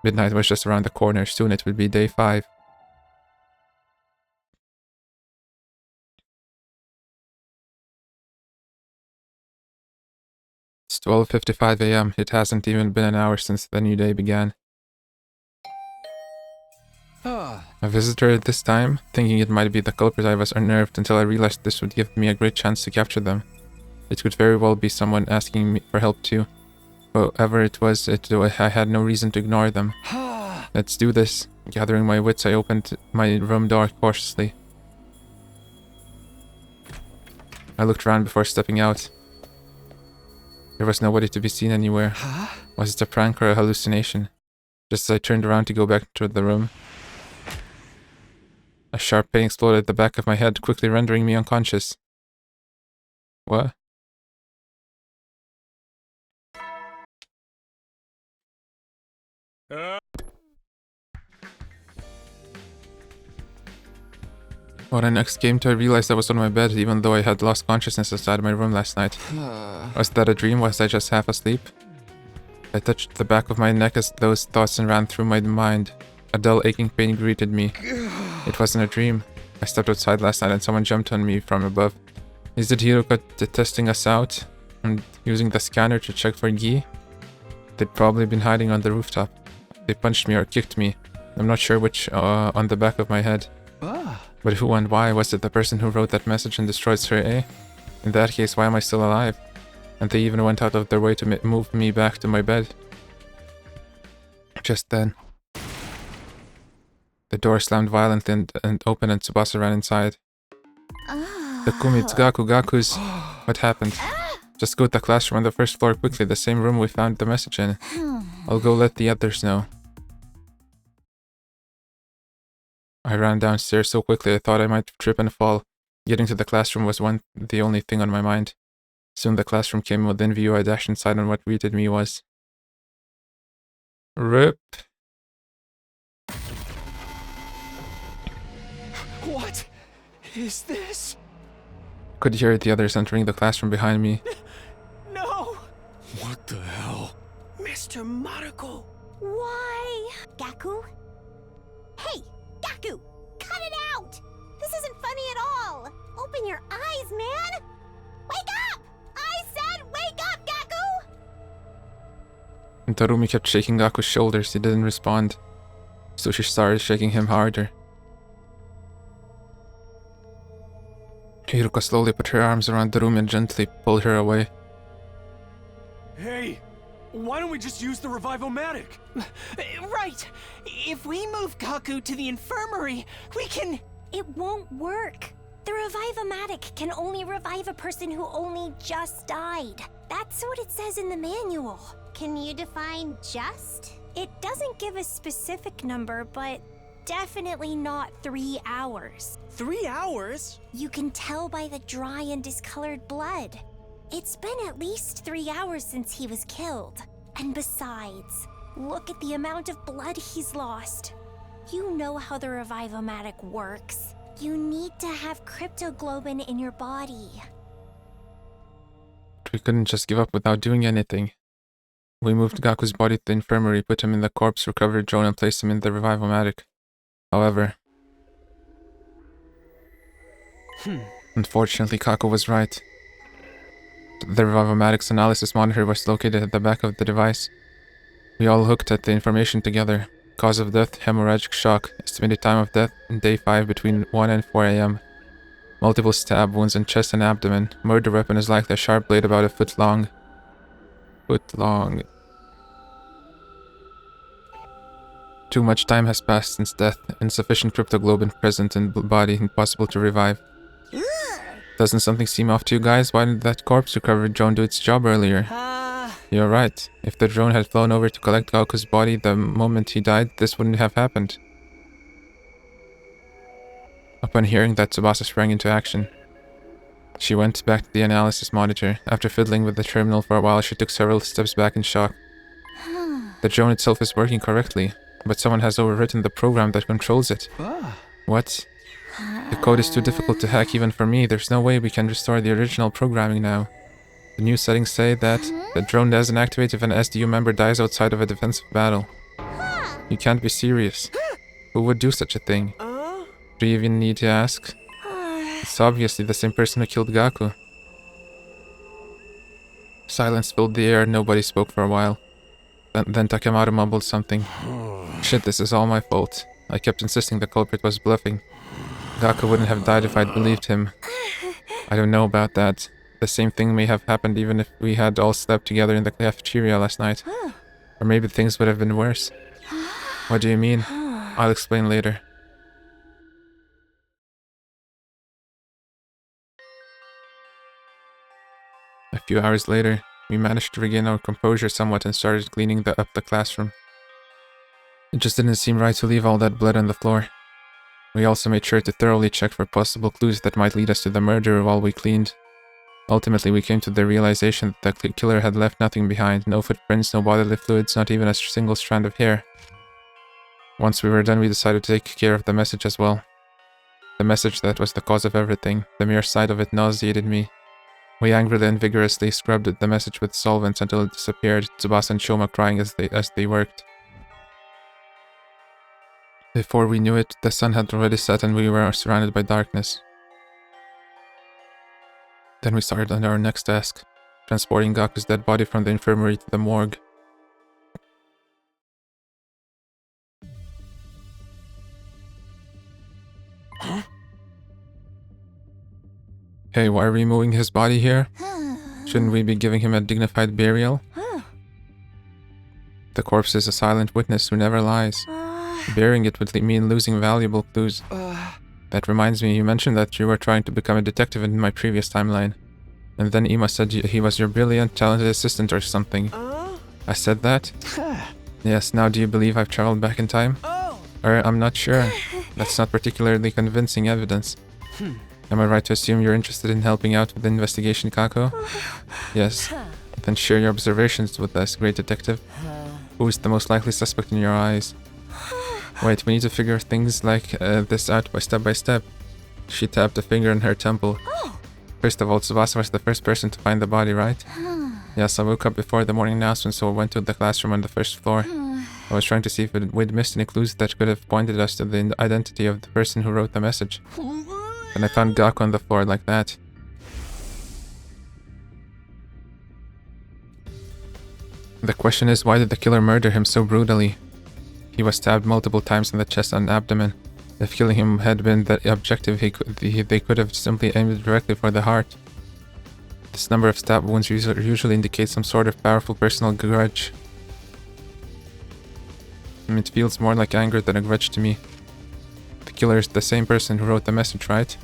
Speaker 1: Midnight was just around the corner. Soon it would be day 5. It's 12:55 a.m. It hasn't even been an hour since the new day began. A visitor this time? Thinking it might be the culprit, I was unnerved until I realized this would give me a great chance to capture them. It could very well be someone asking me for help too. Whoever it was, I had no reason to ignore them. Let's do this. Gathering my wits, I opened my room door cautiously. I looked around before stepping out. There was nobody to be seen anywhere. Was it a prank or a hallucination? Just as I turned around to go back to the room, a sharp pain exploded at the back of my head, quickly rendering me unconscious. What? When I next came to, I realized I was on my bed, even though I had lost consciousness inside my room last night. Was that a dream? Was I just half asleep? I touched the back of my neck as those thoughts ran through my mind. A dull aching pain greeted me. It wasn't a dream. I stepped outside last night and someone jumped on me from above. Is it Hiruko testing us out and using the scanner to check for Gi? They'd probably been hiding on the rooftop. They punched me or kicked me. I'm not sure which on the back of my head. But who and why? Was it the person who wrote that message and destroyed Sir A? In that case, why am I still alive? And they even went out of their way to move me back to my bed. Just then, the door slammed violently and opened and Tsubasa ran inside. Takumi, it's Gaku's... What happened? Just go to the classroom on the first floor quickly, the same room we found the message in. I'll go let the others know. I ran downstairs so quickly I thought I might trip and fall. Getting to the classroom was the only thing on my mind. Soon the classroom came within view. I dashed inside and what greeted me was... RIP.
Speaker 11: What is this?
Speaker 1: Could hear the others entering the classroom behind me.
Speaker 11: No!
Speaker 14: What the hell?
Speaker 11: Mr. Maruko!
Speaker 4: Why? Gaku? Hey, Gaku! Cut it out! This isn't funny at all! Open your eyes, man! Wake up! I said wake up, Gaku!
Speaker 1: And Tarumi kept shaking Gaku's shoulders. He didn't respond. So she started shaking him harder. Hiruka slowly put her arms around Tarumi and gently pulled her away.
Speaker 14: Hey, why don't we just use the Revive-O-Matic?
Speaker 6: Right. If we move Gaku to the infirmary, we can...
Speaker 16: It won't work. The Revive-O-Matic can only revive a person who only just died. That's what it says in the manual.
Speaker 4: Can you define just?
Speaker 16: It doesn't give a specific number, but definitely not 3 hours.
Speaker 11: 3 hours?
Speaker 16: You can tell by the dry and discolored blood. It's been at least 3 hours since he was killed. And besides, look at the amount of blood he's lost. You know how the Revive-O-Matic works. You need to have cryptoglobin in your body.
Speaker 1: We couldn't just give up without doing anything. We moved Gaku's body to the infirmary, put him in the corpse recovery drone and placed him in the Revive-O-Matic. However... Unfortunately, Kako was right. The Revive-O-Matic's analysis monitor was located at the back of the device. We all looked at the information together. Cause of death, hemorrhagic shock. Estimated time of death, day 5 between 1 and 4 a.m. Multiple stab wounds in chest and abdomen. Murder weapon is likely a sharp blade about a foot long. Too much time has passed since death. Insufficient cryptoglobin present in body, impossible to revive. Doesn't something seem off to you guys? Why didn't that corpse recovery drone do its job earlier? You're right. If the drone had flown over to collect Gaku's body the moment he died, this wouldn't have happened. Upon hearing that, Tsubasa sprang into action. She went back to the analysis monitor. After fiddling with the terminal for a while, she took several steps back in shock. The drone itself is working correctly, but someone has overwritten the program that controls it. What? The code is too difficult to hack even for me. There's no way we can restore the original programming now. The new settings say that the drone doesn't activate if an SDU member dies outside of a defensive battle. You can't be serious. Who would do such a thing? Do you even need to ask? It's obviously the same person who killed Gaku. Silence filled the air. Nobody spoke for a while. Then Takemaru mumbled something. Shit, this is all my fault. I kept insisting the culprit was bluffing. Gaku wouldn't have died if I'd believed him. I don't know about that. The same thing may have happened even if we had all slept together in the cafeteria last night. Or maybe things would have been worse. What do you mean? I'll explain later. A few hours later, we managed to regain our composure somewhat and started cleaning up the classroom. It just didn't seem right to leave all that blood on the floor. We also made sure to thoroughly check for possible clues that might lead us to the murderer while we cleaned. Ultimately, we came to the realization that the killer had left nothing behind. No footprints, no bodily fluids, not even a single strand of hair. Once we were done, we decided to take care of the message as well. The message that was the cause of everything. The mere sight of it nauseated me. We angrily and vigorously scrubbed the message with solvents until it disappeared, Tsubasa and Shoma crying as they worked. Before we knew it, the sun had already set and we were surrounded by darkness. Then we started on our next task, transporting Gaku's dead body from the infirmary to the morgue. Hey, why are we moving his body here? Shouldn't we be giving him a dignified burial? The corpse is a silent witness who never lies. Burying it would mean losing valuable clues. That reminds me, you mentioned that you were trying to become a detective in my previous timeline. And then Ima said he was your brilliant, talented assistant or something. I said that? Yes, now do you believe I've traveled back in time? Or I'm not sure. That's not particularly convincing evidence. Am I right to assume you're interested in helping out with the investigation, Kako? Yes. Then share your observations with us, great detective. Who is the most likely suspect in your eyes? Wait, we need to figure things like this out by step. She tapped a finger on her temple. First of all, Tsubasa was the first person to find the body, right? Yes, I woke up before the morning announcement, so I went to the classroom on the first floor. I was trying to see if we'd missed any clues that could have pointed us to the identity of the person who wrote the message. and I found Gaku on the floor like that. The question is, why did the killer murder him so brutally? He was stabbed multiple times in the chest and abdomen. If killing him had been the objective, they could have simply aimed directly for the heart. This number of stab wounds usually indicates some sort of powerful personal grudge. It feels more like anger than a grudge to me. The killer is the same person who wrote the message, right?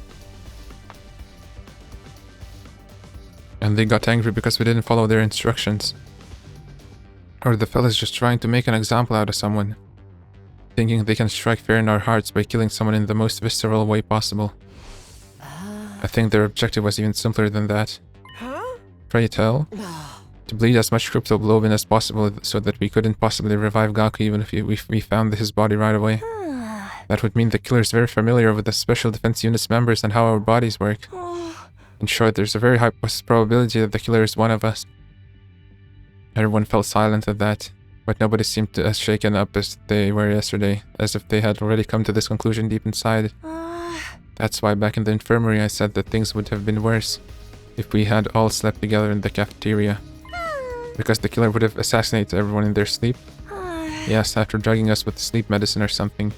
Speaker 1: And they got angry because we didn't follow their instructions. Or the fella's just trying to make an example out of someone, thinking they can strike fear in our hearts by killing someone in the most visceral way possible. I think their objective was even simpler than that. Pray tell? To bleed as much cryptoglobin as possible so that we couldn't possibly revive Gaku even if we found his body right away. That would mean the killer is very familiar with the Special Defense Unit's members and how our bodies work. In short, there's a very high probability that the killer is one of us. Everyone fell silent at that, but nobody seemed as shaken up as they were yesterday, as if they had already come to this conclusion deep inside. That's why back in the infirmary I said that things would have been worse if we had all slept together in the cafeteria. Because the killer would have assassinated everyone in their sleep. Yes, after drugging us with sleep medicine or something.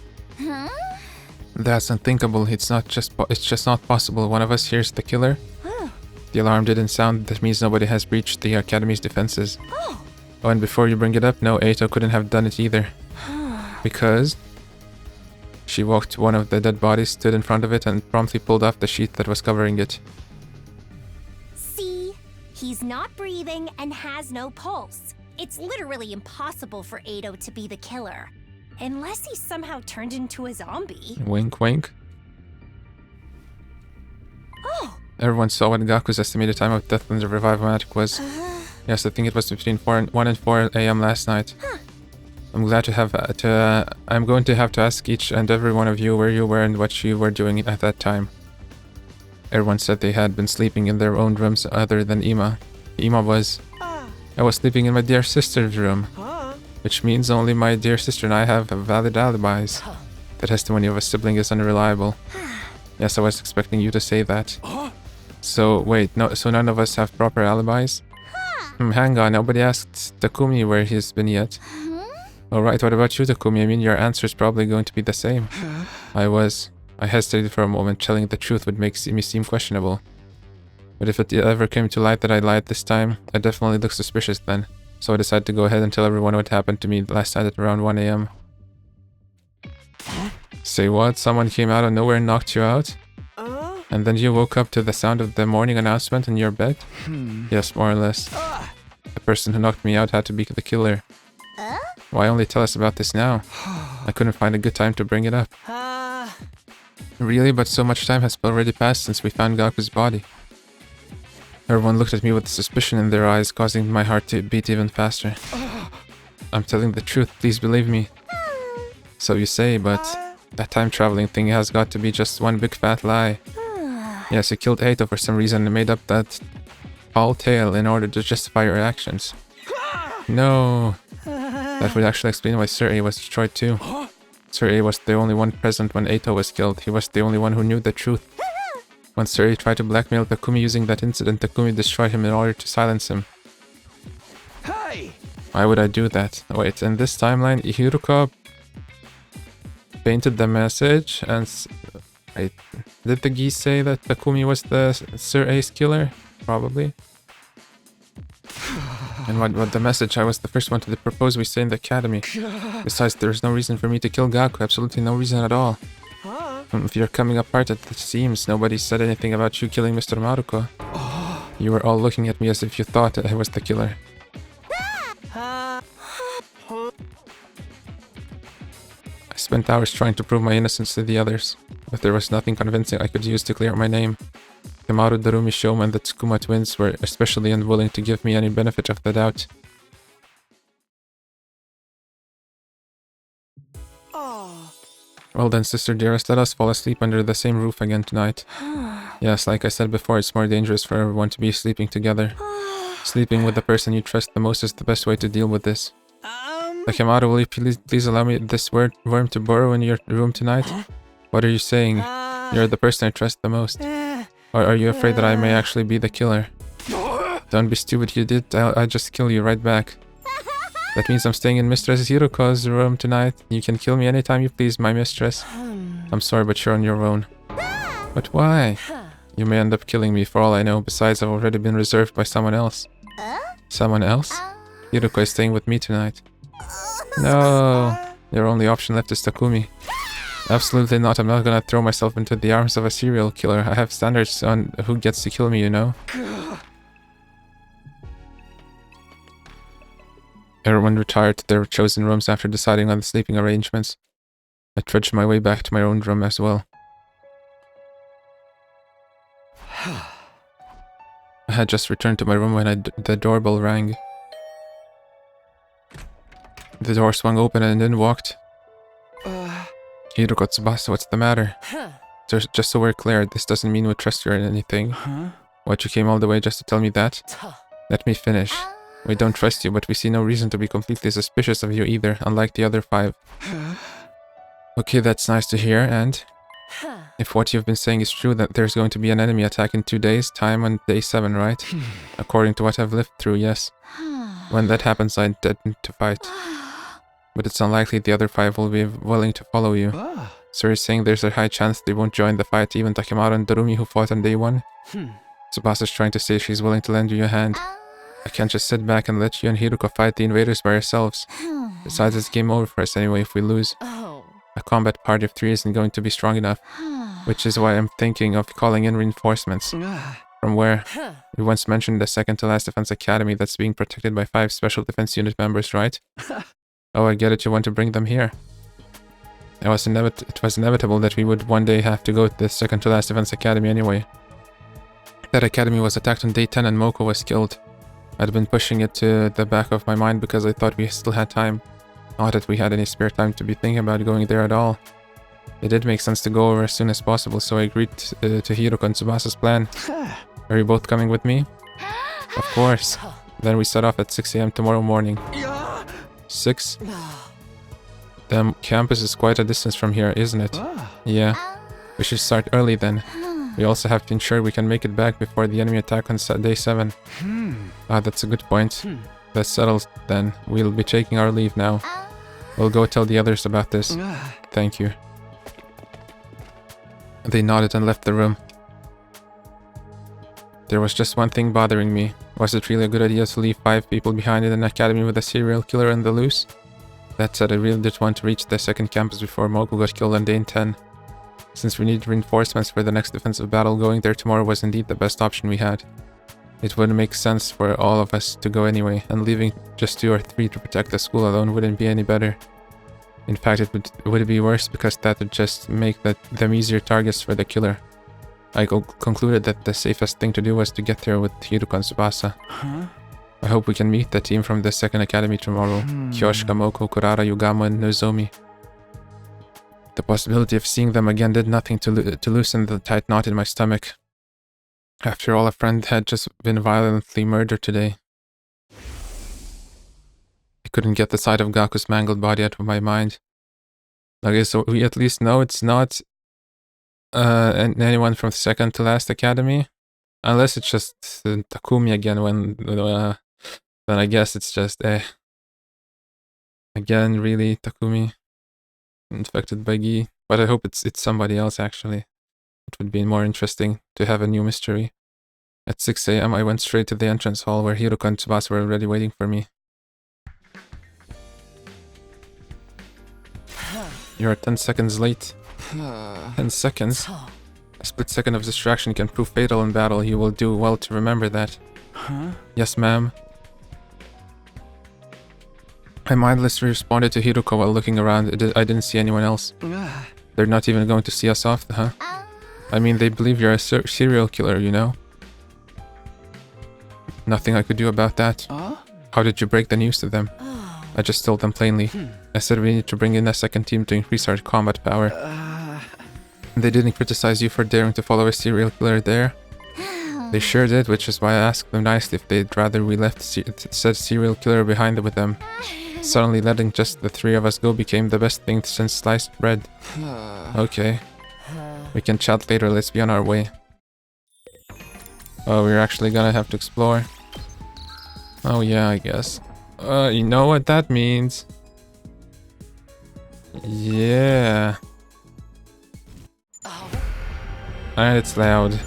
Speaker 1: That's unthinkable. It's just not possible. One of us hears the killer. The alarm didn't sound. That means nobody has breached the Academy's defenses. Oh, and before you bring it up, no, Eito couldn't have done it either. Because she walked to one of the dead bodies, stood in front of it, and promptly pulled off the sheet that was covering it.
Speaker 4: See? He's not breathing and has no pulse. It's literally impossible for Eito to be the killer. Unless he somehow turned into a zombie.
Speaker 1: Wink, wink.
Speaker 4: Oh!
Speaker 1: Everyone saw what Gaku's estimated time of death when the Revive-O-Matic was. Yes, I think it was between 1 and 4 a.m. last night. I'm glad to have I'm going to have to ask each and every one of you where you were and what you were doing at that time. Everyone said they had been sleeping in their own rooms other than Ima. Ima was... I was sleeping in my dear sister's room. Which means only my dear sister and I have valid alibis. The testimony of a sibling is unreliable. Yes, I was expecting you to say that. So, wait, no, so none of us have proper alibis? Hang on, nobody asked Takumi where he's been yet. Alright, what about you, Takumi? I mean, your answer is probably going to be the same. I hesitated for a moment. Telling the truth would make me seem questionable. But if it ever came to light that I lied this time, I definitely looked suspicious then. So I decided to go ahead and tell everyone what happened to me last night at around 1 a.m. Say what? Someone came out of nowhere and knocked you out? And then you woke up to the sound of the morning announcement in your bed? Yes, more or less. The person who knocked me out had to be the killer. Why only tell us about this now? I couldn't find a good time to bring it up. Really? But so much time has already passed since we found Gaku's body. Everyone looked at me with suspicion in their eyes, causing my heart to beat even faster. I'm telling the truth, please believe me. So you say, but that time traveling thing has got to be just one big fat lie. Yes, you killed Eito for some reason and made up that tall tale in order to justify your actions. No. That would actually explain why Sir A was destroyed too. Sir A was the only one present when Eito was killed. He was the only one who knew the truth. When Sir A tried to blackmail Takumi using that incident, Takumi destroyed him in order to silence him.
Speaker 3: Hey!
Speaker 1: Why would I do that? Wait, in this timeline, Hiruka painted the message and... Did the geese say that Takumi was the Sir A's killer? Probably. And what the message? I was the first one to propose we stay in the academy. Besides, there's no reason for me to kill Gaku. Absolutely no reason at all. If you're coming apart at the seams, nobody said anything about you killing Mr. Maruko. You were all looking at me as if you thought I was the killer. I spent hours trying to prove my innocence to the others, but there was nothing convincing I could use to clear my name. Kamaru, Darumi, Shoma, and the Tsukuma twins were especially unwilling to give me any benefit of the doubt. Well then, sister dearest, let us fall asleep under the same roof again tonight. Yes, like I said before, it's more dangerous for everyone to be sleeping together. Sleeping with the person you trust the most is the best way to deal with this. Takemaru, will you please allow me this worm to burrow in your room tonight? What are you saying? You're the person I trust the most. Or are you afraid that I may actually be the killer? Don't be stupid, you did. I'll just kill you right back. That means I'm staying in Mistress Hiroko's room tonight. You can kill me anytime you please, my mistress. I'm sorry, but you're on your own. But why? You may end up killing me for all I know. Besides, I've already been reserved by someone else. Someone else? Hiroko is staying with me tonight. No. Your only option left is Takumi. Absolutely not. I'm not gonna throw myself into the arms of a serial killer. I have standards on who gets to kill me, you know? Everyone retired to their chosen rooms after deciding on the sleeping arrangements. I trudged my way back to my own room as well. I had just returned to my room when the doorbell rang. The door swung open and in walked Hiroko Tsubasa. What's the matter? Just so we're clear, this doesn't mean we trust you or anything. What, you came all the way just to tell me that? Let me finish. We don't trust you, but we see no reason to be completely suspicious of you either, unlike the other 5. Okay, that's nice to hear, and... if what you've been saying is true, that there's going to be an enemy attack in 2 days' time on day 7, right? According to what I've lived through, yes. When that happens, I intend to fight. But it's unlikely the other 5 will be willing to follow you. So you're saying there's a high chance they won't join the fight, even Takimaru and Darumi who fought on day 1? Tsubasa's trying to say she's willing to lend you a hand. I can't just sit back and let you and Hiroko fight the invaders by yourselves. Besides, it's game over for us anyway if we lose. A combat party of 3 isn't going to be strong enough. Which is why I'm thinking of calling in reinforcements. From where? You once mentioned the second to last defense academy that's being protected by 5 special defense unit members, right? Oh, I get it, you want to bring them here. It was inevitable that we would one day have to go to the second to last defense academy anyway. That academy was attacked on day 10 and Moko was killed. I'd been pushing it to the back of my mind because I thought we still had time. Not that we had any spare time to be thinking about going there at all. It did make sense to go over as soon as possible, so I agreed to Hiroko and Tsubasa's plan. Are you both coming with me? Of course. Then we set off at 6 AM tomorrow morning. 6? The campus is quite a distance from here, isn't it? Yeah. We should start early then. We also have to ensure we can make it back before the enemy attack on day 7. Ah, that's a good point. That's settled then. We'll be taking our leave now. We'll go tell the others about this. Thank you. They nodded and left the room. There was just one thing bothering me. Was it really a good idea to leave 5 people behind in an academy with a serial killer in the loose? That said, I really did want to reach the second campus before Moko got killed on day 10. Since we needed reinforcements for the next defensive battle, going there tomorrow was indeed the best option we had. It would make sense for all of us to go anyway, and leaving just 2 or 3 to protect the school alone wouldn't be any better. In fact, it would be worse because that would just make them easier targets for the killer. I concluded that the safest thing to do was to get there with Hiroko and Tsubasa. I hope we can meet the team from the second academy tomorrow. Kyoshika, Moko, Kurara, Yugamo, and Nozomi. The possibility of seeing them again did nothing to loosen the tight knot in my stomach. After all, a friend had just been violently murdered today. I couldn't get the sight of Gaku's mangled body out of my mind. Okay, so we at least know it's not anyone from second to last academy. Unless it's just Takumi again, then I guess it's just again, really, Takumi infected by Gi. But I hope it's somebody else actually. It would be more interesting to have a new mystery. At 6 AM, I went straight to the entrance hall where Hiroko and Tsubasa were already waiting for me. You're 10 seconds late. 10 seconds? A split second of distraction can prove fatal in battle. You will do well to remember that. Yes, ma'am. I mindlessly responded to Hiroko while looking around. I didn't see anyone else. They're not even going to see us off, huh? I mean, they believe you're a serial killer, you know? Nothing I could do about that. How did you break the news to them? I just told them plainly. I said we need to bring in a second team to increase our combat power. They didn't criticize you for daring to follow a serial killer there? They sure did, which is why I asked them nicely if they'd rather we left said serial killer behind with them. Suddenly letting just the 3 of us go became the best thing since sliced bread. Okay. We can chat later, let's be on our way. Oh, we're actually gonna have to explore. Oh yeah, I guess. You know what that means. Yeah. And it's loud.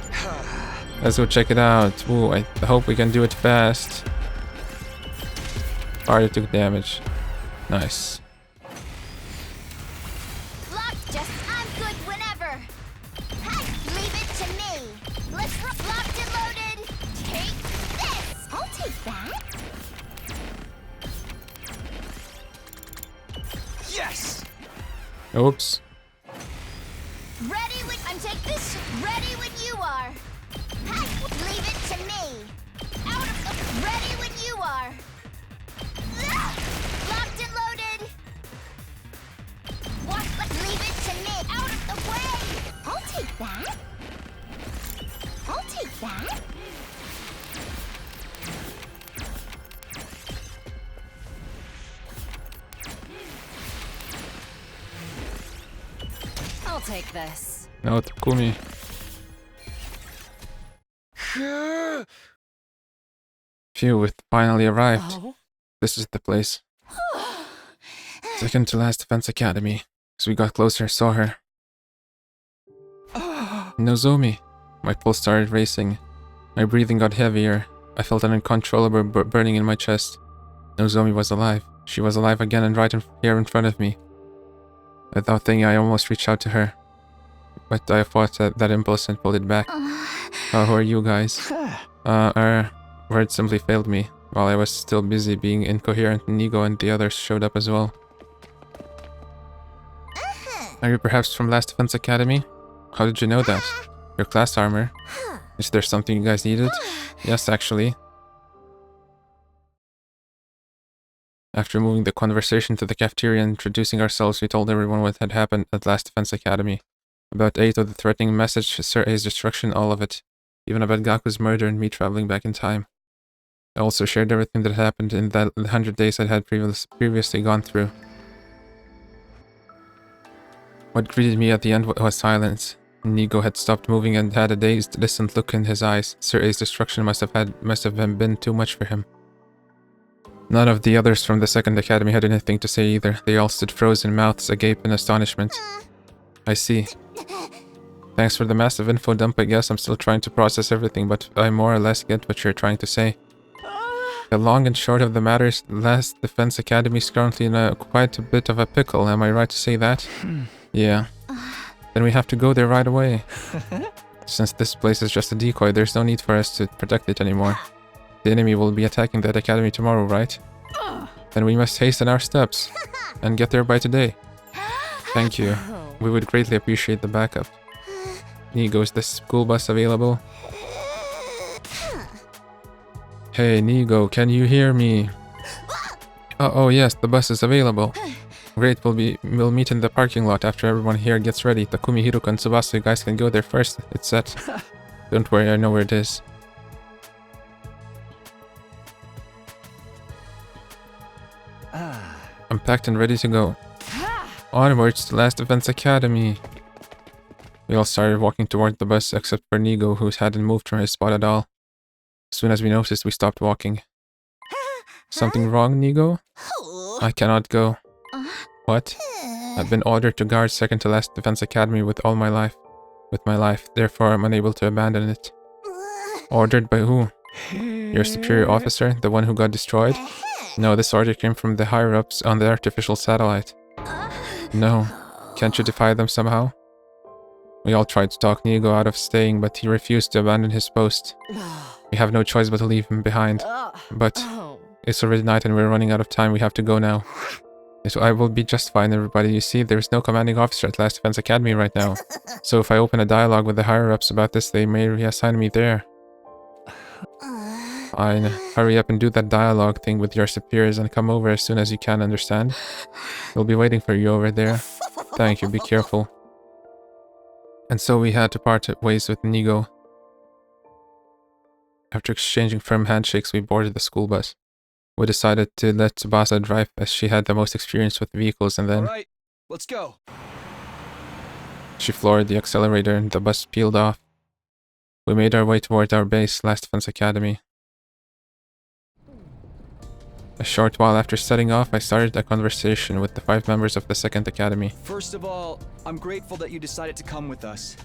Speaker 1: Let's go check it out. Ooh, I hope we can do it fast. Already took damage. Nice.
Speaker 8: Locked, just I'm good whenever. Hey, leave it to me. Let's locked and loaded. Take this. I'll take that.
Speaker 3: Yes.
Speaker 1: Oops.
Speaker 8: Ready when I'm take this. Ready when you are. Hey, leave it to me. Out of the. Ready when you are. Locked and loaded. What? Leave it to me. Out of the way. I'll take that. I'll take that.
Speaker 12: I'll take this.
Speaker 1: No, Takumi. Phew, we finally arrived. This is the place. Second to last defense academy. As we got closer, saw her. Nozomi. My pulse started racing. My breathing got heavier. I felt an uncontrollable burning in my chest. Nozomi was alive. She was alive again and right here in front of me. Without thinking, I almost reached out to her. But I fought that impulse and pulled it back. Who are you guys? Words simply failed me. While I was still busy being incoherent, Nigo and the others showed up as well. Are you perhaps from Last Defense Academy? How did you know that? Your class armor. Is there something you guys needed? Yes, actually. After moving the conversation to the cafeteria and introducing ourselves, we told everyone what had happened at Last Defense Academy. About Eito, the threatening message, Sir A's destruction, all of it. Even about Gaku's murder and me traveling back in time. I also shared everything that happened in the 100 days I had previously gone through. What greeted me at the end was silence. Nigo had stopped moving and had a dazed, distant look in his eyes. Sir A's destruction must have been too much for him. None of the others from the second academy had anything to say either. They all stood frozen, mouths agape in astonishment. I see. Thanks for the massive info dump, I guess. I'm still trying to process everything, but I more or less get what you're trying to say. The long and short of the matter is Last Defense Academy is currently in quite a bit of a pickle, am I right to say that? Yeah. Then we have to go there right away. Since this place is just a decoy, there's no need for us to protect it anymore. The enemy will be attacking that academy tomorrow, right? Then we must hasten our steps and get there by today. Thank you. We would greatly appreciate the backup. Nigo, is the school bus available? Hey, Nigo, can you hear me? Oh yes, the bus is available. Great, we'll meet in the parking lot after everyone here gets ready. Takumi, Hiruka, and Tsubasa, you guys can go there first. It's set. Don't worry, I know where it is. I'm packed and ready to go. Onwards to Last Defense Academy. We all started walking toward the bus except for Nigo, who hadn't moved from his spot at all. As soon as we noticed, we stopped walking. Something wrong, Nigo? I cannot go. What? I've been ordered to guard second to Last Defense Academy with my life. Therefore I'm unable to abandon it. Ordered by who? Your superior officer? The one who got destroyed? No, this order came from the higher-ups on the artificial satellite. No. Can't you defy them somehow? We all tried to talk Nigo out of staying, but he refused to abandon his post. We have no choice but to leave him behind. But it's already night and we're running out of time. We have to go now. I will be just fine, everybody. You see, there's no commanding officer at Last Defense Academy right now. So if I open a dialogue with the higher-ups about this, they may reassign me there. Fine. Hurry up and do that dialogue thing with your superiors and come over as soon as you can, understand? We'll be waiting for you over there. Thank you, be careful. And so we had to part ways with Nigo. After exchanging firm handshakes, we boarded the school bus. We decided to let Tsubasa drive as she had the most experience with vehicles, and then...
Speaker 3: Alright, let's go.
Speaker 1: She floored the accelerator and the bus peeled off. We made our way toward our base, Last Defense Academy. A short while after setting off, I started a conversation with the 5 members of the 2nd Academy.
Speaker 15: First of all, I'm grateful that you decided to come with us.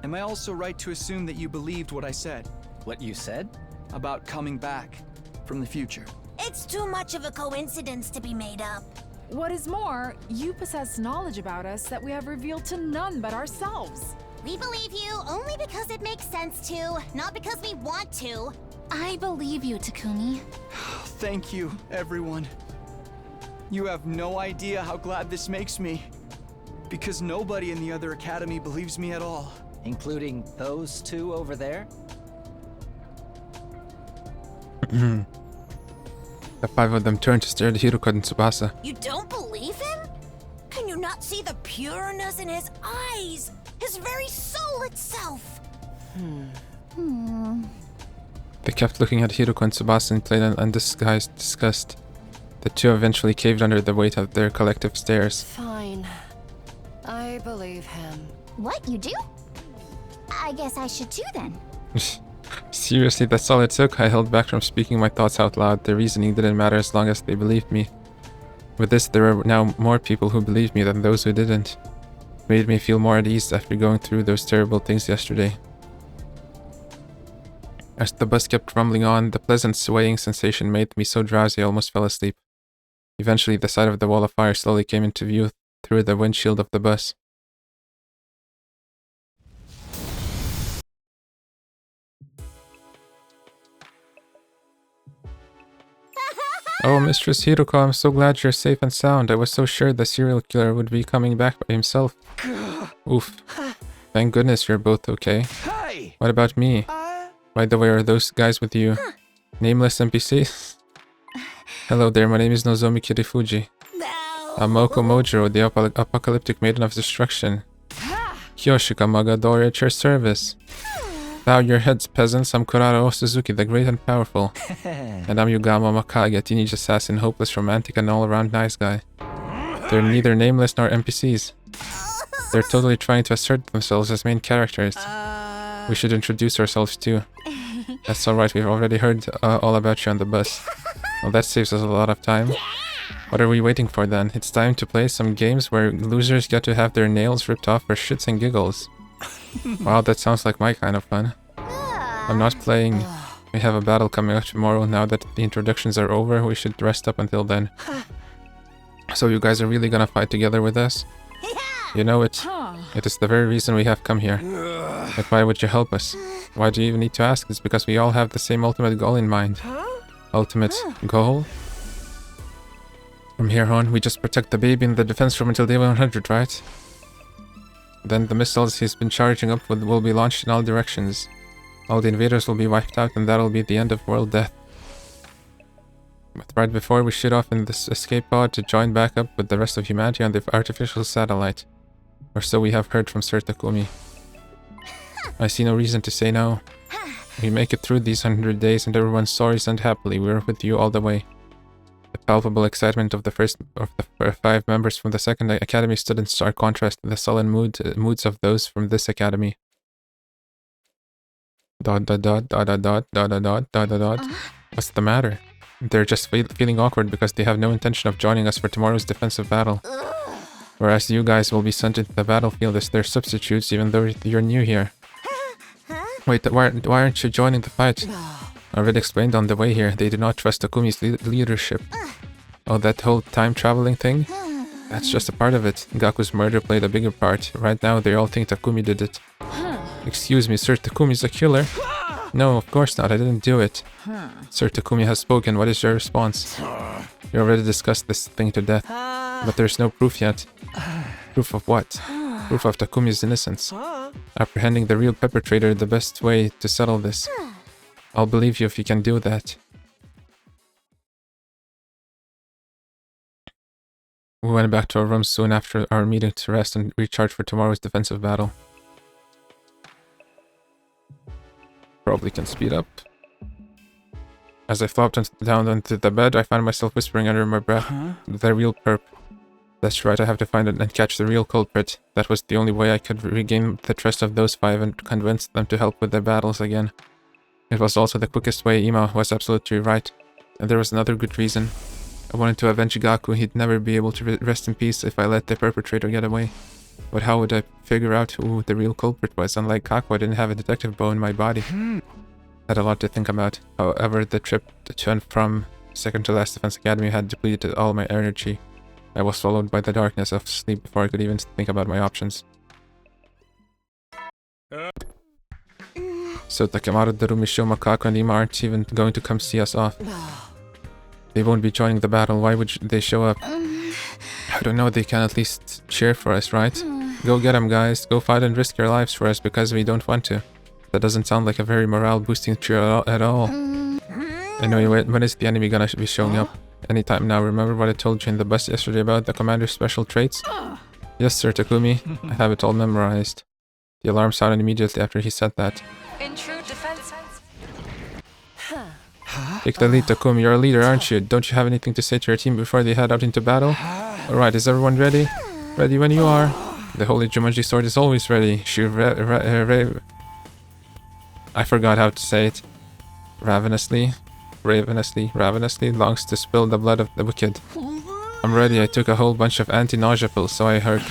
Speaker 15: Am I also right to assume that you believed what I said?
Speaker 2: What you said?
Speaker 15: About coming back from the future.
Speaker 16: It's too much of a coincidence to be made up.
Speaker 10: What is more, you possess knowledge about us that we have revealed to none but ourselves.
Speaker 4: We believe you only because it makes sense to, not because we want to.
Speaker 7: I believe you, Takumi.
Speaker 15: Thank you, everyone. You have no idea how glad this makes me. Because nobody in the other academy believes me at all.
Speaker 2: Including those 2 over there?
Speaker 1: The 5 of them turned to stare at Hiruka and Tsubasa.
Speaker 16: You don't believe him? Can you not see the pureness in his eyes? His very soul itself!
Speaker 1: They kept looking at Hiruka and Tsubasa in plain and undisguised disgust. The 2 eventually caved under the weight of their collective stares.
Speaker 12: Fine. I believe him.
Speaker 4: What, you do? I guess I should too then.
Speaker 1: Seriously, that's all it took. I held back from speaking my thoughts out loud. The reasoning didn't matter as long as they believed me. With this, there are now more people who believed me than those who didn't. It made me feel more at ease after going through those terrible things yesterday. As the bus kept rumbling on, the pleasant swaying sensation made me so drowsy I almost fell asleep. Eventually, the side of the wall of fire slowly came into view through the windshield of the bus. Oh, Mistress Hiruka, I'm so glad you're safe and sound. I was so sure the serial killer would be coming back by himself. Oof. Thank goodness you're both okay.
Speaker 15: Hey!
Speaker 1: What about me? By the way, are those guys with you? Nameless NPCs? Hello there, my name is Nozomi Kirifuji. I'm Moko Mojiro, the apocalyptic maiden of destruction. Kyoshika Magadori at your service. Bow your heads, peasants. I'm Kurara Suzuki, the great and powerful. And I'm Yugama Makage, a teenage assassin, hopeless, romantic, and all-around nice guy. They're neither nameless nor NPCs. They're totally trying to assert themselves as main characters. We should introduce ourselves too. That's alright, we've already heard all about you on the bus. Well, that saves us a lot of time. What are we waiting for then? It's time to play some games where losers get to have their nails ripped off for shits and giggles. Wow, that sounds like my kind of fun. I'm not playing. We have a battle coming up tomorrow. Now that the introductions are over, we should rest up until then. So you guys are really gonna fight together with us? You know it. It is the very reason we have come here. But why would you help us? Why do you even need to ask? It's because we all have the same ultimate goal in mind. Ultimate goal? From here on, we just protect the baby in the defense room until day 100, right? Then the missiles he's been charging up with will be launched in all directions. All the invaders will be wiped out and that'll be the end of world death. But right before we shoot off in this escape pod to join back up with the rest of humanity on the artificial satellite. Or so we have heard from Sir Takumi. I see no reason to say no. We make it through these 100 days and everyone soars and happily. We're with you all the way. The palpable excitement of the 5 members from the 2nd Academy stood in stark contrast to the sullen moods of those from this academy. ... What's the matter? They're just feeling awkward because they have no intention of joining us for tomorrow's defensive battle. Whereas you guys will be sent into the battlefield as their substitutes even though you're new here. Wait, why aren't you joining the fight? I already explained on the way here, they do not trust Takumi's leadership. Oh, that whole time traveling thing? That's just a part of it. Gaku's murder played a bigger part. Right now, they all think Takumi did it. Excuse me, Sir Takumi's a killer? No, of course not, I didn't do it. Sir Takumi has spoken, what is your response? You already discussed this thing to death. But there's no proof yet. Proof of what? Proof of Takumi's innocence. Apprehending the real perpetrator, the best way to settle this. I'll believe you if you can do that. We went back to our rooms soon after our meeting to rest and recharge for tomorrow's defensive battle. Probably can speed up. As I flopped down onto the bed, I found myself whispering under my breath. The real perp. That's right, I have to find it and catch the real culprit. That was the only way I could regain the trust of those 5 and convince them to help with their battles again. It was also the quickest way. Ima was absolutely right. And there was another good reason. I wanted to avenge Gaku. He'd never be able to rest in peace if I let the perpetrator get away. But how would I figure out who the real culprit was? Unlike Kaku, I didn't have a detective bow in my body. I had a lot to think about. However, the trip to and from second to last Defense Academy had depleted all my energy. I was swallowed by the darkness of sleep before I could even think about my options. So Takemaru, Darumi, Shoma, Kaku, and Ima aren't even going to come see us off. They won't be joining the battle. Why would they show up? I don't know, they can at least cheer for us, right? Go get them, guys. Go fight and risk your lives for us because we don't want to. That doesn't sound like a very morale-boosting cheer at all. Anyway, when is the enemy gonna be showing up? Anytime now. Remember what I told you in the bus yesterday about the commander's special traits? Yes, sir, Takumi. I have it all memorized. The alarm sounded immediately after he said that.
Speaker 10: In true defense.
Speaker 1: Take the lead, Takumi. You're a leader, aren't you? Don't you have anything to say to your team before they head out into battle? Alright, is everyone ready? Ready when you are. The Holy Jumanji sword is always ready. I forgot how to say it. Ravenously longs to spill the blood of the wicked. I'm ready. I took a whole bunch of anti-nausea pills, so I heard.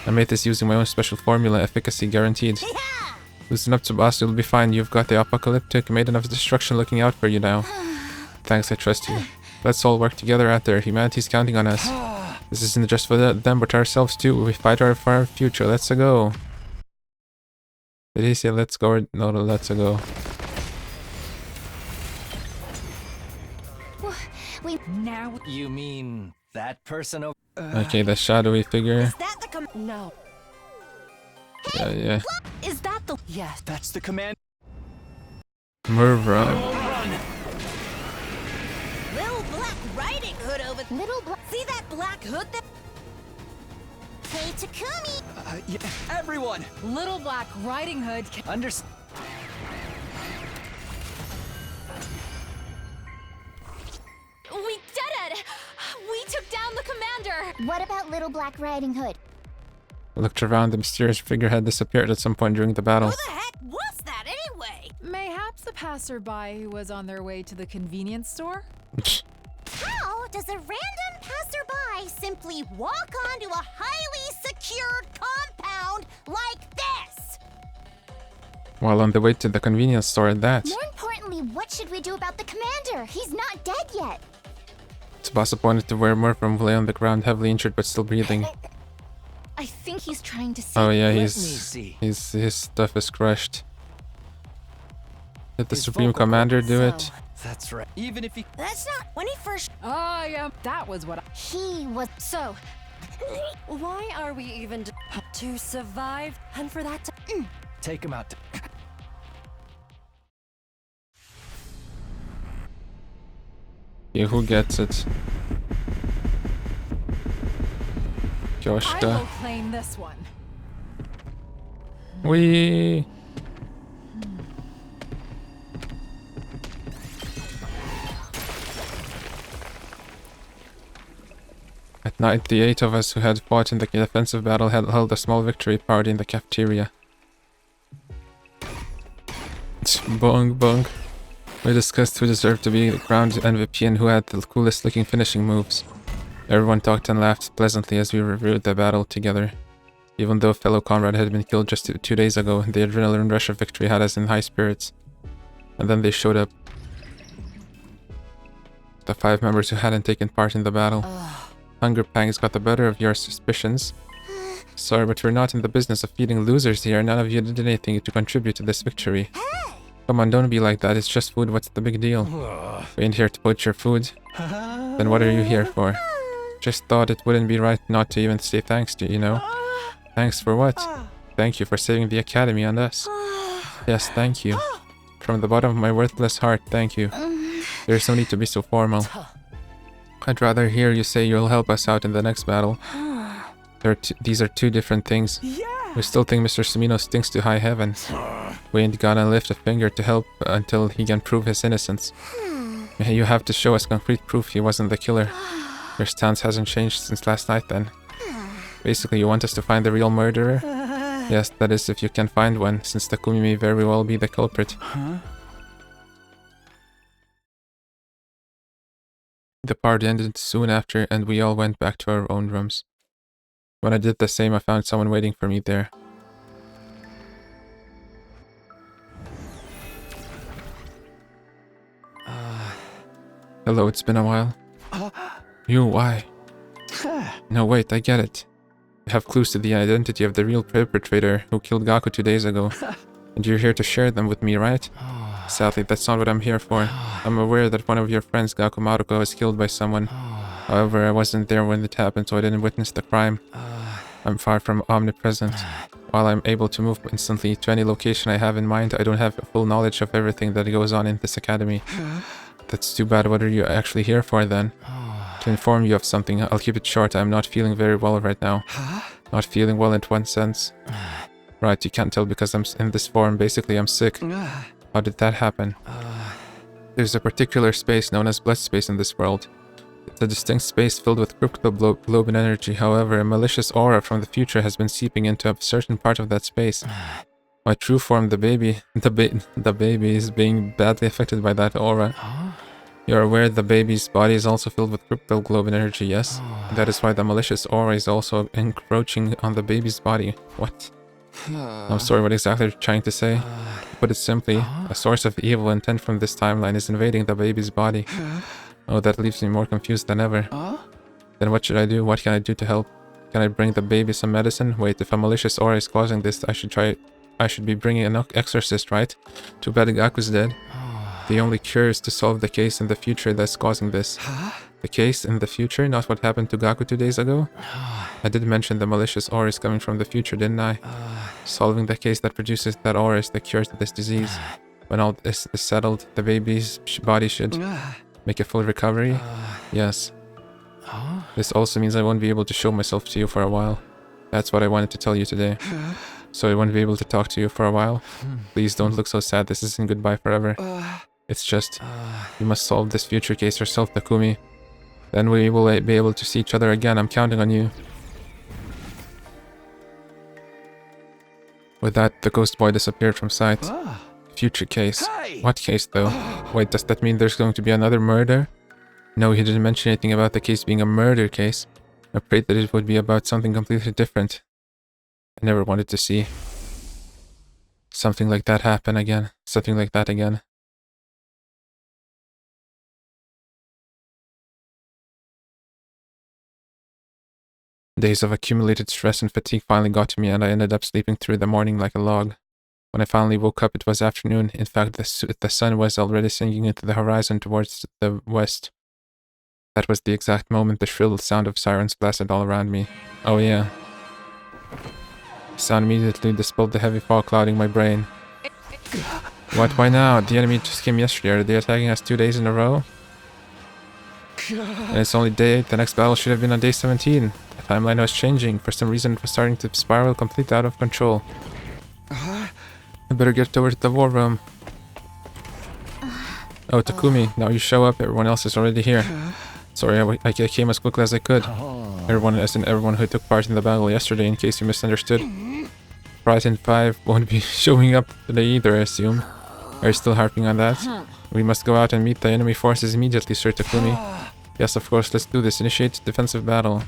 Speaker 1: I made this using my own special formula, efficacy guaranteed. Listen up, Tsubasa, you'll be fine. You've got the apocalyptic maiden of destruction looking out for you now. Thanks, I trust you. Let's all work together out there. Humanity's counting on us. This isn't just for them, but ourselves too. We fight for our future. Let's go. Did he say let's go or no, let's go?
Speaker 2: Now you mean that person over?
Speaker 1: Okay, the shadowy figure.
Speaker 16: Is that the No.
Speaker 1: Yeah.
Speaker 16: Is that the... Yes.
Speaker 15: That's the command.
Speaker 1: Murvra.
Speaker 16: Little Black Riding Hood over... See that black hood there?
Speaker 4: Hey, Takumi!
Speaker 15: Yeah, everyone!
Speaker 10: Little Black Riding Hood.
Speaker 7: We did it! We took down the commander!
Speaker 4: What about Little Black Riding Hood?
Speaker 1: I looked around. The mysterious figure had disappeared at some point during the battle.
Speaker 16: Who the heck was that anyway?
Speaker 10: Mayhaps a passerby who was on their way to the convenience store?
Speaker 4: How does a random passerby simply walk onto a highly secured compound like this?
Speaker 1: While on the way to the convenience store at that.
Speaker 4: More importantly, what should we do about the commander? He's not dead yet.
Speaker 1: Tsubasa pointed to where Murvra lay on the ground, heavily injured but still breathing.
Speaker 7: I think he's trying to see.
Speaker 1: Oh yeah, his stuff is crushed. Did the Supreme Commander do it?
Speaker 15: That's right. Even if he...
Speaker 16: That's not... When he first...
Speaker 10: Oh, yeah. That was what
Speaker 4: He was...
Speaker 12: So, why are we even to survive and for that to...
Speaker 15: Take him out.
Speaker 1: Yeah, who gets it?
Speaker 10: I will
Speaker 1: Yoshida.
Speaker 10: claim this one.
Speaker 1: Wee. At night, the 8 of us who had fought in the defensive battle had held a small victory party in the cafeteria. Bong bong. We discussed who deserved to be the crowned MVP and who had the coolest looking finishing moves. Everyone talked and laughed pleasantly as we reviewed the battle together. Even though a fellow comrade had been killed just 2 days ago, the adrenaline rush of victory had us in high spirits. And then they showed up. The 5 members who hadn't taken part in the battle. Hunger pangs got the better of your suspicions. Sorry, but we're not in the business of feeding losers here. None of you did anything to contribute to this victory. Come on, don't be like that. It's just food. What's the big deal? We ain't here to poach your food. Then what are you here for? Just thought it wouldn't be right not to even say thanks to you, know? Thanks for what? Thank you for saving the academy and us. Yes, thank you. From the bottom of my worthless heart, thank you. There's no need to be so formal. I'd rather hear you say you'll help us out in the next battle. These are 2 different things. We still think Mr. Sumino stinks to high heaven. We ain't gonna lift a finger to help until he can prove his innocence. You have to show us concrete proof he wasn't the killer. Your stance hasn't changed since last night then. Basically, you want us to find the real murderer? Yes, that is if you can find one, since Takumi may very well be the culprit.
Speaker 15: Huh?
Speaker 1: The party ended soon after, and we all went back to our own rooms. When I did the same, I found someone waiting for me there. Hello, it's been a while. You, why? No, wait, I get it. You have clues to the identity of the real perpetrator who killed Gaku 2 days ago. And you're here to share them with me, right? Sadly, that's not what I'm here for. I'm aware that one of your friends, Gaku Maruko, was killed by someone. However, I wasn't there when it happened, so I didn't witness the crime. I'm far from omnipresent. While I'm able to move instantly to any location I have in mind, I don't have full knowledge of everything that goes on in this academy. That's too bad. What are you actually here for, then? To inform you of something. I'll keep it short. I'm not feeling very well right now. Not feeling well in one sense. Right, you can't tell because I'm in this form. Basically, I'm sick. How did that happen? There's a particular space known as blood space in this world. It's a distinct space filled with cryptoglobin energy. However, a malicious aura from the future has been seeping into a certain part of that space. My true form, the baby is being badly affected by that aura. You're aware the baby's body is also filled with cryptoglobin energy, yes? That is why the malicious aura is also encroaching on the baby's body. What? I'm sorry, what exactly are you trying to say? To put it simply, a source of evil intent from this timeline is invading the baby's body. Oh, that leaves me more confused than ever. Then what should I do? What can I do to help? Can I bring the baby some medicine? Wait, if a malicious aura is causing this, I should be bringing an exorcist, right? Too bad Gaku's dead. The only cure is to solve the case in the future that's causing this. The case in the future, not what happened to Gaku 2 days ago? I did mention the malicious aura is coming from the future, didn't I? Solving the case that produces that aura is the cure to this disease. When all this is settled, the baby's body should make a full recovery? Yes. This also means I won't be able to show myself to you for a while. That's what I wanted to tell you today. So I won't be able to talk to you for a while. Please don't look so sad. This isn't goodbye forever. It's just, you must solve this future case yourself, Takumi. Then we will be able to see each other again. I'm counting on you. With that, the ghost boy disappeared from sight. Future case. What case, though? Wait, does that mean there's going to be another murder? No, he didn't mention anything about the case being a murder case. I prayed that it would be about something completely different. I never wanted to see something like that happen again. Something like that again. Days of accumulated stress and fatigue finally got to me, and I ended up sleeping through the morning like a log. When I finally woke up, it was afternoon. In fact, the sun was already sinking into the horizon towards the west. That was the exact moment the shrill sound of sirens blasted all around me. Oh yeah. The sound immediately dispelled the heavy fog clouding my brain. What? Why now? The enemy just came yesterday. Are they attacking us 2 days in a row? And it's only day 8. The next battle should have been on day 17. The timeline was changing. For some reason, it was starting to spiral completely out of control. I better get over to the war room. Oh, Takumi, now you show up. Everyone else is already here. Sorry, I came as quickly as I could. Everyone, as in everyone who took part in the battle yesterday, in case you misunderstood. Brighton 5 won't be showing up today either, I assume. Are you still harping on that? We must go out and meet the enemy forces immediately, Sir Takumi. Yes, of course, let's do this. Initiate defensive battle.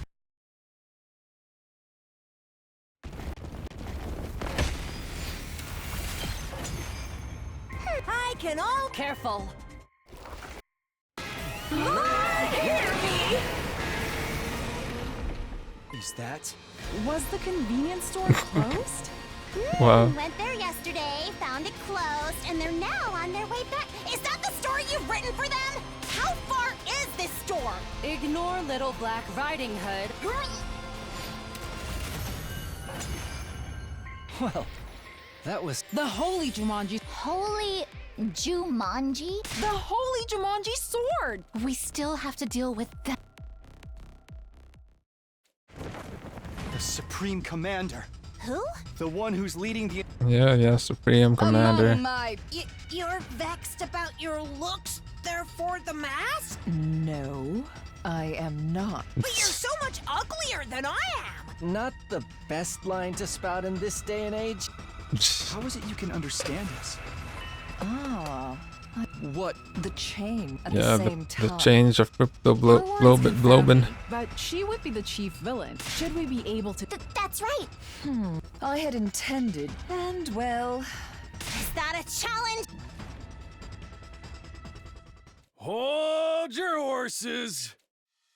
Speaker 16: I can all
Speaker 12: Careful.
Speaker 16: hear me.
Speaker 15: Is that?
Speaker 10: Was the convenience store closed?
Speaker 1: Wow.
Speaker 4: Went there yesterday, found it closed, and they're now on their way back. Is that the story you've written for them? How far is this store?
Speaker 12: Ignore Little Black Riding Hood.
Speaker 2: Well, that was...
Speaker 10: The Holy Jumanji.
Speaker 7: Holy Jumanji?
Speaker 10: The Holy Jumanji sword!
Speaker 7: We still have to deal with that.
Speaker 15: The Supreme Commander.
Speaker 4: Who?
Speaker 15: The one who's leading the...
Speaker 1: Yeah, Supreme Commander.
Speaker 16: Among my... You're vexed about your looks, therefore the mask?
Speaker 10: No. I am not.
Speaker 6: But you're so much uglier than I am!
Speaker 2: Not the best line to spout in this day and age.
Speaker 15: How is it you can understand us?
Speaker 10: Ah.
Speaker 15: What?
Speaker 10: The chain at
Speaker 1: Yeah,
Speaker 10: the same time.
Speaker 1: the change of Poblin.
Speaker 10: But she would be the chief villain. Should we be able to...
Speaker 4: That's right.
Speaker 10: I had intended, and well...
Speaker 4: Is that a challenge?
Speaker 14: Hold your horses!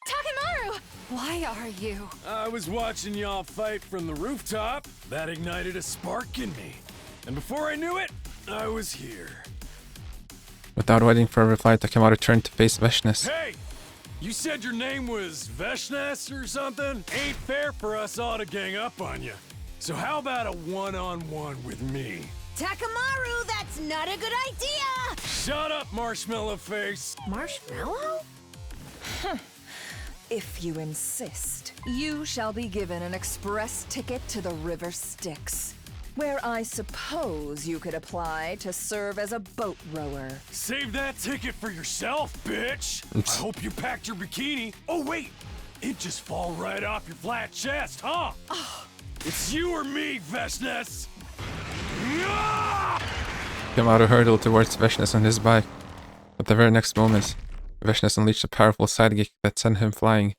Speaker 12: Takemaru! Why are you?
Speaker 14: I was watching y'all fight from the rooftop. That ignited a spark in me. And before I knew it, I was here.
Speaker 1: Without waiting for a reply, Takemaru turned to face Veshnes.
Speaker 14: Hey! You said your name was Veshnes or something? Ain't fair for us all to gang up on you. So how about a one-on-one with me?
Speaker 6: Takemaru, that's not a good idea!
Speaker 14: Shut up, marshmallow face!
Speaker 6: Marshmallow?
Speaker 10: If you insist, you shall be given an express ticket to the River Styx, where I suppose you could apply to serve as a boat rower.
Speaker 14: Save that ticket for yourself, bitch! I hope you packed your bikini. Oh, wait! It just fall right off your flat chest, huh? It's you or me, Veshnes!
Speaker 1: Takemaru hurtled towards Veshnes on his bike. At the very next moment, Veshnes unleashed a powerful side kick that sent him flying.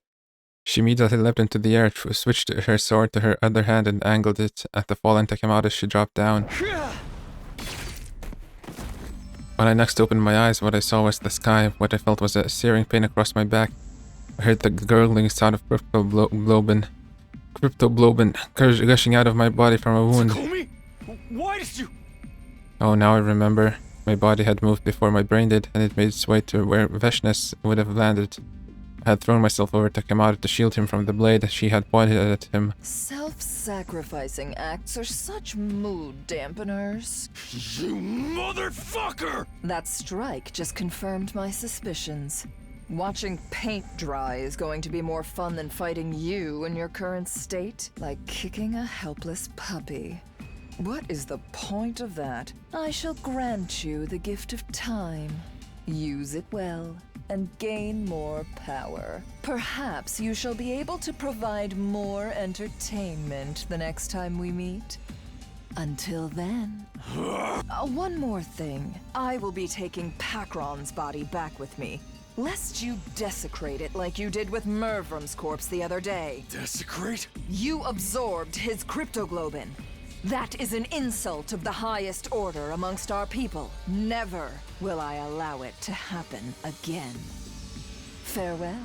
Speaker 1: She immediately leapt into the air, switched her sword to her other hand and angled it at the fallen Takemaru as she dropped down. When I next opened my eyes, what I saw was the sky. What I felt was a searing pain across my back. I heard the gurgling sound of cryptoglobin gushing out of my body from a wound.
Speaker 14: Sakumi? Why did you...
Speaker 1: Oh, now I remember. My body had moved before my brain did, and it made its way to where Veshnes would have landed. I had thrown myself over Takemaru to shield him from the blade she had pointed at him.
Speaker 10: Self-sacrificing acts are such mood dampeners.
Speaker 14: You motherfucker!
Speaker 10: That strike just confirmed my suspicions. Watching paint dry is going to be more fun than fighting you in your current state, like kicking a helpless puppy. What is the point of that? I shall grant you the gift of time. Use it well and gain more power. Perhaps you shall be able to provide more entertainment the next time we meet. Until then. One more thing. I will be taking Pakron's body back with me, lest you desecrate it like you did with Mervram's corpse the other day.
Speaker 14: Desecrate?
Speaker 10: You absorbed his cryptoglobin. That is an insult of the highest order amongst our people. Never will I allow it to happen again. Farewell.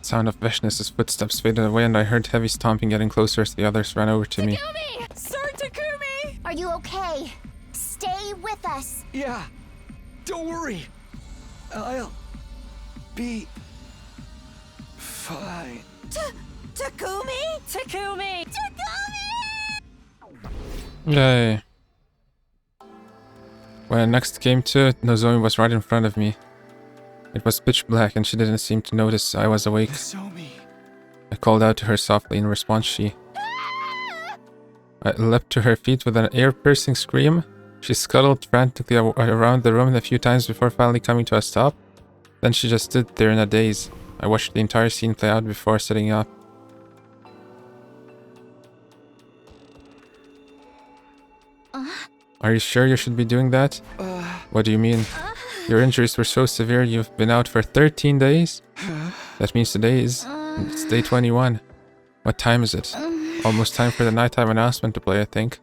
Speaker 1: Sound of Veshnes' footsteps faded away, and I heard heavy stomping getting closer as the others ran over to me.
Speaker 7: Takumi! Sir Takumi!
Speaker 8: Are you okay? Stay with us.
Speaker 15: Yeah. Don't worry. I'll be fine.
Speaker 6: Takumi?
Speaker 7: Takumi!
Speaker 1: Yay. When I next came to, Nozomi was right in front of me. It was pitch black and she didn't seem to notice I was awake.
Speaker 15: Nozomi.
Speaker 1: I called out to her softly. In response, she... I leapt to her feet with an ear-piercing scream. She scuttled frantically around the room a few times before finally coming to a stop. Then she just stood there in a daze. I watched the entire scene play out before sitting up. Are you sure you should be doing that? What do you mean? Your injuries were so severe you've been out for 13 days? That means today is... it's day 21. What time is it? Almost time for the nighttime announcement to play, I think.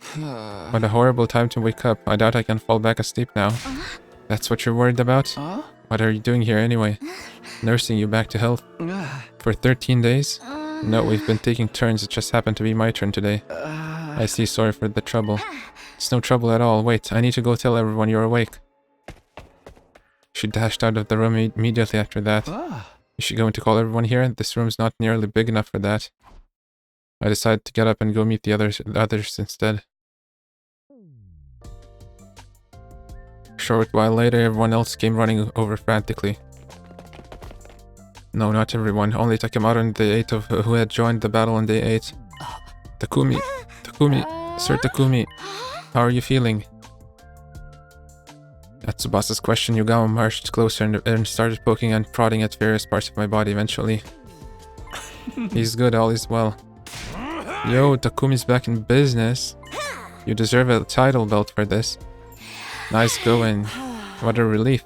Speaker 1: What a horrible time to wake up. I doubt I can fall back asleep now. That's what you're worried about? What are you doing here anyway? Nursing you back to health? For 13 days? No, we've been taking turns. It just happened to be my turn today. I see, sorry for the trouble. It's no trouble at all. Wait, I need to go tell everyone you're awake. She dashed out of the room immediately after that. Is she going to call everyone here? This room's not nearly big enough for that. I decided to get up and go meet the others instead. A short while later, everyone else came running over frantically. No, not everyone. Only Takemaru and the 8 of who had joined the battle on day 8. Takumi. Takumi. Sir Takumi. How are you feeling? At Tsubasa's question, Yugao marched closer and started poking and prodding at various parts of my body eventually. He's good, all is well. Yo, Takumi's back in business. You deserve a title belt for this. Nice going. What a relief.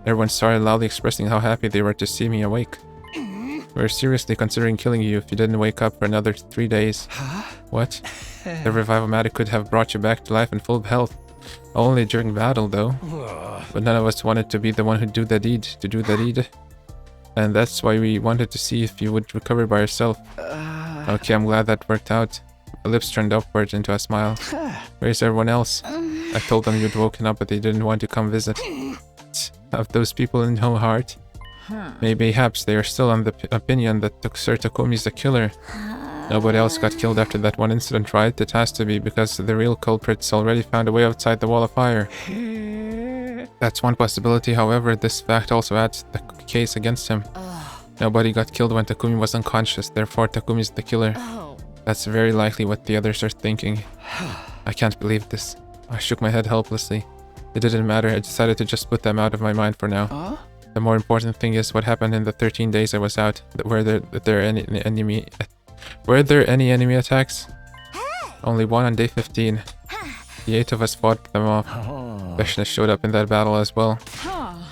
Speaker 1: Everyone started loudly expressing how happy they were to see me awake. We were seriously considering killing you if you didn't wake up for another 3 days. What? The revival-matic could have brought you back to life in full health. Only during battle, though. But none of us wanted to be the one who do the deed. And that's why we wanted to see if you would recover by yourself. Okay, I'm glad that worked out. My lips turned upward into a smile. Where's everyone else? I told them you'd woken up, but they didn't want to come visit. Have those people no heart? Maybe-haps they are still on the opinion that Sir Takumi's the killer. Nobody else got killed after that one incident, right? It has to be, because the real culprit's already found a way outside the wall of fire. That's one possibility, however, this fact also adds the case against him. Nobody got killed when Takumi was unconscious, therefore Takumi's the killer. That's very likely what the others are thinking. I can't believe this. I shook my head helplessly. It didn't matter, I decided to just put them out of my mind for now. The more important thing is what happened in the 13 days I was out. Were there any enemy attacks? Only one on day 15. The 8 of us fought them off. Veshna showed up in that battle as well.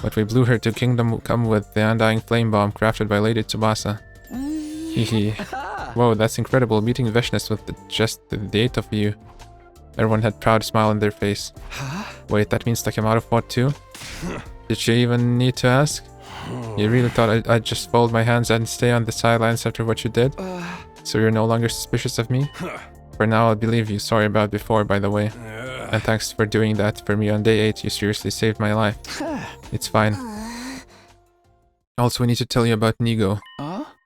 Speaker 1: But we blew her to Kingdom Come with the undying flame bomb crafted by Lady Tsubasa. Hehe. Whoa, that's incredible, meeting Veshnas with just the 8 of you. Everyone had a proud smile on their face. Wait, that means Takemoto fought too? Did you even need to ask? You really thought I'd just fold my hands and stay on the sidelines after what you did? So you're no longer suspicious of me? For now, I'll believe you. Sorry about before, by the way. And thanks for doing that for me on day 8. You seriously saved my life. It's fine. Also, we need to tell you about Nigo.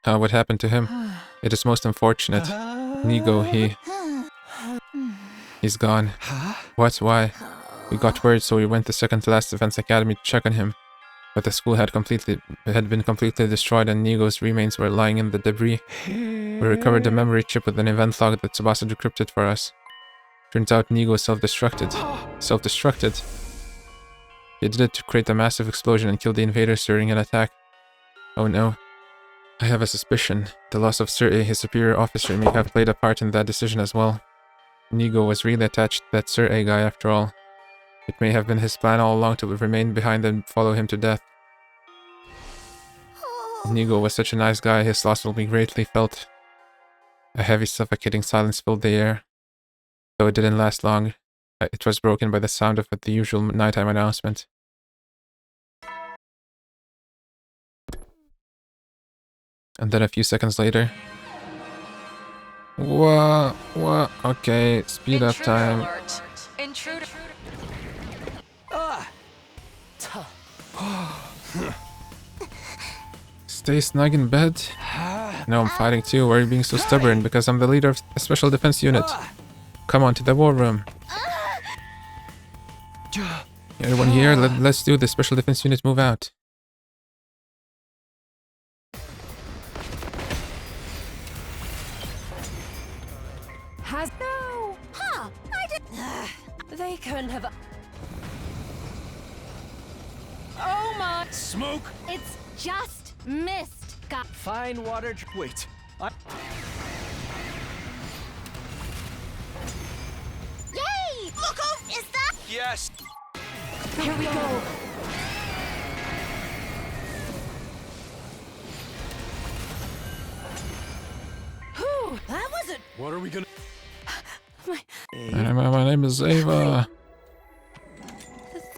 Speaker 1: What happened to him? It is most unfortunate. Nigo, he's gone. What? Why? We got word, so we went to second to last Defense Academy to check on him. But the school had been completely destroyed and Nigo's remains were lying in the debris. We recovered the memory chip with an event log that Tsubasa decrypted for us. Turns out Nigo self-destructed. Self-destructed? He did it to create a massive explosion and kill the invaders during an attack. Oh no. I have a suspicion. The loss of Sir A, his superior officer, may have played a part in that decision as well. Nigo was really attached to that Sir A guy after all. It may have been his plan all along to remain behind and follow him to death. Nigo was such a nice guy, his loss will be greatly felt. A heavy, suffocating silence filled the air. Though it didn't last long, it was broken by the sound of the usual nighttime announcement. And then a few seconds later... What? Okay, speed up time.
Speaker 10: Intruder.
Speaker 1: Stay snug in bed? No, I'm fighting too. Why are you being so stubborn? Because I'm the leader of a special defense unit. Come on to the war room. Everyone here, let's do the special defense unit move out.
Speaker 12: No! Huh! I did. They couldn't have. Oh my!
Speaker 14: Smoke!
Speaker 12: It's just mist. Got
Speaker 15: fine water. Wait.
Speaker 4: Yay! Look over! Is that?
Speaker 9: Yes.
Speaker 12: Here we go. Whew, that wasn't.
Speaker 14: What are we gonna?
Speaker 1: My name is Ava.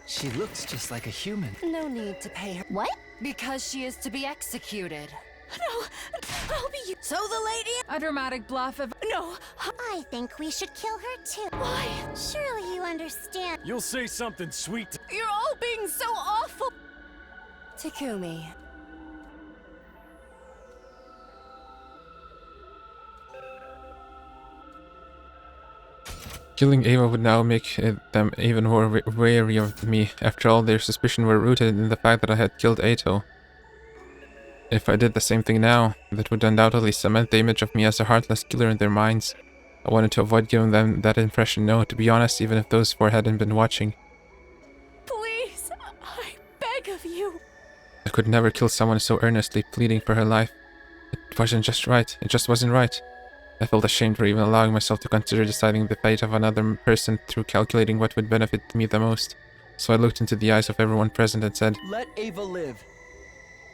Speaker 2: She looks just like a human.
Speaker 12: No need to pay her.
Speaker 4: What?
Speaker 12: Because she is to be executed.
Speaker 16: No, I'll be you. So the lady.
Speaker 12: A dramatic bluff of.
Speaker 16: No.
Speaker 4: I think we should kill her too.
Speaker 16: Why?
Speaker 4: Surely you understand.
Speaker 14: You'll say something sweet.
Speaker 16: You're all being so awful.
Speaker 12: Takumi.
Speaker 1: Killing Ava would now make them even more wary of me. After all, their suspicion were rooted in the fact that I had killed Eito. If I did the same thing now, that would undoubtedly cement the image of me as a heartless killer in their minds. I wanted to avoid giving them that impression. No, to be honest, even if those four hadn't been watching.
Speaker 16: Please,
Speaker 1: I could never kill someone so earnestly pleading for her life. It wasn't just right. It just wasn't right. I felt ashamed for even allowing myself to consider deciding the fate of another person through calculating what would benefit me the most. So I looked into the eyes of everyone present and said,
Speaker 15: Let Ava live.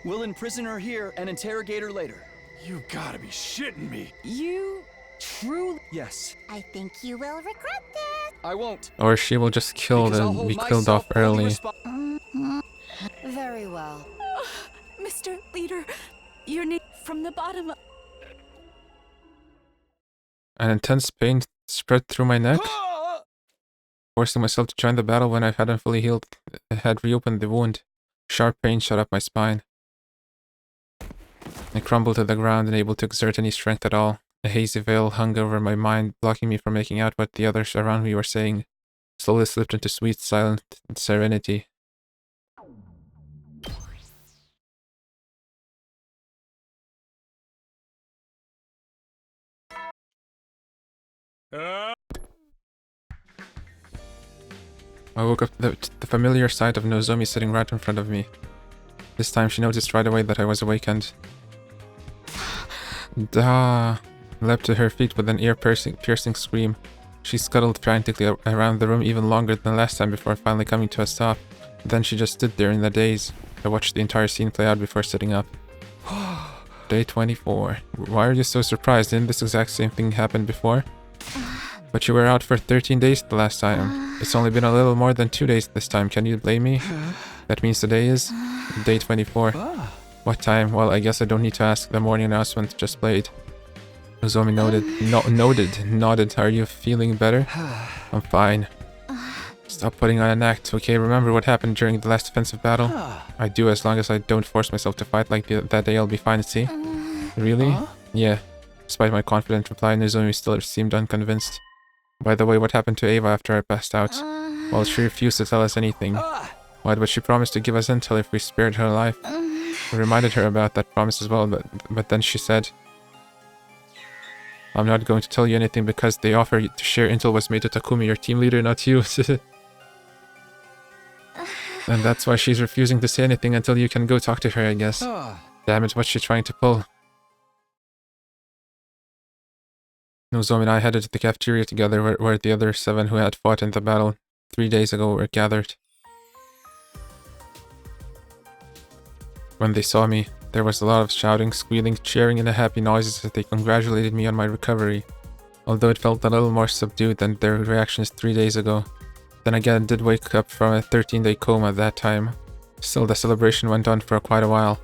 Speaker 15: We'll imprison her here and interrogate her later.
Speaker 14: You gotta be shitting me.
Speaker 6: You truly...
Speaker 15: Yes.
Speaker 4: I think you will regret this.
Speaker 15: I won't.
Speaker 1: or she will just kill and be killed off early.
Speaker 12: Very well.
Speaker 7: Mr. Leader, your name from the bottom.
Speaker 1: An intense pain spread through my neck. Forcing myself to join the battle when I hadn't fully healed, had reopened the wound. Sharp pain shot up my spine. I crumbled to the ground, unable to exert any strength at all. A hazy veil hung over my mind, blocking me from making out what the others around me were saying. Slowly slipped into sweet, silent serenity. I woke up to the familiar sight of Nozomi sitting right in front of me. This time she noticed right away that I was awakened. Da! Leapt to her feet with an ear-piercing scream. She scuttled frantically around the room even longer than last time before finally coming to a stop. Then she just stood there in a daze. I watched the entire scene play out before sitting up. Day 24. Why are you so surprised? Didn't this exact same thing happen before? But you were out for 13 days the last time. It's only been a little more than 2 days this time. Can you blame me? That means today is day 24. What time? Well, I guess I don't need to ask. The morning announcement just played. Nozomi nodded. Are you feeling better? I'm fine. Stop putting on an act, okay? Remember what happened during the last offensive battle? I do, as long as I don't force myself to fight like that day, I'll be fine, see? Really? Yeah. Despite my confident reply, Nozomi still seemed unconvinced. By the way, what happened to Ava after I passed out? Well, she refused to tell us anything. Why, but she promised to give us intel if we spared her life. We reminded her about that promise as well, but then she said, I'm not going to tell you anything because the offer to share intel was made to Takumi, your team leader, not you. And that's why she's refusing to say anything until you can go talk to her, I guess. Damn it, what's she trying to pull? Nozomi and I headed to the cafeteria together where the other 7 who had fought in the battle 3 days ago were gathered. When they saw me, there was a lot of shouting, squealing, cheering, and happy noises as they congratulated me on my recovery, although it felt a little more subdued than their reactions 3 days ago. Then again, I did wake up from a 13-day coma at that time. Still, the celebration went on for quite a while.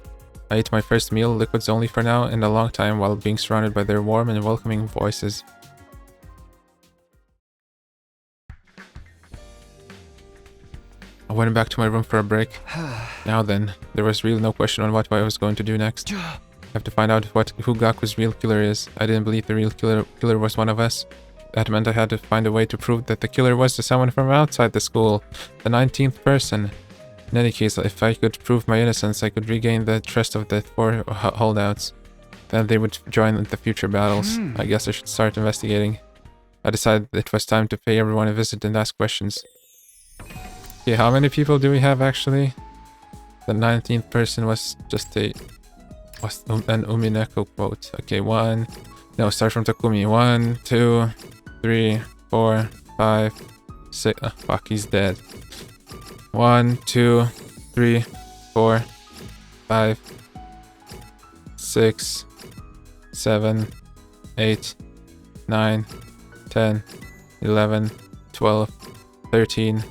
Speaker 1: I ate my first meal, liquids only for now, in a long time while being surrounded by their warm and welcoming voices. I went back to my room for a break. Now then, there was really no question on what I was going to do next. I have to find out who Gaku's real killer is. I didn't believe the real killer was one of us. That meant I had to find a way to prove that the killer was someone from outside the school, the 19th person. In any case, if I could prove my innocence, I could regain the trust of the 4 holdouts. Then they would join the future battles. I guess I should start investigating. I decided it was time to pay everyone a visit and ask questions. Okay, how many people do we have actually? The 19th person was just an Umineko quote. Okay, start from Takumi. 1, 2, 3, 4, 5, 6. Oh, fuck, he's dead. 1, 2, 3, 4, 5, 6, 7, 8, 9, 10, 11, 12, 13.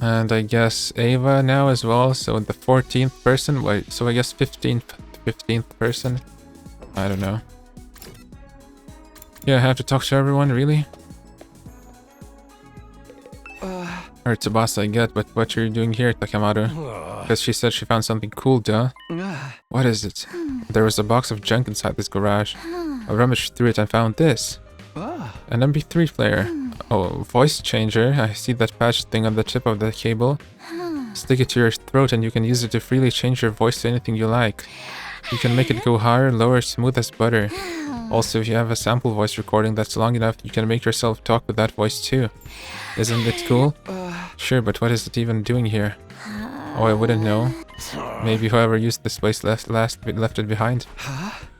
Speaker 1: And I guess Ava now as well, so the 14th person. Wait, so I guess 15th person? I don't know. Yeah, I have to talk to everyone, really? Or Tsubasa, I get, but what you're doing here, Takamaru? Because she said she found something cool, duh. What is it? There was a box of junk inside this garage. I rummaged through it and found this. An MP3 player. Oh, voice changer. I see that patch thing on the tip of the cable. Stick it to your throat and you can use it to freely change your voice to anything you like. You can make it go higher, lower, smooth as butter. Also, if you have a sample voice recording that's long enough, you can make yourself talk with that voice too. Isn't it cool? Sure, but what is it even doing here? Oh, I wouldn't know. Maybe whoever used this place left it behind.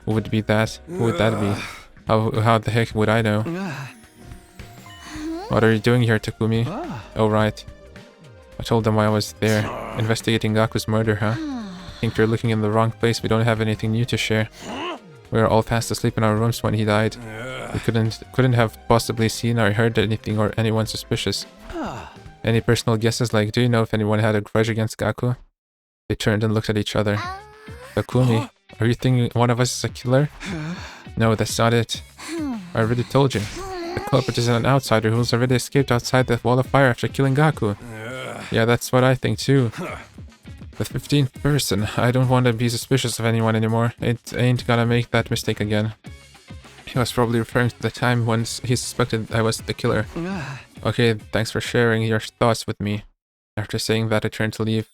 Speaker 1: Who would be that? Who would that be? How the heck would I know? What are you doing here, Takumi? Oh, right. I told them why I was there. Investigating Gaku's murder, huh? Think you're looking in the wrong place. We don't have anything new to share. We were all fast asleep in our rooms when he died. We couldn't have possibly seen or heard anything or anyone suspicious. Any personal guesses, like, do you know if anyone had a grudge against Gaku? They turned and looked at each other. Takumi, are you thinking one of us is a killer? No, that's not it. I already told you. The culprit is an outsider who's already escaped outside the wall of fire after killing Gaku. Yeah, that's what I think too. The 15th person. I don't want to be suspicious of anyone anymore. It ain't gonna make that mistake again. He was probably referring to the time when he suspected I was the killer. Okay, thanks for sharing your thoughts with me. After saying that, I turned to leave.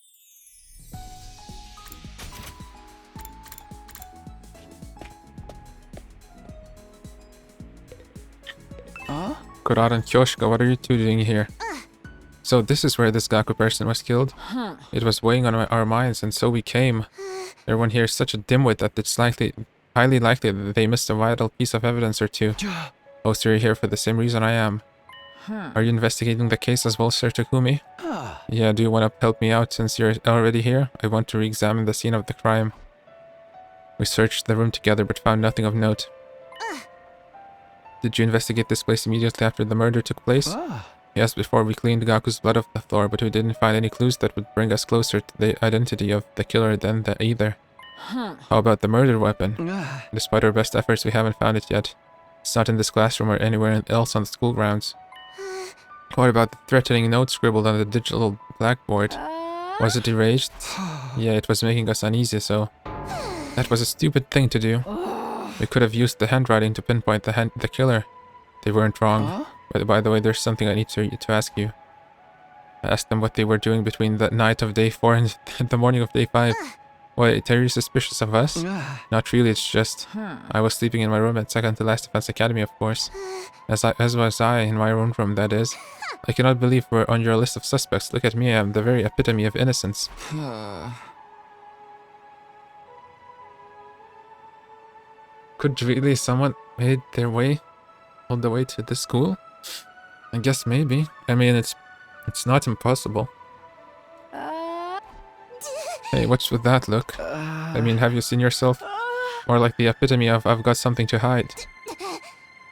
Speaker 1: Kurata and Kyoshika, what are you two doing here? So this is where this Gaku person was killed? It was weighing on our minds, and so we came. Everyone here is such a dimwit that it's highly likely that they missed a vital piece of evidence or two. Oh, so you're here for the same reason I am. Are you investigating the case as well, Sir Takumi? Yeah, do you want to help me out since you're already here? I want to re-examine the scene of the crime. We searched the room together but found nothing of note. Did you investigate this place immediately after the murder took place? Yes, before we cleaned Gaku's blood off the floor, but we didn't find any clues that would bring us closer to the identity of the killer than either. How about the murder weapon? Despite our best efforts, we haven't found it yet. It's not in this classroom or anywhere else on the school grounds. What about the threatening note scribbled on the digital blackboard? Was it erased? Yeah, it was making us uneasy, so... That was a stupid thing to do. We could have used the handwriting to pinpoint the killer. They weren't wrong. But by the way, there's something I need to ask you. I asked them what they were doing between the night of day 4 and the morning of day 5. Wait, are you suspicious of us? Not really, it's just... I was sleeping in my room at second to last Defense Academy, of course. As was I, in my own room, that is. I cannot believe we're on your list of suspects. Look at me, I'm the very epitome of innocence. Could really someone made their way all the way to the school? I guess maybe. I mean, it's not impossible. Hey, what's with that look? I mean, have you seen yourself? Or like the epitome of I've got something to hide.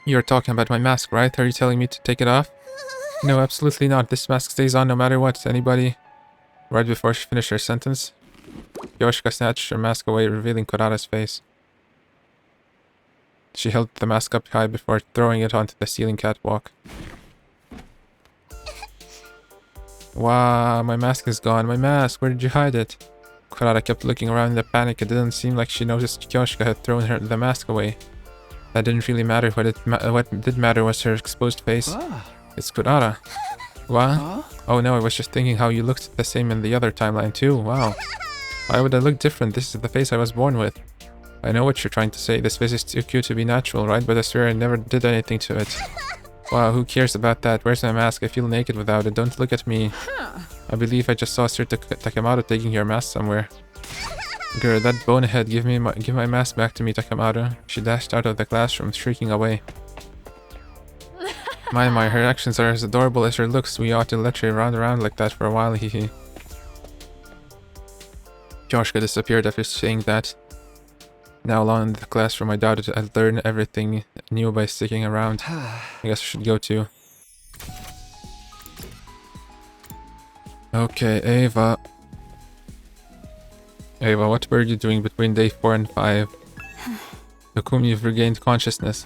Speaker 1: You're talking about my mask, right? Are you telling me to take it off? No, absolutely not. This mask stays on no matter what. Anybody? Right before she finished her sentence, Yoshika snatched her mask away, revealing Kurata's face. She held the mask up high before throwing it onto the ceiling catwalk. Wow, my mask is gone. My mask, where did you hide it? Kurata kept looking around in a panic. It didn't seem like she noticed Kyoshika had thrown the mask away. That didn't really matter. What did matter was her exposed face. It's Kurata. What? Oh no, I was just thinking how you looked the same in the other timeline too. Wow. Why would I look different? This is the face I was born with. I know what you're trying to say. This face is too cute to be natural, right? But I swear I never did anything to it. Wow, who cares about that? Where's my mask? I feel naked without it. Don't look at me. I believe I just saw Sir Takemoto taking your mask somewhere. Girl, that bonehead, give my mask back to me, Takemoto. She dashed out of the classroom, shrieking away. My, her actions are as adorable as her looks. We ought to let her run around like that for a while, hehe. Kyoshika disappeared after saying that. Now alone in the classroom, I doubted I'd learn everything new by sticking around. I guess I should go too. Okay, Ava. Ava, what were you doing between day 4 and 5? Takumi, you've regained consciousness.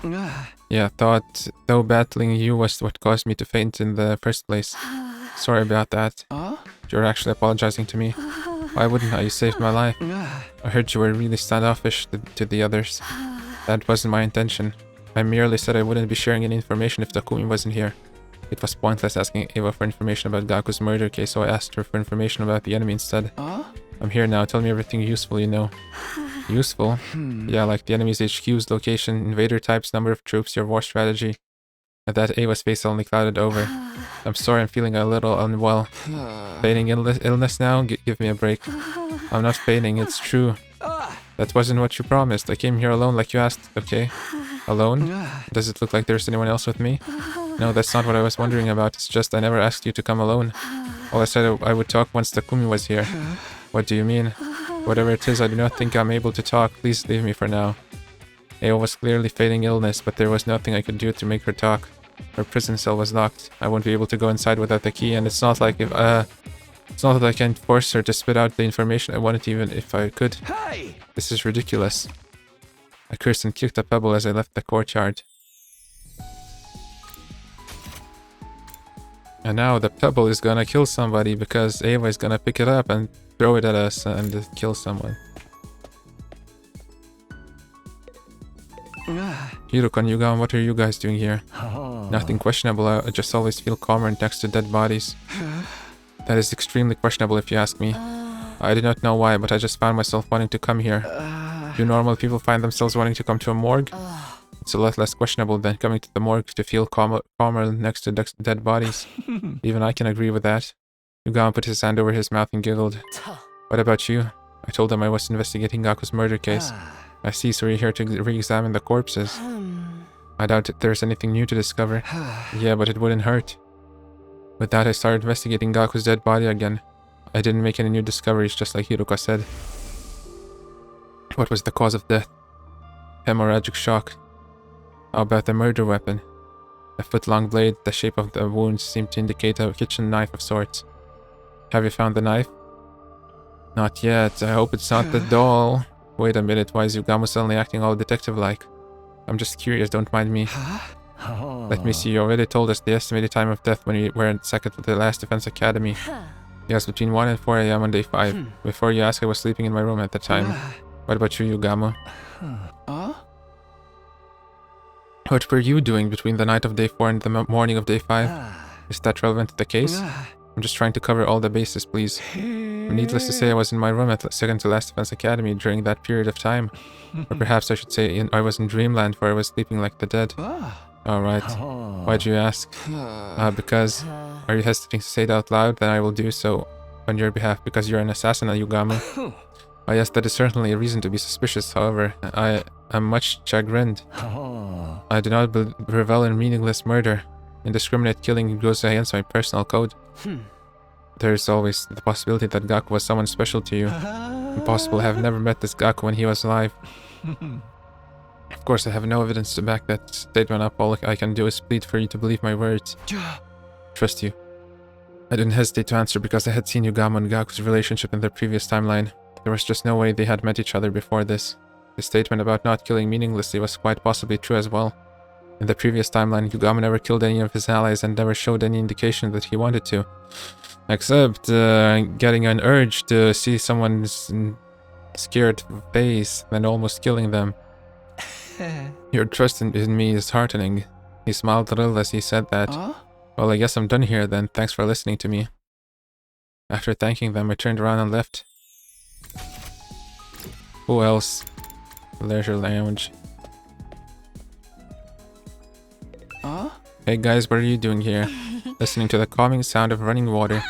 Speaker 1: Yeah, thought though battling you was what caused me to faint in the first place. Sorry about that. You're actually apologizing to me. Why wouldn't I? You saved my life. I heard you were really standoffish to the others. That wasn't my intention. I merely said I wouldn't be sharing any information if Takumi wasn't here. It was pointless asking Ava for information about Gaku's murder case, so I asked her for information about the enemy instead. I'm here now. Tell me everything useful you know. Useful? Yeah, like the enemy's HQ's location, invader types, number of troops, your war strategy. That Ava's face suddenly clouded over. I'm sorry, I'm feeling a little unwell. Feigning illness now? Give me a break. I'm not feigning, it's true. That wasn't what you promised. I came here alone like you asked, okay? Alone? Does it look like there's anyone else with me? No, that's not what I was wondering about. It's just I never asked you to come alone. All I said I would talk once Takumi was here. What do you mean? Whatever it is, I do not think I'm able to talk. Please leave me for now. Ava was clearly feigning illness, but there was nothing I could do to make her talk. Her prison cell was locked. I won't be able to go inside without the key, and it's not like it's not that I can force her to spit out the information I wanted even if I could.
Speaker 3: Hey!
Speaker 1: This is ridiculous. I cursed and kicked a pebble as I left the courtyard. And now the pebble is gonna kill somebody because Ava is gonna pick it up and throw it at us and kill someone. Hiruko and Yuga, what are you guys doing here? Nothing questionable, I just always feel calmer next to dead bodies. That is extremely questionable if you ask me. I do not know why, but I just found myself wanting to come here. Do normal people find themselves wanting to come to a morgue? It's a lot less questionable than coming to the morgue to feel calmer next to dead bodies. Even I can agree with that. Yuga put his hand over his mouth and giggled. What about you? I told them I was investigating Gaku's murder case. I see, so you're here to re-examine the corpses. I doubt there's anything new to discover. Yeah, but it wouldn't hurt. With that, I started investigating Gaku's dead body again. I didn't make any new discoveries, just like Hiruka said. What was the cause of death? Hemorrhagic shock. How about the murder weapon? A foot-long blade, the shape of the wounds seemed to indicate a kitchen knife of sorts. Have you found the knife? Not yet. I hope it's not the doll. Wait a minute, why is Yugamo suddenly acting all detective-like? I'm just curious, don't mind me. Let me see, you already told us the estimated time of death when you were second at the last defense academy. Yes, between 1 and 4 AM on day 5. Before you ask, I was sleeping in my room at the time. What about you, Yugamo? What were you doing between the night of day 4 and the morning of day 5? Is that relevant to the case? I'm just trying to cover all the bases, please. Needless to say, I was in my room at the second to last defense academy during that period of time. Or perhaps I should say I was in dreamland where I was sleeping like the dead. Alright. Why'd you ask? Because... Are you hesitating to say it out loud? Then I will do so on your behalf because you're an assassin, Yugamo. Oh yes, that is certainly a reason to be suspicious, however, I am much chagrined. I do not revel in meaningless murder. Indiscriminate killing goes against my personal code. There is always the possibility that Gaku was someone special to you. Impossible, I have never met this Gaku when he was alive. Of course, I have no evidence to back that statement up. All I can do is plead for you to believe my words. Trust you. I didn't hesitate to answer because I had seen Yugamo and Gaku's relationship in their previous timeline. There was just no way they had met each other before this. The statement about not killing meaninglessly was quite possibly true as well. In the previous timeline, Yugamo never killed any of his allies and never showed any indication that he wanted to. Except getting an urge to see someone's scared face and almost killing them. Your trust in me is heartening. He smiled a little as he said that. Well, I guess I'm done here then. Thanks for listening to me. After thanking them, I turned around and left. Who else? Leisure Lounge. Hey guys, what are you doing here? Listening to the calming sound of running water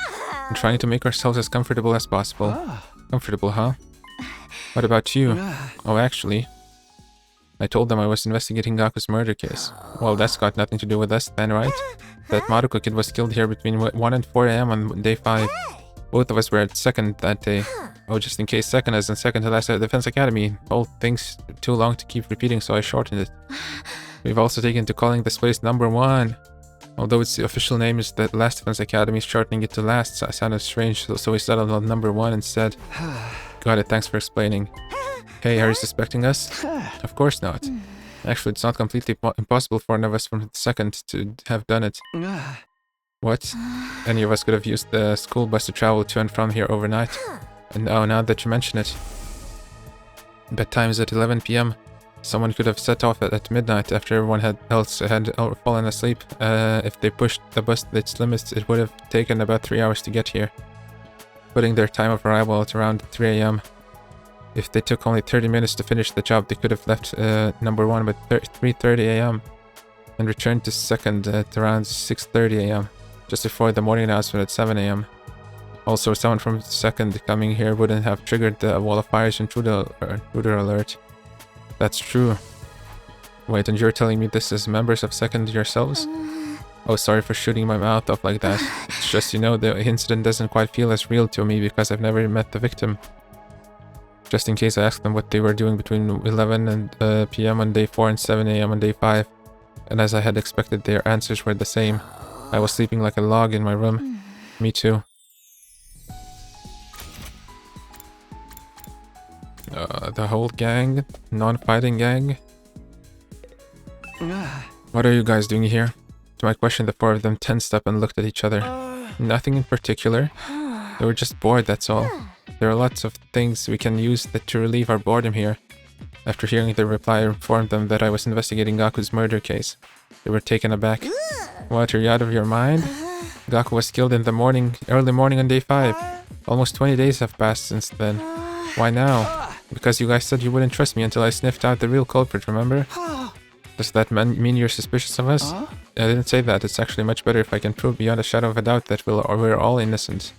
Speaker 1: and trying to make ourselves as comfortable as possible. Comfortable, huh? What about you? Oh, actually, I told them I was investigating Gaku's murder case. Well, that's got nothing to do with us then, right? That Maruko kid was killed here between 1 and 4 AM on day 5. Both of us were at second that day. Oh, just in case second is in second to last at Defense Academy. Whole thing's too long to keep repeating, so I shortened it. We've also taken to calling this place number 1. Although its official name is the Last Defense Academy, shortening it to last sounded strange, so we settled on number 1 instead. Got it, thanks for explaining. Hey, are you suspecting us? Of course not. Actually, it's not completely impossible for one of us from the second to have done it. What? Any of us could have used the school bus to travel to and from here overnight. And now that you mention it. Bedtime is at 11 PM. Someone could have set off at midnight after everyone else had fallen asleep. If they pushed the bus to its limits, it would have taken about 3 hours to get here, putting their time of arrival at around 3 AM. If they took only 30 minutes to finish the job, they could have left number 1 by 3:30 AM. and returned to second at around 6:30 a.m., just before the morning announcement at 7 a.m. Also, someone from second coming here wouldn't have triggered the wall of fire's intruder alert. That's true. Wait, and you're telling me this is members of second yourselves? Oh, sorry for shooting my mouth off like that. It's just, you know, the incident doesn't quite feel as real to me because I've never met the victim. Just in case I asked them what they were doing between 11 and p.m. on day 4 and 7 a.m. on day 5. And as I had expected, their answers were the same. I was sleeping like a log in my room. Me too. The whole gang? Non-fighting gang? What are you guys doing here? To my question, the four of them tensed up and looked at each other. Nothing in particular. They were just bored, that's all. There are lots of things we can use to relieve our boredom here. After hearing their reply, I informed them that I was investigating Gaku's murder case. They were taken aback. What, are you out of your mind? Gaku was killed in the morning, early morning on day 5. Almost 20 days have passed since then. Why now? Because you guys said you wouldn't trust me until I sniffed out the real culprit, remember? Does that mean you're suspicious of us? I didn't say that. It's actually much better if I can prove beyond a shadow of a doubt that we're all innocent.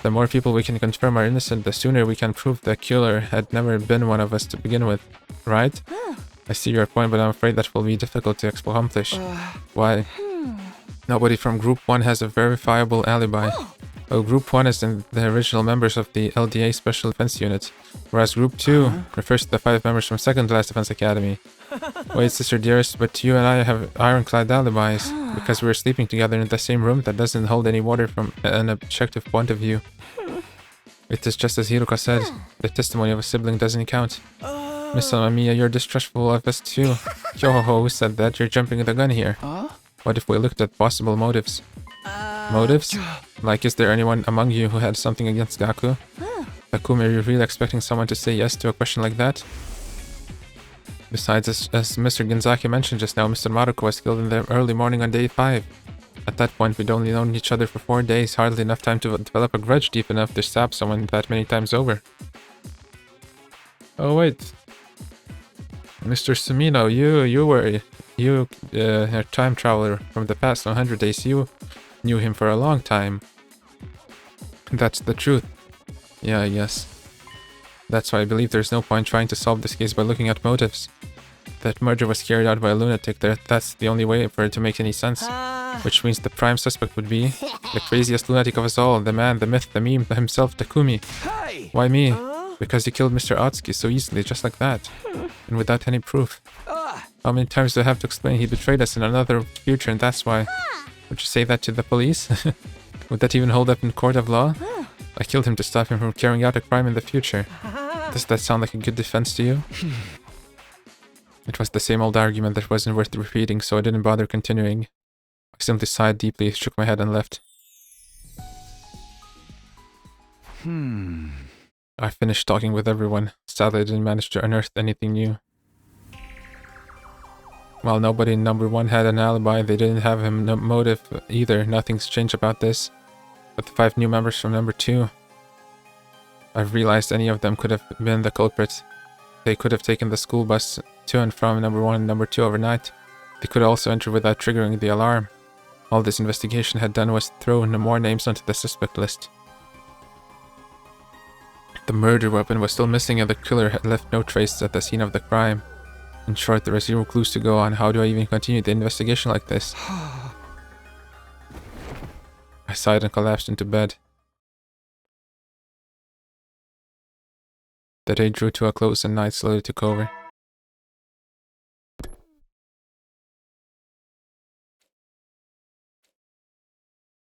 Speaker 1: The more people we can confirm are innocent, the sooner we can prove the killer had never been one of us to begin with. Right? I see your point, but I'm afraid that will be difficult to accomplish. Why? Nobody from Group 1 has a verifiable alibi. Oh, Group 1 is in the original members of the LDA Special Defense Unit, whereas Group 2 refers to the 5 members from 2nd Class Defense Academy. Wait, Sister Dearest, but you and I have ironclad alibis, because we're sleeping together in the same room that doesn't hold any water from an objective point of view. It is just as Hiruka said, the testimony of a sibling doesn't count. Miss Amamiya, you're distrustful of us too. Yo-ho-ho, who said that? You're jumping the gun here. What if we looked at possible motives? Motives? Like, is there anyone among you who had something against Gaku? Takumi, are you really expecting someone to say yes to a question like that? Besides, as Mr. Ginzaki mentioned just now, Mr. Maruko was killed in the early morning on day 5. At that point, we'd only known each other for 4 days, hardly enough time to develop a grudge deep enough to stab someone that many times over. Oh wait. Mr. Sumino, you were a time traveler from the past 100 days. You knew him for a long time. That's the truth. Yeah, I guess. That's why I believe there's no point trying to solve this case by looking at motives. That murder was carried out by a lunatic. That's the only way for it to make any sense. Which means the prime suspect would be the craziest lunatic of us all, the man, the myth, the meme, himself, Takumi. Why me? Because he killed Mr. Atsuki so easily, just like that. And without any proof. How many times do I have to explain he betrayed us in another future and that's why? Would you say that to the police? Would that even hold up in court of law? I killed him to stop him from carrying out a crime in the future. Does that sound like a good defense to you? It was the same old argument that wasn't worth repeating, so I didn't bother continuing. I simply sighed deeply, shook my head and left. I finished talking with everyone. Sadly, I didn't manage to unearth anything new. While nobody in number 1 had an alibi, they didn't have him no motive either. Nothing's changed about this. But the 5 new members from number 2, I've realized any of them could have been the culprit. They could have taken the school bus to and from number 1 and number 2 overnight. They could also enter without triggering the alarm. All this investigation had done was throw no more names onto the suspect list. The murder weapon was still missing and the killer had left no trace at the scene of the crime. In short, there are 0 clues to go on. How do I even continue the investigation like this? I sighed and collapsed into bed. The day drew to a close and night slowly took over.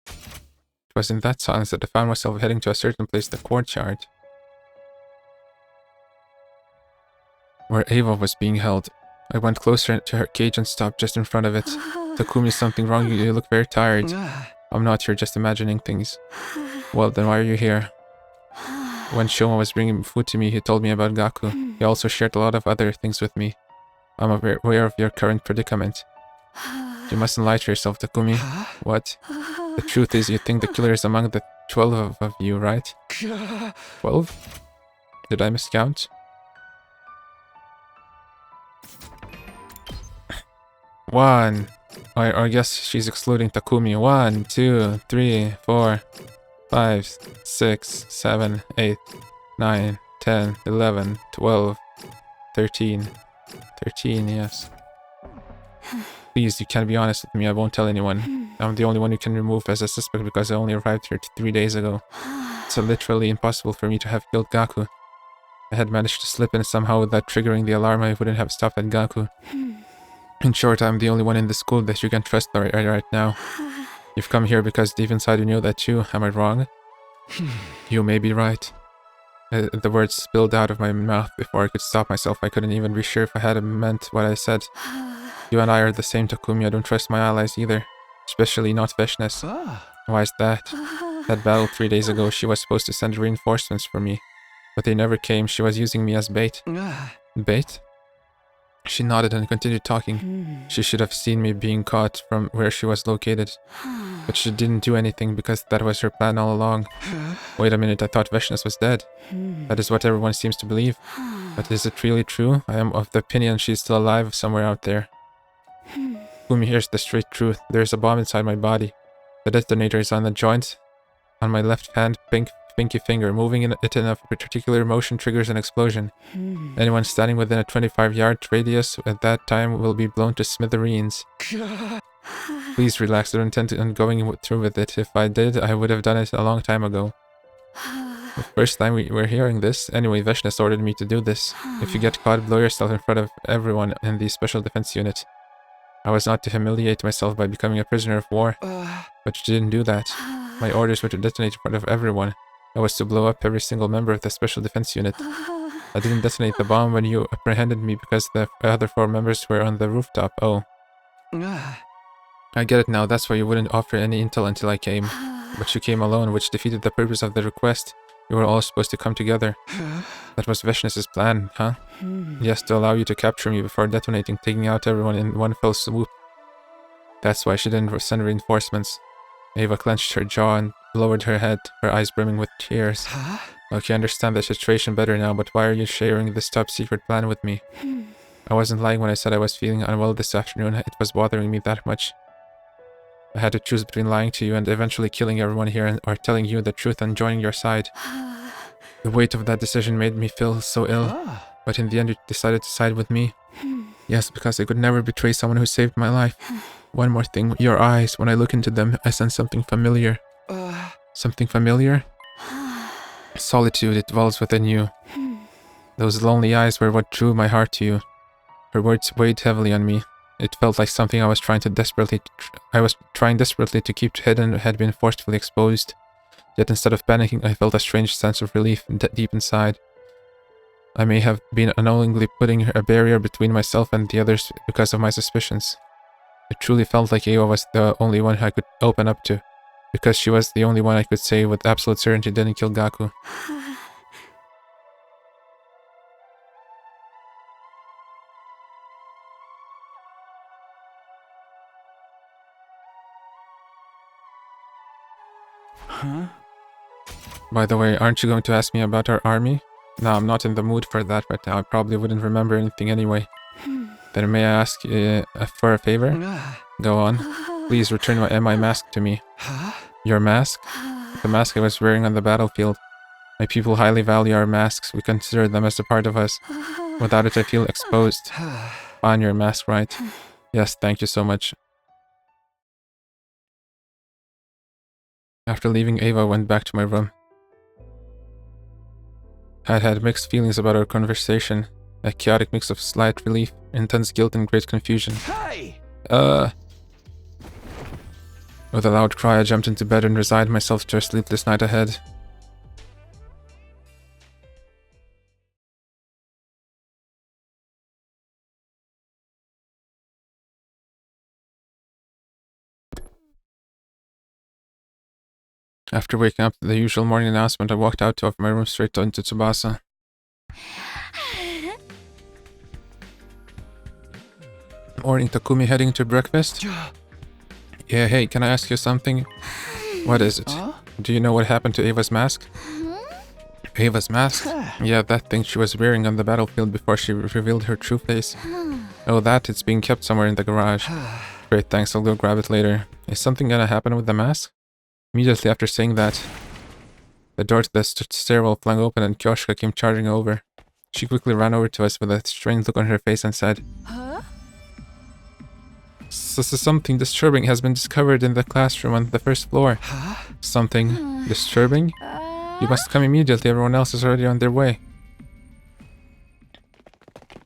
Speaker 1: It was in that silence that I found myself heading to a certain place, the courtyard, where Ava was being held. I went closer to her cage and stopped just in front of it. Takumi, something wrong? You look very tired. I'm not here, just imagining things. Well, then why are you here? When Shoma was bringing food to me, he told me about Gaku. He also shared a lot of other things with me. I'm aware of your current predicament. You mustn't lie to yourself, Takumi. What? The truth is, you think the killer is among the 12 of you, right? 12? Did I miscount? 1. Or I guess she's excluding Takumi. 1, 2, 3, 4, 5, 6, 7, 8, 9, 10, 11, 12, 13. 13, yes. Please, you can't be honest with me. I won't tell anyone. I'm the only one you can remove as a suspect because I only arrived here 3 days ago. It's literally impossible for me to have killed Gaku. I had managed to slip in somehow without triggering the alarm. I wouldn't have stopped at Gaku. In short, I'm the only one in the school that you can trust right now. You've come here because deep inside you know that too. Am I wrong? You may be right. The words spilled out of my mouth before I could stop myself. I couldn't even be sure if I had meant what I said. You and I are the same, Takumi. I don't trust my allies either. Especially not Vishnes. Why is that? That battle 3 days ago, she was supposed to send reinforcements for me. But they never came. She was using me as bait. Bait? She nodded and continued talking. She should have seen me being caught from where she was located. But she didn't do anything because that was her plan all along. Wait a minute, I thought Vishnes was dead. That is what everyone seems to believe. But is it really true? I am of the opinion she's still alive somewhere out there. Takumi, here's the straight truth. There's a bomb inside my body. The detonator is on the joint on my left hand pinky finger. Moving it in a particular motion triggers an explosion. Anyone standing within a 25-yard radius at that time will be blown to smithereens. Please relax. I don't intend on going through with it. If I did, I would have done it a long time ago. The first time we were hearing this, anyway, Vishnes ordered me to do this. If you get caught, blow yourself in front of everyone in the Special Defense Unit. I was not to humiliate myself by becoming a prisoner of war, but you didn't do that. My orders were to detonate in front of everyone. I was to blow up every single member of the Special Defense Unit. I didn't detonate the bomb when you apprehended me because the other 4 members were on the rooftop. Oh. I get it now. That's why you wouldn't offer any intel until I came. But you came alone, which defeated the purpose of the request. You were all supposed to come together. That was Vishnes' plan, huh? Yes, to allow you to capture me before detonating, taking out everyone in one fell swoop. That's why she didn't send reinforcements. Ava clenched her jaw and lowered her head, her eyes brimming with tears. Okay, I understand the situation better now, but why are you sharing this top-secret plan with me? I wasn't lying when I said I was feeling unwell this afternoon. It was bothering me that much. I had to choose between lying to you and eventually killing everyone here or telling you the truth and joining your side. The weight of that decision made me feel so ill, but in the end you decided to side with me. Yes, because I could never betray someone who saved my life. One more thing, your eyes, when I look into them, I sense something familiar. Something familiar? Solitude, it dwells within you. Those lonely eyes were what drew my heart to you. Her words weighed heavily on me. It felt like something I was trying desperately to keep hidden had been forcefully exposed. Yet instead of panicking, I felt a strange sense of relief deep inside. I may have been unknowingly putting a barrier between myself and the others because of my suspicions. It truly felt like Ava was the only one I could open up to, because she was the only one I could say with absolute certainty didn't kill Gaku. By the way, aren't you going to ask me about our army? No, I'm not in the mood for that right now. I probably wouldn't remember anything anyway. Then may I ask for a favor? Go on. Please return my mask to me. Your mask? The mask I was wearing on the battlefield. My people highly value our masks. We consider them as a part of us. Without it, I feel exposed. On your mask, right? Yes, thank you so much. After leaving, Ava went back to my room. I had mixed feelings about our conversation. A chaotic mix of slight relief, intense guilt, and great confusion.
Speaker 3: Hey!
Speaker 1: With a loud cry, I jumped into bed and resigned myself to a sleepless night ahead. After waking up to the usual morning announcement, I walked out of my room straight into Tsubasa. Morning, Takumi, heading to breakfast? Yeah, hey, can I ask you something? What is it? Do you know what happened to Ava's mask? Ava's mask? Yeah, that thing she was wearing on the battlefield before she revealed her true face. Oh, it's being kept somewhere in the garage. Great, thanks. I'll go grab it later. Is something gonna happen with the mask? Immediately after saying that, the door to the stairwell flung open and Kyoshka came charging over. She quickly ran over to us with a strange look on her face and said,
Speaker 10: Huh?
Speaker 1: Something disturbing has been discovered in the classroom on the first floor. Something disturbing? You must come immediately. Everyone else is already on their way.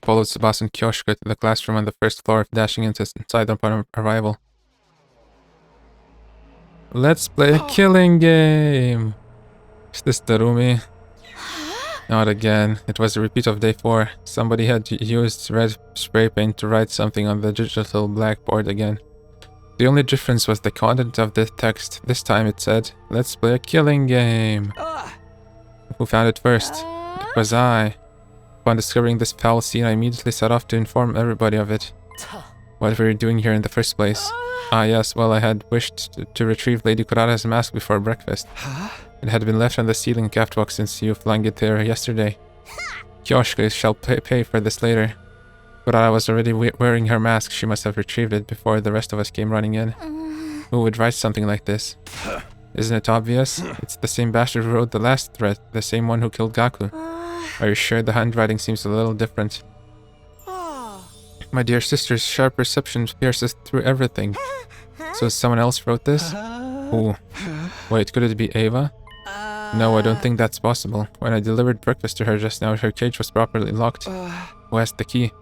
Speaker 1: Followed Tsubasa and Kyoshka to the classroom on the first floor, dashing inside upon arrival. Let's play a killing game! Is this Darumi? Not again. It was a repeat of day 4. Somebody had used red spray paint to write something on the digital blackboard again. The only difference was the content of the text. This time it said, "Let's play a killing game." Who found it first? It was I. Upon discovering this foul scene, I immediately set off to inform everybody of it. What were you doing here in the first place? Ah yes, well I had wished to retrieve Lady Kurara's mask before breakfast. It had been left on the ceiling catwalk since you flung it there yesterday. Kyoshka shall pay for this later. Kurara was already wearing her mask. She must have retrieved it before the rest of us came running in. Who would write something like this? Isn't it obvious? It's the same bastard who wrote the last threat, the same one who killed Gaku. Are you sure? The handwriting seems a little different. My dear sister's sharp perception pierces through everything. So someone else wrote this? Who? Wait, could it be Ava? No, I don't think that's possible. When I delivered breakfast to her just now, her cage was properly locked. Who has the key?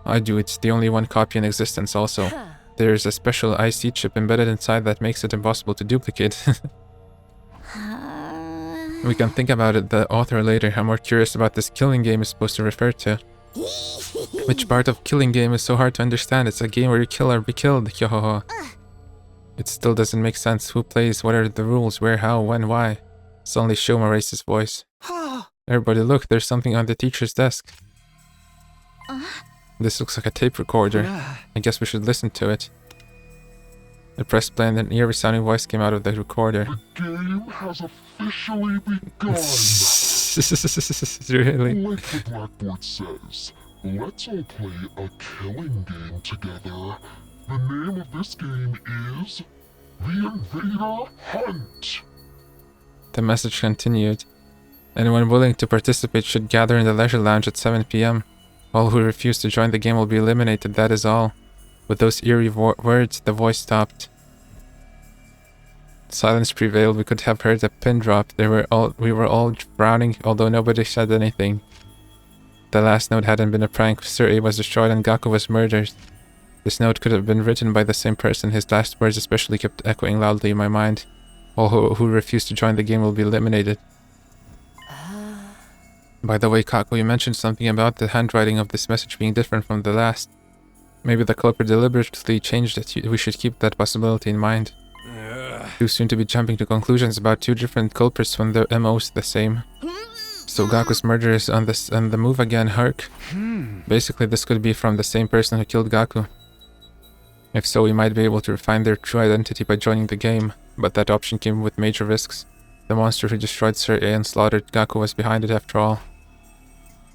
Speaker 1: I do. It's the only one copy in existence also. There's a special IC chip embedded inside that makes it impossible to duplicate. We can think about it, the author, later. I'm more curious about this killing game is supposed to refer to. Which part of killing game is so hard to understand? It's a game where you kill or be killed. It still doesn't make sense. Who plays? What are the rules? Where? How? When? Why? Suddenly Shoma raised his voice. Everybody look, there's something on the teacher's desk. This looks like a tape recorder. I guess we should listen to it. I pressed play and an eerie sounding voice came out of the recorder.
Speaker 17: The game has officially begun.
Speaker 1: Really?
Speaker 17: Like the blackboard says, let's all play a killing game together. The name of this game is The Invader Hunt.
Speaker 1: The message continued. Anyone willing to participate should gather in the leisure lounge at 7 p.m. All who refuse to join the game will be eliminated, that is all. With those eerie words, the voice stopped. Silence prevailed. We could have heard a pin drop. We were all frowning, although nobody said anything. The last note hadn't been a prank. Sir A was destroyed and Gaku was murdered. This note could have been written by the same person. His last words especially kept echoing loudly in my mind. All who refuse to join the game will be eliminated. By the way, Kaku, you mentioned something about the handwriting of this message being different from the last. Maybe the culprit deliberately changed it. We should keep that possibility in mind. Too soon to be jumping to conclusions about two different culprits when the MO's the same. So Gaku's murder is on the move again, Herc. Basically, this could be from the same person who killed Gaku. If so, we might be able to find their true identity by joining the game, but that option came with major risks. The monster who destroyed Sir A and slaughtered Gaku was behind it after all.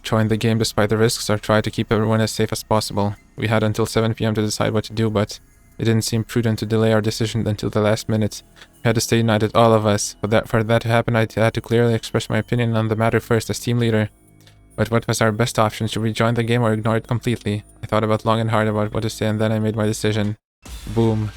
Speaker 1: Join the game despite the risks or try to keep everyone as safe as possible. We had until 7 p.m. to decide what to do, but it didn't seem prudent to delay our decision until the last minute. We had to stay united, all of us. For that to happen, I had to clearly express my opinion on the matter first as team leader. But what was our best option? Should we join the game or ignore it completely? I thought about long and hard about what to say and then I made my decision. Boom.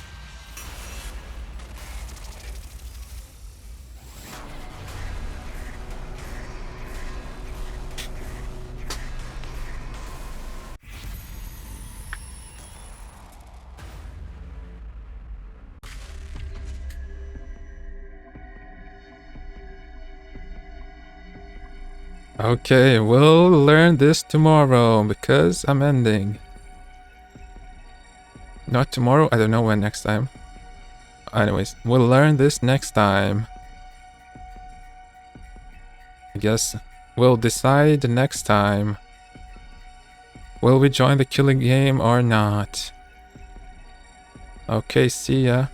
Speaker 1: Okay, we'll learn this tomorrow because I'm ending. Not tomorrow, I don't know when next time. Anyways, we'll learn this next time. I guess we'll decide next time. Will we join the killing game or not? Okay, see ya.